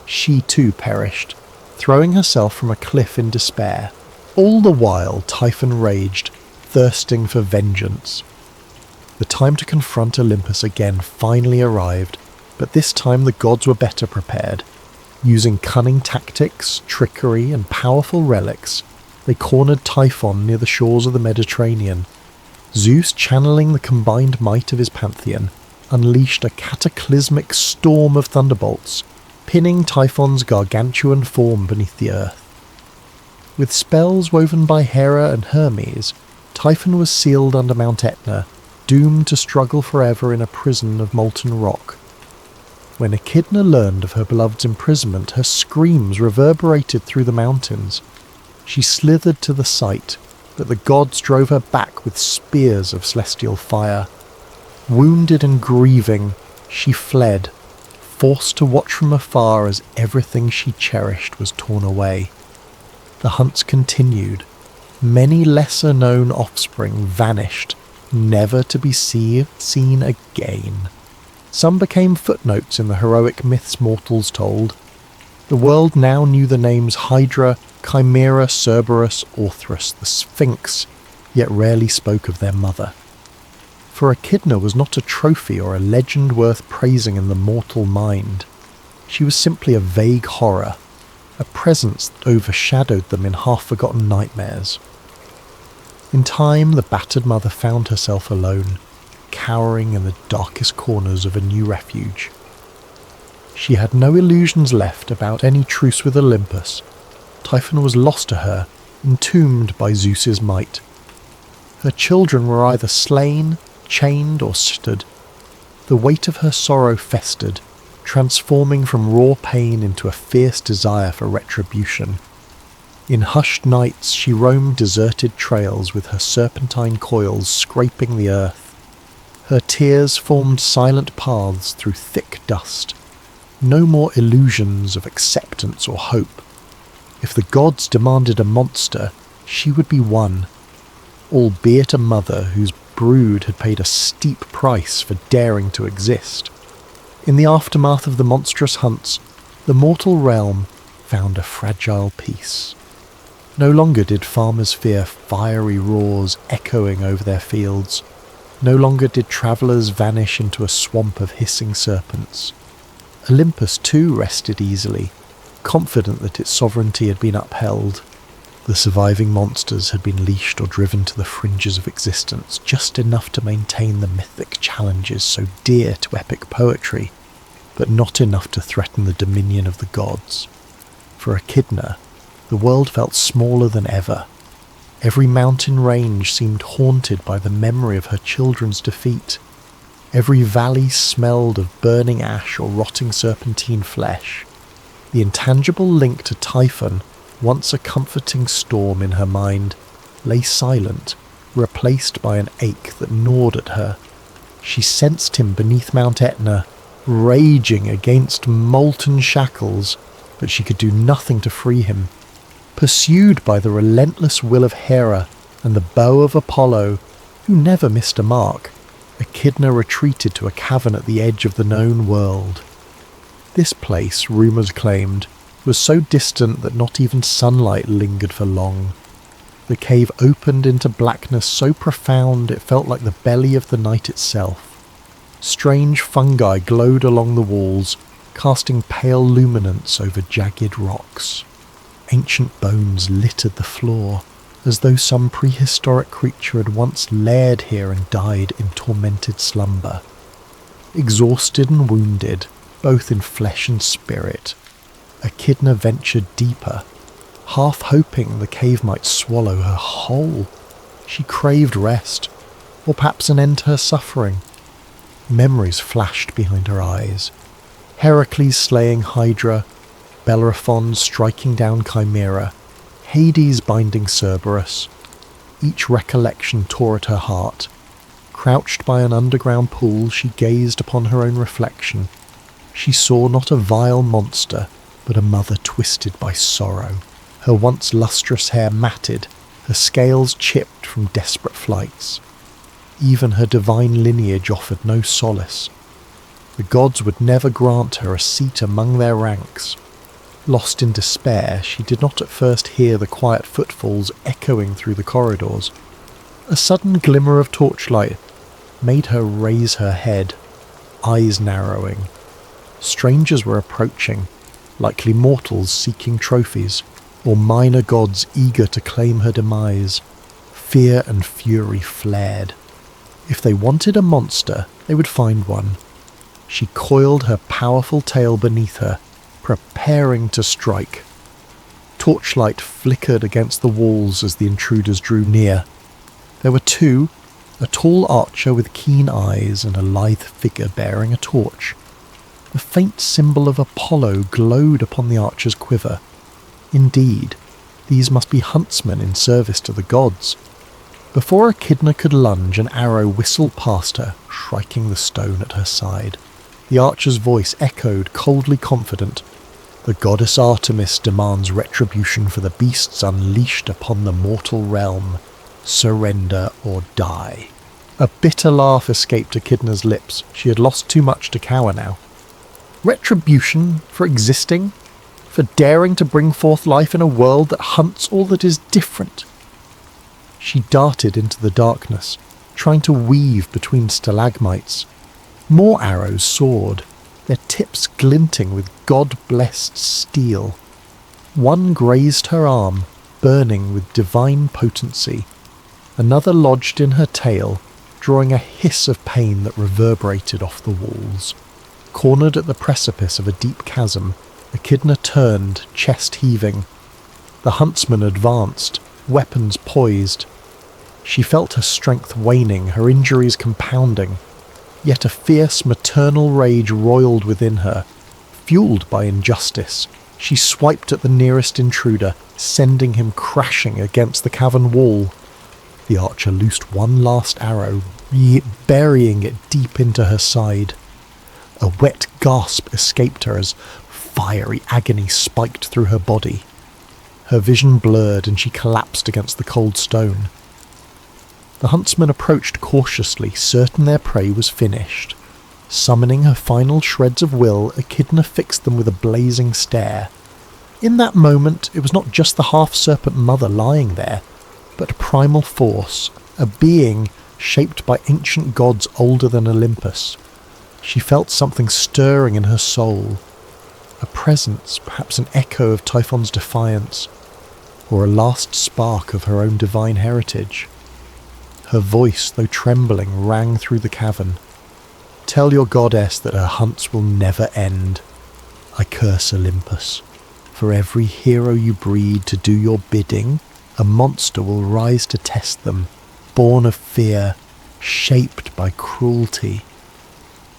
S1: She too perished, throwing herself from a cliff in despair. All the while, Typhon raged, thirsting for vengeance. The time to confront Olympus again finally arrived, but this time the gods were better prepared. Using cunning tactics, trickery, and powerful relics, they cornered Typhon near the shores of the Mediterranean. Zeus, channeling the combined might of his pantheon, unleashed a cataclysmic storm of thunderbolts, pinning Typhon's gargantuan form beneath the earth. With spells woven by Hera and Hermes, Typhon was sealed under Mount Etna, doomed to struggle forever in a prison of molten rock. When Echidna learned of her beloved's imprisonment, her screams reverberated through the mountains. She slithered to the site, but the gods drove her back with spears of celestial fire. Wounded and grieving, she fled, forced to watch from afar as everything she cherished was torn away. The hunts continued. Many lesser-known offspring vanished, never to be seen again. Some became footnotes in the heroic myths mortals told. The world now knew the names Hydra, Chimera, Cerberus, Orthrus, the Sphinx, yet rarely spoke of their mother. For Echidna was not a trophy or a legend worth praising in the mortal mind. She was simply a vague horror, a presence that overshadowed them in half-forgotten nightmares. In time, the battered mother found herself alone, cowering in the darkest corners of a new refuge. She had no illusions left about any truce with Olympus. Typhon was lost to her, entombed by Zeus's might. Her children were either slain, chained, or stood. The weight of her sorrow festered, transforming from raw pain into a fierce desire for retribution. In hushed nights she roamed deserted trails with her serpentine coils scraping the earth. Her tears formed silent paths through thick dust. No more illusions of acceptance or hope. If the gods demanded a monster, she would be one, albeit a mother whose brood had paid a steep price for daring to exist. In the aftermath of the monstrous hunts, the mortal realm found a fragile peace. No longer did farmers fear fiery roars echoing over their fields. No longer did travellers vanish into a swamp of hissing serpents. Olympus too rested easily, confident that its sovereignty had been upheld. The surviving monsters had been leashed or driven to the fringes of existence, just enough to maintain the mythic challenges so dear to epic poetry, but not enough to threaten the dominion of the gods. For Echidna, the world felt smaller than ever. Every mountain range seemed haunted by the memory of her children's defeat. Every valley smelled of burning ash or rotting serpentine flesh. The intangible link to Typhon, once a comforting storm in her mind, lay silent, replaced by an ache that gnawed at her. She sensed him beneath Mount Etna, raging against molten shackles, but she could do nothing to free him. Pursued by the relentless will of Hera and the bow of Apollo, who never missed a mark, Echidna retreated to a cavern at the edge of the known world. This place, rumours claimed, was so distant that not even sunlight lingered for long. The cave opened into blackness so profound it felt like the belly of the night itself. Strange fungi glowed along the walls, casting pale luminance over jagged rocks. Ancient bones littered the floor, as though some prehistoric creature had once laired here and died in tormented slumber. Exhausted and wounded, both in flesh and spirit, Echidna ventured deeper, half hoping the cave might swallow her whole. She craved rest, or perhaps an end to her suffering. Memories flashed behind her eyes. Heracles slaying Hydra, Bellerophon striking down Chimera, Hades binding Cerberus. Each recollection tore at her heart. Crouched by an underground pool, she gazed upon her own reflection. She saw not a vile monster, but a mother twisted by sorrow. Her once lustrous hair matted, her scales chipped from desperate flights. Even her divine lineage offered no solace. The gods would never grant her a seat among their ranks. Lost in despair, she did not at first hear the quiet footfalls echoing through the corridors. A sudden glimmer of torchlight made her raise her head, eyes narrowing. Strangers were approaching, likely mortals seeking trophies, or minor gods eager to claim her demise. Fear and fury flared. If they wanted a monster, they would find one. She coiled her powerful tail beneath her, preparing to strike. Torchlight flickered against the walls as the intruders drew near. There were two, a tall archer with keen eyes and a lithe figure bearing a torch. The faint symbol of Apollo glowed upon the archer's quiver. Indeed, these must be huntsmen in service to the gods. Before Echidna could lunge, an arrow whistled past her, striking the stone at her side. The archer's voice echoed, coldly confident. The goddess Artemis demands retribution for the beasts unleashed upon the mortal realm. Surrender or die. A bitter laugh escaped Echidna's lips. She had lost too much to cower now. Retribution for existing? For daring to bring forth life in a world that hunts all that is different? She darted into the darkness, trying to weave between stalagmites. More arrows soared, their tips glinting with god-blessed steel. One grazed her arm, burning with divine potency. Another lodged in her tail, drawing a hiss of pain that reverberated off the walls. Cornered at the precipice of a deep chasm, Echidna turned, chest heaving. The huntsman advanced, weapons poised. She felt her strength waning, her injuries compounding, yet a fierce maternal rage roiled within her. Fueled by injustice, she swiped at the nearest intruder, sending him crashing against the cavern wall. The archer loosed one last arrow, burying it deep into her side. A wet gasp escaped her as fiery agony spiked through her body. Her vision blurred and she collapsed against the cold stone. The huntsman approached cautiously, certain their prey was finished. Summoning her final shreds of will, Echidna fixed them with a blazing stare. In that moment, it was not just the half-serpent mother lying there, but a primal force, a being shaped by ancient gods older than Olympus. She felt something stirring in her soul. A presence, perhaps an echo of Typhon's defiance, or a last spark of her own divine heritage. Her voice, though trembling, rang through the cavern. "Tell your goddess that her hunts will never end. I curse Olympus. For every hero you breed to do your bidding, a monster will rise to test them, born of fear, shaped by cruelty.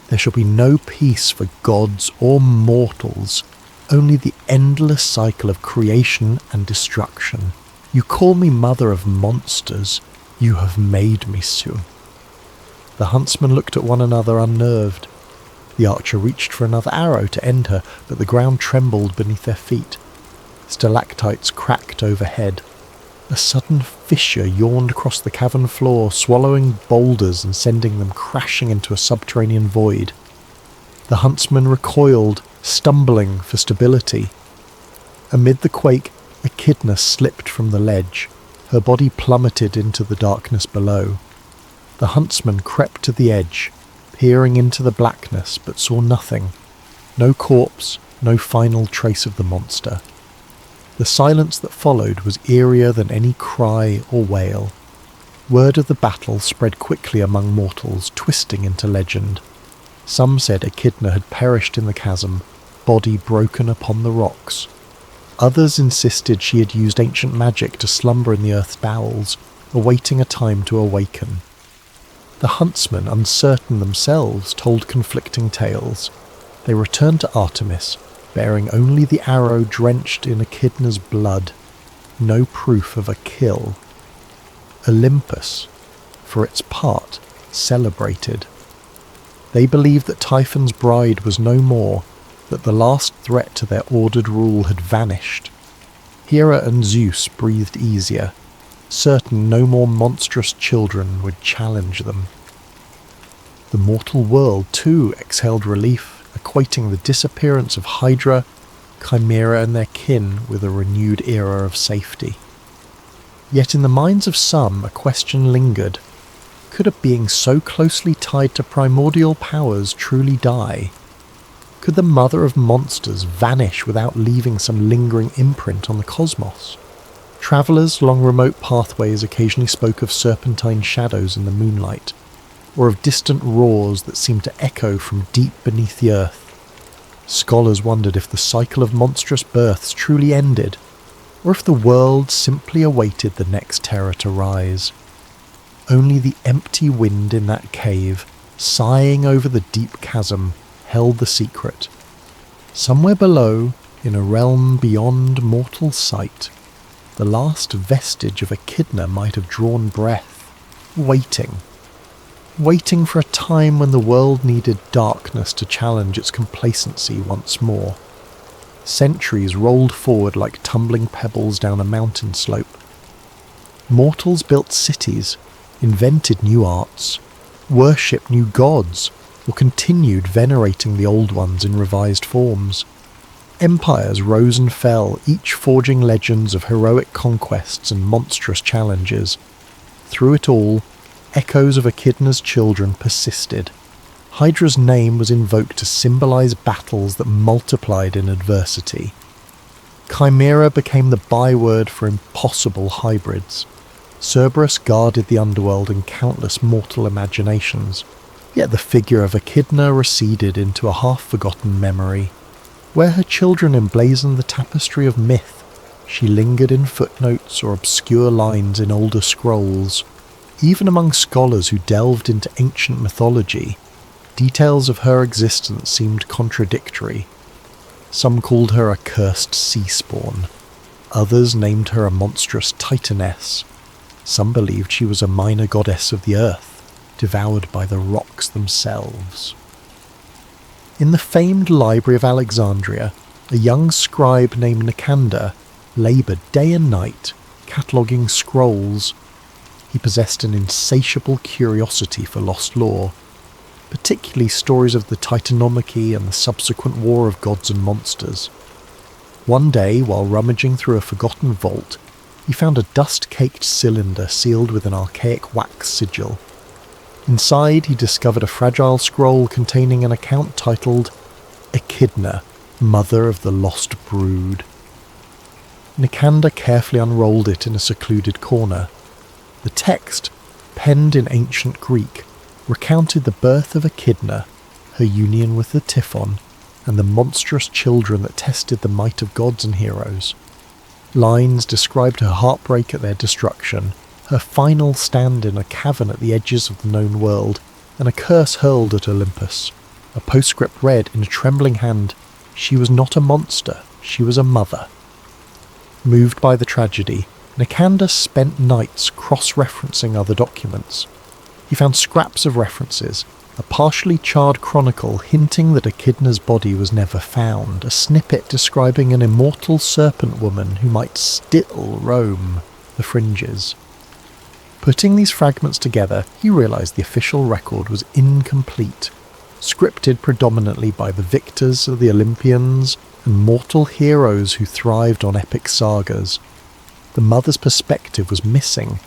S1: There shall be no peace for gods or mortals, only the endless cycle of creation and destruction. You call me mother of monsters. You have made me so." The huntsmen looked at one another unnerved. The archer reached for another arrow to end her, but the ground trembled beneath their feet. Stalactites cracked overhead. A sudden fissure yawned across the cavern floor, swallowing boulders and sending them crashing into a subterranean void. The huntsman recoiled, stumbling for stability. Amid the quake, Echidna slipped from the ledge. Her body plummeted into the darkness below. The huntsman crept to the edge, peering into the blackness, but saw nothing. No corpse, no final trace of the monster. The silence that followed was eerier than any cry or wail. Word of the battle spread quickly among mortals, twisting into legend. Some said Echidna had perished in the chasm, body broken upon the rocks. Others insisted she had used ancient magic to slumber in the earth's bowels, awaiting a time to awaken. The huntsmen, uncertain themselves, told conflicting tales. They returned to Artemis, bearing only the arrow drenched in Echidna's blood, no proof of a kill. Olympus, for its part, celebrated. They believed that Typhon's bride was no more, that the last threat to their ordered rule had vanished. Hera and Zeus breathed easier, certain no more monstrous children would challenge them. The mortal world, too, exhaled relief, equating the disappearance of Hydra, Chimera and their kin with a renewed era of safety. Yet in the minds of some, a question lingered. Could a being so closely tied to primordial powers truly die? Could the mother of monsters vanish without leaving some lingering imprint on the cosmos? Travellers along remote pathways occasionally spoke of serpentine shadows in the moonlight, or of distant roars that seemed to echo from deep beneath the earth. Scholars wondered if the cycle of monstrous births truly ended, or if the world simply awaited the next terror to rise. Only the empty wind in that cave, sighing over the deep chasm, held the secret. Somewhere below, in a realm beyond mortal sight, the last vestige of Echidna might have drawn breath, waiting for a time when the world needed darkness to challenge its complacency once more. Centuries rolled forward like tumbling pebbles down a mountain slope. Mortals built cities, invented new arts, worshipped new gods, or continued venerating the old ones in revised forms. Empires rose and fell, each forging legends of heroic conquests and monstrous challenges. Through it all, echoes of Echidna's children persisted. Hydra's name was invoked to symbolize battles that multiplied in adversity. Chimera became the byword for impossible hybrids. Cerberus guarded the underworld in countless mortal imaginations, yet the figure of Echidna receded into a half-forgotten memory. Where her children emblazoned the tapestry of myth, she lingered in footnotes or obscure lines in older scrolls. Even among scholars who delved into ancient mythology, details of her existence seemed contradictory. Some called her a cursed sea spawn. Others named her a monstrous titaness. Some believed she was a minor goddess of the earth, devoured by the rocks themselves. In the famed Library of Alexandria, a young scribe named Nicander laboured day and night, cataloguing scrolls. He possessed an insatiable curiosity for lost lore, particularly stories of the Titanomachy and the subsequent war of gods and monsters. One day, while rummaging through a forgotten vault, he found a dust-caked cylinder sealed with an archaic wax sigil. Inside, he discovered a fragile scroll containing an account titled Echidna, Mother of the Lost Brood. Nicander carefully unrolled it in a secluded corner. The text, penned in ancient Greek, recounted the birth of Echidna, her union with the Typhon, and the monstrous children that tested the might of gods and heroes. Lines described her heartbreak at their destruction, her final stand in a cavern at the edges of the known world, and a curse hurled at Olympus. A postscript read in a trembling hand, "She was not a monster, she was a mother." Moved by the tragedy, Nicander spent nights cross-referencing other documents. He found scraps of references, a partially charred chronicle hinting that Echidna's body was never found, a snippet describing an immortal serpent woman who might still roam the fringes. Putting these fragments together, he realised the official record was incomplete, scripted predominantly by the victors of the Olympians and mortal heroes who thrived on epic sagas. The mother's perspective was missing,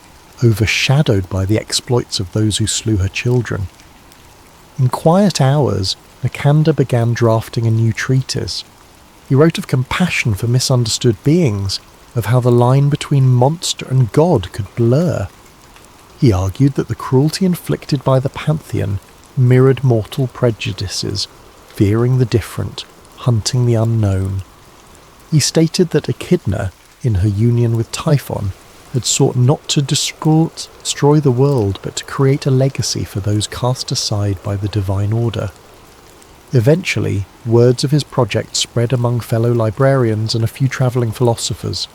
S1: overshadowed by the exploits of those who slew her children. In quiet hours, Nicander began drafting a new treatise. He wrote of compassion for misunderstood beings, of how the line between monster and god could blur. He argued that the cruelty inflicted by the pantheon mirrored mortal prejudices, fearing the different, hunting the unknown. He stated that Echidna, in her union with Typhon, had sought not to destroy the world but to create a legacy for those cast aside by the divine order. Eventually, words of his project spread among fellow librarians and a few travelling philosophers.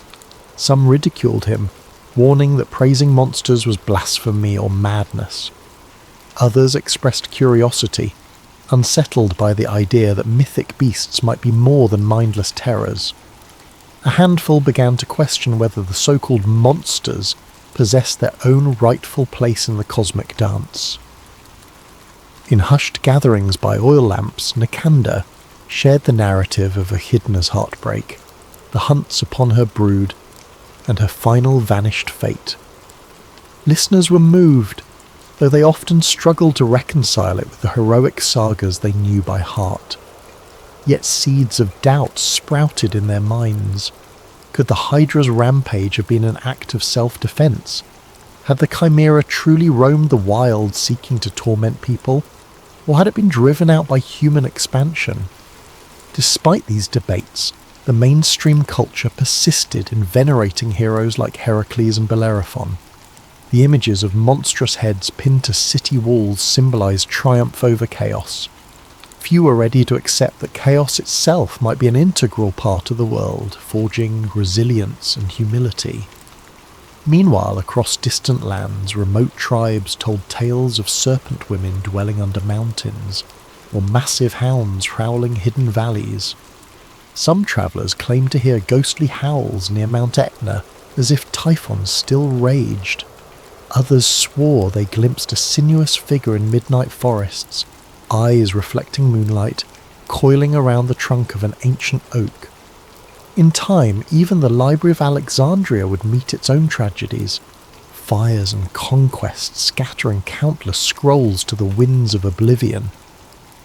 S1: Some ridiculed him, warning that praising monsters was blasphemy or madness. Others expressed curiosity, unsettled by the idea that mythic beasts might be more than mindless terrors. A handful began to question whether the so-called monsters possessed their own rightful place in the cosmic dance. In hushed gatherings by oil lamps, Nicander shared the narrative of Echidna's heartbreak, the hunts upon her brood, and her final vanished fate. Listeners were moved, though they often struggled to reconcile it with the heroic sagas they knew by heart. Yet seeds of doubt sprouted in their minds. Could the Hydra's rampage have been an act of self-defense? Had the Chimera truly roamed the wild seeking to torment people? Or had it been driven out by human expansion? Despite these debates, the mainstream culture persisted in venerating heroes like Heracles and Bellerophon. The images of monstrous heads pinned to city walls symbolized triumph over chaos. Few were ready to accept that chaos itself might be an integral part of the world, forging resilience and humility. Meanwhile, across distant lands, remote tribes told tales of serpent women dwelling under mountains, or massive hounds prowling hidden valleys. Some travellers claimed to hear ghostly howls near Mount Etna, as if Typhon still raged. Others swore they glimpsed a sinuous figure in midnight forests, eyes reflecting moonlight, coiling around the trunk of an ancient oak. In time, even the Library of Alexandria would meet its own tragedies, fires and conquests scattering countless scrolls to the winds of oblivion.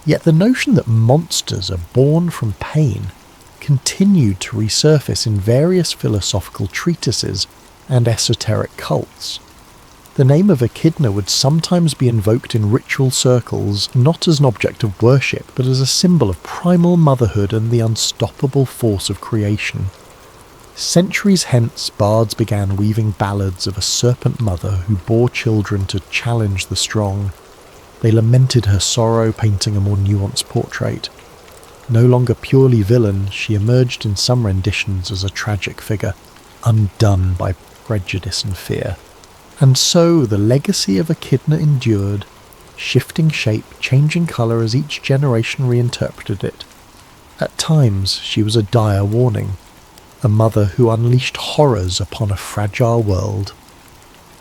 S1: Yet the notion that monsters are born from pain continued to resurface in various philosophical treatises and esoteric cults. The name of Echidna would sometimes be invoked in ritual circles not as an object of worship but as a symbol of primal motherhood and the unstoppable force of creation. Centuries hence, bards began weaving ballads of a serpent mother who bore children to challenge the strong. They lamented her sorrow, painting a more nuanced portrait. No longer purely villain, she emerged in some renditions as a tragic figure, undone by prejudice and fear. And so the legacy of Echidna endured, shifting shape, changing colour as each generation reinterpreted it. At times she was a dire warning, a mother who unleashed horrors upon a fragile world.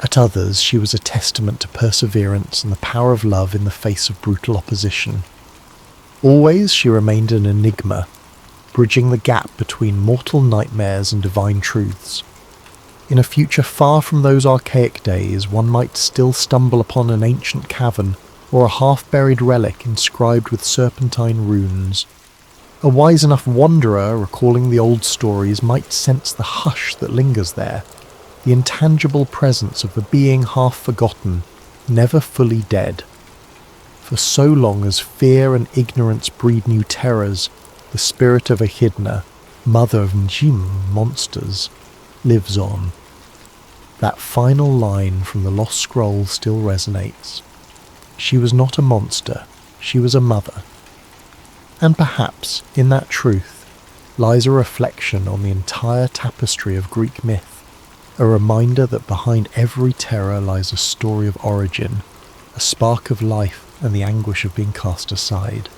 S1: At others she was a testament to perseverance and the power of love in the face of brutal opposition. Always she remained an enigma, bridging the gap between mortal nightmares and divine truths. In a future far from those archaic days, one might still stumble upon an ancient cavern or a half-buried relic inscribed with serpentine runes. A wise enough wanderer recalling the old stories might sense the hush that lingers there, the intangible presence of the being half forgotten, never fully dead. For so long as fear and ignorance breed new terrors, the spirit of Echidna, mother of Njim monsters, lives on. That final line from the Lost Scroll still resonates. She was not a monster, she was a mother. And perhaps, in that truth, lies a reflection on the entire tapestry of Greek myth, a reminder that behind every terror lies a story of origin, a spark of life and the anguish of being cast aside.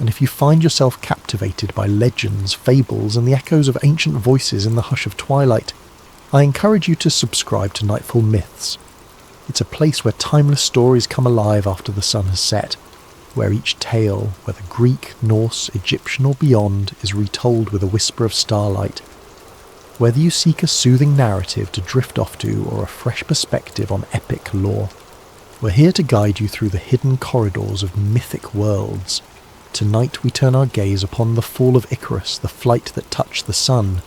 S1: And if you find yourself captivated by legends, fables, and the echoes of ancient voices in the hush of twilight, I encourage you to subscribe to Nightfall Myths. It's a place where timeless stories come alive after the sun has set, where each tale, whether Greek, Norse, Egyptian or beyond, is retold with a whisper of starlight. Whether you seek a soothing narrative to drift off to or a fresh perspective on epic lore, we're here to guide you through the hidden corridors of mythic worlds. Tonight we turn our gaze upon the fall of Icarus, the flight that touched the sun.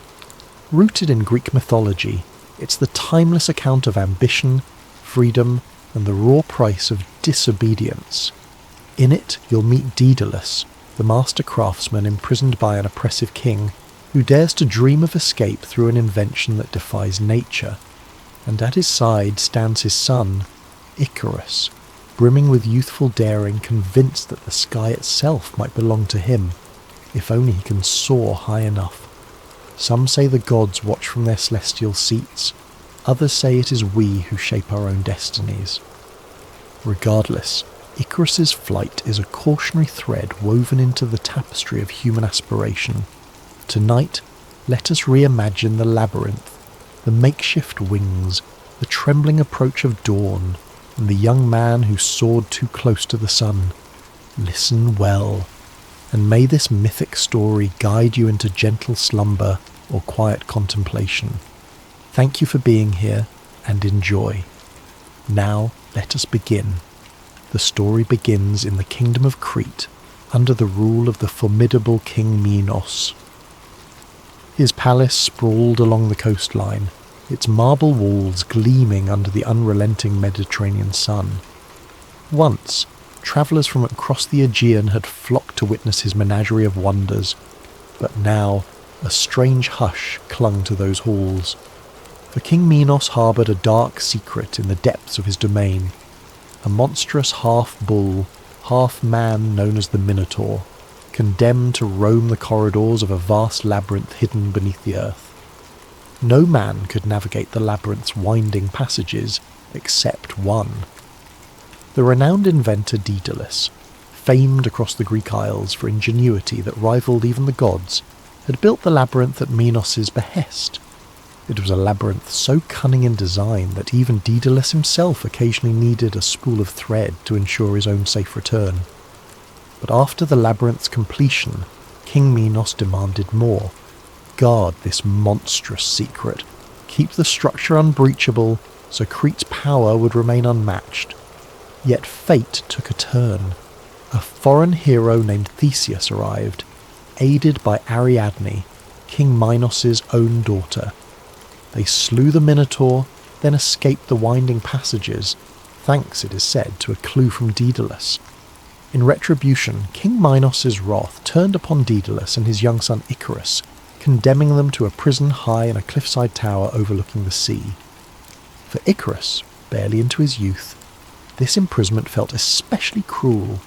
S1: Rooted in Greek mythology, it's the timeless account of ambition, freedom, and the raw price of disobedience. In it, you'll meet Daedalus, the master craftsman imprisoned by an oppressive king, who dares to dream of escape through an invention that defies nature. And at his side stands his son, Icarus, brimming with youthful daring, convinced that the sky itself might belong to him, if only he can soar high enough. Some say the gods watch from their celestial seats, others say it is we who shape our own destinies. Regardless, Icarus's flight is a cautionary thread woven into the tapestry of human aspiration. Tonight, let us reimagine the labyrinth, the makeshift wings, the trembling approach of dawn, and the young man who soared too close to the sun. Listen well, and may this mythic story guide you into gentle slumber or quiet contemplation. Thank you for being here, and enjoy. Now let us begin. The story begins in the kingdom of Crete, under the rule of the formidable King Minos. His palace sprawled along the coastline, its marble walls gleaming under the unrelenting Mediterranean sun. Once, travellers from across the Aegean had flocked to witness his menagerie of wonders, but now a strange hush clung to those halls. For King Minos harboured a dark secret in the depths of his domain, a monstrous half-bull, half-man known as the Minotaur, condemned to roam the corridors of a vast labyrinth hidden beneath the earth. No man could navigate the labyrinth's winding passages except one. The renowned inventor Daedalus, famed across the Greek Isles for ingenuity that rivaled even the gods, had built the labyrinth at Minos' behest. It was a labyrinth so cunning in design that even Daedalus himself occasionally needed a spool of thread to ensure his own safe return. But after the labyrinth's completion, King Minos demanded more. Guard this monstrous secret. Keep the structure unbreachable, so Crete's power would remain unmatched. Yet fate took a turn. A foreign hero named Theseus arrived, aided by Ariadne, King Minos' own daughter. They slew the Minotaur, then escaped the winding passages, thanks, it is said, to a clue from Daedalus. In retribution, King Minos' wrath turned upon Daedalus and his young son Icarus, condemning them to a prison high in a cliffside tower overlooking the sea. For Icarus, barely into his youth, this imprisonment felt especially cruel.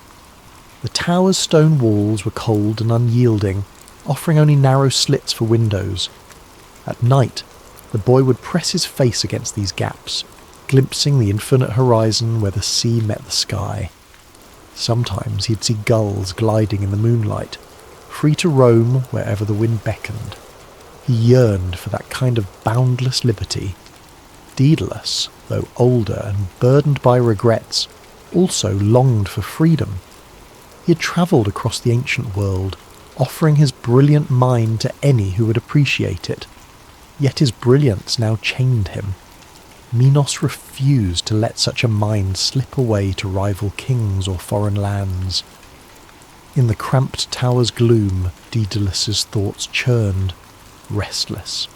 S1: The tower's stone walls were cold and unyielding, offering only narrow slits for windows. At night, the boy would press his face against these gaps, glimpsing the infinite horizon where the sea met the sky. Sometimes he'd see gulls gliding in the moonlight, free to roam wherever the wind beckoned. He yearned for that kind of boundless liberty. Daedalus, though older and burdened by regrets, also longed for freedom. He had travelled across the ancient world, offering his brilliant mind to any who would appreciate it. Yet his brilliance now chained him. Minos refused to let such a mind slip away to rival kings or foreign lands. In the cramped tower's gloom, Daedalus' thoughts churned, restless.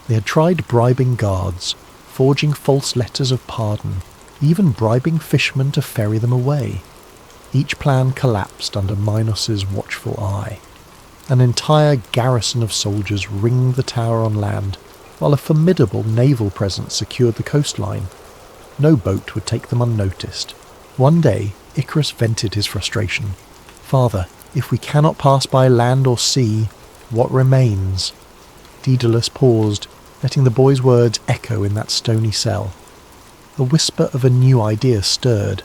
S1: They had tried bribing guards, forging false letters of pardon, even bribing fishermen to ferry them away. Each plan collapsed under Minos' watchful eye. An entire garrison of soldiers ringed the tower on land, while a formidable naval presence secured the coastline. No boat would take them unnoticed. One day, Icarus vented his frustration. "Father, if we cannot pass by land or sea, what remains?" Daedalus paused, letting the boy's words echo in that stony cell. A whisper of a new idea stirred.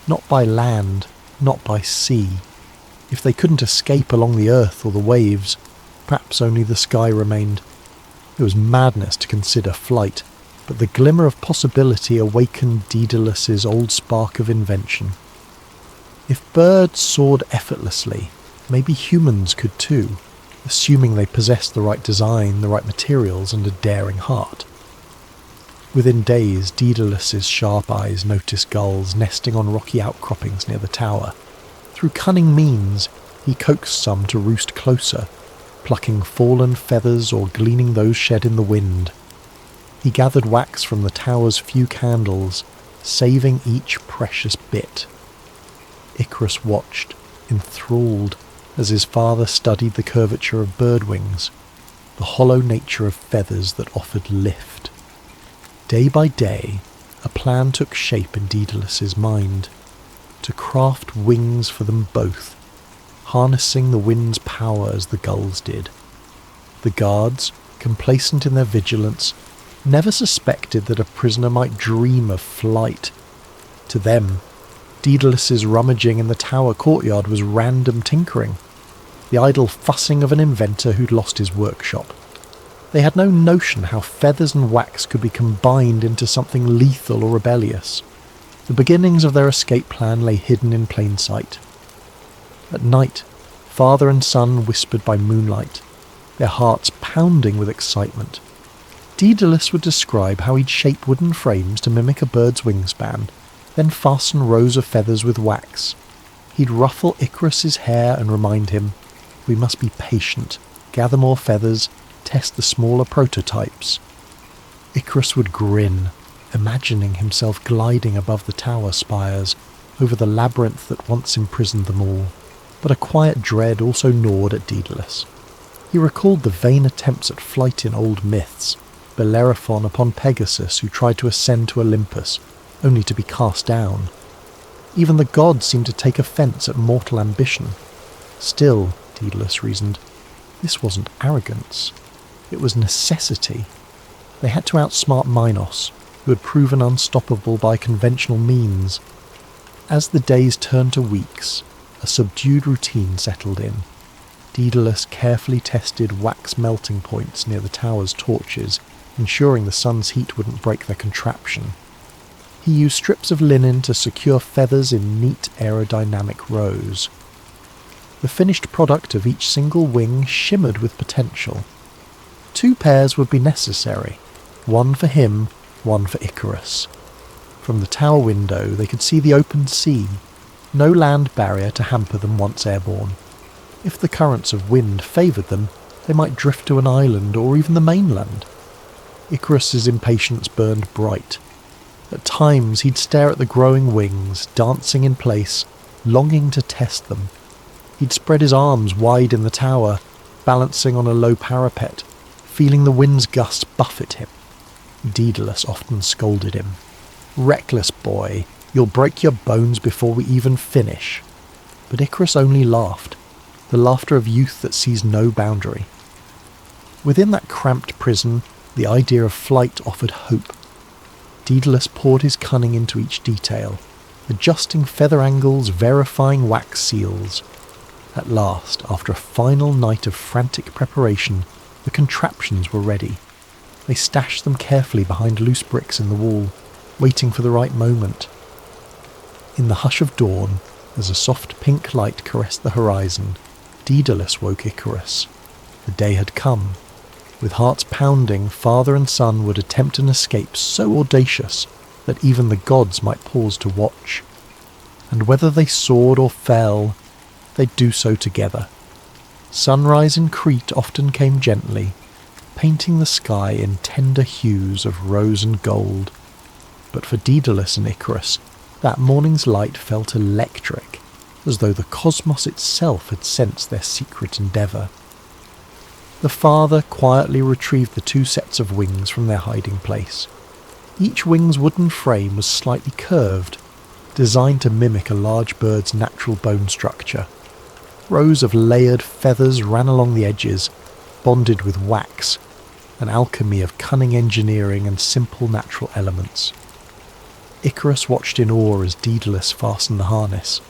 S1: Not by land, not by sea. If they couldn't escape along the earth or the waves, perhaps only the sky remained. It was madness to consider flight, but the glimmer of possibility awakened Daedalus' old spark of invention. If birds soared effortlessly, maybe humans could too, assuming they possessed the right design, the right materials, and a daring heart. Within days, Daedalus' sharp eyes noticed gulls nesting on rocky outcroppings near the tower. Through cunning means, he coaxed some to roost closer, plucking fallen feathers or gleaning those shed in the wind. He gathered wax from the tower's few candles, saving each precious bit. Icarus watched, enthralled, as his father studied the curvature of bird wings, the hollow nature of feathers that offered lift. Day by day, a plan took shape in Daedalus's mind, to craft wings for them both, harnessing the wind's power as the gulls did. The guards, complacent in their vigilance, never suspected that a prisoner might dream of flight. To them, Daedalus's rummaging in the tower courtyard was random tinkering, the idle fussing of an inventor who'd lost his workshop. They had no notion how feathers and wax could be combined into something lethal or rebellious. The beginnings of their escape plan lay hidden in plain sight. At night, father and son whispered by moonlight, their hearts pounding with excitement. Daedalus would describe how he'd shape wooden frames to mimic a bird's wingspan, then fasten rows of feathers with wax. He'd ruffle Icarus's hair and remind him, "We must be patient, gather more feathers, test the smaller prototypes." Icarus would grin, imagining himself gliding above the tower spires, over the labyrinth that once imprisoned them all. But a quiet dread also gnawed at Daedalus. He recalled the vain attempts at flight in old myths, Bellerophon upon Pegasus who tried to ascend to Olympus, only to be cast down. Even the gods seemed to take offence at mortal ambition. Still, Daedalus reasoned, this wasn't arrogance. It was necessity. They had to outsmart Minos, who had proven unstoppable by conventional means. As the days turned to weeks, a subdued routine settled in. Daedalus carefully tested wax melting points near the tower's torches, ensuring the sun's heat wouldn't break their contraption. He used strips of linen to secure feathers in neat aerodynamic rows. The finished product of each single wing shimmered with potential. 2 pairs would be necessary, one for him, one for Icarus. From the tower window they could see the open sea, no land barrier to hamper them once airborne. If the currents of wind favoured them, they might drift to an island or even the mainland. Icarus's impatience burned bright. At times he'd stare at the growing wings, dancing in place, longing to test them. He'd spread his arms wide in the tower, balancing on a low parapet, feeling the wind's gusts buffet him. Daedalus often scolded him. "Reckless boy, you'll break your bones before we even finish." But Icarus only laughed, the laughter of youth that sees no boundary. Within that cramped prison, the idea of flight offered hope. Daedalus poured his cunning into each detail, adjusting feather angles, verifying wax seals. At last, after a final night of frantic preparation, the contraptions were ready. They stashed them carefully behind loose bricks in the wall, waiting for the right moment. In the hush of dawn, as a soft pink light caressed the horizon, Daedalus woke Icarus. The day had come. With hearts pounding, father and son would attempt an escape so audacious that even the gods might pause to watch. And whether they soared or fell, they'd do so together. Sunrise in Crete often came gently, painting the sky in tender hues of rose and gold. But for Daedalus and Icarus, that morning's light felt electric, as though the cosmos itself had sensed their secret endeavour. The father quietly retrieved the 2 sets of wings from their hiding place. Each wing's wooden frame was slightly curved, designed to mimic a large bird's natural bone structure. Rows of layered feathers ran along the edges, bonded with wax, an alchemy of cunning engineering and simple natural elements. Icarus watched in awe as Daedalus fastened the harness.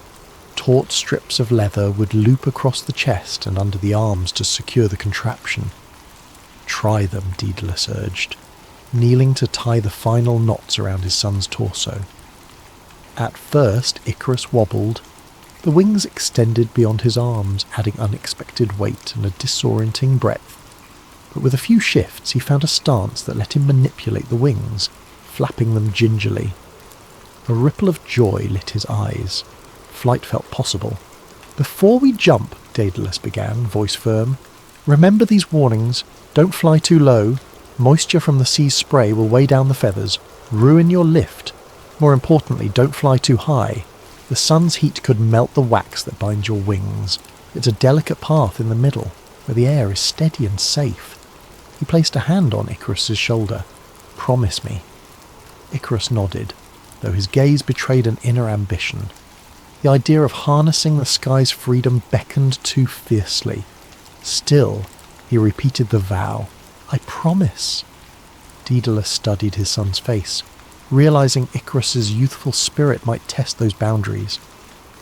S1: Taut strips of leather would loop across the chest and under the arms to secure the contraption. "Try them," Daedalus urged, kneeling to tie the final knots around his son's torso. At first, Icarus wobbled. The wings extended beyond his arms, adding unexpected weight and a disorienting breadth. But with a few shifts, he found a stance that let him manipulate the wings, flapping them gingerly. A ripple of joy lit his eyes. Flight felt possible. "Before we jump," Daedalus began, voice firm, "remember these warnings. Don't fly too low. Moisture from the sea's spray will weigh down the feathers, ruin your lift. More importantly, don't fly too high. The sun's heat could melt the wax that binds your wings. It's a delicate path in the middle, where the air is steady and safe." He placed a hand on Icarus's shoulder. "Promise me." Icarus nodded, though his gaze betrayed an inner ambition. The idea of harnessing the sky's freedom beckoned too fiercely. Still, he repeated the vow. "I promise." Daedalus studied his son's face, realizing Icarus's youthful spirit might test those boundaries.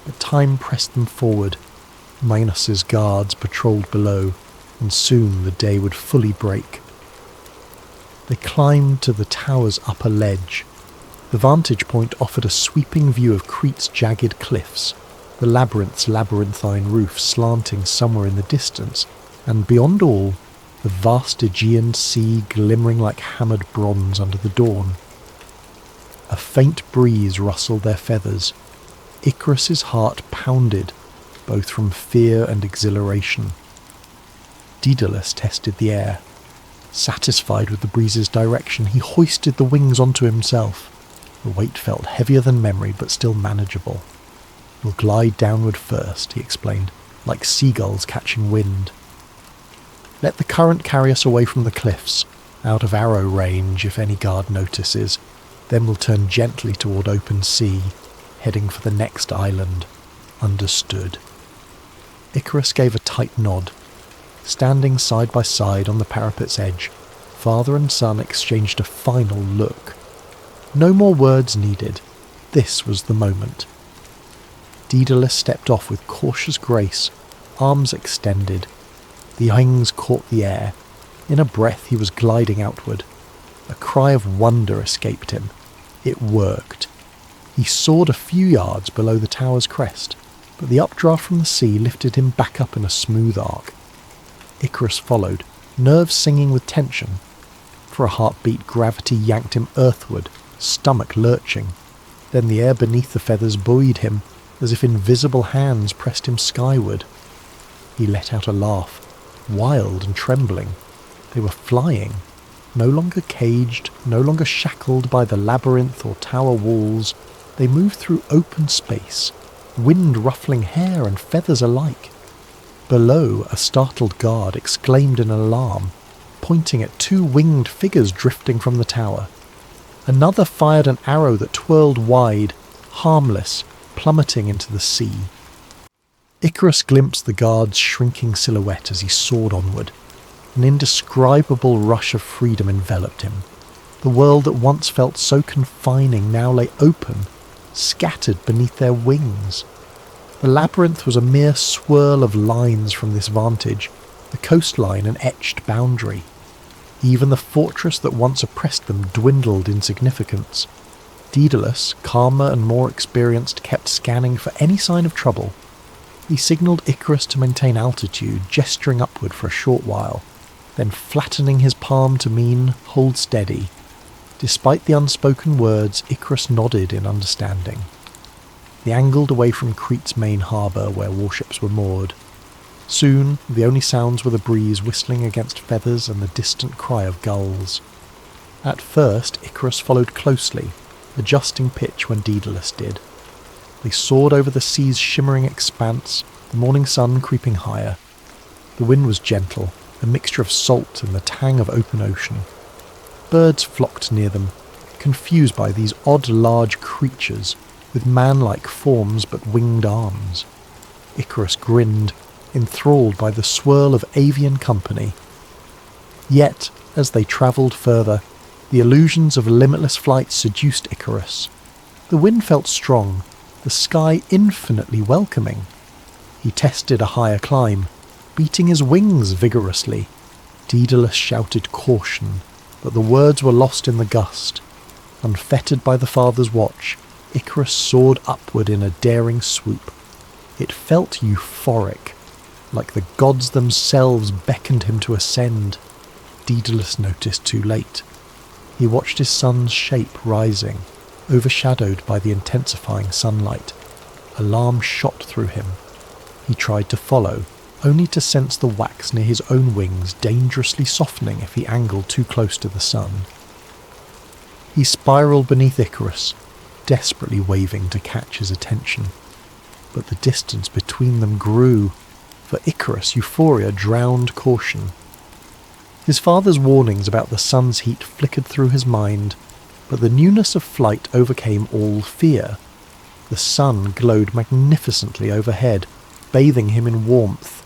S1: But time pressed them forward. Minos's guards patrolled below, and soon the day would fully break. They climbed to the tower's upper ledge. The vantage point offered a sweeping view of Crete's jagged cliffs, the labyrinth's labyrinthine roof slanting somewhere in the distance, and beyond all, the vast Aegean sea glimmering like hammered bronze under the dawn. A faint breeze rustled their feathers. Icarus's heart pounded, both from fear and exhilaration. Daedalus tested the air. Satisfied with the breeze's direction, he hoisted the wings onto himself. The weight felt heavier than memory, but still manageable. "We'll glide downward first," he explained, "like seagulls catching wind. Let the current carry us away from the cliffs, out of arrow range if any guard notices. Then we'll turn gently toward open sea, heading for the next island." "Understood." Icarus gave a tight nod. Standing side by side on the parapet's edge, father and son exchanged a final look. No more words needed. This was the moment. Daedalus stepped off with cautious grace, arms extended. The wings caught the air. In a breath he was gliding outward. A cry of wonder escaped him. It worked. He soared a few yards below the tower's crest, but the updraft from the sea lifted him back up in a smooth arc. Icarus followed, nerves singing with tension. For a heartbeat, gravity yanked him earthward, stomach lurching. Then the air beneath the feathers buoyed him, as if invisible hands pressed him skyward. He let out a laugh, wild and trembling. They were flying, no longer caged, no longer shackled by the labyrinth or tower walls. They moved through open space, wind ruffling hair and feathers alike. Below, a startled guard exclaimed in alarm, pointing at two winged figures drifting from the tower. Another fired an arrow that twirled wide, harmless, plummeting into the sea. Icarus glimpsed the guard's shrinking silhouette as he soared onward. An indescribable rush of freedom enveloped him. The world that once felt so confining now lay open, scattered beneath their wings. The labyrinth was a mere swirl of lines from this vantage, the coastline an etched boundary. Even the fortress that once oppressed them dwindled in significance. Daedalus, calmer and more experienced, kept scanning for any sign of trouble. He signalled Icarus to maintain altitude, gesturing upward for a short while, then flattening his palm to mean, "Hold steady." Despite the unspoken words, Icarus nodded in understanding. They angled away from Crete's main harbour where warships were moored. Soon, the only sounds were the breeze whistling against feathers and the distant cry of gulls. At first, Icarus followed closely, adjusting pitch when Daedalus did. They soared over the sea's shimmering expanse, the morning sun creeping higher. The wind was gentle, a mixture of salt and the tang of open ocean. Birds flocked near them, confused by these odd large creatures with man-like forms but winged arms. Icarus grinned, enthralled by the swirl of avian company. Yet, as they travelled further, the illusions of limitless flight seduced Icarus. The wind felt strong, the sky infinitely welcoming. He tested a higher climb, beating his wings vigorously. Daedalus shouted caution, but the words were lost in the gust. Unfettered by the father's watch, Icarus soared upward in a daring swoop. It felt euphoric, like the gods themselves beckoned him to ascend. Daedalus noticed too late. He watched his son's shape rising, overshadowed by the intensifying sunlight. Alarm shot through him. He tried to follow, only to sense the wax near his own wings dangerously softening if he angled too close to the sun. He spiraled beneath Icarus, desperately waving to catch his attention. But the distance between them grew. For Icarus, euphoria drowned caution. His father's warnings about the sun's heat flickered through his mind. But the newness of flight overcame all fear. The sun glowed magnificently overhead, bathing him in warmth.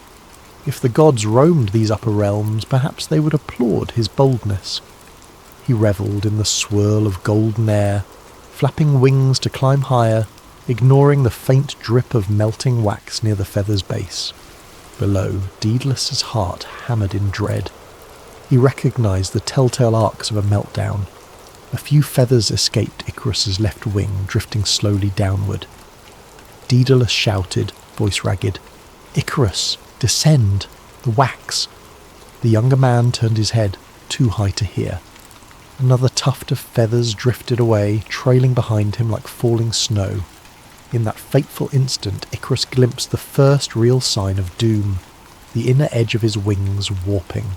S1: If the gods roamed these upper realms, perhaps they would applaud his boldness. He revelled in the swirl of golden air, flapping wings to climb higher, ignoring the faint drip of melting wax near the feather's base. Below, Daedalus's heart hammered in dread. He recognised the telltale arcs of a meltdown. A few feathers escaped Icarus's left wing, drifting slowly downward. Daedalus shouted, voice ragged, "Icarus, descend! The wax!" The younger man turned his head, too high to hear. Another tuft of feathers drifted away, trailing behind him like falling snow. In that fateful instant, Icarus glimpsed the first real sign of doom, the inner edge of his wings warping.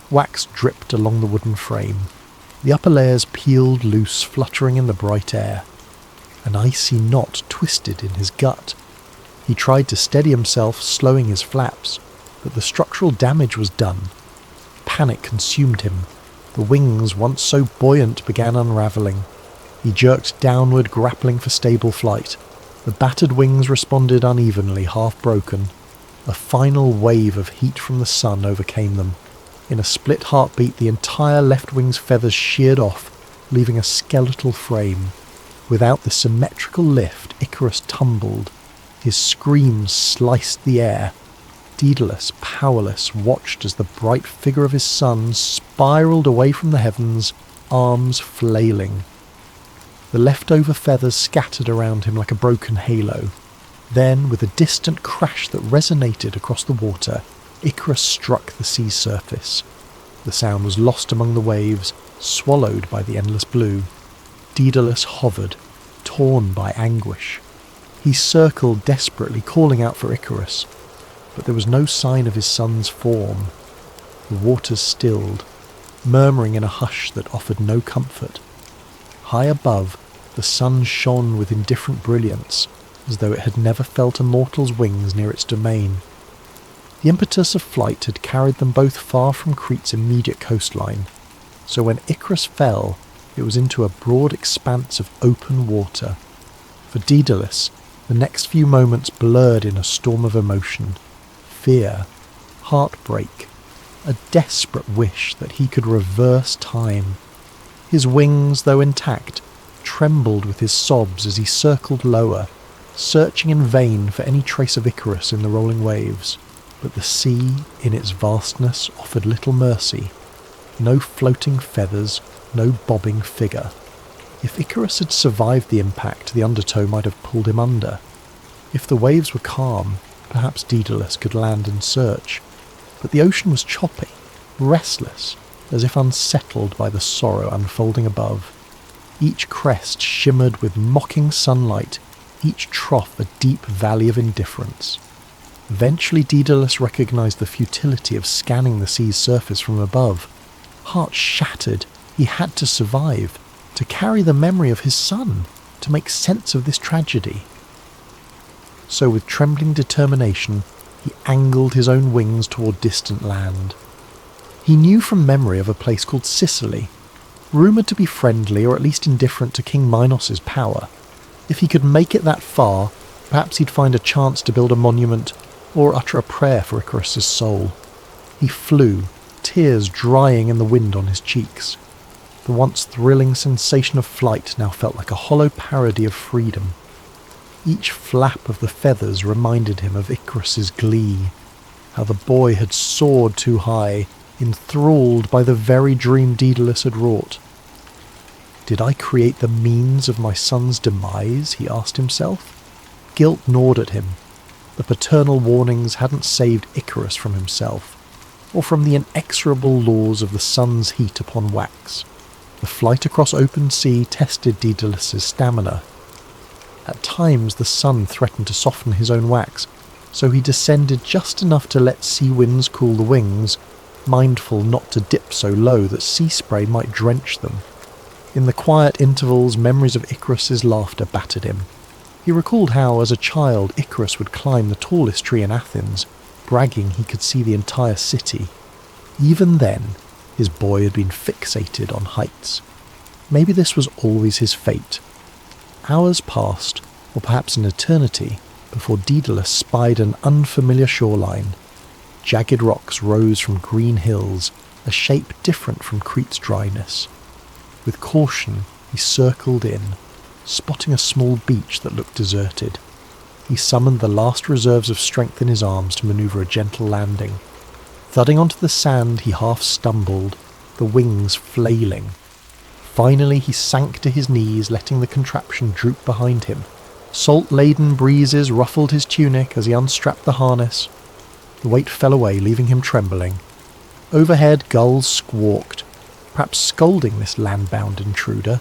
S1: Wax dripped along the wooden frame. The upper layers peeled loose, fluttering in the bright air. An icy knot twisted in his gut. He tried to steady himself, slowing his flaps, but the structural damage was done. Panic consumed him. The wings, once so buoyant, began unravelling. He jerked downward, grappling for stable flight. The battered wings responded unevenly, half broken. A final wave of heat from the sun overcame them. In a split heartbeat, the entire left wing's feathers sheared off, leaving a skeletal frame. Without the symmetrical lift, Icarus tumbled. His screams sliced the air. Daedalus, powerless, watched as the bright figure of his son spiraled away from the heavens, arms flailing. The leftover feathers scattered around him like a broken halo. Then, with a distant crash that resonated across the water, Icarus struck the sea surface. The sound was lost among the waves, swallowed by the endless blue. Daedalus hovered, torn by anguish. He circled desperately, calling out for Icarus, but there was no sign of his son's form. The waters stilled, murmuring in a hush that offered no comfort. High above, the sun shone with indifferent brilliance, as though it had never felt a mortal's wings near its domain. The impetus of flight had carried them both far from Crete's immediate coastline, so when Icarus fell, it was into a broad expanse of open water. For Daedalus, the next few moments blurred in a storm of emotion. Fear, heartbreak, a desperate wish that he could reverse time. His wings, though intact, trembled with his sobs as he circled lower, searching in vain for any trace of Icarus in the rolling waves. But the sea, in its vastness, offered little mercy. No floating feathers, no bobbing figure. If Icarus had survived the impact, the undertow might have pulled him under. If the waves were calm, perhaps Daedalus could land and search. But the ocean was choppy, restless, as if unsettled by the sorrow unfolding above. Each crest shimmered with mocking sunlight, each trough a deep valley of indifference. Eventually Daedalus recognized the futility of scanning the sea's surface from above. Heart shattered, he had to survive, to carry the memory of his son, to make sense of this tragedy. So with trembling determination, he angled his own wings toward distant land. He knew from memory of a place called Sicily, rumoured to be friendly or at least indifferent to King Minos's power. If he could make it that far, perhaps he'd find a chance to build a monument or utter a prayer for Icarus's soul. He flew, tears drying in the wind on his cheeks. The once thrilling sensation of flight now felt like a hollow parody of freedom. Each flap of the feathers reminded him of Icarus's glee, how the boy had soared too high, enthralled by the very dream Daedalus had wrought. Did I create the means of my son's demise? He asked himself. Guilt gnawed at him. The paternal warnings hadn't saved Icarus from himself, or from the inexorable laws of the sun's heat upon wax. The flight across open sea tested Daedalus's stamina. At times the sun threatened to soften his own wax, so he descended just enough to let sea winds cool the wings, mindful not to dip so low that sea spray might drench them. In the quiet intervals, memories of Icarus's laughter battered him. He recalled how, as a child, Icarus would climb the tallest tree in Athens, bragging he could see the entire city. Even then, his boy had been fixated on heights. Maybe this was always his fate. Hours passed, or perhaps an eternity, before Daedalus spied an unfamiliar shoreline. Jagged rocks rose from green hills, a shape different from Crete's dryness. With caution, he circled in, spotting a small beach that looked deserted. He summoned the last reserves of strength in his arms to maneuver a gentle landing. Thudding onto the sand, he half stumbled, the wings flailing. Finally, he sank to his knees, letting the contraption droop behind him. Salt-laden breezes ruffled his tunic as he unstrapped the harness. The weight fell away, leaving him trembling. Overhead, gulls squawked, perhaps scolding this land-bound intruder.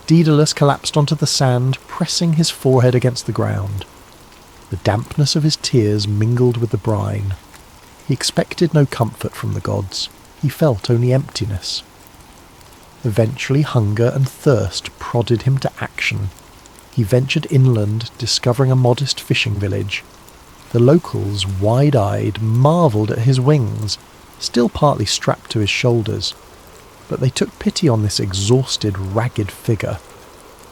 S1: Daedalus collapsed onto the sand, pressing his forehead against the ground. The dampness of his tears mingled with the brine. He expected no comfort from the gods. He felt only emptiness. Eventually, hunger and thirst prodded him to action. He ventured inland, discovering a modest fishing village. The locals, wide-eyed, marvelled at his wings, still partly strapped to his shoulders. But they took pity on this exhausted, ragged figure.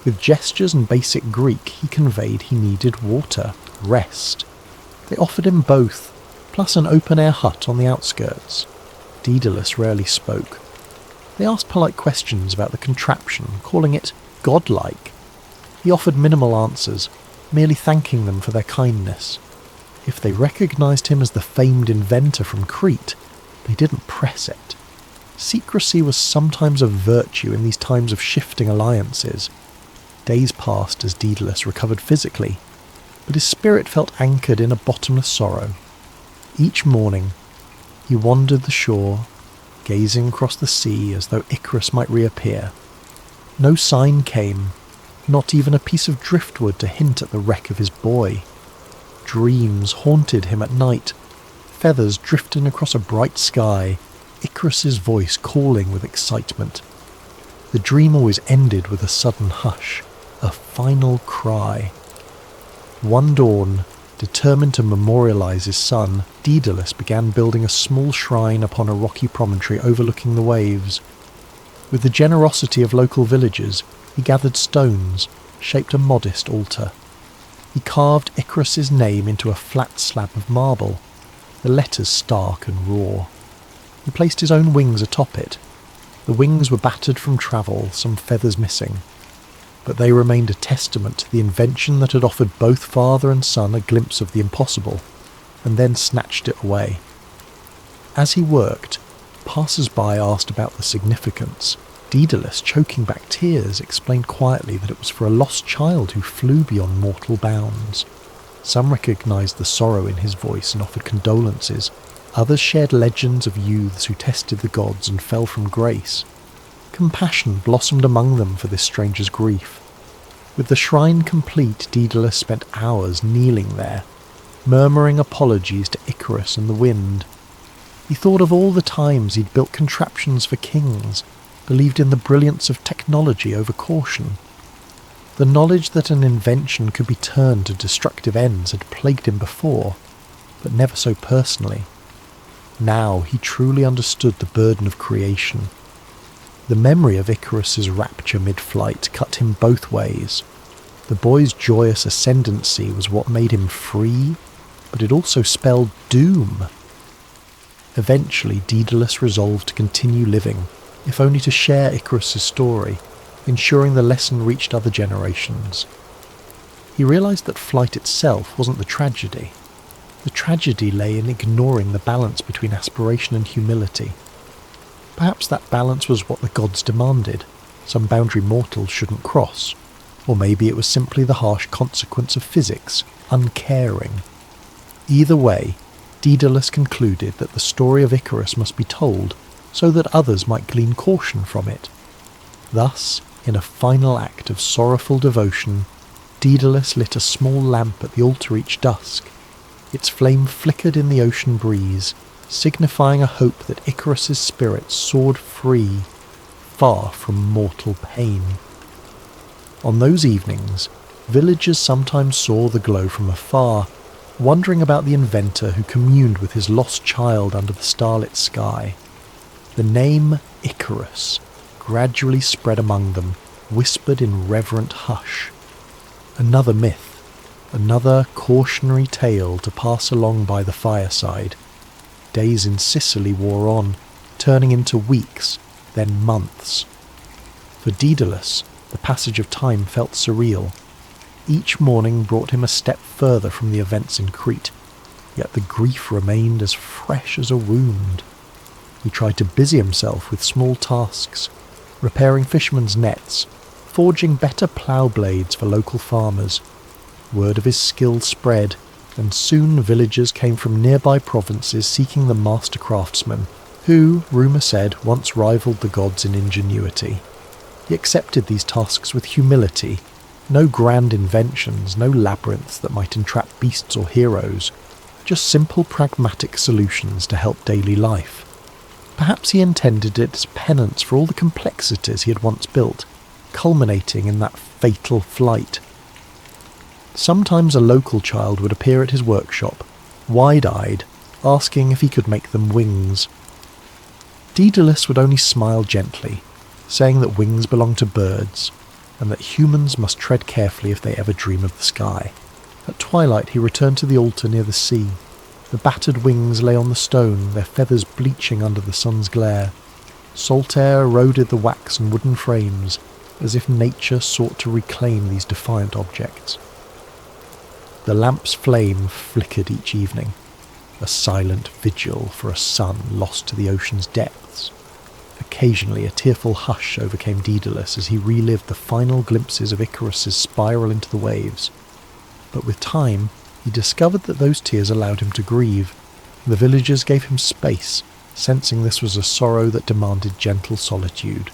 S1: With gestures and basic Greek, he conveyed he needed water, rest. They offered him both, plus an open-air hut on the outskirts. Daedalus rarely spoke. They asked polite questions about the contraption, calling it godlike. He offered minimal answers, merely thanking them for their kindness. If they recognised him as the famed inventor from Crete, they didn't press it. Secrecy was sometimes a virtue in these times of shifting alliances. Days passed as Daedalus recovered physically, but his spirit felt anchored in a bottomless sorrow. Each morning, he wandered the shore, gazing across the sea as though Icarus might reappear. No sign came, not even a piece of driftwood to hint at the wreck of his boy. Dreams haunted him at night, feathers drifting across a bright sky, Icarus's voice calling with excitement. The dream always ended with a sudden hush, a final cry. One dawn, determined to memorialise his son, Daedalus began building a small shrine upon a rocky promontory overlooking the waves. With the generosity of local villagers, he gathered stones, shaped a modest altar. He carved Icarus's name into a flat slab of marble, the letters stark and raw. He placed his own wings atop it. The wings were battered from travel, some feathers missing, but they remained a testament to the invention that had offered both father and son a glimpse of the impossible, and then snatched it away. As he worked, passers-by asked about the significance. Daedalus, choking back tears, explained quietly that it was for a lost child who flew beyond mortal bounds. Some recognised the sorrow in his voice and offered condolences. Others shared legends of youths who tested the gods and fell from grace. Compassion blossomed among them for this stranger's grief. With the shrine complete, Daedalus spent hours kneeling there, murmuring apologies to Icarus and the wind. He thought of all the times he'd built contraptions for kings, believed in the brilliance of technology over caution. The knowledge that an invention could be turned to destructive ends had plagued him before, but never so personally. Now he truly understood the burden of creation. The memory of Icarus's rapture mid-flight cut him both ways. The boy's joyous ascendancy was what made him free, but it also spelled doom. Eventually, Daedalus resolved to continue living, if only to share Icarus's story, ensuring the lesson reached other generations. He realised that flight itself wasn't the tragedy. The tragedy lay in ignoring the balance between aspiration and humility. Perhaps that balance was what the gods demanded, some boundary mortals shouldn't cross. Or maybe it was simply the harsh consequence of physics, uncaring. Either way, Daedalus concluded that the story of Icarus must be told, so that others might glean caution from it. Thus, in a final act of sorrowful devotion, Daedalus lit a small lamp at the altar each dusk. Its flame flickered in the ocean breeze, signifying a hope that Icarus's spirit soared free, far from mortal pain. On those evenings, villagers sometimes saw the glow from afar, wondering about the inventor who communed with his lost child under the starlit sky. The name Icarus, gradually spread among them, whispered in reverent hush. Another myth, another cautionary tale to pass along by the fireside. Days in Sicily wore on, turning into weeks, then months. For Daedalus, the passage of time felt surreal. Each morning brought him a step further from the events in Crete, yet the grief remained as fresh as a wound. He tried to busy himself with small tasks, repairing fishermen's nets, forging better plough blades for local farmers. Word of his skill spread, and soon villagers came from nearby provinces seeking the master craftsman, who, rumour said, once rivaled the gods in ingenuity. He accepted these tasks with humility. No grand inventions, no labyrinths that might entrap beasts or heroes, just simple pragmatic solutions to help daily life. Perhaps he intended it as penance for all the complexities he had once built, culminating in that fatal flight. Sometimes a local child would appear at his workshop, wide-eyed, asking if he could make them wings. Daedalus would only smile gently, saying that wings belong to birds, and that humans must tread carefully if they ever dream of the sky. At twilight he returned to the altar near the sea. The battered wings lay on the stone, their feathers bleaching under the sun's glare. Salt air eroded the wax and wooden frames, as if nature sought to reclaim these defiant objects. The lamp's flame flickered each evening, a silent vigil for a sun lost to the ocean's depths. Occasionally a tearful hush overcame Daedalus as he relived the final glimpses of Icarus's spiral into the waves. But with time, he discovered that those tears allowed him to grieve. The villagers gave him space, sensing this was a sorrow that demanded gentle solitude.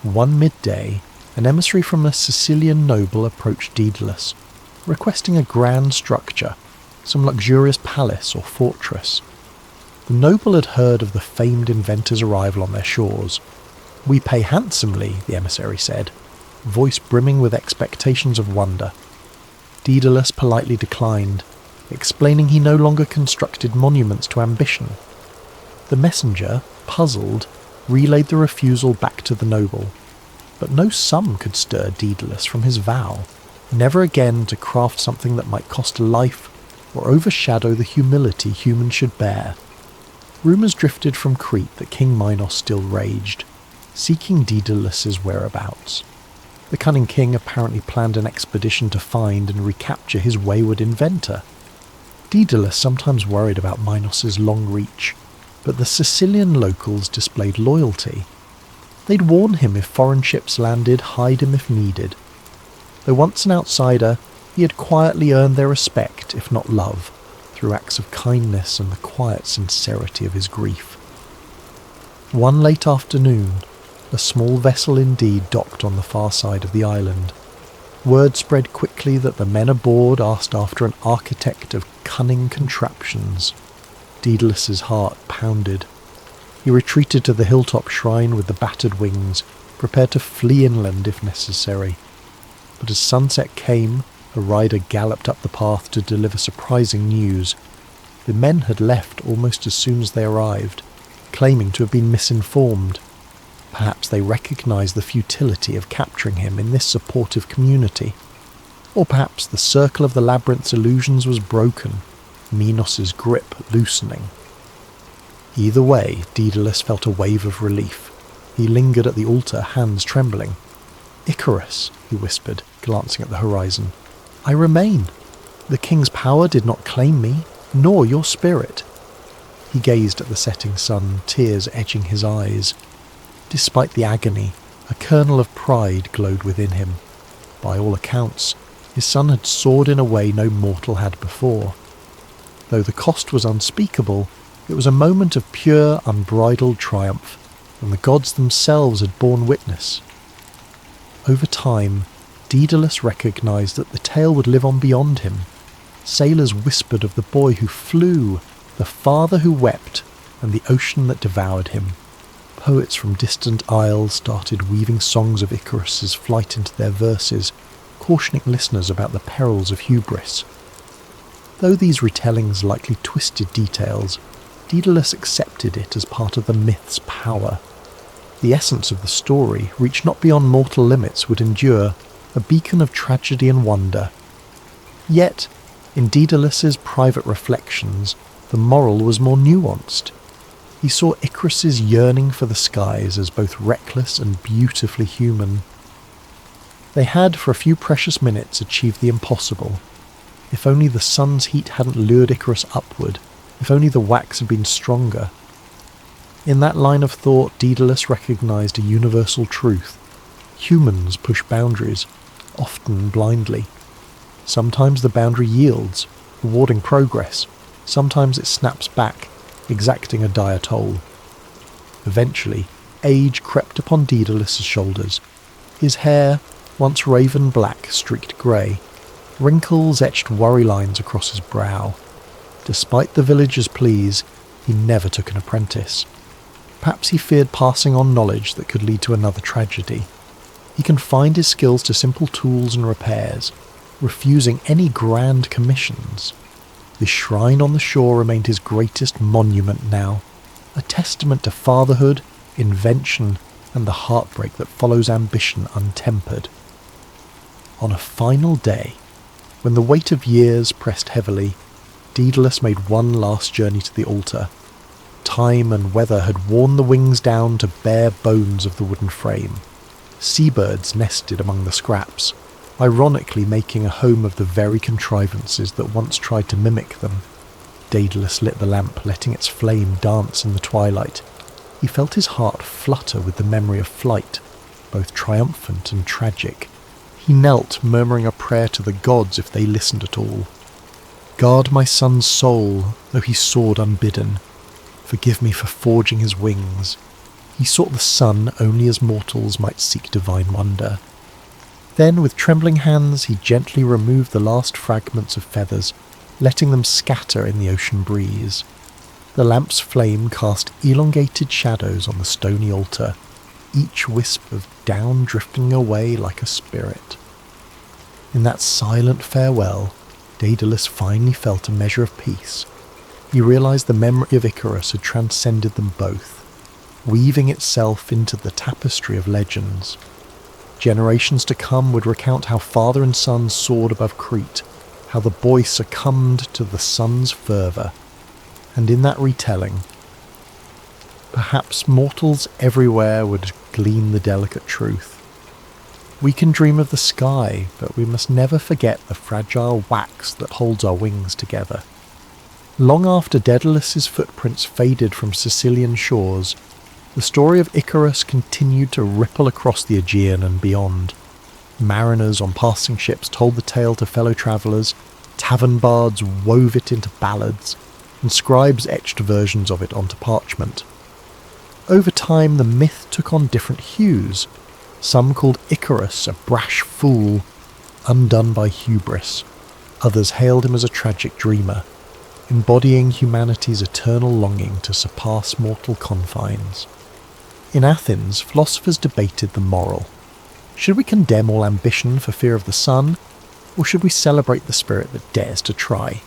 S1: One midday, an emissary from a Sicilian noble approached Daedalus, requesting a grand structure, some luxurious palace or fortress. The noble had heard of the famed inventor's arrival on their shores. "We pay handsomely," the emissary said, voice brimming with expectations of wonder. Daedalus politely declined, explaining he no longer constructed monuments to ambition. The messenger, puzzled, relayed the refusal back to the noble, but no sum could stir Daedalus from his vow, never again to craft something that might cost a life or overshadow the humility humans should bear. Rumours drifted from Crete that King Minos still raged, seeking Daedalus's whereabouts. The cunning king apparently planned an expedition to find and recapture his wayward inventor. Daedalus sometimes worried about Minos's long reach, but the Sicilian locals displayed loyalty. They'd warn him if foreign ships landed, hide him if needed. Though once an outsider, he had quietly earned their respect, if not love, through acts of kindness and the quiet sincerity of his grief. One late afternoon, a small vessel indeed docked on the far side of the island. Word spread quickly that the men aboard asked after an architect of cunning contraptions. Daedalus's heart pounded. He retreated to the hilltop shrine with the battered wings, prepared to flee inland if necessary. But as sunset came, a rider galloped up the path to deliver surprising news. The men had left almost as soon as they arrived, claiming to have been misinformed. Perhaps they recognized the futility of capturing him in this supportive community. Or perhaps the circle of the labyrinth's illusions was broken, Minos's grip loosening. Either way, Daedalus felt a wave of relief. He lingered at the altar, hands trembling. "Icarus," he whispered, glancing at the horizon. "I remain. The king's power did not claim me, nor your spirit." He gazed at the setting sun, tears edging his eyes. Despite the agony, a kernel of pride glowed within him. By all accounts, his son had soared in a way no mortal had before. Though the cost was unspeakable, it was a moment of pure, unbridled triumph, and the gods themselves had borne witness. Over time, Daedalus recognized that the tale would live on beyond him. Sailors whispered of the boy who flew, the father who wept, and the ocean that devoured him. Poets from distant isles started weaving songs of Icarus's flight into their verses, cautioning listeners about the perils of hubris. Though these retellings likely twisted details, Daedalus accepted it as part of the myth's power. the essence of the story, reach not beyond mortal limits, would endure, a beacon of tragedy and wonder. Yet, in Daedalus's private reflections, the moral was more nuanced. He saw Icarus's yearning for the skies as both reckless and beautifully human. They had, for a few precious minutes, achieved the impossible. If only the sun's heat hadn't lured Icarus upward, if only the wax had been stronger. In that line of thought, Daedalus recognised a universal truth. Humans push boundaries, often blindly. Sometimes the boundary yields, rewarding progress. Sometimes it snaps back, exacting a dire toll. Eventually, age crept upon Daedalus's shoulders. His hair, once raven black, streaked grey. Wrinkles etched worry lines across his brow. Despite the villagers' pleas, he never took an apprentice. Perhaps he feared passing on knowledge that could lead to another tragedy. He confined his skills to simple tools and repairs, refusing any grand commissions. The shrine on the shore remained his greatest monument now, a testament to fatherhood, invention, and the heartbreak that follows ambition untempered. On a final day, when the weight of years pressed heavily, Daedalus made one last journey to the altar. Time and weather had worn the wings down to bare bones of the wooden frame. Seabirds nested among the scraps, ironically making a home of the very contrivances that once tried to mimic them. Daedalus lit the lamp, letting its flame dance in the twilight. He felt his heart flutter with the memory of flight, both triumphant and tragic. He knelt, murmuring a prayer to the gods if they listened at all. Guard my son's soul, though he soared unbidden. Forgive me for forging his wings. He sought the sun only as mortals might seek divine wonder. Then, with trembling hands, he gently removed the last fragments of feathers, letting them scatter in the ocean breeze. The lamp's flame cast elongated shadows on the stony altar, each wisp of down drifting away like a spirit. In that silent farewell, Daedalus finally felt a measure of peace. He realised the memory of Icarus had transcended them both, weaving itself into the tapestry of legends. Generations to come would recount how father and son soared above Crete, how the boy succumbed to the sun's fervour, and in that retelling, perhaps mortals everywhere would glean the delicate truth. We can dream of the sky, but we must never forget the fragile wax that holds our wings together. Long after Daedalus's footprints faded from Sicilian shores, the story of Icarus continued to ripple across the Aegean and beyond. Mariners on passing ships told the tale to fellow travellers, tavern bards wove it into ballads, and scribes etched versions of it onto parchment. Over time, the myth took on different hues. Some called Icarus a brash fool, undone by hubris. Others hailed him as a tragic dreamer, embodying humanity's eternal longing to surpass mortal confines. In Athens, philosophers debated the moral. Should we condemn all ambition for fear of the sun, or should we celebrate the spirit that dares to try?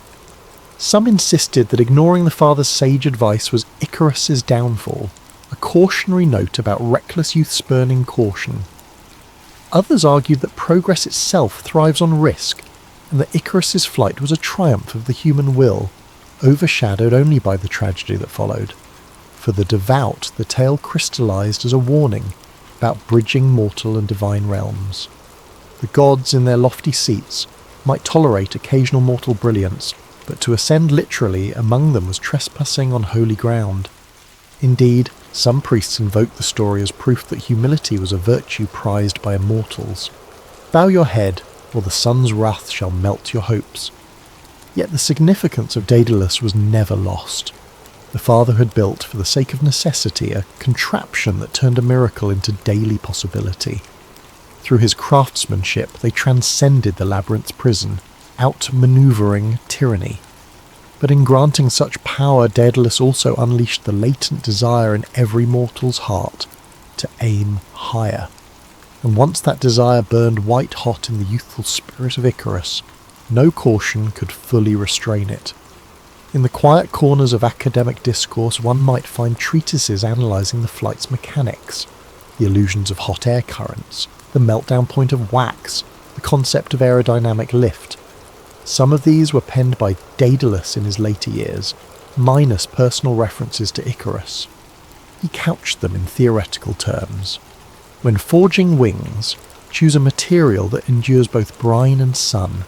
S1: Some insisted that ignoring the father's sage advice was Icarus's downfall, a cautionary note about reckless youth-spurning caution. Others argued that progress itself thrives on risk, and that Icarus's flight was a triumph of the human will, overshadowed only by the tragedy that followed. For the devout, the tale crystallised as a warning about bridging mortal and divine realms. The gods in their lofty seats might tolerate occasional mortal brilliance, but to ascend literally among them was trespassing on holy ground. Indeed, some priests invoked the story as proof that humility was a virtue prized by immortals. Bow your head, or the sun's wrath shall melt your hopes. Yet the significance of Daedalus was never lost. The father had built, for the sake of necessity, a contraption that turned a miracle into daily possibility. Through his craftsmanship, they transcended the labyrinth's prison, outmanoeuvring tyranny. But in granting such power, Daedalus also unleashed the latent desire in every mortal's heart to aim higher. And once that desire burned white-hot in the youthful spirit of Icarus, no caution could fully restrain it. In the quiet corners of academic discourse, one might find treatises analysing the flight's mechanics, the illusions of hot air currents, the meltdown point of wax, the concept of aerodynamic lift. Some of these were penned by Daedalus in his later years, minus personal references to Icarus. He couched them in theoretical terms. When forging wings, choose a material that endures both brine and sun.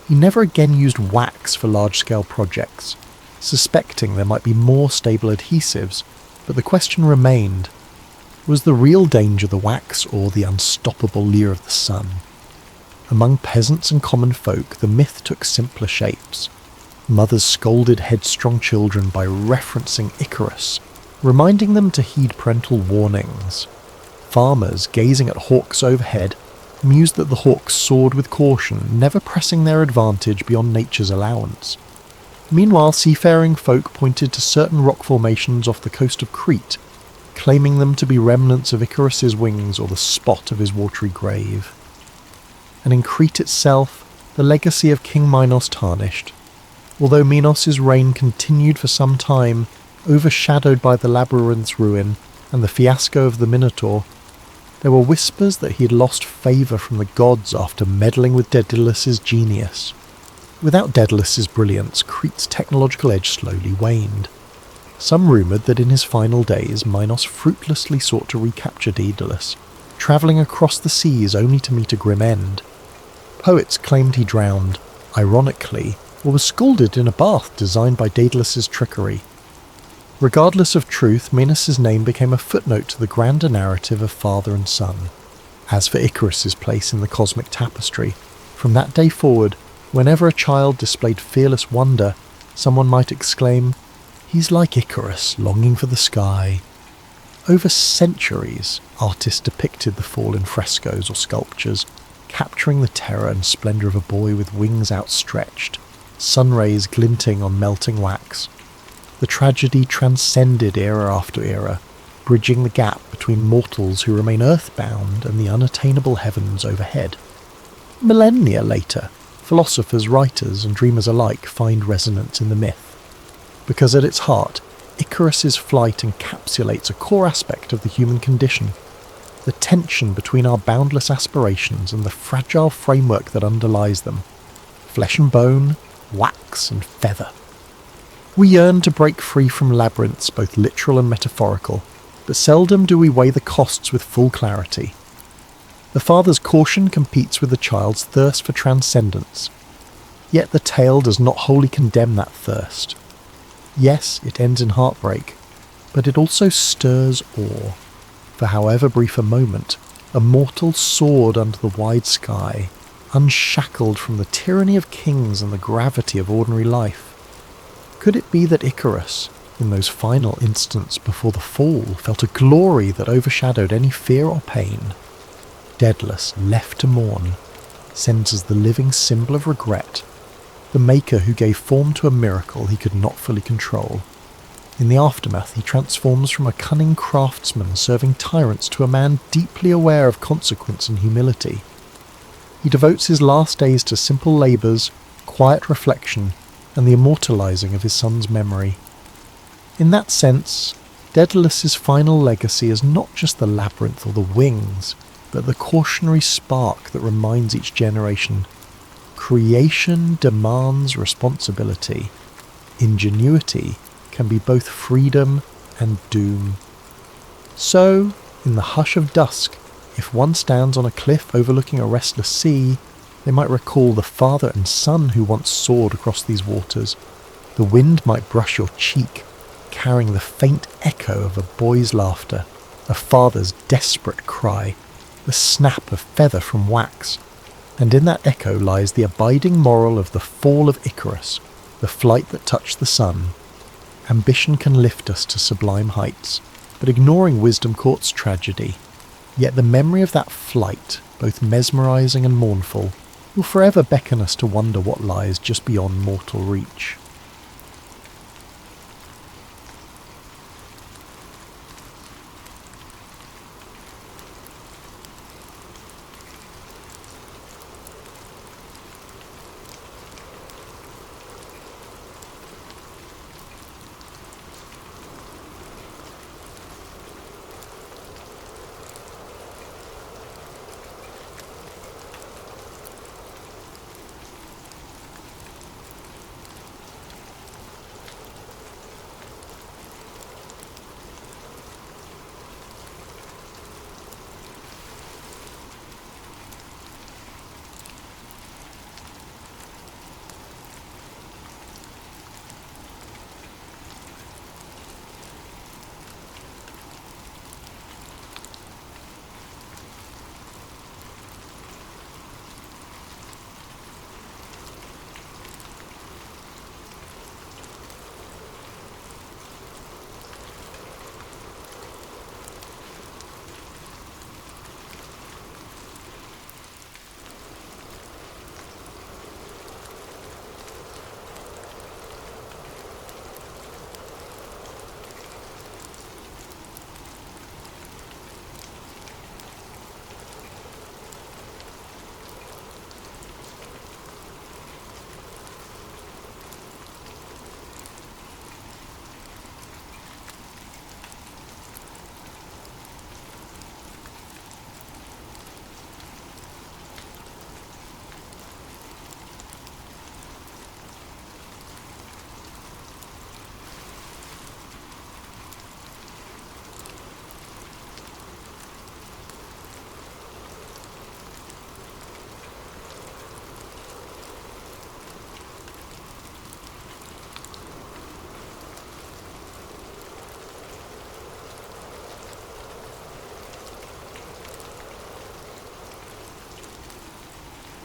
S1: He never again used wax for large-scale projects, suspecting there might be more stable adhesives, but the question remained, was the real danger the wax or the unstoppable lure of the sun? Among peasants and common folk, the myth took simpler shapes. Mothers scolded headstrong children by referencing Icarus, reminding them to heed parental warnings. Farmers, gazing at hawks overhead, mused that the hawks soared with caution, never pressing their advantage beyond nature's allowance. Meanwhile, seafaring folk pointed to certain rock formations off the coast of Crete, claiming them to be remnants of Icarus's wings or the spot of his watery grave. And in Crete itself, the legacy of King Minos tarnished. Although Minos' reign continued for some time, overshadowed by the labyrinth's ruin and the fiasco of the Minotaur, there were whispers that he had lost favour from the gods after meddling with Daedalus' genius. Without Daedalus' brilliance, Crete's technological edge slowly waned. Some rumoured that in his final days, Minos fruitlessly sought to recapture Daedalus, travelling across the seas only to meet a grim end. Poets claimed he drowned, ironically, or was scalded in a bath designed by Daedalus' trickery. Regardless of truth, Minos' name became a footnote to the grander narrative of father and son. As for Icarus' place in the cosmic tapestry, from that day forward, whenever a child displayed fearless wonder, someone might exclaim, "He's like Icarus, longing for the sky." Over centuries, artists depicted the fall in frescoes or sculptures, capturing the terror and splendour of a boy with wings outstretched, sun rays glinting on melting wax. The tragedy transcended era after era, bridging the gap between mortals who remain earthbound and the unattainable heavens overhead. Millennia later, philosophers, writers, and dreamers alike find resonance in the myth, because at its heart, Icarus's flight encapsulates a core aspect of the human condition, the tension between our boundless aspirations and the fragile framework that underlies them, flesh and bone, wax and feather. We yearn to break free from labyrinths, both literal and metaphorical, but seldom do we weigh the costs with full clarity. The father's caution competes with the child's thirst for transcendence. Yet the tale does not wholly condemn that thirst. Yes, it ends in heartbreak, but it also stirs awe. For however brief a moment, a mortal soared under the wide sky, unshackled from the tyranny of kings and the gravity of ordinary life. Could it be that Icarus, in those final instants before the fall, felt a glory that overshadowed any fear or pain? Daedalus, left to mourn, sends as the living symbol of regret, the maker who gave form to a miracle he could not fully control. In the aftermath, he transforms from a cunning craftsman serving tyrants to a man deeply aware of consequence and humility. He devotes his last days to simple labours, quiet reflection, and the immortalizing of his son's memory. In that sense, Daedalus' final legacy is not just the labyrinth or the wings, but the cautionary spark that reminds each generation: creation demands responsibility. Ingenuity can be both freedom and doom. So, in the hush of dusk, if one stands on a cliff overlooking a restless sea, they might recall the father and son who once soared across these waters. The wind might brush your cheek, carrying the faint echo of a boy's laughter, a father's desperate cry, the snap of feather from wax. And in that echo lies the abiding moral of the fall of Icarus, the flight that touched the sun. Ambition can lift us to sublime heights, but ignoring wisdom courts tragedy. Yet the memory of that flight, both mesmerizing and mournful, will forever beckon us to wonder what lies just beyond mortal reach.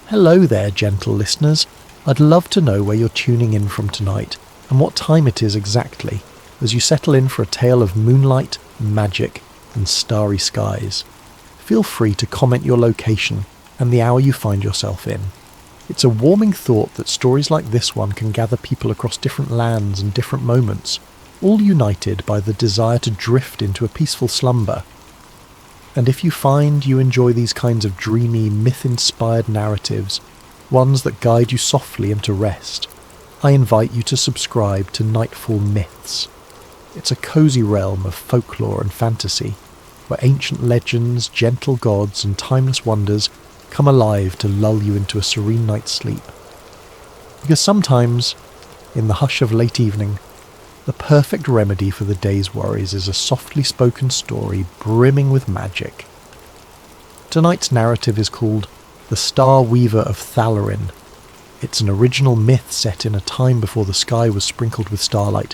S1: Hello there, gentle listeners. I'd love to know where you're tuning in from tonight and what time it is exactly as you settle in for a tale of moonlight, magic, and starry skies. Feel free to comment your location and the hour you find yourself in. It's a warming thought that stories like this one can gather people across different lands and different moments, all united by the desire to drift into a peaceful slumber. And if you find you enjoy these kinds of dreamy, myth-inspired narratives, ones that guide you softly into rest, I invite you to subscribe to Nightfall Myths. It's a cozy realm of folklore and fantasy, where ancient legends, gentle gods, and timeless wonders come alive to lull you into a serene night's sleep. Because sometimes, in the hush of late evening, the perfect remedy for the day's worries is a softly spoken story brimming with magic. Tonight's narrative is called The Star Weaver of Thalarin. It's an original myth set in a time before the sky was sprinkled with starlight,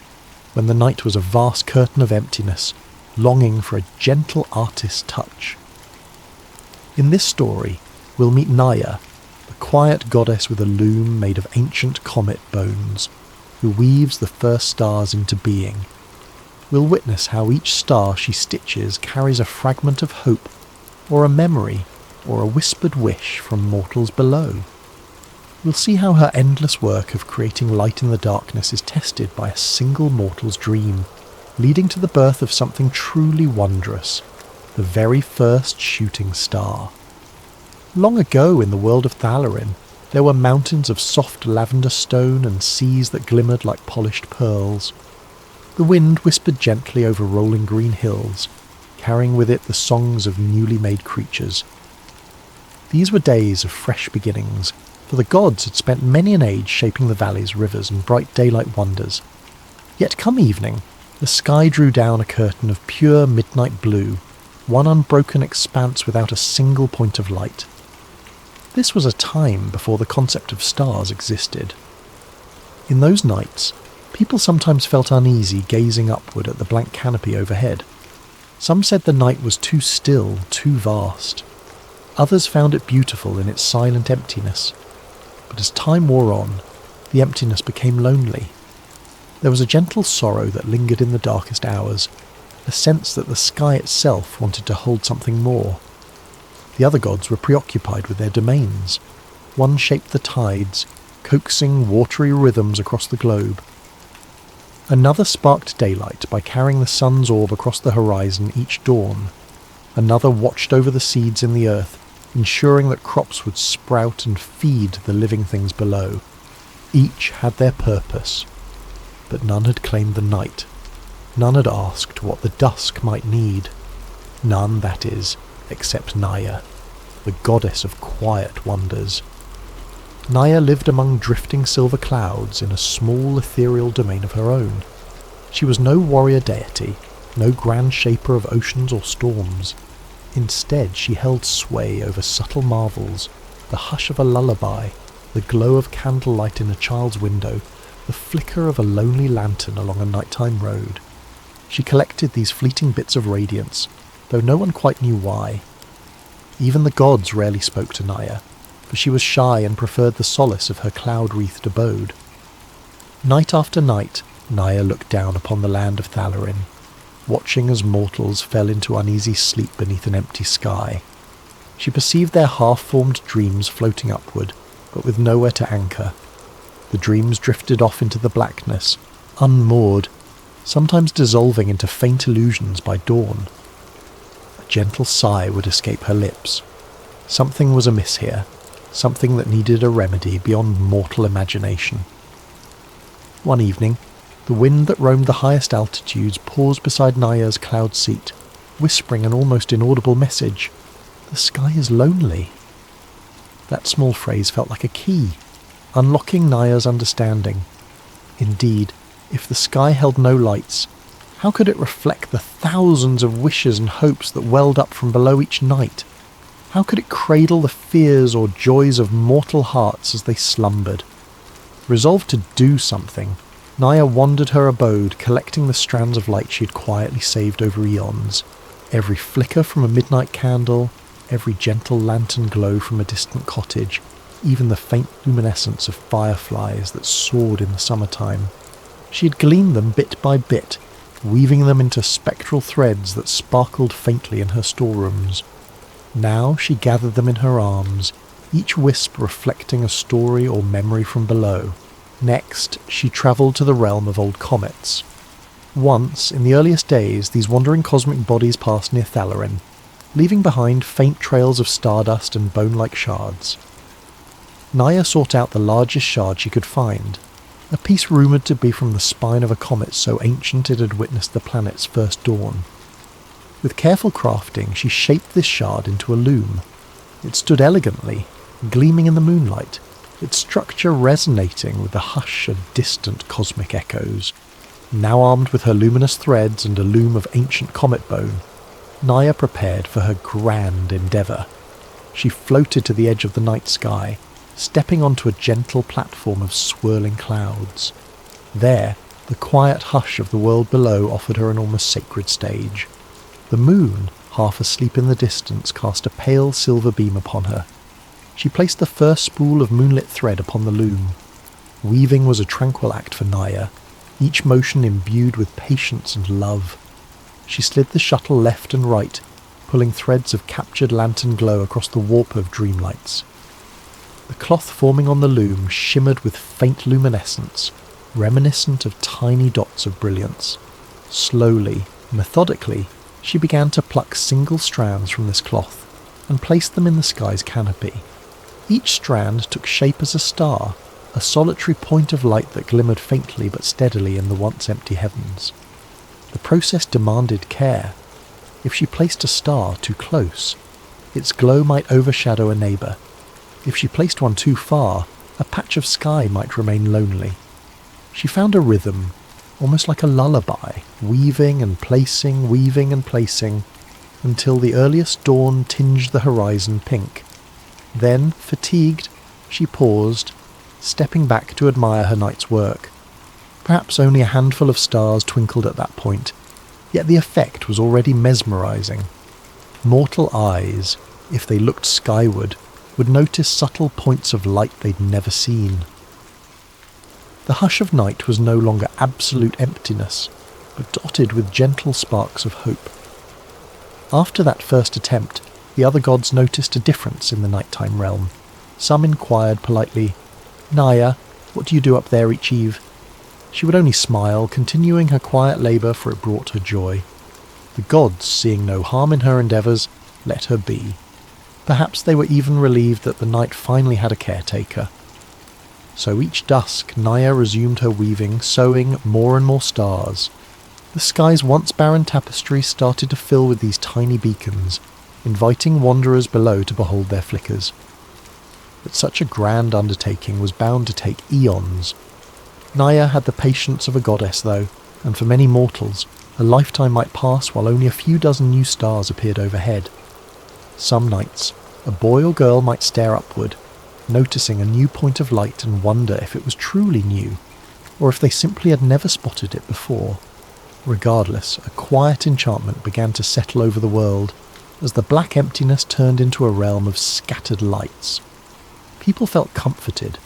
S1: when the night was a vast curtain of emptiness, longing for a gentle artist's touch. In this story, we'll meet Naya, the quiet goddess with a loom made of ancient comet bones, who weaves the first stars into being. We'll witness how each star she stitches carries a fragment of hope, or a memory, or a whispered wish from mortals below. We'll see how her endless work of creating light in the darkness is tested by a single mortal's dream, leading to the birth of something truly wondrous, the very first shooting star. Long ago in the world of Thalarin, there were mountains of soft lavender stone and seas that glimmered like polished pearls. The wind whispered gently over rolling green hills, carrying with it the songs of newly made creatures. These were days of fresh beginnings, for the gods had spent many an age shaping the valleys, rivers, and bright daylight wonders. Yet come evening, the sky drew down a curtain of pure midnight blue, one unbroken expanse without a single point of light. This was a time before the concept of stars existed. In those nights, people sometimes felt uneasy gazing upward at the blank canopy overhead. Some said the night was too still, too vast. Others found it beautiful in its silent emptiness. But as time wore on, the emptiness became lonely. There was a gentle sorrow that lingered in the darkest hours, a sense that the sky itself wanted to hold something more. The other gods were preoccupied with their domains. One shaped the tides, coaxing watery rhythms across the globe. Another sparked daylight by carrying the sun's orb across the horizon each dawn. Another watched over the seeds in the earth, ensuring that crops would sprout and feed the living things below. Each had their purpose, but none had claimed the night. None had asked what the dusk might need. None, that is, except Naya, the goddess of quiet wonders. Naya lived among drifting silver clouds in a small ethereal domain of her own. She was no warrior deity, no grand shaper of oceans or storms. Instead, she held sway over subtle marvels, the hush of a lullaby, the glow of candlelight in a child's window, the flicker of a lonely lantern along a nighttime road. She collected these fleeting bits of radiance, though no one quite knew why. Even the gods rarely spoke to Naya, for she was shy and preferred the solace of her cloud-wreathed abode. Night after night, Naya looked down upon the land of Thalarin, watching as mortals fell into uneasy sleep beneath an empty sky. She perceived their half-formed dreams floating upward, but with nowhere to anchor. The dreams drifted off into the blackness, unmoored, sometimes dissolving into faint illusions by dawn. A gentle sigh would escape her lips. Something was amiss here, something that needed a remedy beyond mortal imagination. One evening, the wind that roamed the highest altitudes paused beside Naya's cloud seat, whispering an almost inaudible message. "The sky is lonely." That small phrase felt like a key, unlocking Naya's understanding. Indeed, if the sky held no lights, how could it reflect the thousands of wishes and hopes that welled up from below each night? How could it cradle the fears or joys of mortal hearts as they slumbered? Resolved to do something, Naya wandered her abode, collecting the strands of light she had quietly saved over eons. Every flicker from a midnight candle, every gentle lantern glow from a distant cottage, even the faint luminescence of fireflies that soared in the summertime. She had gleaned them bit by bit, weaving them into spectral threads that sparkled faintly in her storerooms. Now she gathered them in her arms, each wisp reflecting a story or memory from below. Next, she travelled to the realm of old comets. Once, in the earliest days, these wandering cosmic bodies passed near Thalarin, leaving behind faint trails of stardust and bone-like shards. Naya sought out the largest shard she could find, a piece rumoured to be from the spine of a comet so ancient it had witnessed the planet's first dawn. With careful crafting, she shaped this shard into a loom. It stood elegantly, gleaming in the moonlight, its structure resonating with the hush of distant cosmic echoes. Now armed with her luminous threads and a loom of ancient comet bone, Naya prepared for her grand endeavour. She floated to the edge of the night sky, stepping onto a gentle platform of swirling clouds. There, the quiet hush of the world below offered her an almost sacred stage. The moon, half asleep in the distance, cast a pale silver beam upon her. She placed the first spool of moonlit thread upon the loom. Weaving was a tranquil act for Naya, each motion imbued with patience and love. She slid the shuttle left and right, pulling threads of captured lantern glow across the warp of dreamlights. The cloth forming on the loom shimmered with faint luminescence, reminiscent of tiny dots of brilliance. Slowly, methodically, she began to pluck single strands from this cloth and placed them in the sky's canopy. Each strand took shape as a star, a solitary point of light that glimmered faintly but steadily in the once empty heavens. The process demanded care. If she placed a star too close, its glow might overshadow a neighbour. If she placed one too far, a patch of sky might remain lonely. She found a rhythm, almost like a lullaby, weaving and placing, until the earliest dawn tinged the horizon pink. Then, fatigued, she paused, stepping back to admire her night's work. Perhaps only a handful of stars twinkled at that point, yet the effect was already mesmerising. Mortal eyes, if they looked skyward, would notice subtle points of light they'd never seen. The hush of night was no longer absolute emptiness, but dotted with gentle sparks of hope. After that first attempt, the other gods noticed a difference in the nighttime realm. Some inquired politely, "Naya, what do you do up there each eve?" She would only smile, continuing her quiet labour, for it brought her joy. The gods, seeing no harm in her endeavours, let her be. Perhaps they were even relieved that the night finally had a caretaker. So each dusk, Naya resumed her weaving, sewing more and more stars. The sky's once barren tapestry started to fill with these tiny beacons, inviting wanderers below to behold their flickers. But such a grand undertaking was bound to take eons. Naya had the patience of a goddess, though, and for many mortals, a lifetime might pass while only a few dozen new stars appeared overhead. Some nights, a boy or girl might stare upward, noticing a new point of light and wonder if it was truly new, or if they simply had never spotted it before. Regardless, a quiet enchantment began to settle over the world, as the black emptiness turned into a realm of scattered lights. People felt comforted,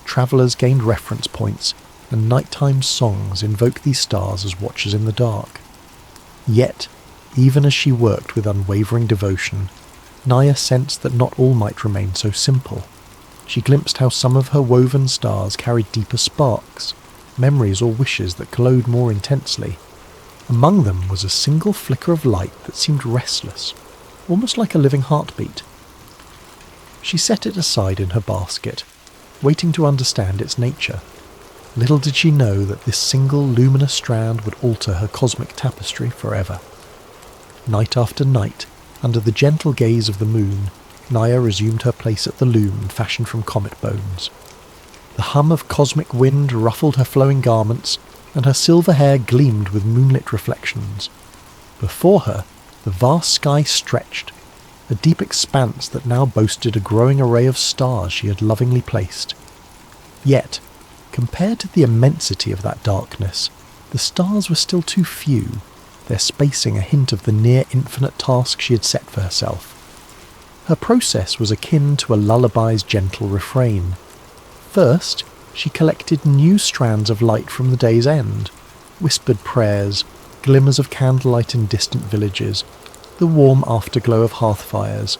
S1: travellers gained reference points, and nighttime songs invoked these stars as watchers in the dark. Yet, even as she worked with unwavering devotion, Naya sensed that not all might remain so simple. She glimpsed how some of her woven stars carried deeper sparks, memories or wishes that glowed more intensely. Among them was a single flicker of light that seemed restless, almost like a living heartbeat. She set it aside in her basket, waiting to understand its nature. Little did she know that this single luminous strand would alter her cosmic tapestry forever. Night after night, under the gentle gaze of the moon, Naya resumed her place at the loom fashioned from comet bones. The hum of cosmic wind ruffled her flowing garments, and her silver hair gleamed with moonlit reflections. Before her, the vast sky stretched, a deep expanse that now boasted a growing array of stars she had lovingly placed. Yet, compared to the immensity of that darkness, the stars were still too few, their spacing a hint of the near-infinite task she had set for herself. Her process was akin to a lullaby's gentle refrain. First, she collected new strands of light from the day's end, whispered prayers, glimmers of candlelight in distant villages, the warm afterglow of hearth fires.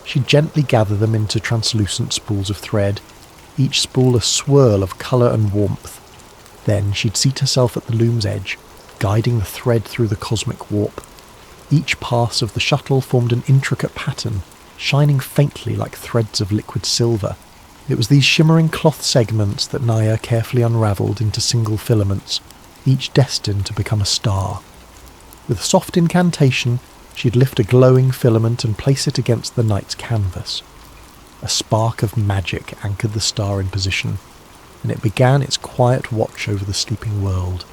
S1: She'd gently gather them into translucent spools of thread, each spool a swirl of colour and warmth. Then she'd seat herself at the loom's edge, guiding the thread through the cosmic warp. Each pass of the shuttle formed an intricate pattern, shining faintly like threads of liquid silver. It was these shimmering cloth segments that Naya carefully unravelled into single filaments, each destined to become a star. With a soft incantation, she'd lift a glowing filament and place it against the night's canvas. A spark of magic anchored the star in position, and it began its quiet watch over the sleeping world.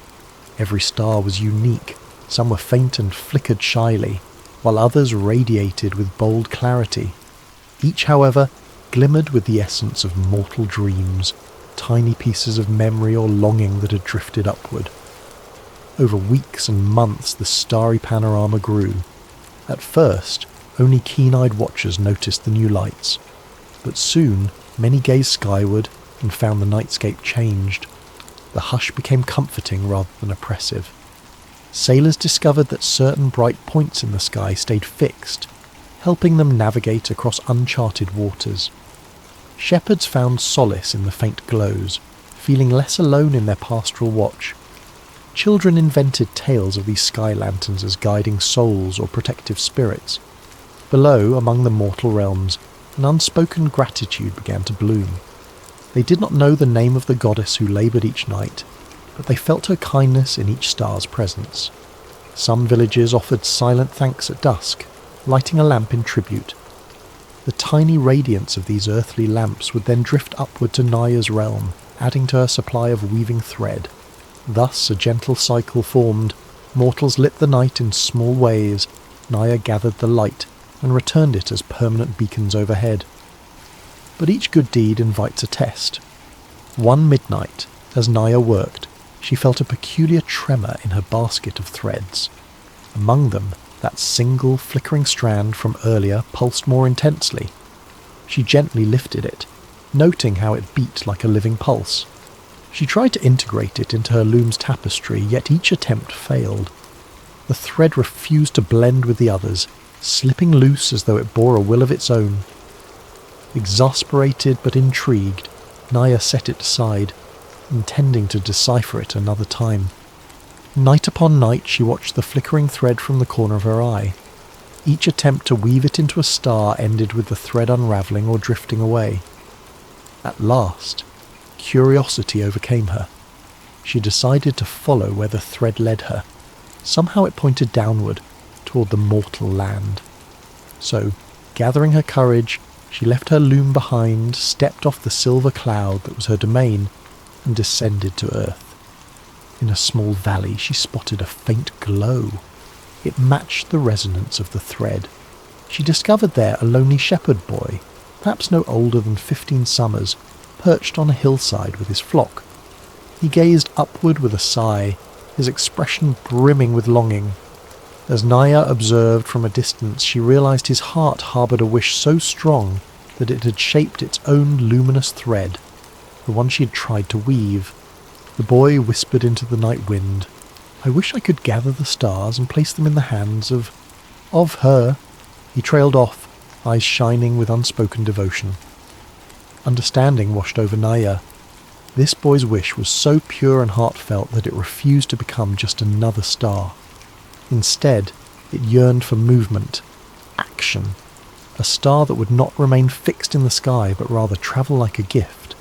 S1: Every star was unique. Some were faint and flickered shyly, while others radiated with bold clarity. Each, however, glimmered with the essence of mortal dreams, tiny pieces of memory or longing that had drifted upward. Over weeks and months the starry panorama grew. At first, only keen-eyed watchers noticed the new lights, but soon many gazed skyward and found the nightscape changed. The hush became comforting rather than oppressive. Sailors discovered that certain bright points in the sky stayed fixed, helping them navigate across uncharted waters. Shepherds found solace in the faint glows, feeling less alone in their pastoral watch. Children invented tales of these sky lanterns as guiding souls or protective spirits. Below, among the mortal realms, an unspoken gratitude began to bloom. They did not know the name of the goddess who laboured each night, but they felt her kindness in each star's presence. Some villages offered silent thanks at dusk, lighting a lamp in tribute. The tiny radiance of these earthly lamps would then drift upward to Naya's realm, adding to her supply of weaving thread. Thus a gentle cycle formed. Mortals lit the night in small ways. Naya gathered the light and returned it as permanent beacons overhead. But each good deed invites a test. One midnight, as Naya worked, she felt a peculiar tremor in her basket of threads. Among them, that single flickering strand from earlier pulsed more intensely. She gently lifted it, noting how it beat like a living pulse. She tried to integrate it into her loom's tapestry, yet each attempt failed. The thread refused to blend with the others, slipping loose as though it bore a will of its own. Exasperated but intrigued, Naya set it aside, intending to decipher it another time. Night upon night she watched the flickering thread from the corner of her eye. Each attempt to weave it into a star ended with the thread unravelling or drifting away. At last, curiosity overcame her. She decided to follow where the thread led her. Somehow it pointed downward, toward the mortal land. So, gathering her courage, she left her loom behind, stepped off the silver cloud that was her domain, and descended to earth. In a small valley she spotted a faint glow. It matched the resonance of the thread. She discovered there a lonely shepherd boy, perhaps no older than 15 summers, perched on a hillside with his flock. He gazed upward with a sigh, his expression brimming with longing. As Naya observed from a distance, she realized his heart harboured a wish so strong that it had shaped its own luminous thread, the one she had tried to weave. The boy whispered into the night wind, "I wish I could gather the stars and place them in the hands of her." He trailed off, eyes shining with unspoken devotion. Understanding washed over Naya. This boy's wish was so pure and heartfelt that it refused to become just another star. Instead, it yearned for movement, action, a star that would not remain fixed in the sky but rather travel like a gift.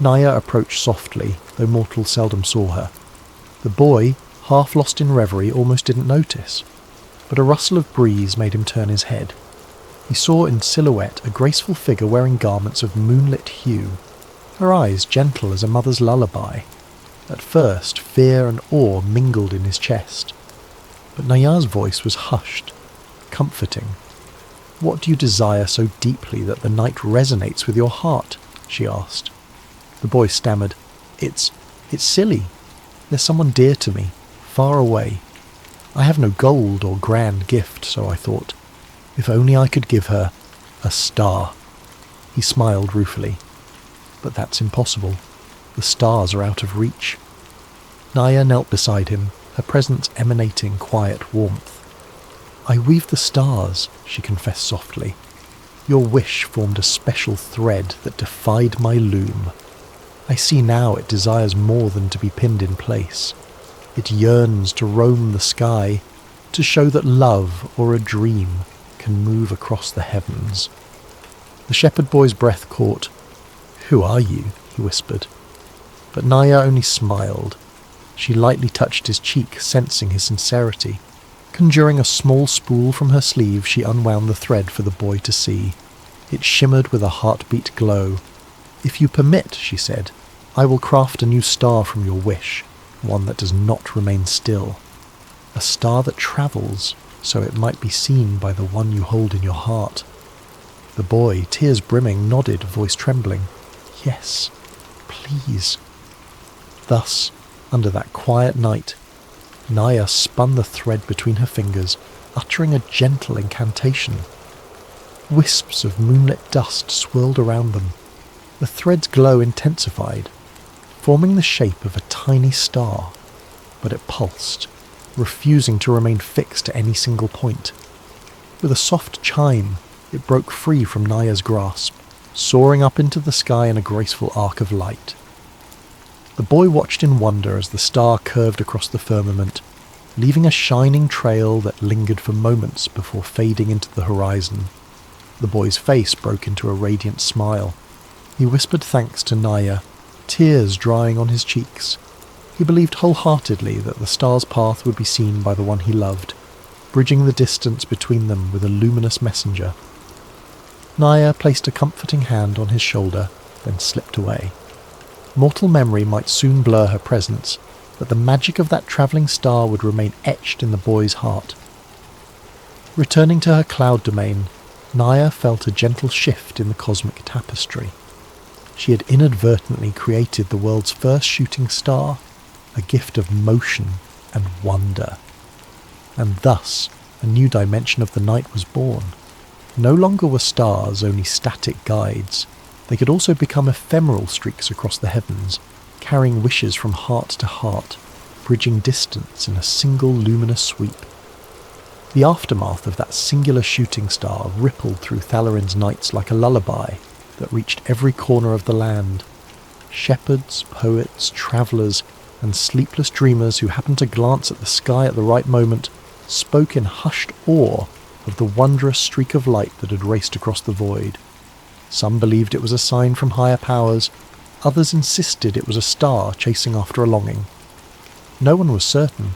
S1: Naya approached softly, though mortals seldom saw her. The boy, half lost in reverie, almost didn't notice, but a rustle of breeze made him turn his head. He saw in silhouette a graceful figure wearing garments of moonlit hue, her eyes gentle as a mother's lullaby. At first, fear and awe mingled in his chest, but Naya's voice was hushed, comforting. "What do you desire so deeply that the night resonates with your heart?" she asked. The boy stammered, It's silly. There's someone dear to me, far away. I have no gold or grand gift, so I thought. If only I could give her a star. He smiled ruefully. But that's impossible. The stars are out of reach. Naya knelt beside him, her presence emanating quiet warmth. I weave the stars, she confessed softly. Your wish formed a special thread that defied my loom. I see now it desires more than to be pinned in place. It yearns to roam the sky, to show that love or a dream can move across the heavens. The shepherd boy's breath caught. Who are you? He whispered. But Naya only smiled. She lightly touched his cheek, sensing his sincerity. Conjuring a small spool from her sleeve, she unwound the thread for the boy to see. It shimmered with a heartbeat glow. If you permit, she said, I will craft a new star from your wish, one that does not remain still. A star that travels, so it might be seen by the one you hold in your heart. The boy, tears brimming, nodded, voice trembling. Yes, please. Thus, under that quiet night, Naya spun the thread between her fingers, uttering a gentle incantation. Wisps of moonlit dust swirled around them. The thread's glow intensified, forming the shape of a tiny star, but it pulsed, refusing to remain fixed at any single point. With a soft chime, it broke free from Naya's grasp, soaring up into the sky in a graceful arc of light. The boy watched in wonder as the star curved across the firmament, leaving a shining trail that lingered for moments before fading into the horizon. The boy's face broke into a radiant smile. He whispered thanks to Naya, tears drying on his cheeks. He believed wholeheartedly that the star's path would be seen by the one he loved, bridging the distance between them with a luminous messenger. Naya placed a comforting hand on his shoulder, then slipped away. Mortal memory might soon blur her presence, but the magic of that travelling star would remain etched in the boy's heart. Returning to her cloud domain, Naya felt a gentle shift in the cosmic tapestry. She had inadvertently created the world's first shooting star, a gift of motion and wonder. And thus, a new dimension of the night was born. No longer were stars only static guides. They could also become ephemeral streaks across the heavens, carrying wishes from heart to heart, bridging distance in a single luminous sweep. The aftermath of that singular shooting star rippled through Thalarin's nights like a lullaby that reached every corner of the land. Shepherds, poets, travellers, and sleepless dreamers who happened to glance at the sky at the right moment spoke in hushed awe of the wondrous streak of light that had raced across the void. Some believed it was a sign from higher powers, others insisted it was a star chasing after a longing. No one was certain,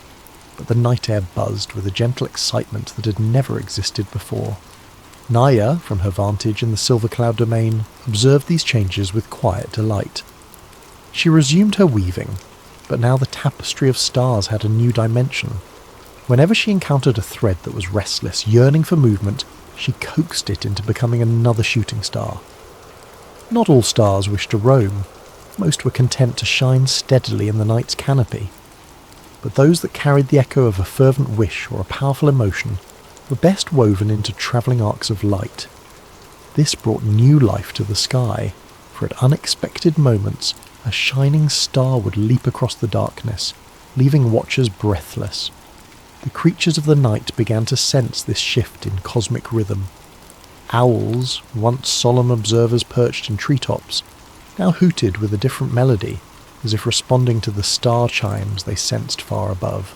S1: but the night air buzzed with a gentle excitement that had never existed before. Naya, from her vantage in the silver cloud domain, observed these changes with quiet delight. She resumed her weaving, but now the tapestry of stars had a new dimension. Whenever she encountered a thread that was restless, yearning for movement, she coaxed it into becoming another shooting star. Not all stars wished to roam. Most were content to shine steadily in the night's canopy. But those that carried the echo of a fervent wish or a powerful emotion were best woven into travelling arcs of light. This brought new life to the sky, for at unexpected moments a shining star would leap across the darkness, leaving watchers breathless. The creatures of the night began to sense this shift in cosmic rhythm. Owls, once solemn observers perched in treetops, now hooted with a different melody, as if responding to the star chimes they sensed far above.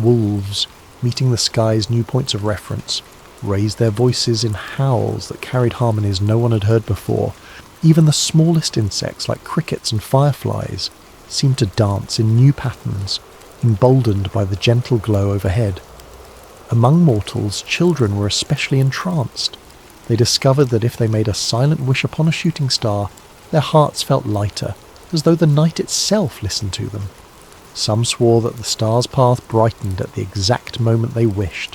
S1: Wolves, meeting the sky's new points of reference, raised their voices in howls that carried harmonies no one had heard before. Even the smallest insects, like crickets and fireflies, seemed to dance in new patterns, emboldened by the gentle glow overhead. Among mortals, children were especially entranced. They discovered that if they made a silent wish upon a shooting star, their hearts felt lighter, as though the night itself listened to them. Some swore that the star's path brightened at the exact moment they wished.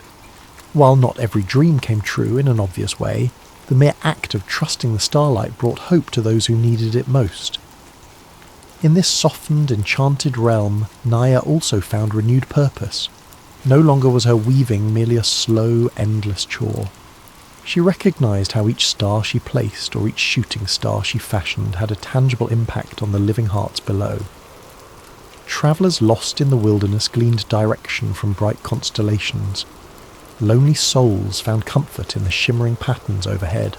S1: While not every dream came true in an obvious way, the mere act of trusting the starlight brought hope to those who needed it most. In this softened, enchanted realm, Naya also found renewed purpose. No longer was her weaving merely a slow, endless chore. She recognised how each star she placed, or each shooting star she fashioned, had a tangible impact on the living hearts below. Travellers lost in the wilderness gleaned direction from bright constellations. Lonely souls found comfort in the shimmering patterns overhead.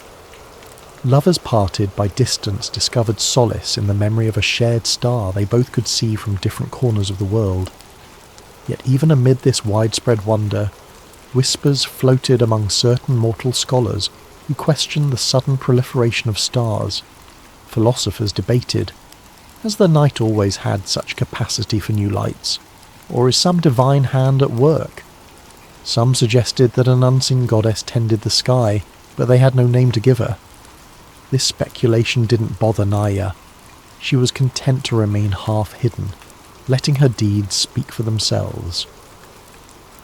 S1: Lovers parted by distance discovered solace in the memory of a shared star they both could see from different corners of the world. Yet even amid this widespread wonder, whispers floated among certain mortal scholars who questioned the sudden proliferation of stars. Philosophers debated, has the night always had such capacity for new lights, or is some divine hand at work? Some suggested that an unseen goddess tended the sky, but they had no name to give her. This speculation didn't bother Naya. She was content to remain half-hidden, letting her deeds speak for themselves.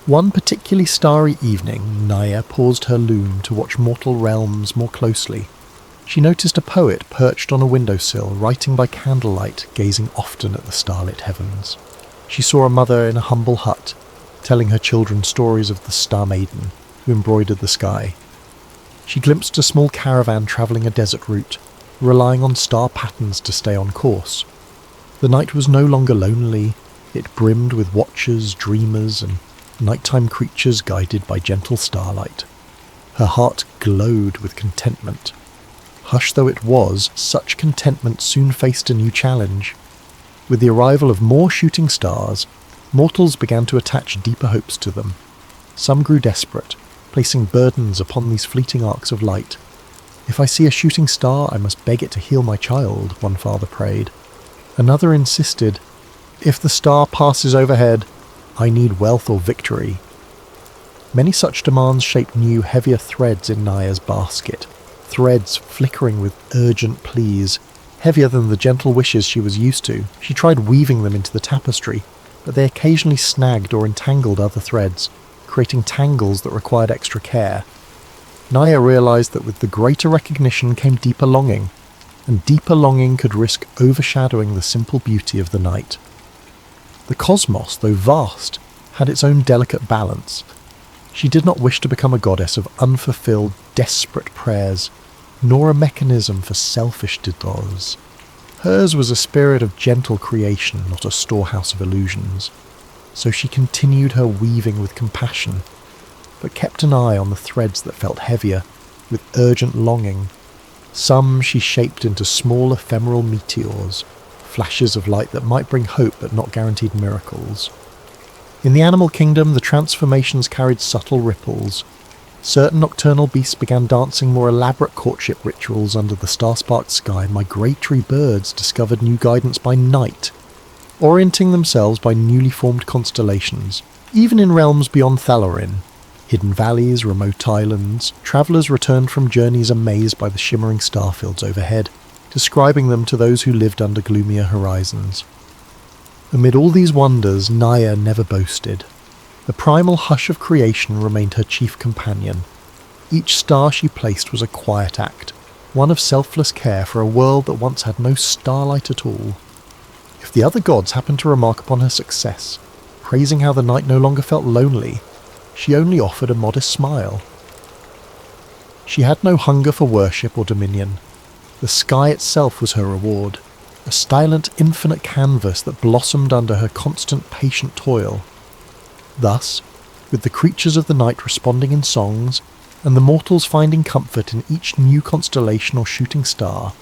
S1: One particularly starry evening, Naya paused her loom to watch mortal realms more closely. She noticed a poet perched on a windowsill, writing by candlelight, gazing often at the starlit heavens. She saw a mother in a humble hut, telling her children stories of the Star Maiden, who embroidered the sky. She glimpsed a small caravan travelling a desert route, relying on star patterns to stay on course. The night was no longer lonely. It brimmed with watchers, dreamers, and nighttime creatures guided by gentle starlight. Her heart glowed with contentment. Hushed though it was, such contentment soon faced a new challenge. With the arrival of more shooting stars, mortals began to attach deeper hopes to them. Some grew desperate, placing burdens upon these fleeting arcs of light. If I see a shooting star, I must beg it to heal my child, one father prayed. Another insisted, if the star passes overhead, I need wealth or victory. Many such demands shaped new, heavier threads in Naya's basket, threads flickering with urgent pleas, heavier than the gentle wishes she was used to. She tried weaving them into the tapestry, but they occasionally snagged or entangled other threads, creating tangles that required extra care. Naya realised that with the greater recognition came deeper longing, and deeper longing could risk overshadowing the simple beauty of the night. The cosmos, though vast, had its own delicate balance. She did not wish to become a goddess of unfulfilled, desperate prayers, nor a mechanism for selfish desires. Hers was a spirit of gentle creation, not a storehouse of illusions. So she continued her weaving with compassion, but kept an eye on the threads that felt heavier, with urgent longing. Some she shaped into small ephemeral meteors, flashes of light that might bring hope but not guaranteed miracles. In the animal kingdom, the transformations carried subtle ripples. Certain nocturnal beasts began dancing more elaborate courtship rituals under the star-sparked sky. Migratory birds discovered new guidance by night, orienting themselves by newly formed constellations. Even in realms beyond Thalarin, hidden valleys, remote islands, travellers returned from journeys amazed by the shimmering starfields overhead, describing them to those who lived under gloomier horizons. Amid all these wonders, Naya never boasted. The primal hush of creation remained her chief companion. Each star she placed was a quiet act, one of selfless care for a world that once had no starlight at all. If the other gods happened to remark upon her success, praising how the night no longer felt lonely, she only offered a modest smile. She had no hunger for worship or dominion. The sky itself was her reward, a silent, infinite canvas that blossomed under her constant, patient toil. Thus, with the creatures of the night responding in songs, and the mortals finding comfort in each new constellation or shooting star,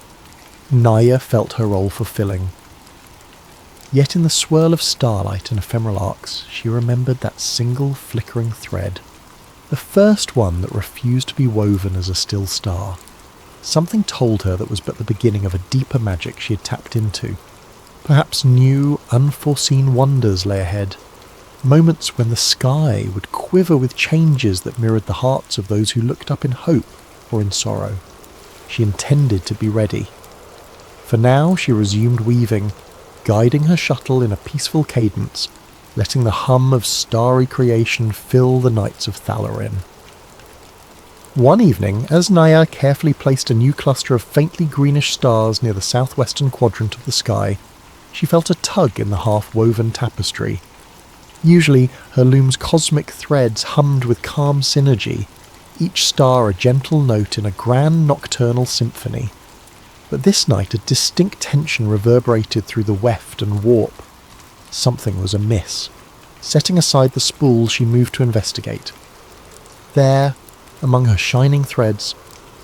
S1: Naya felt her role fulfilling. Yet in the swirl of starlight and ephemeral arcs, she remembered that single flickering thread, the first one that refused to be woven as a still star. Something told her that was but the beginning of a deeper magic she had tapped into. Perhaps new, unforeseen wonders lay ahead, moments when the sky would quiver with changes that mirrored the hearts of those who looked up in hope or in sorrow. She intended to be ready. For now she resumed weaving, guiding her shuttle in a peaceful cadence, letting the hum of starry creation fill the nights of Thalarin. One evening, as Naya carefully placed a new cluster of faintly greenish stars near the southwestern quadrant of the sky, she felt a tug in the half-woven tapestry. Usually, her loom's cosmic threads hummed with calm synergy, each star a gentle note in a grand nocturnal symphony. But this night a distinct tension reverberated through the weft and warp. Something was amiss. Setting aside the spool, she moved to investigate. There, among her shining threads,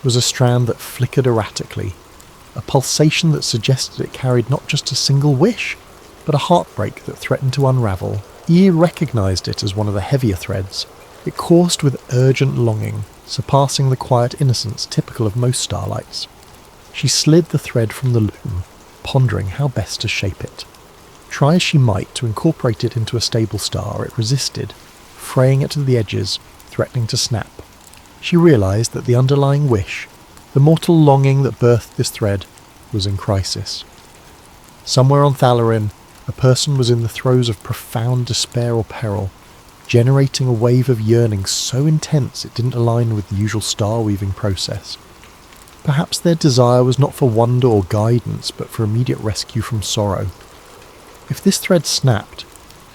S1: was a strand that flickered erratically, a pulsation that suggested it carried not just a single wish, but a heartbreak that threatened to unravel. Eve recognised it as one of the heavier threads. It coursed with urgent longing, surpassing the quiet innocence typical of most starlights. She slid the thread from the loom, pondering how best to shape it. Try as she might to incorporate it into a stable star, it resisted, fraying at the edges, threatening to snap. She realised that the underlying wish, the mortal longing that birthed this thread, was in crisis. Somewhere on Thalarin, a person was in the throes of profound despair or peril, generating a wave of yearning so intense it didn't align with the usual star-weaving process. Perhaps their desire was not for wonder or guidance, but for immediate rescue from sorrow. If this thread snapped,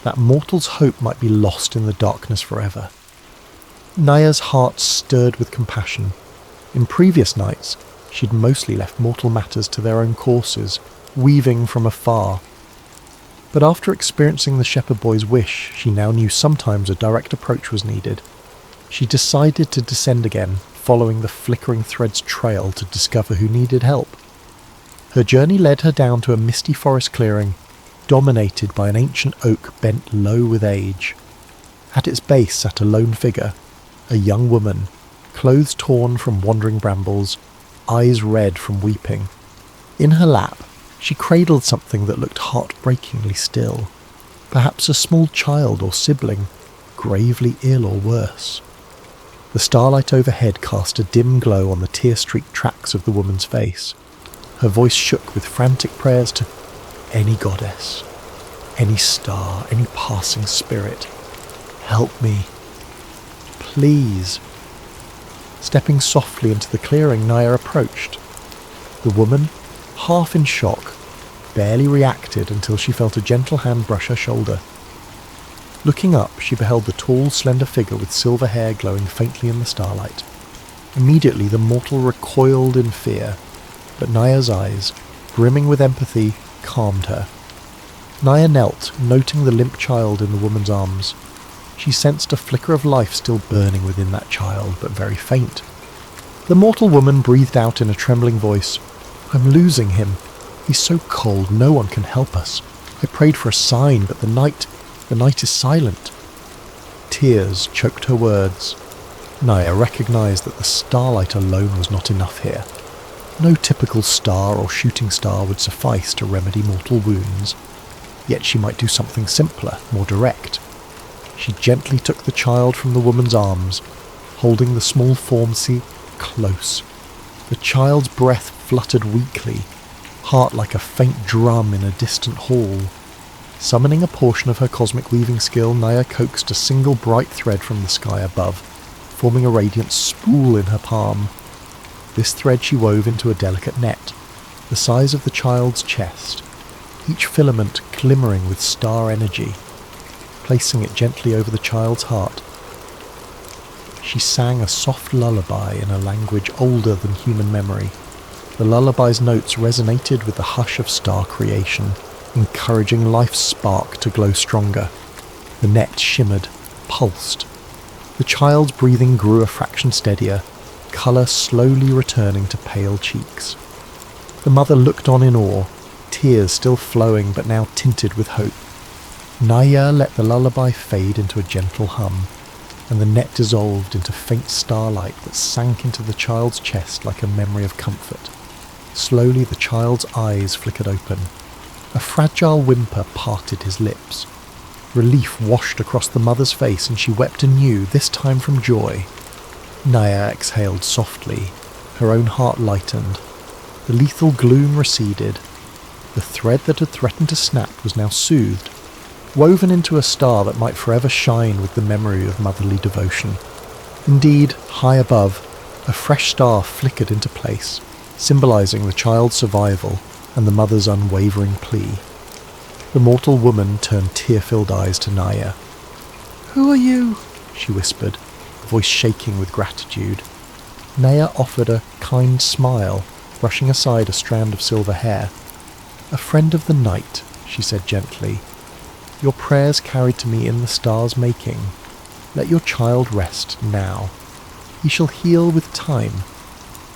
S1: that mortal's hope might be lost in the darkness forever. Naya's heart stirred with compassion. In previous nights, she'd mostly left mortal matters to their own courses, weaving from afar. But after experiencing the shepherd boy's wish, she now knew sometimes a direct approach was needed. She decided to descend again, following the flickering thread's trail to discover who needed help. Her journey led her down to a misty forest clearing, dominated by an ancient oak bent low with age. At its base sat a lone figure, a young woman, clothes torn from wandering brambles, eyes red from weeping. In her lap, she cradled something that looked heartbreakingly still, perhaps a small child or sibling, gravely ill or worse. The starlight overhead cast a dim glow on the tear-streaked tracks of the woman's face. Her voice shook with frantic prayers to any goddess, any star, any passing spirit. Help me. Please. Stepping softly into the clearing, Naya approached. The woman, half in shock, barely reacted until she felt a gentle hand brush her shoulder. Looking up, she beheld the tall, slender figure with silver hair glowing faintly in the starlight. Immediately the mortal recoiled in fear, but Naya's eyes, brimming with empathy, calmed her. Naya knelt, noting the limp child in the woman's arms. She sensed a flicker of life still burning within that child, but very faint. The mortal woman breathed out in a trembling voice, "I'm losing him. He's so cold, no one can help us. I prayed for a sign, but the night is silent." Tears choked her words. Naya recognised that the starlight alone was not enough here. No typical star or shooting star would suffice to remedy mortal wounds. Yet she might do something simpler, more direct. She gently took the child from the woman's arms, holding the small form close. The child's breath fluttered weakly, heart like a faint drum in a distant hall. Summoning a portion of her cosmic weaving skill, Naya coaxed a single bright thread from the sky above, forming a radiant spool in her palm. This thread she wove into a delicate net, the size of the child's chest, each filament glimmering with star energy. Placing it gently over the child's heart, she sang a soft lullaby in a language older than human memory. The lullaby's notes resonated with the hush of star creation, encouraging life's spark to glow stronger. The net shimmered, pulsed. The child's breathing grew a fraction steadier, colour slowly returning to pale cheeks. The mother looked on in awe, tears still flowing but now tinted with hope. Naya let the lullaby fade into a gentle hum, and the net dissolved into faint starlight that sank into the child's chest like a memory of comfort. Slowly the child's eyes flickered open. A fragile whimper parted his lips. Relief washed across the mother's face and she wept anew, this time from joy. Naya exhaled softly, her own heart lightened. The lethal gloom receded. The thread that had threatened to snap was now soothed, woven into a star that might forever shine with the memory of motherly devotion. Indeed, high above, a fresh star flickered into place, symbolising the child's survival and the mother's unwavering plea. The mortal woman turned tear-filled eyes to Naya. "Who are you?" she whispered, voice shaking with gratitude. Naya offered a kind smile, brushing aside a strand of silver hair. "A friend of the night," she said gently. "Your prayers carried to me in the stars' making. Let your child rest now. He shall heal with time."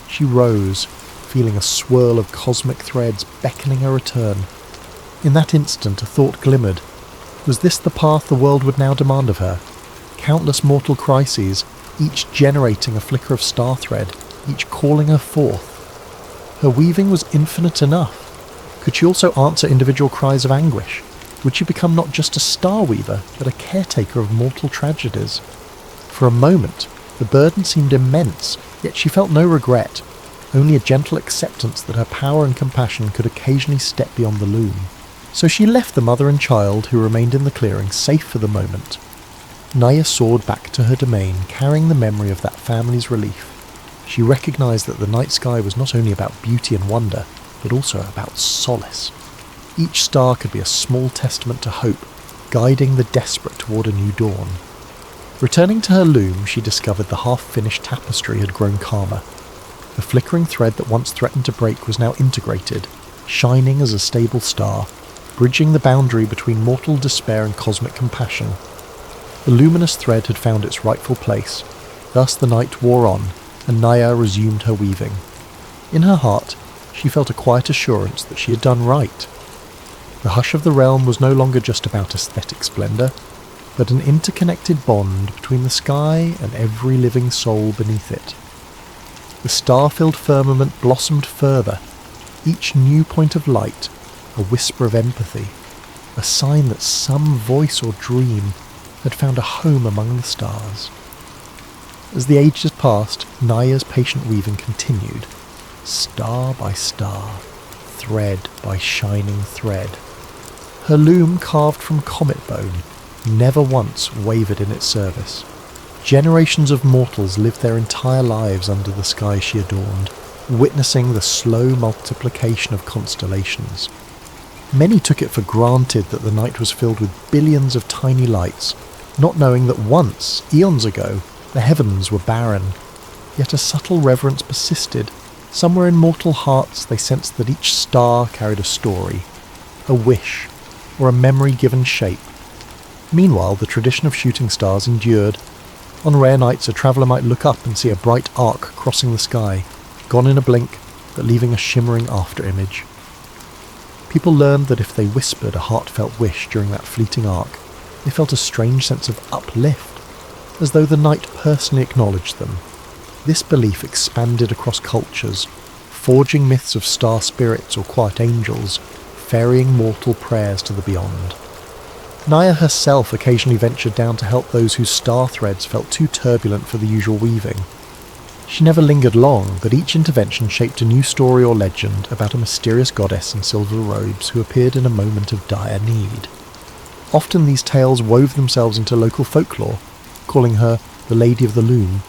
S1: She rose, feeling a swirl of cosmic threads beckoning her return. In that instant a thought glimmered. Was this the path the world would now demand of her? Countless mortal crises, each generating a flicker of star thread, each calling her forth. Her weaving was infinite enough. Could she also answer individual cries of anguish? Would she become not just a star weaver, but a caretaker of mortal tragedies? For a moment, the burden seemed immense, yet she felt no regret, only a gentle acceptance that her power and compassion could occasionally step beyond the loom. So she left the mother and child, who remained in the clearing, safe for the moment. Naya soared back to her domain, carrying the memory of that family's relief. She recognised that the night sky was not only about beauty and wonder, but also about solace. Each star could be a small testament to hope, guiding the desperate toward a new dawn. Returning to her loom, she discovered the half-finished tapestry had grown calmer. The flickering thread that once threatened to break was now integrated, shining as a stable star, bridging the boundary between mortal despair and cosmic compassion. The luminous thread had found its rightful place. Thus the night wore on, and Naya resumed her weaving. In her heart, she felt a quiet assurance that she had done right. The hush of the realm was no longer just about aesthetic splendour, but an interconnected bond between the sky and every living soul beneath it. The star-filled firmament blossomed further, each new point of light a whisper of empathy, a sign that some voice or dream had found a home among the stars. As the ages passed, Naya's patient weaving continued, star by star, thread by shining thread. Her loom, carved from comet bone, never once wavered in its service. Generations of mortals lived their entire lives under the sky she adorned, witnessing the slow multiplication of constellations. Many took it for granted that the night was filled with billions of tiny lights, not knowing that once, eons ago, the heavens were barren. Yet a subtle reverence persisted. Somewhere in mortal hearts they sensed that each star carried a story, a wish, or a memory given shape. Meanwhile, the tradition of shooting stars endured. On rare nights, a traveller might look up and see a bright arc crossing the sky, gone in a blink, but leaving a shimmering after-image. People learned that if they whispered a heartfelt wish during that fleeting arc, they felt a strange sense of uplift, as though the night personally acknowledged them. This belief expanded across cultures, forging myths of star spirits or quiet angels, ferrying mortal prayers to the beyond. Naya herself occasionally ventured down to help those whose star threads felt too turbulent for the usual weaving. She never lingered long, but each intervention shaped a new story or legend about a mysterious goddess in silver robes who appeared in a moment of dire need. Often these tales wove themselves into local folklore, calling her the Lady of the Loom,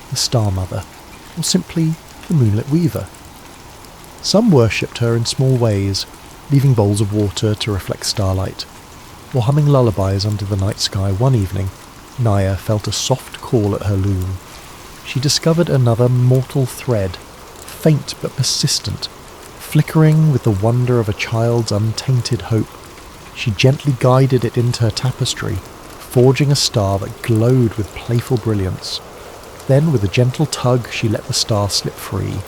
S1: the Star Mother, or simply the Moonlit Weaver. Some worshipped her in small ways, leaving bowls of water to reflect starlight, or humming lullabies under the night sky. One evening, Naya felt a soft call at her loom. She discovered another mortal thread, faint but persistent, flickering with the wonder of a child's untainted hope. She gently guided it into her tapestry, forging a star that glowed with playful brilliance. Then, with a gentle tug, she let the star slip free,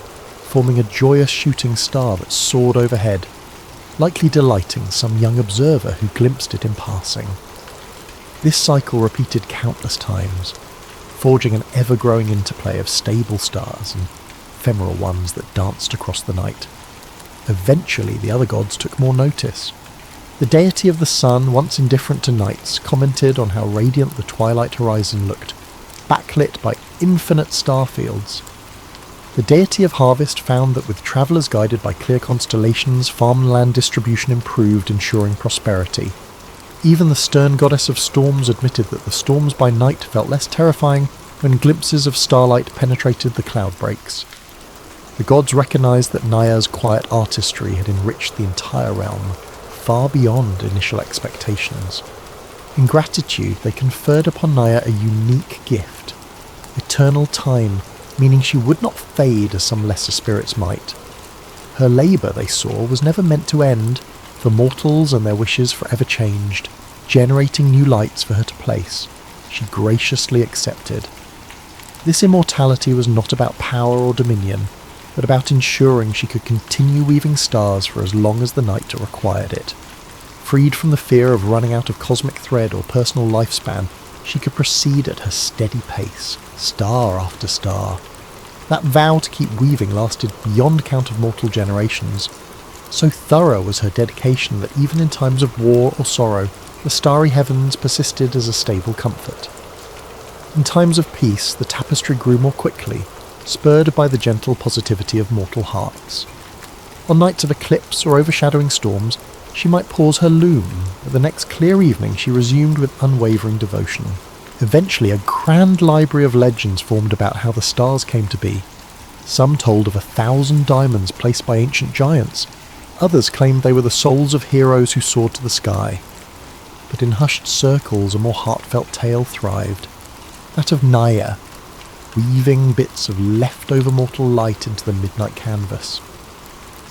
S1: forming a joyous shooting star that soared overhead, likely delighting some young observer who glimpsed it in passing. This cycle repeated countless times, forging an ever-growing interplay of stable stars and ephemeral ones that danced across the night. Eventually, the other gods took more notice. The deity of the sun, once indifferent to nights, commented on how radiant the twilight horizon looked, backlit by infinite star fields. The deity of harvest found that with travellers guided by clear constellations, farmland distribution improved, ensuring prosperity. Even the stern goddess of storms admitted that the storms by night felt less terrifying when glimpses of starlight penetrated the cloud breaks. The gods recognised that Naya's quiet artistry had enriched the entire realm, far beyond initial expectations. In gratitude, they conferred upon Naya a unique gift, eternal time, meaning she would not fade as some lesser spirits might. Her labour, they saw, was never meant to end, for mortals and their wishes forever changed, generating new lights for her to place. She graciously accepted. This immortality was not about power or dominion, but about ensuring she could continue weaving stars for as long as the night required it. Freed from the fear of running out of cosmic thread or personal lifespan, she could proceed at her steady pace, star after star. That vow to keep weaving lasted beyond count of mortal generations. So thorough was her dedication that even in times of war or sorrow, the starry heavens persisted as a stable comfort. In times of peace, the tapestry grew more quickly, spurred by the gentle positivity of mortal hearts. On nights of eclipse or overshadowing storms, she might pause her loom, but the next clear evening she resumed with unwavering devotion. Eventually, a grand library of legends formed about how the stars came to be. Some told of 1,000 diamonds placed by ancient giants. Others claimed they were the souls of heroes who soared to the sky. But in hushed circles, a more heartfelt tale thrived. That of Naya, weaving bits of leftover mortal light into the midnight canvas.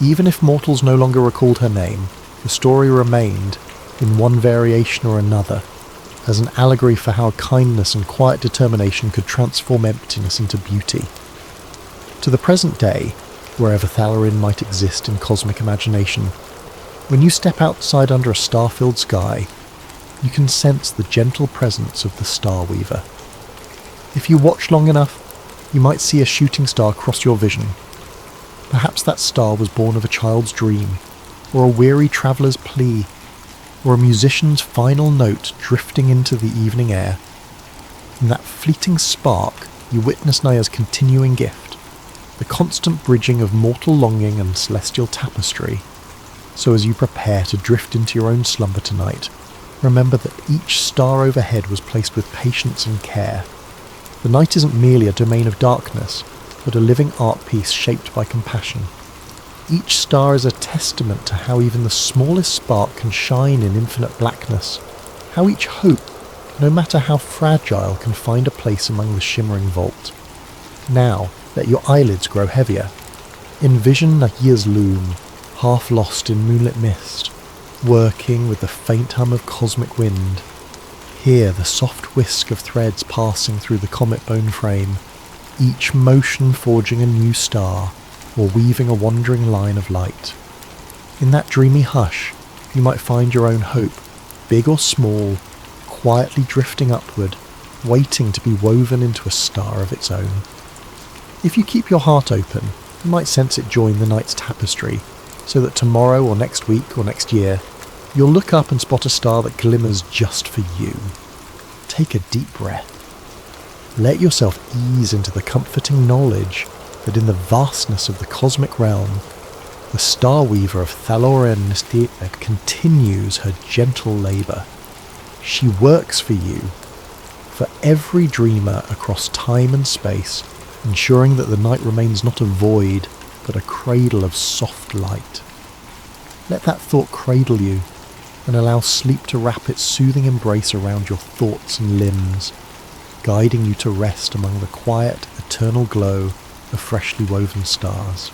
S1: Even if mortals no longer recalled her name, the story remained, in one variation or another, as an allegory for how kindness and quiet determination could transform emptiness into beauty. To the present day, wherever Thalarin might exist in cosmic imagination, when you step outside under a star-filled sky, you can sense the gentle presence of the Star Weaver. If you watch long enough, you might see a shooting star cross your vision. Perhaps that star was born of a child's dream, or a weary traveller's plea, or a musician's final note drifting into the evening air. In that fleeting spark, you witness Naya's continuing gift, the constant bridging of mortal longing and celestial tapestry. So as you prepare to drift into your own slumber tonight, remember that each star overhead was placed with patience and care. The night isn't merely a domain of darkness, but a living art piece shaped by compassion. Each star is a testament to how even the smallest spark can shine in infinite blackness, how each hope, no matter how fragile, can find a place among the shimmering vault. Now, let your eyelids grow heavier. Envision Nahia's loom, half lost in moonlit mist, working with the faint hum of cosmic wind. Hear the soft whisk of threads passing through the comet bone frame, each motion forging a new star, or weaving a wandering line of light. In that dreamy hush, you might find your own hope, big or small, quietly drifting upward, waiting to be woven into a star of its own. If you keep your heart open, you might sense it join the night's tapestry, so that tomorrow or next week or next year, you'll look up and spot a star that glimmers just for you. Take a deep breath. Let yourself ease into the comforting knowledge that in the vastness of the cosmic realm, the Star Weaver of Thaloren continues her gentle labour. She works for you, for every dreamer across time and space, ensuring that the night remains not a void, but a cradle of soft light. Let that thought cradle you, and allow sleep to wrap its soothing embrace around your thoughts and limbs, guiding you to rest among the quiet, eternal glow of freshly woven stars.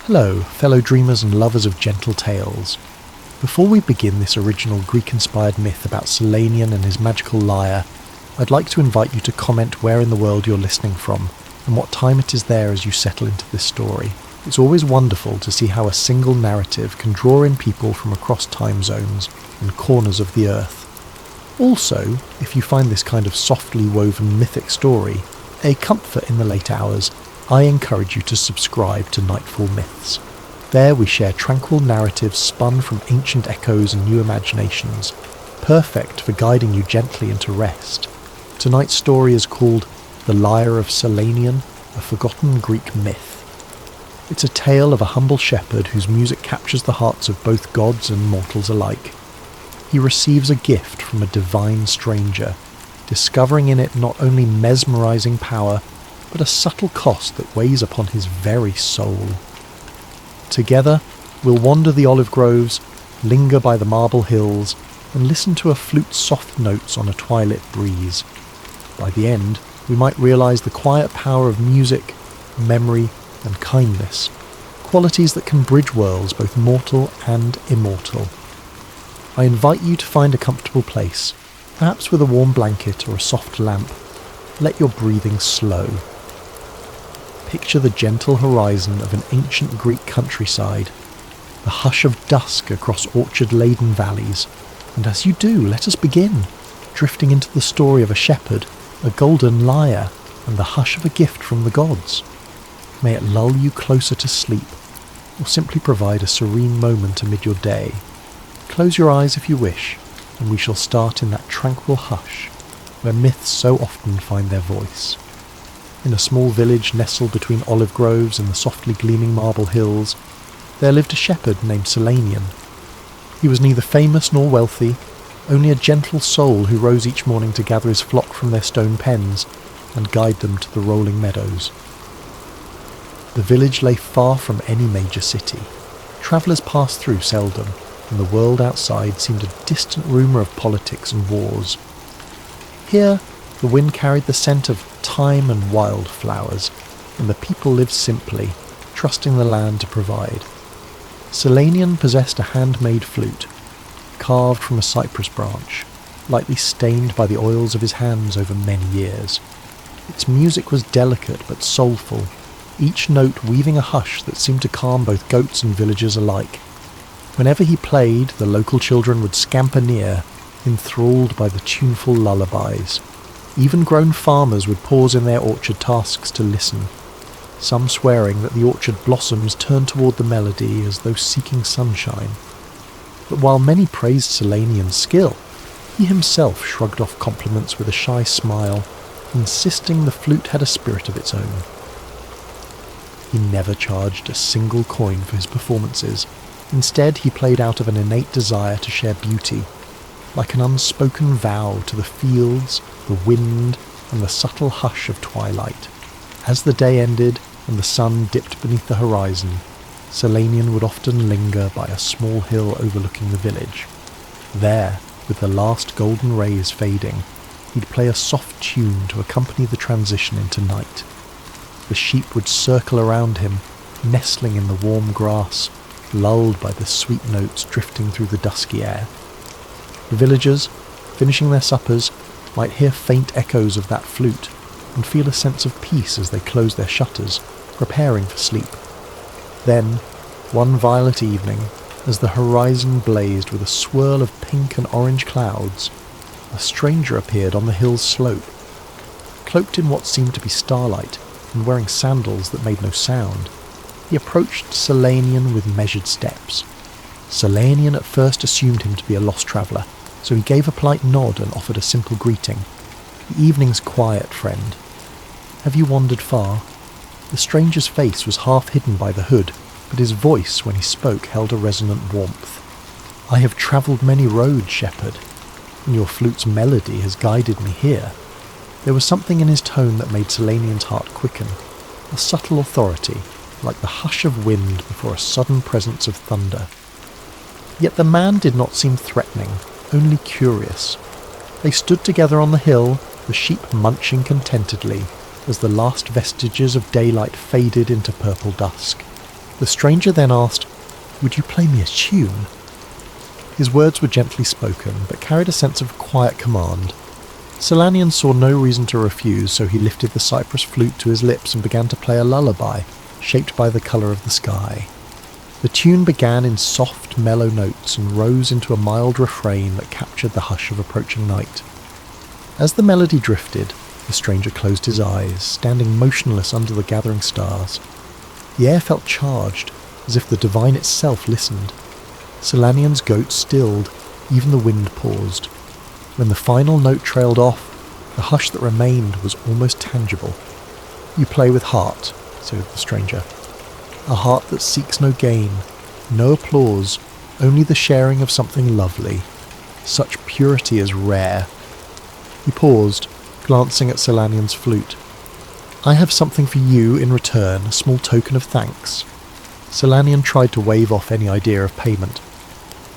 S1: Hello, fellow dreamers and lovers of gentle tales. Before we begin this original Greek-inspired myth about Selenian and his magical lyre, I'd like to invite you to comment where in the world you're listening from and what time it is there as you settle into this story. It's always wonderful to see how a single narrative can draw in people from across time zones and corners of the earth. Also, if you find this kind of softly woven mythic story a comfort in the late hours, I encourage you to subscribe to Nightfall Myths. There we share tranquil narratives spun from ancient echoes and new imaginations, perfect for guiding you gently into rest. Tonight's story is called The Lyre of Selenian, a forgotten Greek myth. It's a tale of a humble shepherd whose music captures the hearts of both gods and mortals alike. He receives a gift from a divine stranger, discovering in it not only mesmerizing power, but a subtle cost that weighs upon his very soul. Together, we'll wander the olive groves, linger by the marble hills, and listen to a flute's soft notes on a twilit breeze. By the end, we might realize the quiet power of music, memory, and kindness, qualities that can bridge worlds both mortal and immortal. I invite you to find a comfortable place, perhaps with a warm blanket or a soft lamp. Let your breathing slow. Picture the gentle horizon of an ancient Greek countryside, the hush of dusk across orchard-laden valleys, and as you do, let us begin, drifting into the story of a shepherd, a golden lyre, and the hush of a gift from the gods. May it lull you closer to sleep, or simply provide a serene moment amid your day. Close your eyes if you wish, and we shall start in that tranquil hush, where myths so often find their voice. In a small village nestled between olive groves and the softly gleaming marble hills, there lived a shepherd named Selenian. He was neither famous nor wealthy, only a gentle soul who rose each morning to gather his flock from their stone pens and guide them to the rolling meadows. The village lay far from any major city. Travellers passed through seldom, and the world outside seemed a distant rumour of politics and wars. Here, the wind carried the scent of thyme and wildflowers, and the people lived simply, trusting the land to provide. Selenian possessed a handmade flute, carved from a cypress branch, lightly stained by the oils of his hands over many years. Its music was delicate but soulful, each note weaving a hush that seemed to calm both goats and villagers alike. Whenever he played, the local children would scamper near, enthralled by the tuneful lullabies. Even grown farmers would pause in their orchard tasks to listen, some swearing that the orchard blossoms turned toward the melody as though seeking sunshine. But while many praised Selenian's skill, he himself shrugged off compliments with a shy smile, insisting the flute had a spirit of its own. He never charged a single coin for his performances. Instead, he played out of an innate desire to share beauty, like an unspoken vow to the fields, the wind, and the subtle hush of twilight. As the day ended and the sun dipped beneath the horizon, Selenian would often linger by a small hill overlooking the village. There, with the last golden rays fading, he'd play a soft tune to accompany the transition into night. The sheep would circle around him, nestling in the warm grass, lulled by the sweet notes drifting through the dusky air. The villagers, finishing their suppers, might hear faint echoes of that flute and feel a sense of peace as they closed their shutters, preparing for sleep. Then, one violet evening, as the horizon blazed with a swirl of pink and orange clouds, a stranger appeared on the hill's slope. Cloaked in what seemed to be starlight and wearing sandals that made no sound, he approached Selenian with measured steps. Selenian at first assumed him to be a lost traveller, so he gave a polite nod and offered a simple greeting. "The evening's quiet, friend. Have you wandered far?" The stranger's face was half hidden by the hood, but his voice, when he spoke, held a resonant warmth. "I have travelled many roads, shepherd, and your flute's melody has guided me here." There was something in his tone that made Selenian's heart quicken, a subtle authority, like the hush of wind before a sudden presence of thunder. Yet the man did not seem threatening, only curious. They stood together on the hill, the sheep munching contentedly, as the last vestiges of daylight faded into purple dusk. The stranger then asked, "Would you play me a tune?" His words were gently spoken, but carried a sense of quiet command. Solanian saw no reason to refuse, so he lifted the cypress flute to his lips and began to play a lullaby, shaped by the colour of the sky. The tune began in soft, mellow notes and rose into a mild refrain that captured the hush of approaching night. As the melody drifted, the stranger closed his eyes, standing motionless under the gathering stars. The air felt charged, as if the divine itself listened. Solanian's goat stilled, even the wind paused. When the final note trailed off, the hush that remained was almost tangible. "You play with heart," said the stranger. "A heart that seeks no gain, no applause, only the sharing of something lovely. Such purity is rare." He paused, glancing at Solanian's flute. "I have something for you in return, a small token of thanks." Solanian tried to wave off any idea of payment.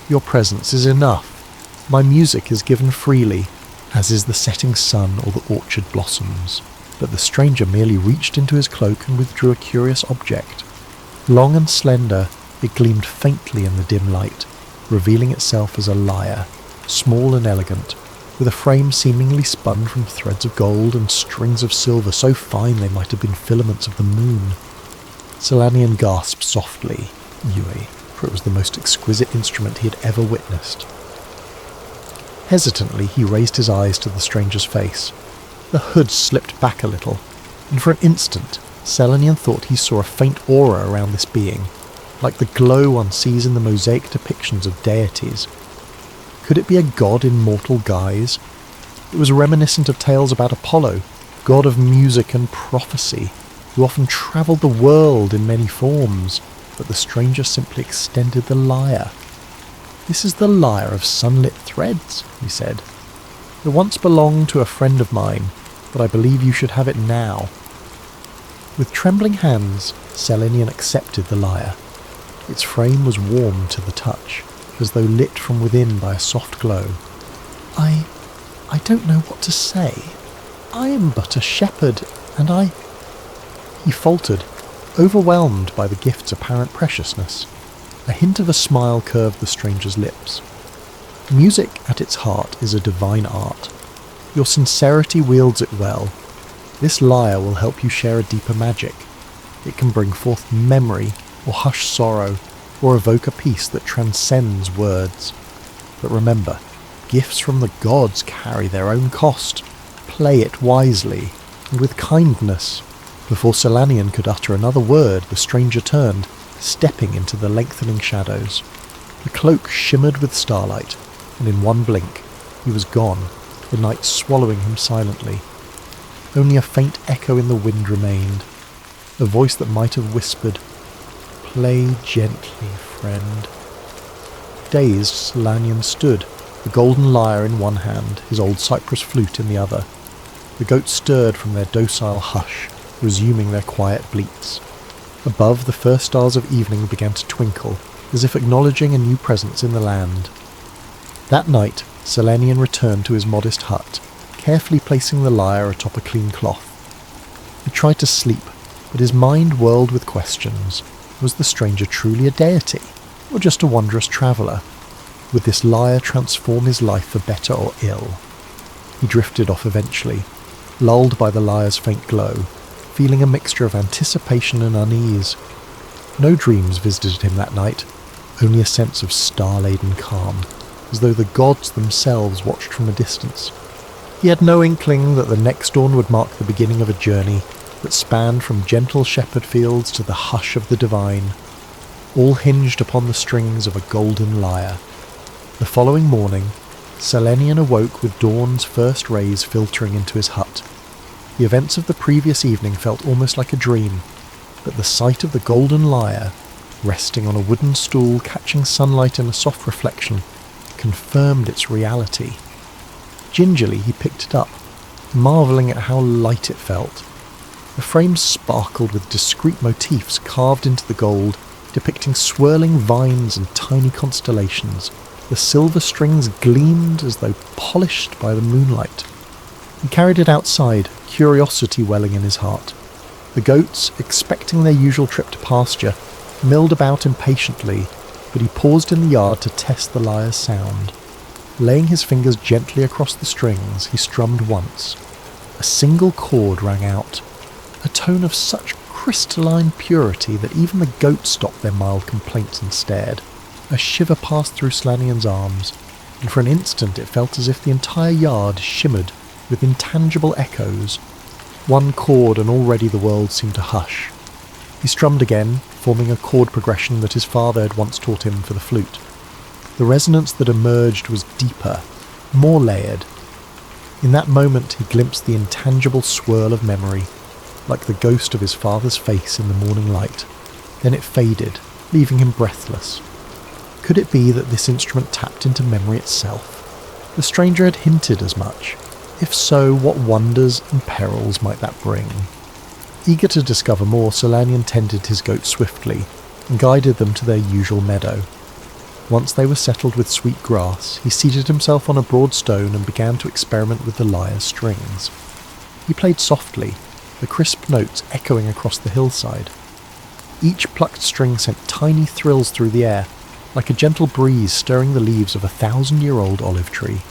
S1: "Your presence is enough. My music is given freely, as is the setting sun or the orchard blossoms." But the stranger merely reached into his cloak and withdrew a curious object. Long and slender, it gleamed faintly in the dim light, revealing itself as a lyre, small and elegant, with a frame seemingly spun from threads of gold and strings of silver so fine they might have been filaments of the moon. Solanian gasped softly, Yue, for it was the most exquisite instrument he had ever witnessed. Hesitantly, he raised his eyes to the stranger's face. The hood slipped back a little, and for an instant, Solanian thought he saw a faint aura around this being, like the glow one sees in the mosaic depictions of deities. Could it be a god in mortal guise? It was reminiscent of tales about Apollo, god of music and prophecy, who often travelled the world in many forms, but the stranger simply extended the lyre. "This is the lyre of sunlit threads," he said. "It once belonged to a friend of mine, but I believe you should have it now." With trembling hands, Solanian accepted the lyre. Its frame was warm to the touch, as though lit from within by a soft glow. I don't know what to say. I am but a shepherd, and He faltered, overwhelmed by the gift's apparent preciousness. A hint of a smile curved the stranger's lips. "Music at its heart is a divine art. Your sincerity wields it well. This lyre will help you share a deeper magic. It can bring forth memory, or hush sorrow, or evoke a peace that transcends words. But remember, gifts from the gods carry their own cost. Play it wisely, and with kindness." Before Solanian could utter another word, the stranger turned, stepping into the lengthening shadows. The cloak shimmered with starlight, and in one blink, he was gone, the night swallowing him silently. Only a faint echo in the wind remained, a voice that might have whispered, "Play gently, friend." Dazed, Solanian stood, the golden lyre in one hand, his old cypress flute in the other. The goats stirred from their docile hush, resuming their quiet bleats. Above, the first stars of evening began to twinkle, as if acknowledging a new presence in the land. That night, Solanian returned to his modest hut, carefully placing the lyre atop a clean cloth. He tried to sleep, but his mind whirled with questions. Was the stranger truly a deity, or just a wondrous traveller? Would this lyre transform his life for better or ill? He drifted off eventually, lulled by the lyre's faint glow, feeling a mixture of anticipation and unease. No dreams visited him that night, only a sense of star-laden calm, as though the gods themselves watched from a distance. He had no inkling that the next dawn would mark the beginning of a journey that spanned from gentle shepherd fields to the hush of the divine, all hinged upon the strings of a golden lyre. The following morning, Solanian awoke with dawn's first rays filtering into his hut. The events of the previous evening felt almost like a dream, but the sight of the golden lyre, resting on a wooden stool catching sunlight in a soft reflection, confirmed its reality. Gingerly he picked it up, marvelling at how light it felt. The frame sparkled with discreet motifs carved into the gold, depicting swirling vines and tiny constellations. The silver strings gleamed as though polished by the moonlight. He carried it outside, curiosity welling in his heart. The goats, expecting their usual trip to pasture, milled about impatiently, but he paused in the yard to test the lyre's sound. Laying his fingers gently across the strings, he strummed once. A single chord rang out, a tone of such crystalline purity that even the goats stopped their mild complaints and stared. A shiver passed through Slanian's arms, and for an instant it felt as if the entire yard shimmered with intangible echoes. One chord and already the world seemed to hush. He strummed again, forming a chord progression that his father had once taught him for the flute. The resonance that emerged was deeper, more layered. In that moment he glimpsed the intangible swirl of memory, like the ghost of his father's face in the morning light. Then it faded, leaving him breathless. Could it be that this instrument tapped into memory itself? The stranger had hinted as much. If so, what wonders and perils might that bring? Eager to discover more, Solanian tended his goats swiftly and guided them to their usual meadow. Once they were settled with sweet grass, he seated himself on a broad stone and began to experiment with the lyre's strings. He played softly, the crisp notes echoing across the hillside. Each plucked string sent tiny thrills through the air, like a gentle breeze stirring the leaves of a 1,000-year-old olive tree.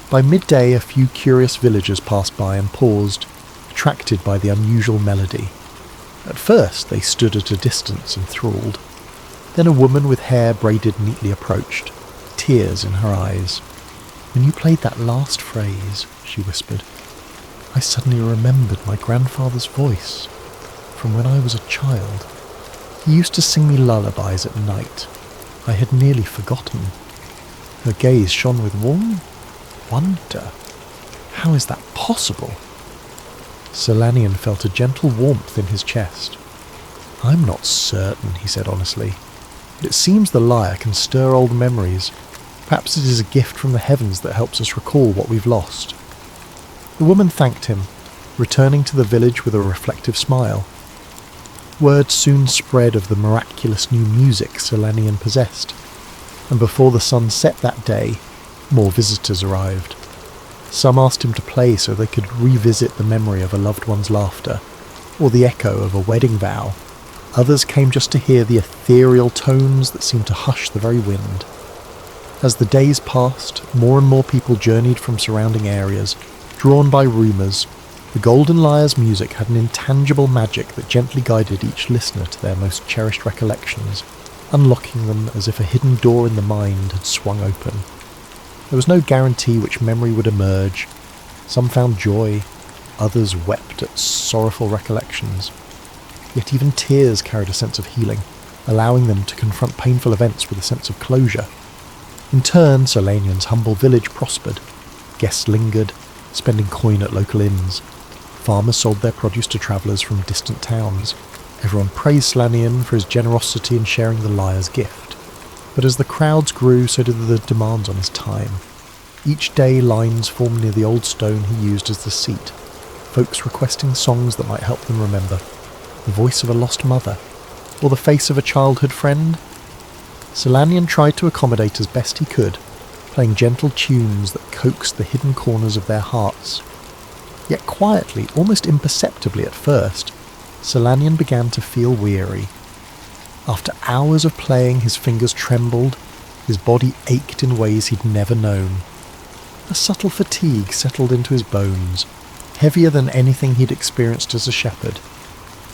S1: By midday, a few curious villagers passed by and paused, attracted by the unusual melody. At first, they stood at a distance, enthralled. Then a woman with hair braided neatly approached, tears in her eyes. "When you played that last phrase," she whispered, "I suddenly remembered my grandfather's voice from when I was a child. He used to sing me lullabies at night. I had nearly forgotten." Her gaze shone with warm wonder. How is that possible? Solanian felt a gentle warmth in his chest. "I'm not certain," he said honestly, "but it seems the lyre can stir old memories. Perhaps it is a gift from the heavens that helps us recall what we've lost." The woman thanked him, returning to the village with a reflective smile. Word soon spread of the miraculous new music Solanian possessed, and before the sun set that day, more visitors arrived. Some asked him to play so they could revisit the memory of a loved one's laughter, or the echo of a wedding vow. Others came just to hear the ethereal tones that seemed to hush the very wind. As the days passed, more and more people journeyed from surrounding areas, drawn by rumours. The Golden Lyre's music had an intangible magic that gently guided each listener to their most cherished recollections, unlocking them as if a hidden door in the mind had swung open. There was no guarantee which memory would emerge. Some found joy, others wept at sorrowful recollections. Yet even tears carried a sense of healing, allowing them to confront painful events with a sense of closure. In turn, Solanian's humble village prospered. Guests lingered, spending coin at local inns. Farmers sold their produce to travellers from distant towns. Everyone praised Solanian for his generosity in sharing the lyre's gift. But as the crowds grew, so did the demands on his time. Each day lines formed near the old stone he used as the seat, folks requesting songs that might help them remember. The voice of a lost mother, or the face of a childhood friend. Solanian tried to accommodate as best he could, playing gentle tunes that coaxed the hidden corners of their hearts. Yet quietly, almost imperceptibly at first, Solanian began to feel weary. After hours of playing, his fingers trembled, his body ached in ways he'd never known. A subtle fatigue settled into his bones, heavier than anything he'd experienced as a shepherd.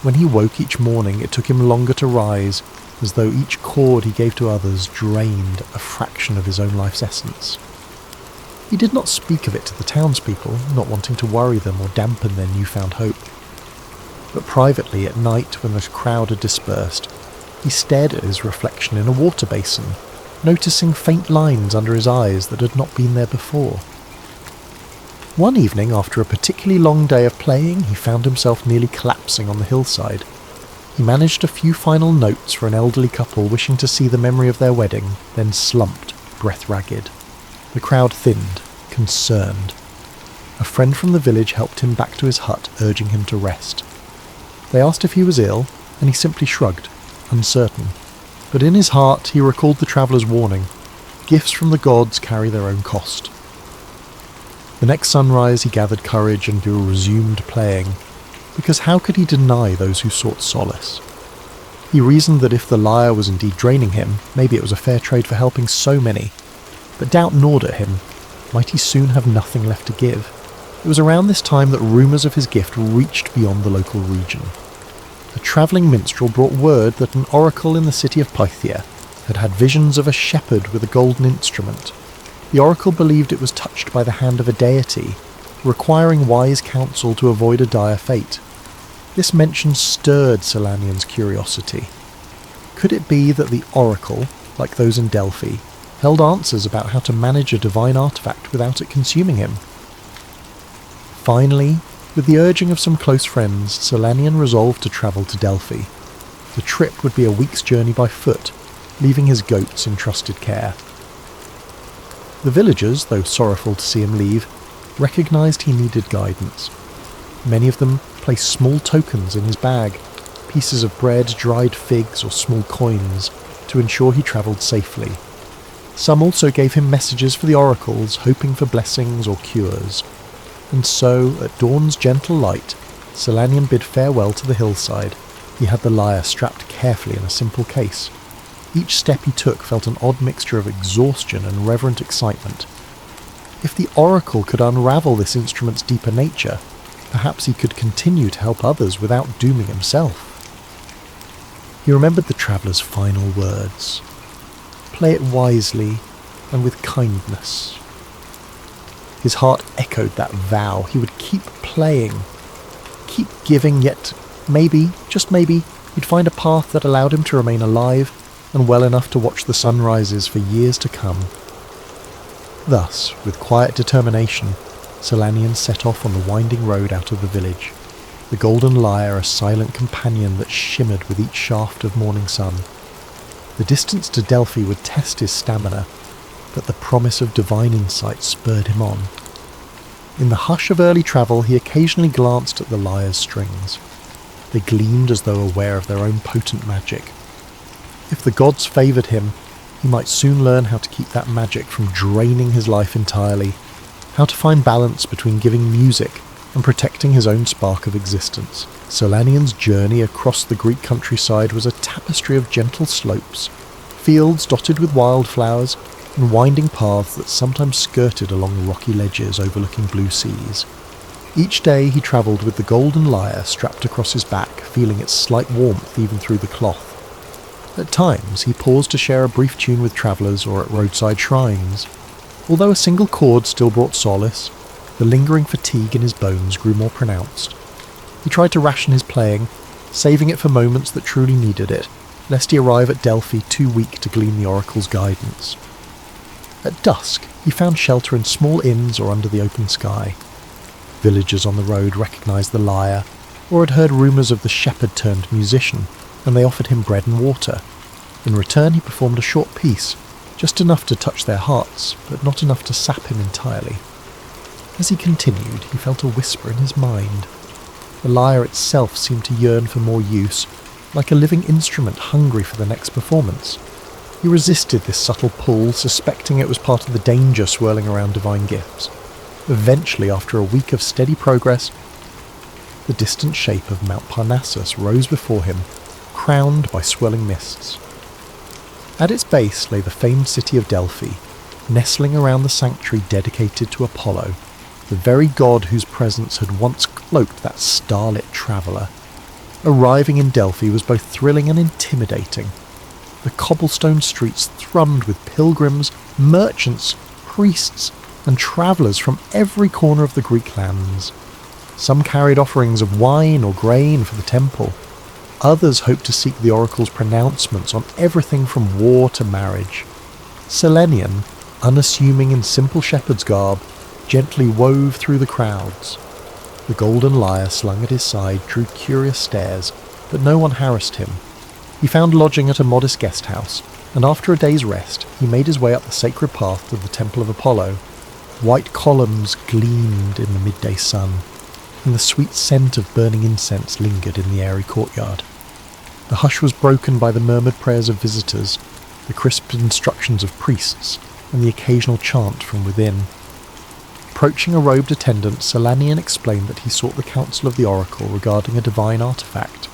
S1: When he woke each morning, it took him longer to rise, as though each chord he gave to others drained a fraction of his own life's essence. He did not speak of it to the townspeople, not wanting to worry them or dampen their newfound hope. But privately, at night, when the crowd had dispersed, he stared at his reflection in a water basin, noticing faint lines under his eyes that had not been there before. One evening, after a particularly long day of playing, he found himself nearly collapsing on the hillside. He managed a few final notes for an elderly couple wishing to see the memory of their wedding, then slumped, breath ragged. The crowd thinned, concerned. A friend from the village helped him back to his hut, urging him to rest. They asked if he was ill, and he simply shrugged, uncertain. But in his heart he recalled the traveller's warning. Gifts from the gods carry their own cost. The next sunrise he gathered courage and resumed playing, because how could he deny those who sought solace? He reasoned that if the lyre was indeed draining him, maybe it was a fair trade for helping so many. But doubt gnawed at him. Might he soon have nothing left to give? It was around this time that rumours of his gift reached beyond the local region. A travelling minstrel brought word that an oracle in the city of Pythia had had visions of a shepherd with a golden instrument. The oracle believed it was touched by the hand of a deity, requiring wise counsel to avoid a dire fate. This mention stirred Solanian's curiosity. Could it be that the oracle, like those in Delphi, held answers about how to manage a divine artifact without it consuming him? Finally, with the urging of some close friends, Solanian resolved to travel to Delphi. The trip would be a week's journey by foot, leaving his goats in trusted care. The villagers, though sorrowful to see him leave, recognised he needed guidance. Many of them placed small tokens in his bag, pieces of bread, dried figs or small coins, to ensure he travelled safely. Some also gave him messages for the oracles, hoping for blessings or cures. And so, at dawn's gentle light, Solanian bid farewell to the hillside. He had the lyre strapped carefully in a simple case. Each step he took felt an odd mixture of exhaustion and reverent excitement. If the oracle could unravel this instrument's deeper nature, perhaps he could continue to help others without dooming himself. He remembered the traveller's final words. Play it wisely and with kindness. His heart echoed that vow. He would keep playing, keep giving, yet maybe, just maybe, he'd find a path that allowed him to remain alive and well enough to watch the sunrises for years to come. Thus, with quiet determination, Solanian set off on the winding road out of the village, the golden lyre a silent companion that shimmered with each shaft of morning sun. The distance to Delphi would test his stamina, but the promise of divine insight spurred him on. In the hush of early travel, he occasionally glanced at the lyre's strings. They gleamed as though aware of their own potent magic. If the gods favoured him, he might soon learn how to keep that magic from draining his life entirely, how to find balance between giving music and protecting his own spark of existence. Solanian's journey across the Greek countryside was a tapestry of gentle slopes, fields dotted with wildflowers, and winding paths that sometimes skirted along rocky ledges overlooking blue seas. Each day he travelled with the golden lyre strapped across his back, feeling its slight warmth even through the cloth. At times he paused to share a brief tune with travellers or at roadside shrines. Although a single chord still brought solace, the lingering fatigue in his bones grew more pronounced. He tried to ration his playing, saving it for moments that truly needed it, lest he arrive at Delphi too weak to glean the oracle's guidance. At dusk, he found shelter in small inns or under the open sky. Villagers on the road recognised the lyre, or had heard rumours of the shepherd-turned-musician, and they offered him bread and water. In return he performed a short piece, just enough to touch their hearts, but not enough to sap him entirely. As he continued, he felt a whisper in his mind. The lyre itself seemed to yearn for more use, like a living instrument hungry for the next performance. He resisted this subtle pull, suspecting it was part of the danger swirling around divine gifts. Eventually, after a week of steady progress, the distant shape of Mount Parnassus rose before him, crowned by swirling mists. At its base lay the famed city of Delphi, nestling around the sanctuary dedicated to Apollo, the very god whose presence had once cloaked that starlit traveller. Arriving in Delphi was both thrilling and intimidating. The cobblestone streets thrummed with pilgrims, merchants, priests, and travellers from every corner of the Greek lands. Some carried offerings of wine or grain for the temple. Others hoped to seek the oracle's pronouncements on everything from war to marriage. Solanian, unassuming in simple shepherd's garb, gently wove through the crowds. The golden lyre slung at his side drew curious stares, but no one harassed him. He found lodging at a modest guest house, and after a day's rest, he made his way up the sacred path to the temple of Apollo. White columns gleamed in the midday sun, and the sweet scent of burning incense lingered in the airy courtyard. The hush was broken by the murmured prayers of visitors, the crisp instructions of priests, and the occasional chant from within. Approaching a robed attendant, Solanian explained that he sought the counsel of the oracle regarding a divine artifact.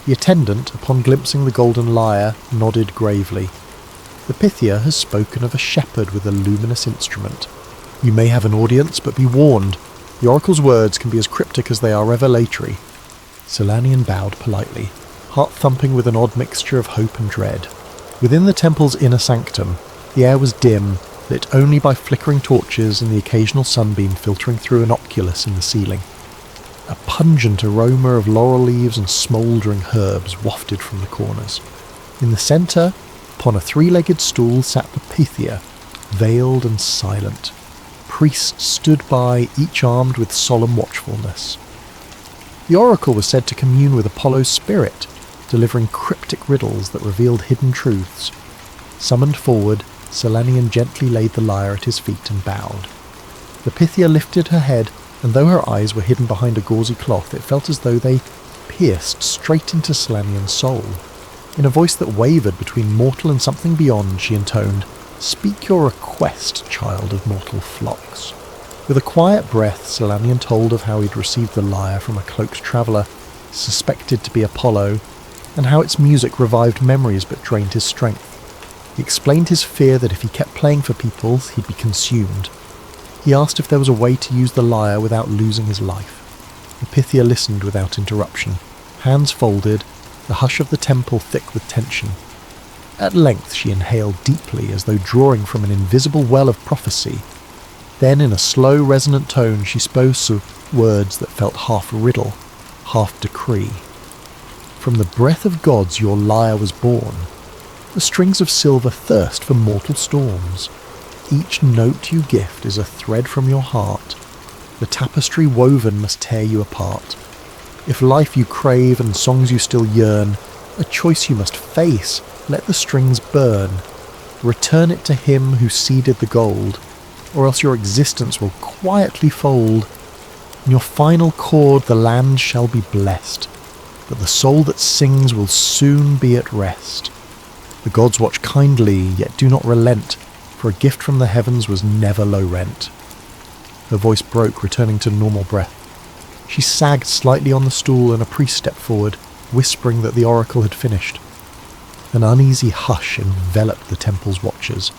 S1: The attendant, upon glimpsing the golden lyre, nodded gravely. The Pythia has spoken of a shepherd with a luminous instrument. You may have an audience, but be warned. The oracle's words can be as cryptic as they are revelatory. Solanian bowed politely, heart thumping with an odd mixture of hope and dread. Within the temple's inner sanctum, the air was dim, lit only by flickering torches and the occasional sunbeam filtering through an oculus in the ceiling. A pungent aroma of laurel leaves and smouldering herbs wafted from the corners. In the centre, upon a three-legged stool, sat the Pythia, veiled and silent. Priests stood by, each armed with solemn watchfulness. The oracle was said to commune with Apollo's spirit, delivering cryptic riddles that revealed hidden truths. Summoned forward, Solanian gently laid the lyre at his feet and bowed. The Pythia lifted her head, and though her eyes were hidden behind a gauzy cloth, it felt as though they pierced straight into Solanian's soul. In a voice that wavered between mortal and something beyond, she intoned, "Speak your request, child of mortal flocks." With a quiet breath, Solanian told of how he'd received the lyre from a cloaked traveller, suspected to be Apollo, and how its music revived memories but drained his strength. He explained his fear that if he kept playing for people, he'd be consumed. He asked if there was a way to use the lyre without losing his life. The Pythia listened without interruption, hands folded, the hush of the temple thick with tension. At length she inhaled deeply, as though drawing from an invisible well of prophecy. Then, in a slow, resonant tone, she spoke words that felt half riddle, half decree. "From the breath of gods your lyre was born. The strings of silver thirst for mortal storms. Each note you gift is a thread from your heart. The tapestry woven must tear you apart. If life you crave and songs you still yearn, a choice you must face, let the strings burn. Return it to him who seeded the gold, or else your existence will quietly fold. In your final chord the land shall be blessed, but the soul that sings will soon be at rest. The gods watch kindly, yet do not relent, for a gift from the heavens was never low rent." Her voice broke, returning to normal breath. She sagged slightly on the stool, and a priest stepped forward, whispering that the oracle had finished. An uneasy hush enveloped the temple's watchers.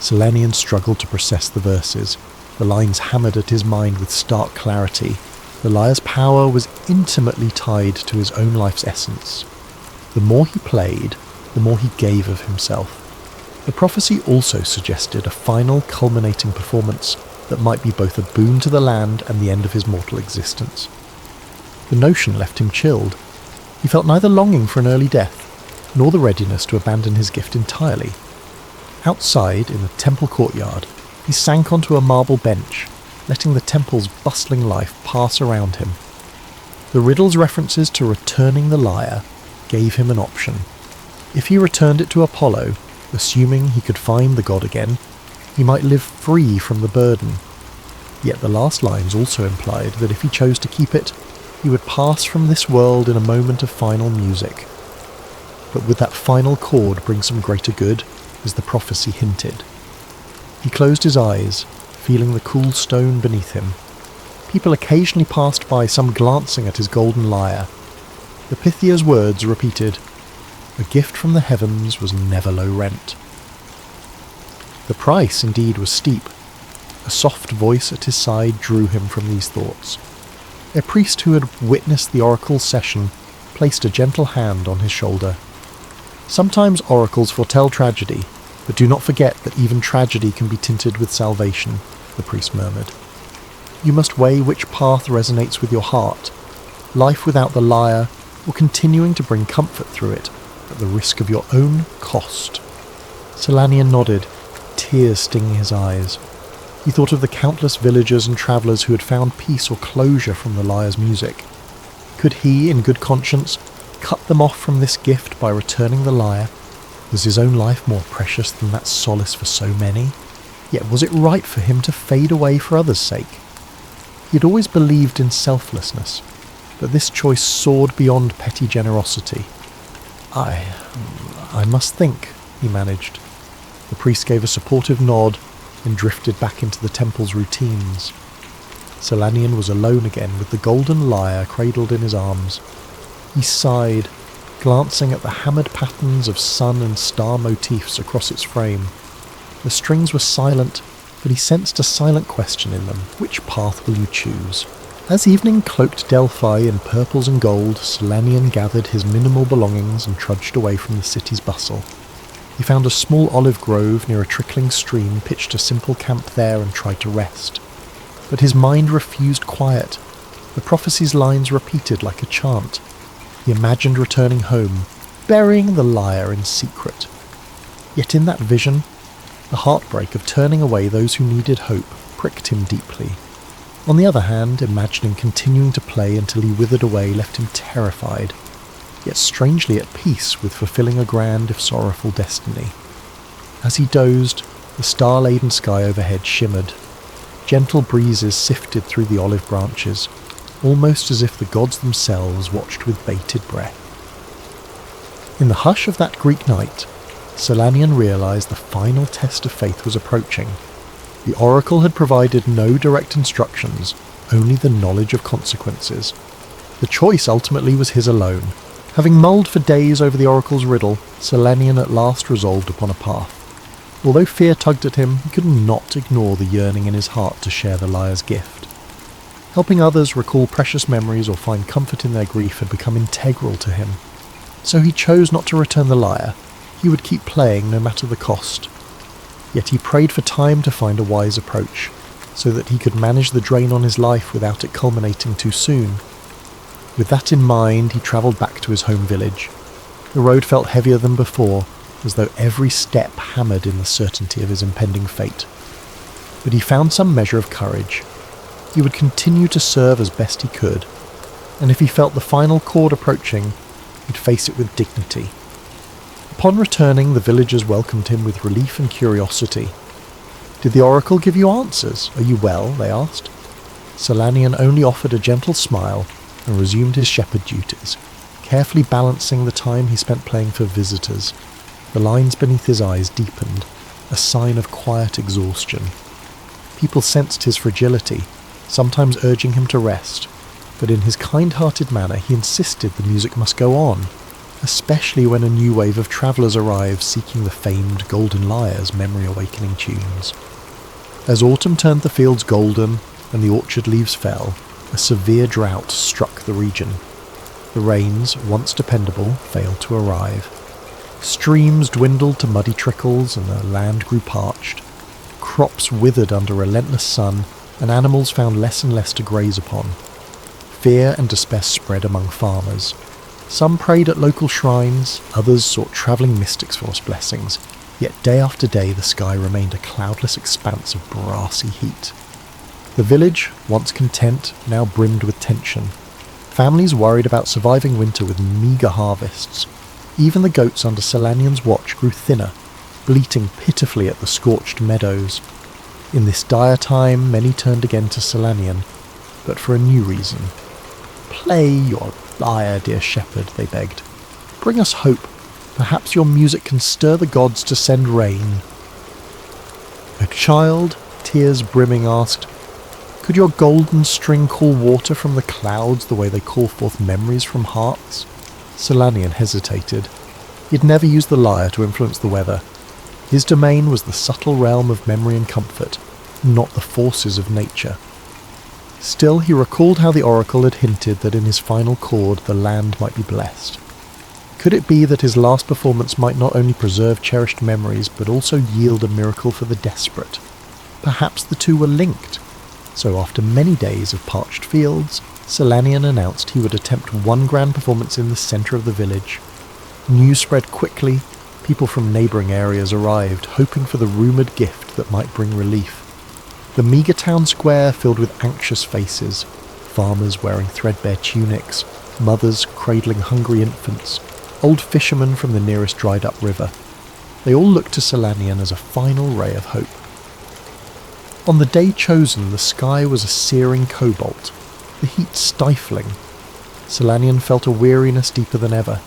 S1: Solanian struggled to process the verses. The lines hammered at his mind with stark clarity. The lyre's power was intimately tied to his own life's essence. The more he played, the more he gave of himself. The prophecy also suggested a final culminating performance that might be both a boon to the land and the end of his mortal existence. The notion left him chilled. He felt neither longing for an early death, nor the readiness to abandon his gift entirely. Outside, in the temple courtyard, he sank onto a marble bench, letting the temple's bustling life pass around him. The riddle's references to returning the lyre gave him an option. If he returned it to Apollo, assuming he could find the god again, he might live free from the burden. Yet the last lines also implied that if he chose to keep it, he would pass from this world in a moment of final music. But would that final chord bring some greater good, as the prophecy hinted? He closed his eyes, feeling the cool stone beneath him. People occasionally passed by, some glancing at his golden lyre. The Pythia's words repeated, "A gift from the heavens was never low rent." The price indeed was steep. A soft voice at his side drew him from these thoughts. A priest who had witnessed the oracle's session placed a gentle hand on his shoulder. "Sometimes oracles foretell tragedy, but do not forget that even tragedy can be tinted with salvation," the priest murmured. "You must weigh which path resonates with your heart, life without the lyre, or continuing to bring comfort through it, at the risk of your own cost." Solanian nodded, tears stinging his eyes. He thought of the countless villagers and travellers who had found peace or closure from the lyre's music. Could he, in good conscience, cut them off from this gift by returning the lyre? Was his own life more precious than that solace for so many? Yet was it right for him to fade away for others' sake? He had always believed in selflessness, but this choice soared beyond petty generosity. I must think," he managed. The priest gave a supportive nod and drifted back into the temple's routines. Solanian was alone again, with the golden lyre cradled in his arms. He sighed, glancing at the hammered patterns of sun and star motifs across its frame. The strings were silent, but he sensed a silent question in them. Which path will you choose? As evening cloaked Delphi in purples and gold, Solanian gathered his minimal belongings and trudged away from the city's bustle. He found a small olive grove near a trickling stream, pitched a simple camp there and tried to rest. But his mind refused quiet. The prophecy's lines repeated like a chant. He imagined returning home, burying the lyre in secret. Yet in that vision, the heartbreak of turning away those who needed hope pricked him deeply. On the other hand, imagining continuing to play until he withered away left him terrified, yet strangely at peace with fulfilling a grand if sorrowful destiny. As he dozed, the star-laden sky overhead shimmered. Gentle breezes sifted through the olive branches, almost as if the gods themselves watched with bated breath. In the hush of that Greek night, Solanian realized the final test of faith was approaching. The oracle had provided no direct instructions, only the knowledge of consequences. The choice ultimately was his alone. Having mulled for days over the oracle's riddle, Solanian at last resolved upon a path. Although fear tugged at him, he could not ignore the yearning in his heart to share the lyre's gift. Helping others recall precious memories or find comfort in their grief had become integral to him. So he chose not to return the lyre. He would keep playing no matter the cost. Yet he prayed for time to find a wise approach, so that he could manage the drain on his life without it culminating too soon. With that in mind, he travelled back to his home village. The road felt heavier than before, as though every step hammered in the certainty of his impending fate. But he found some measure of courage. He would continue to serve as best he could, and if he felt the final chord approaching, he'd face it with dignity. Upon returning, the villagers welcomed him with relief and curiosity. "Did the oracle give you answers? Are you well?" they asked. Solanian only offered a gentle smile and resumed his shepherd duties, carefully balancing the time he spent playing for visitors. The lines beneath his eyes deepened, a sign of quiet exhaustion. People sensed his fragility, sometimes urging him to rest, but in his kind-hearted manner he insisted the music must go on, especially when a new wave of travellers arrived seeking the famed Golden Lyre's memory-awakening tunes. As autumn turned the fields golden and the orchard leaves fell, a severe drought struck the region. The rains, once dependable, failed to arrive. Streams dwindled to muddy trickles and the land grew parched. Crops withered under relentless sun, and animals found less and less to graze upon. Fear and despair spread among farmers. Some prayed at local shrines, others sought travelling mystics for blessings, yet day after day the sky remained a cloudless expanse of brassy heat. The village, once content, now brimmed with tension. Families worried about surviving winter with meagre harvests. Even the goats under Solanian's watch grew thinner, bleating pitifully at the scorched meadows. In this dire time, many turned again to Solanian, but for a new reason. "Play your lyre, dear shepherd," they begged. "Bring us hope. Perhaps your music can stir the gods to send rain." A child, tears brimming, asked, "Could your golden string call water from the clouds the way they call forth memories from hearts?" Solanian hesitated. He had never used the lyre to influence the weather. His domain was the subtle realm of memory and comfort, not the forces of nature. Still, he recalled how the oracle had hinted that in his final chord the land might be blessed. Could it be that his last performance might not only preserve cherished memories, but also yield a miracle for the desperate? Perhaps the two were linked. So after many days of parched fields, Solanian announced he would attempt one grand performance in the centre of the village. News spread quickly. People from neighbouring areas arrived, hoping for the rumoured gift that might bring relief. The meagre town square filled with anxious faces, farmers wearing threadbare tunics, mothers cradling hungry infants, old fishermen from the nearest dried-up river. They all looked to Solanian as a final ray of hope. On the day chosen, the sky was a searing cobalt, the heat stifling. Solanian felt a weariness deeper than ever.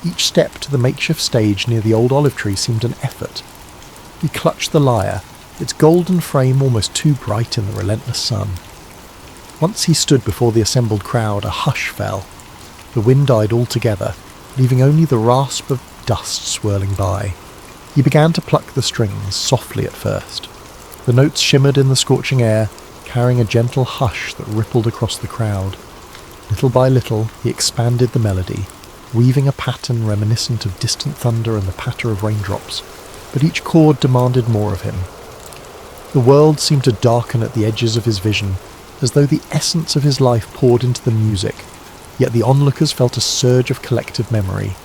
S1: Each step to the makeshift stage near the old olive tree seemed an effort. He clutched the lyre, its golden frame almost too bright in the relentless sun. Once he stood before the assembled crowd, a hush fell. The wind died altogether, leaving only the rasp of dust swirling by. He began to pluck the strings, softly at first. The notes shimmered in the scorching air, carrying a gentle hush that rippled across the crowd. Little by little, he expanded the melody, weaving a pattern reminiscent of distant thunder and the patter of raindrops, but each chord demanded more of him. The world seemed to darken at the edges of his vision, as though the essence of his life poured into the music, yet the onlookers felt a surge of collective memory.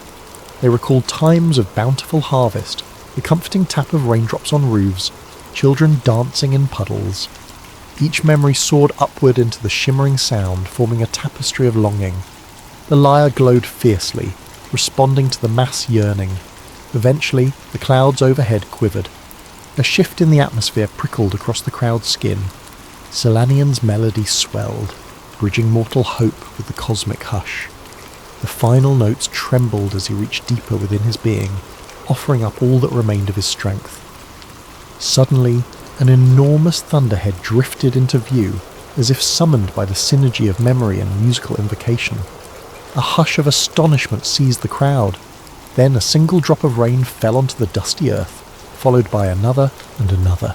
S1: They recalled times of bountiful harvest, the comforting tap of raindrops on roofs, children dancing in puddles. Each memory soared upward into the shimmering sound, forming a tapestry of longing. The lyre glowed fiercely, responding to the mass yearning. Eventually, the clouds overhead quivered. A shift in the atmosphere prickled across the crowd's skin. Selanian's melody swelled, bridging mortal hope with the cosmic hush. The final notes trembled as he reached deeper within his being, offering up all that remained of his strength. Suddenly, an enormous thunderhead drifted into view, as if summoned by the synergy of memory and musical invocation. A hush of astonishment seized the crowd. Then a single drop of rain fell onto the dusty earth, followed by another and another.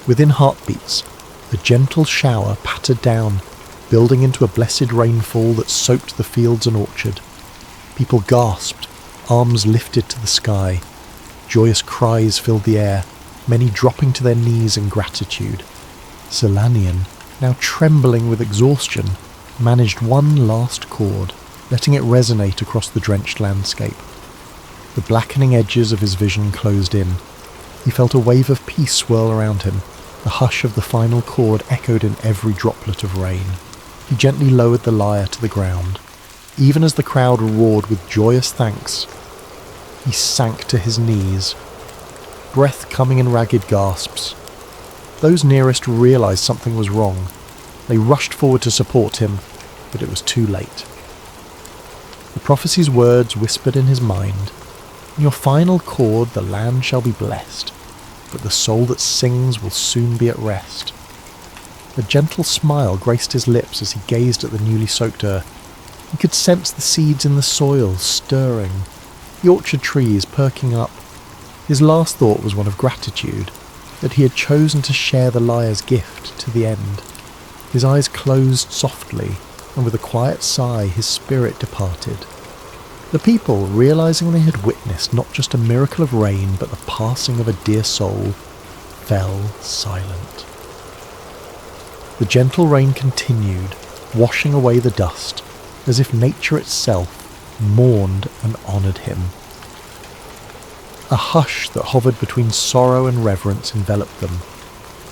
S1: Within heartbeats, a gentle shower pattered down, building into a blessed rainfall that soaked the fields and orchard. People gasped, arms lifted to the sky. Joyous cries filled the air, many dropping to their knees in gratitude. Selanian, now trembling with exhaustion, managed one last chord, letting it resonate across the drenched landscape. The blackening edges of his vision closed in. He felt a wave of peace swirl around him. The hush of the final chord echoed in every droplet of rain. He gently lowered the lyre to the ground. Even as the crowd roared with joyous thanks, he sank to his knees, breath coming in ragged gasps. Those nearest realized something was wrong. They rushed forward to support him, but it was too late. The prophecy's words whispered in his mind, "In your final chord the land shall be blessed, but the soul that sings will soon be at rest." A gentle smile graced his lips as he gazed at the newly soaked earth. He could sense the seeds in the soil stirring, the orchard trees perking up. His last thought was one of gratitude, that he had chosen to share the lyre's gift to the end. His eyes closed softly, and with a quiet sigh his spirit departed. The people, realizing they had witnessed not just a miracle of rain but the passing of a dear soul, fell silent. The gentle rain continued, washing away the dust, as if nature itself mourned and honoured him. A hush that hovered between sorrow and reverence enveloped them.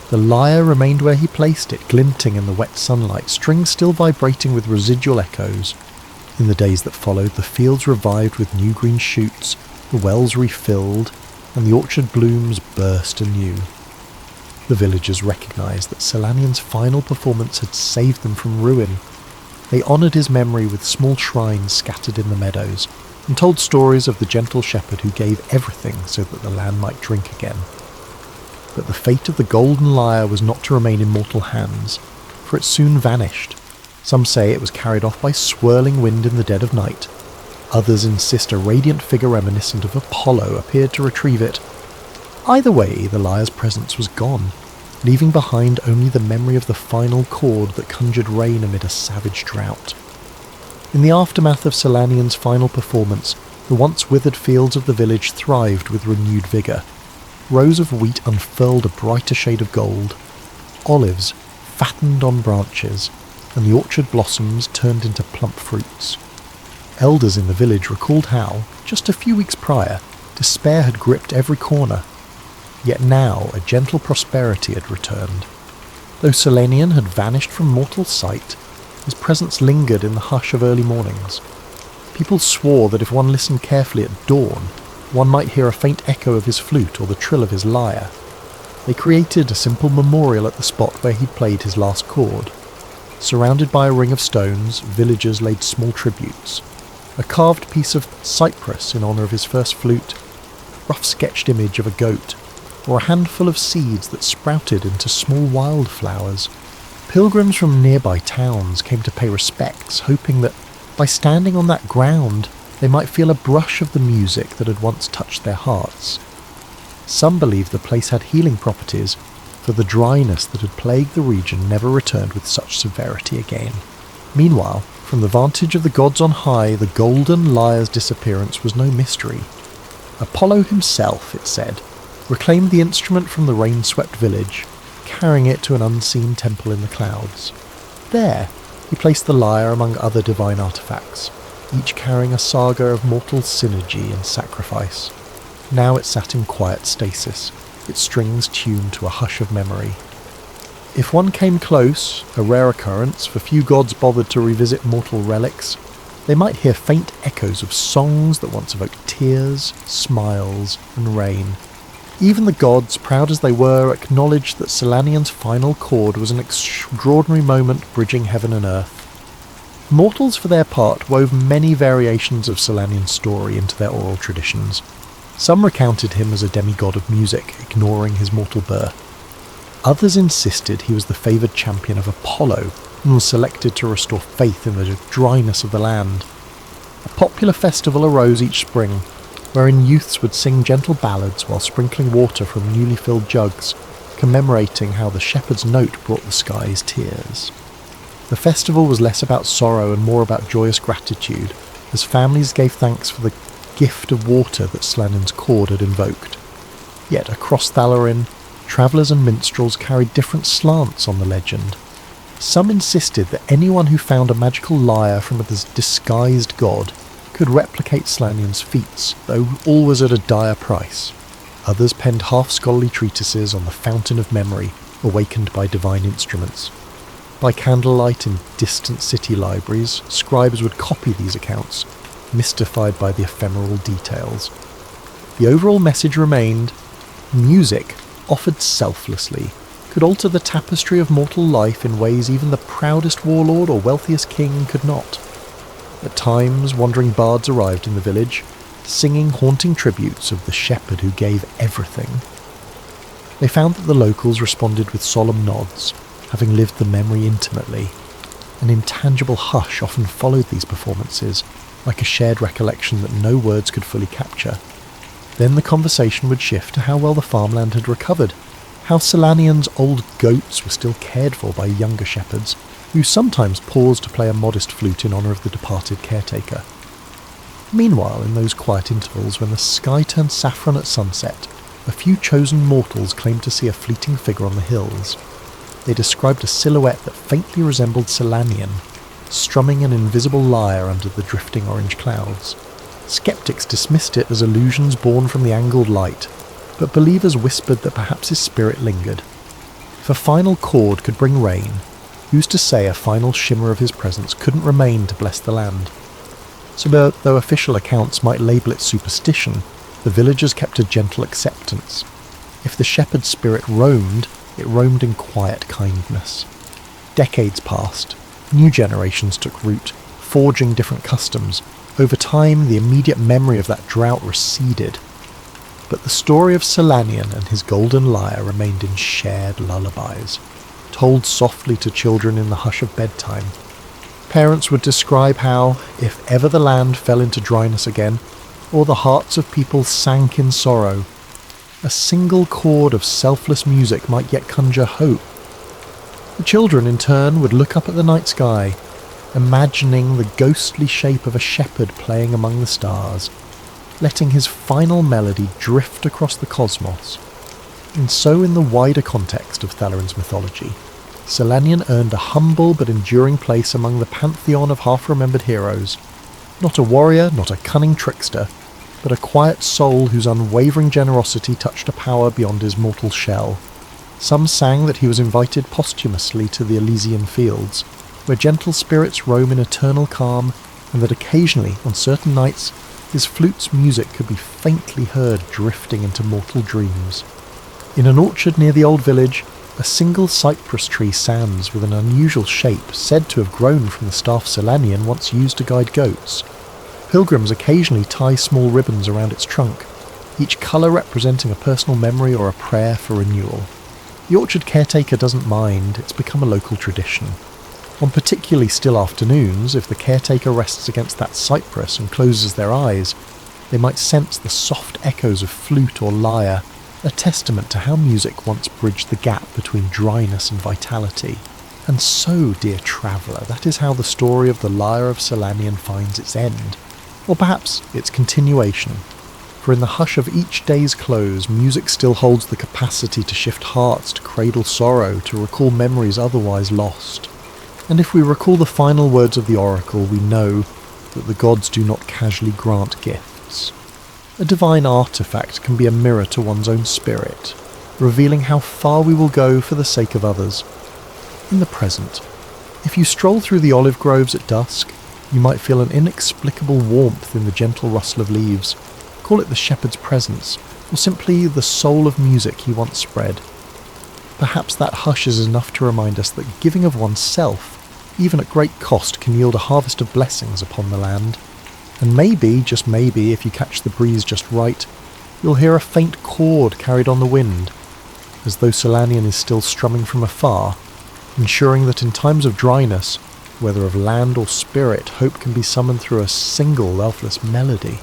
S1: The lyre remained where he placed it, glinting in the wet sunlight, strings still vibrating with residual echoes. In the days that followed, the fields revived with new green shoots, the wells refilled, and the orchard blooms burst anew. The villagers recognised that Selanian's final performance had saved them from ruin. They honoured his memory with small shrines scattered in the meadows, and told stories of the gentle shepherd who gave everything so that the land might drink again. But the fate of the golden lyre was not to remain in mortal hands, for it soon vanished. Some say it was carried off by swirling wind in the dead of night. Others insist a radiant figure reminiscent of Apollo appeared to retrieve it. Either way, the lyre's presence was gone, leaving behind only the memory of the final chord that conjured rain amid a savage drought. In the aftermath of Selanian's final performance, the once withered fields of the village thrived with renewed vigour. Rows of wheat unfurled a brighter shade of gold. Olives fattened on branches, and the orchard blossoms turned into plump fruits. Elders in the village recalled how, just a few weeks prior, despair had gripped every corner. Yet now a gentle prosperity had returned. Though Selanian had vanished from mortal sight, his presence lingered in the hush of early mornings. People swore that if one listened carefully at dawn, one might hear a faint echo of his flute or the trill of his lyre. They created a simple memorial at the spot where he'd played his last chord. Surrounded by a ring of stones, villagers laid small tributes. A carved piece of cypress in honour of his first flute, rough-sketched image of a goat, or a handful of seeds that sprouted into small wildflowers. Pilgrims from nearby towns came to pay respects, hoping that by standing on that ground, They might feel a brush of the music that had once touched their hearts. Some believed the place had healing properties, for the dryness that had plagued the region never returned with such severity again. Meanwhile, from the vantage of the gods on high, the golden lyre's disappearance was no mystery. Apollo himself, it said, reclaimed the instrument from the rain-swept village, carrying it to an unseen temple in the clouds. There, he placed the lyre among other divine artifacts, each carrying a saga of mortal synergy and sacrifice. Now it sat in quiet stasis, its strings tuned to a hush of memory. If one came close, a rare occurrence, for few gods bothered to revisit mortal relics, they might hear faint echoes of songs that once evoked tears, smiles, and rain. Even the gods, proud as they were, acknowledged that Solanian's final chord was an extraordinary moment bridging heaven and earth. Mortals, for their part, wove many variations of Solanian's story into their oral traditions. Some recounted him as a demigod of music, ignoring his mortal birth. Others insisted he was the favoured champion of Apollo and was selected to restore faith in the dryness of the land. A popular festival arose each spring, wherein youths would sing gentle ballads while sprinkling water from newly filled jugs, commemorating how the shepherd's note brought the skies tears. The festival was less about sorrow and more about joyous gratitude, as families gave thanks for the gift of water that Solanian's chord had invoked. Yet across Thalarin, travellers and minstrels carried different slants on the legend. Some insisted that anyone who found a magical lyre from a disguised god could replicate Solanian's feats, though all was at a dire price. Others penned half-scholarly treatises on the fountain of memory, awakened by divine instruments. By candlelight in distant city libraries, scribes would copy these accounts, mystified by the ephemeral details. The overall message remained: music, offered selflessly, could alter the tapestry of mortal life in ways even the proudest warlord or wealthiest king could not. At times, wandering bards arrived in the village, singing haunting tributes of the shepherd who gave everything. They found that the locals responded with solemn nods, having lived the memory intimately. An intangible hush often followed these performances, like a shared recollection that no words could fully capture. Then the conversation would shift to how well the farmland had recovered, how Solanian's old goats were still cared for by younger shepherds, who sometimes paused to play a modest flute in honour of the departed caretaker. Meanwhile, in those quiet intervals when the sky turned saffron at sunset, a few chosen mortals claimed to see a fleeting figure on the hills. They described a silhouette that faintly resembled Solanian, strumming an invisible lyre under the drifting orange clouds. Skeptics dismissed it as illusions born from the angled light, but believers whispered that perhaps his spirit lingered. If a final chord could bring rain, who's to say a final shimmer of his presence couldn't remain to bless the land? So though official accounts might label it superstition, the villagers kept a gentle acceptance. If the shepherd's spirit roamed, it roamed in quiet kindness. Decades passed. New generations took root, forging different customs. Over time, the immediate memory of that drought receded. But the story of Solanian and his golden lyre remained in shared lullabies, told softly to children in the hush of bedtime. Parents would describe how, if ever the land fell into dryness again, or the hearts of people sank in sorrow, a single chord of selfless music might yet conjure hope. The children, in turn, would look up at the night sky, imagining the ghostly shape of a shepherd playing among the stars, letting his final melody drift across the cosmos. And so, in the wider context of Thalarin's mythology, Solanian earned a humble but enduring place among the pantheon of half-remembered heroes. Not a warrior, not a cunning trickster, but a quiet soul whose unwavering generosity touched a power beyond his mortal shell. Some sang that he was invited posthumously to the Elysian fields, where gentle spirits roam in eternal calm, and that occasionally, on certain nights, his flute's music could be faintly heard drifting into mortal dreams. In an orchard near the old village, a single cypress tree stands with an unusual shape said to have grown from the staff Solanian once used to guide goats. Pilgrims occasionally tie small ribbons around its trunk, each colour representing a personal memory or a prayer for renewal. The orchard caretaker doesn't mind, it's become a local tradition. On particularly still afternoons, if the caretaker rests against that cypress and closes their eyes, they might sense the soft echoes of flute or lyre, a testament to how music once bridged the gap between dryness and vitality. And so, dear traveller, that is how the story of the Lyre of Solanian finds its end, or perhaps its continuation. For in the hush of each day's close, music still holds the capacity to shift hearts, to cradle sorrow, to recall memories otherwise lost. And if we recall the final words of the oracle, we know that the gods do not casually grant gifts. A divine artifact can be a mirror to one's own spirit, revealing how far we will go for the sake of others. In the present, if you stroll through the olive groves at dusk, you might feel an inexplicable warmth in the gentle rustle of leaves. Call it the shepherd's presence, or simply the soul of music he once spread. Perhaps that hush is enough to remind us that giving of oneself, even at great cost, can yield a harvest of blessings upon the land. And maybe, just maybe, if you catch the breeze just right, you'll hear a faint chord carried on the wind, as though Solanian is still strumming from afar, ensuring that in times of dryness, whether of land or spirit, hope can be summoned through a single elfless melody.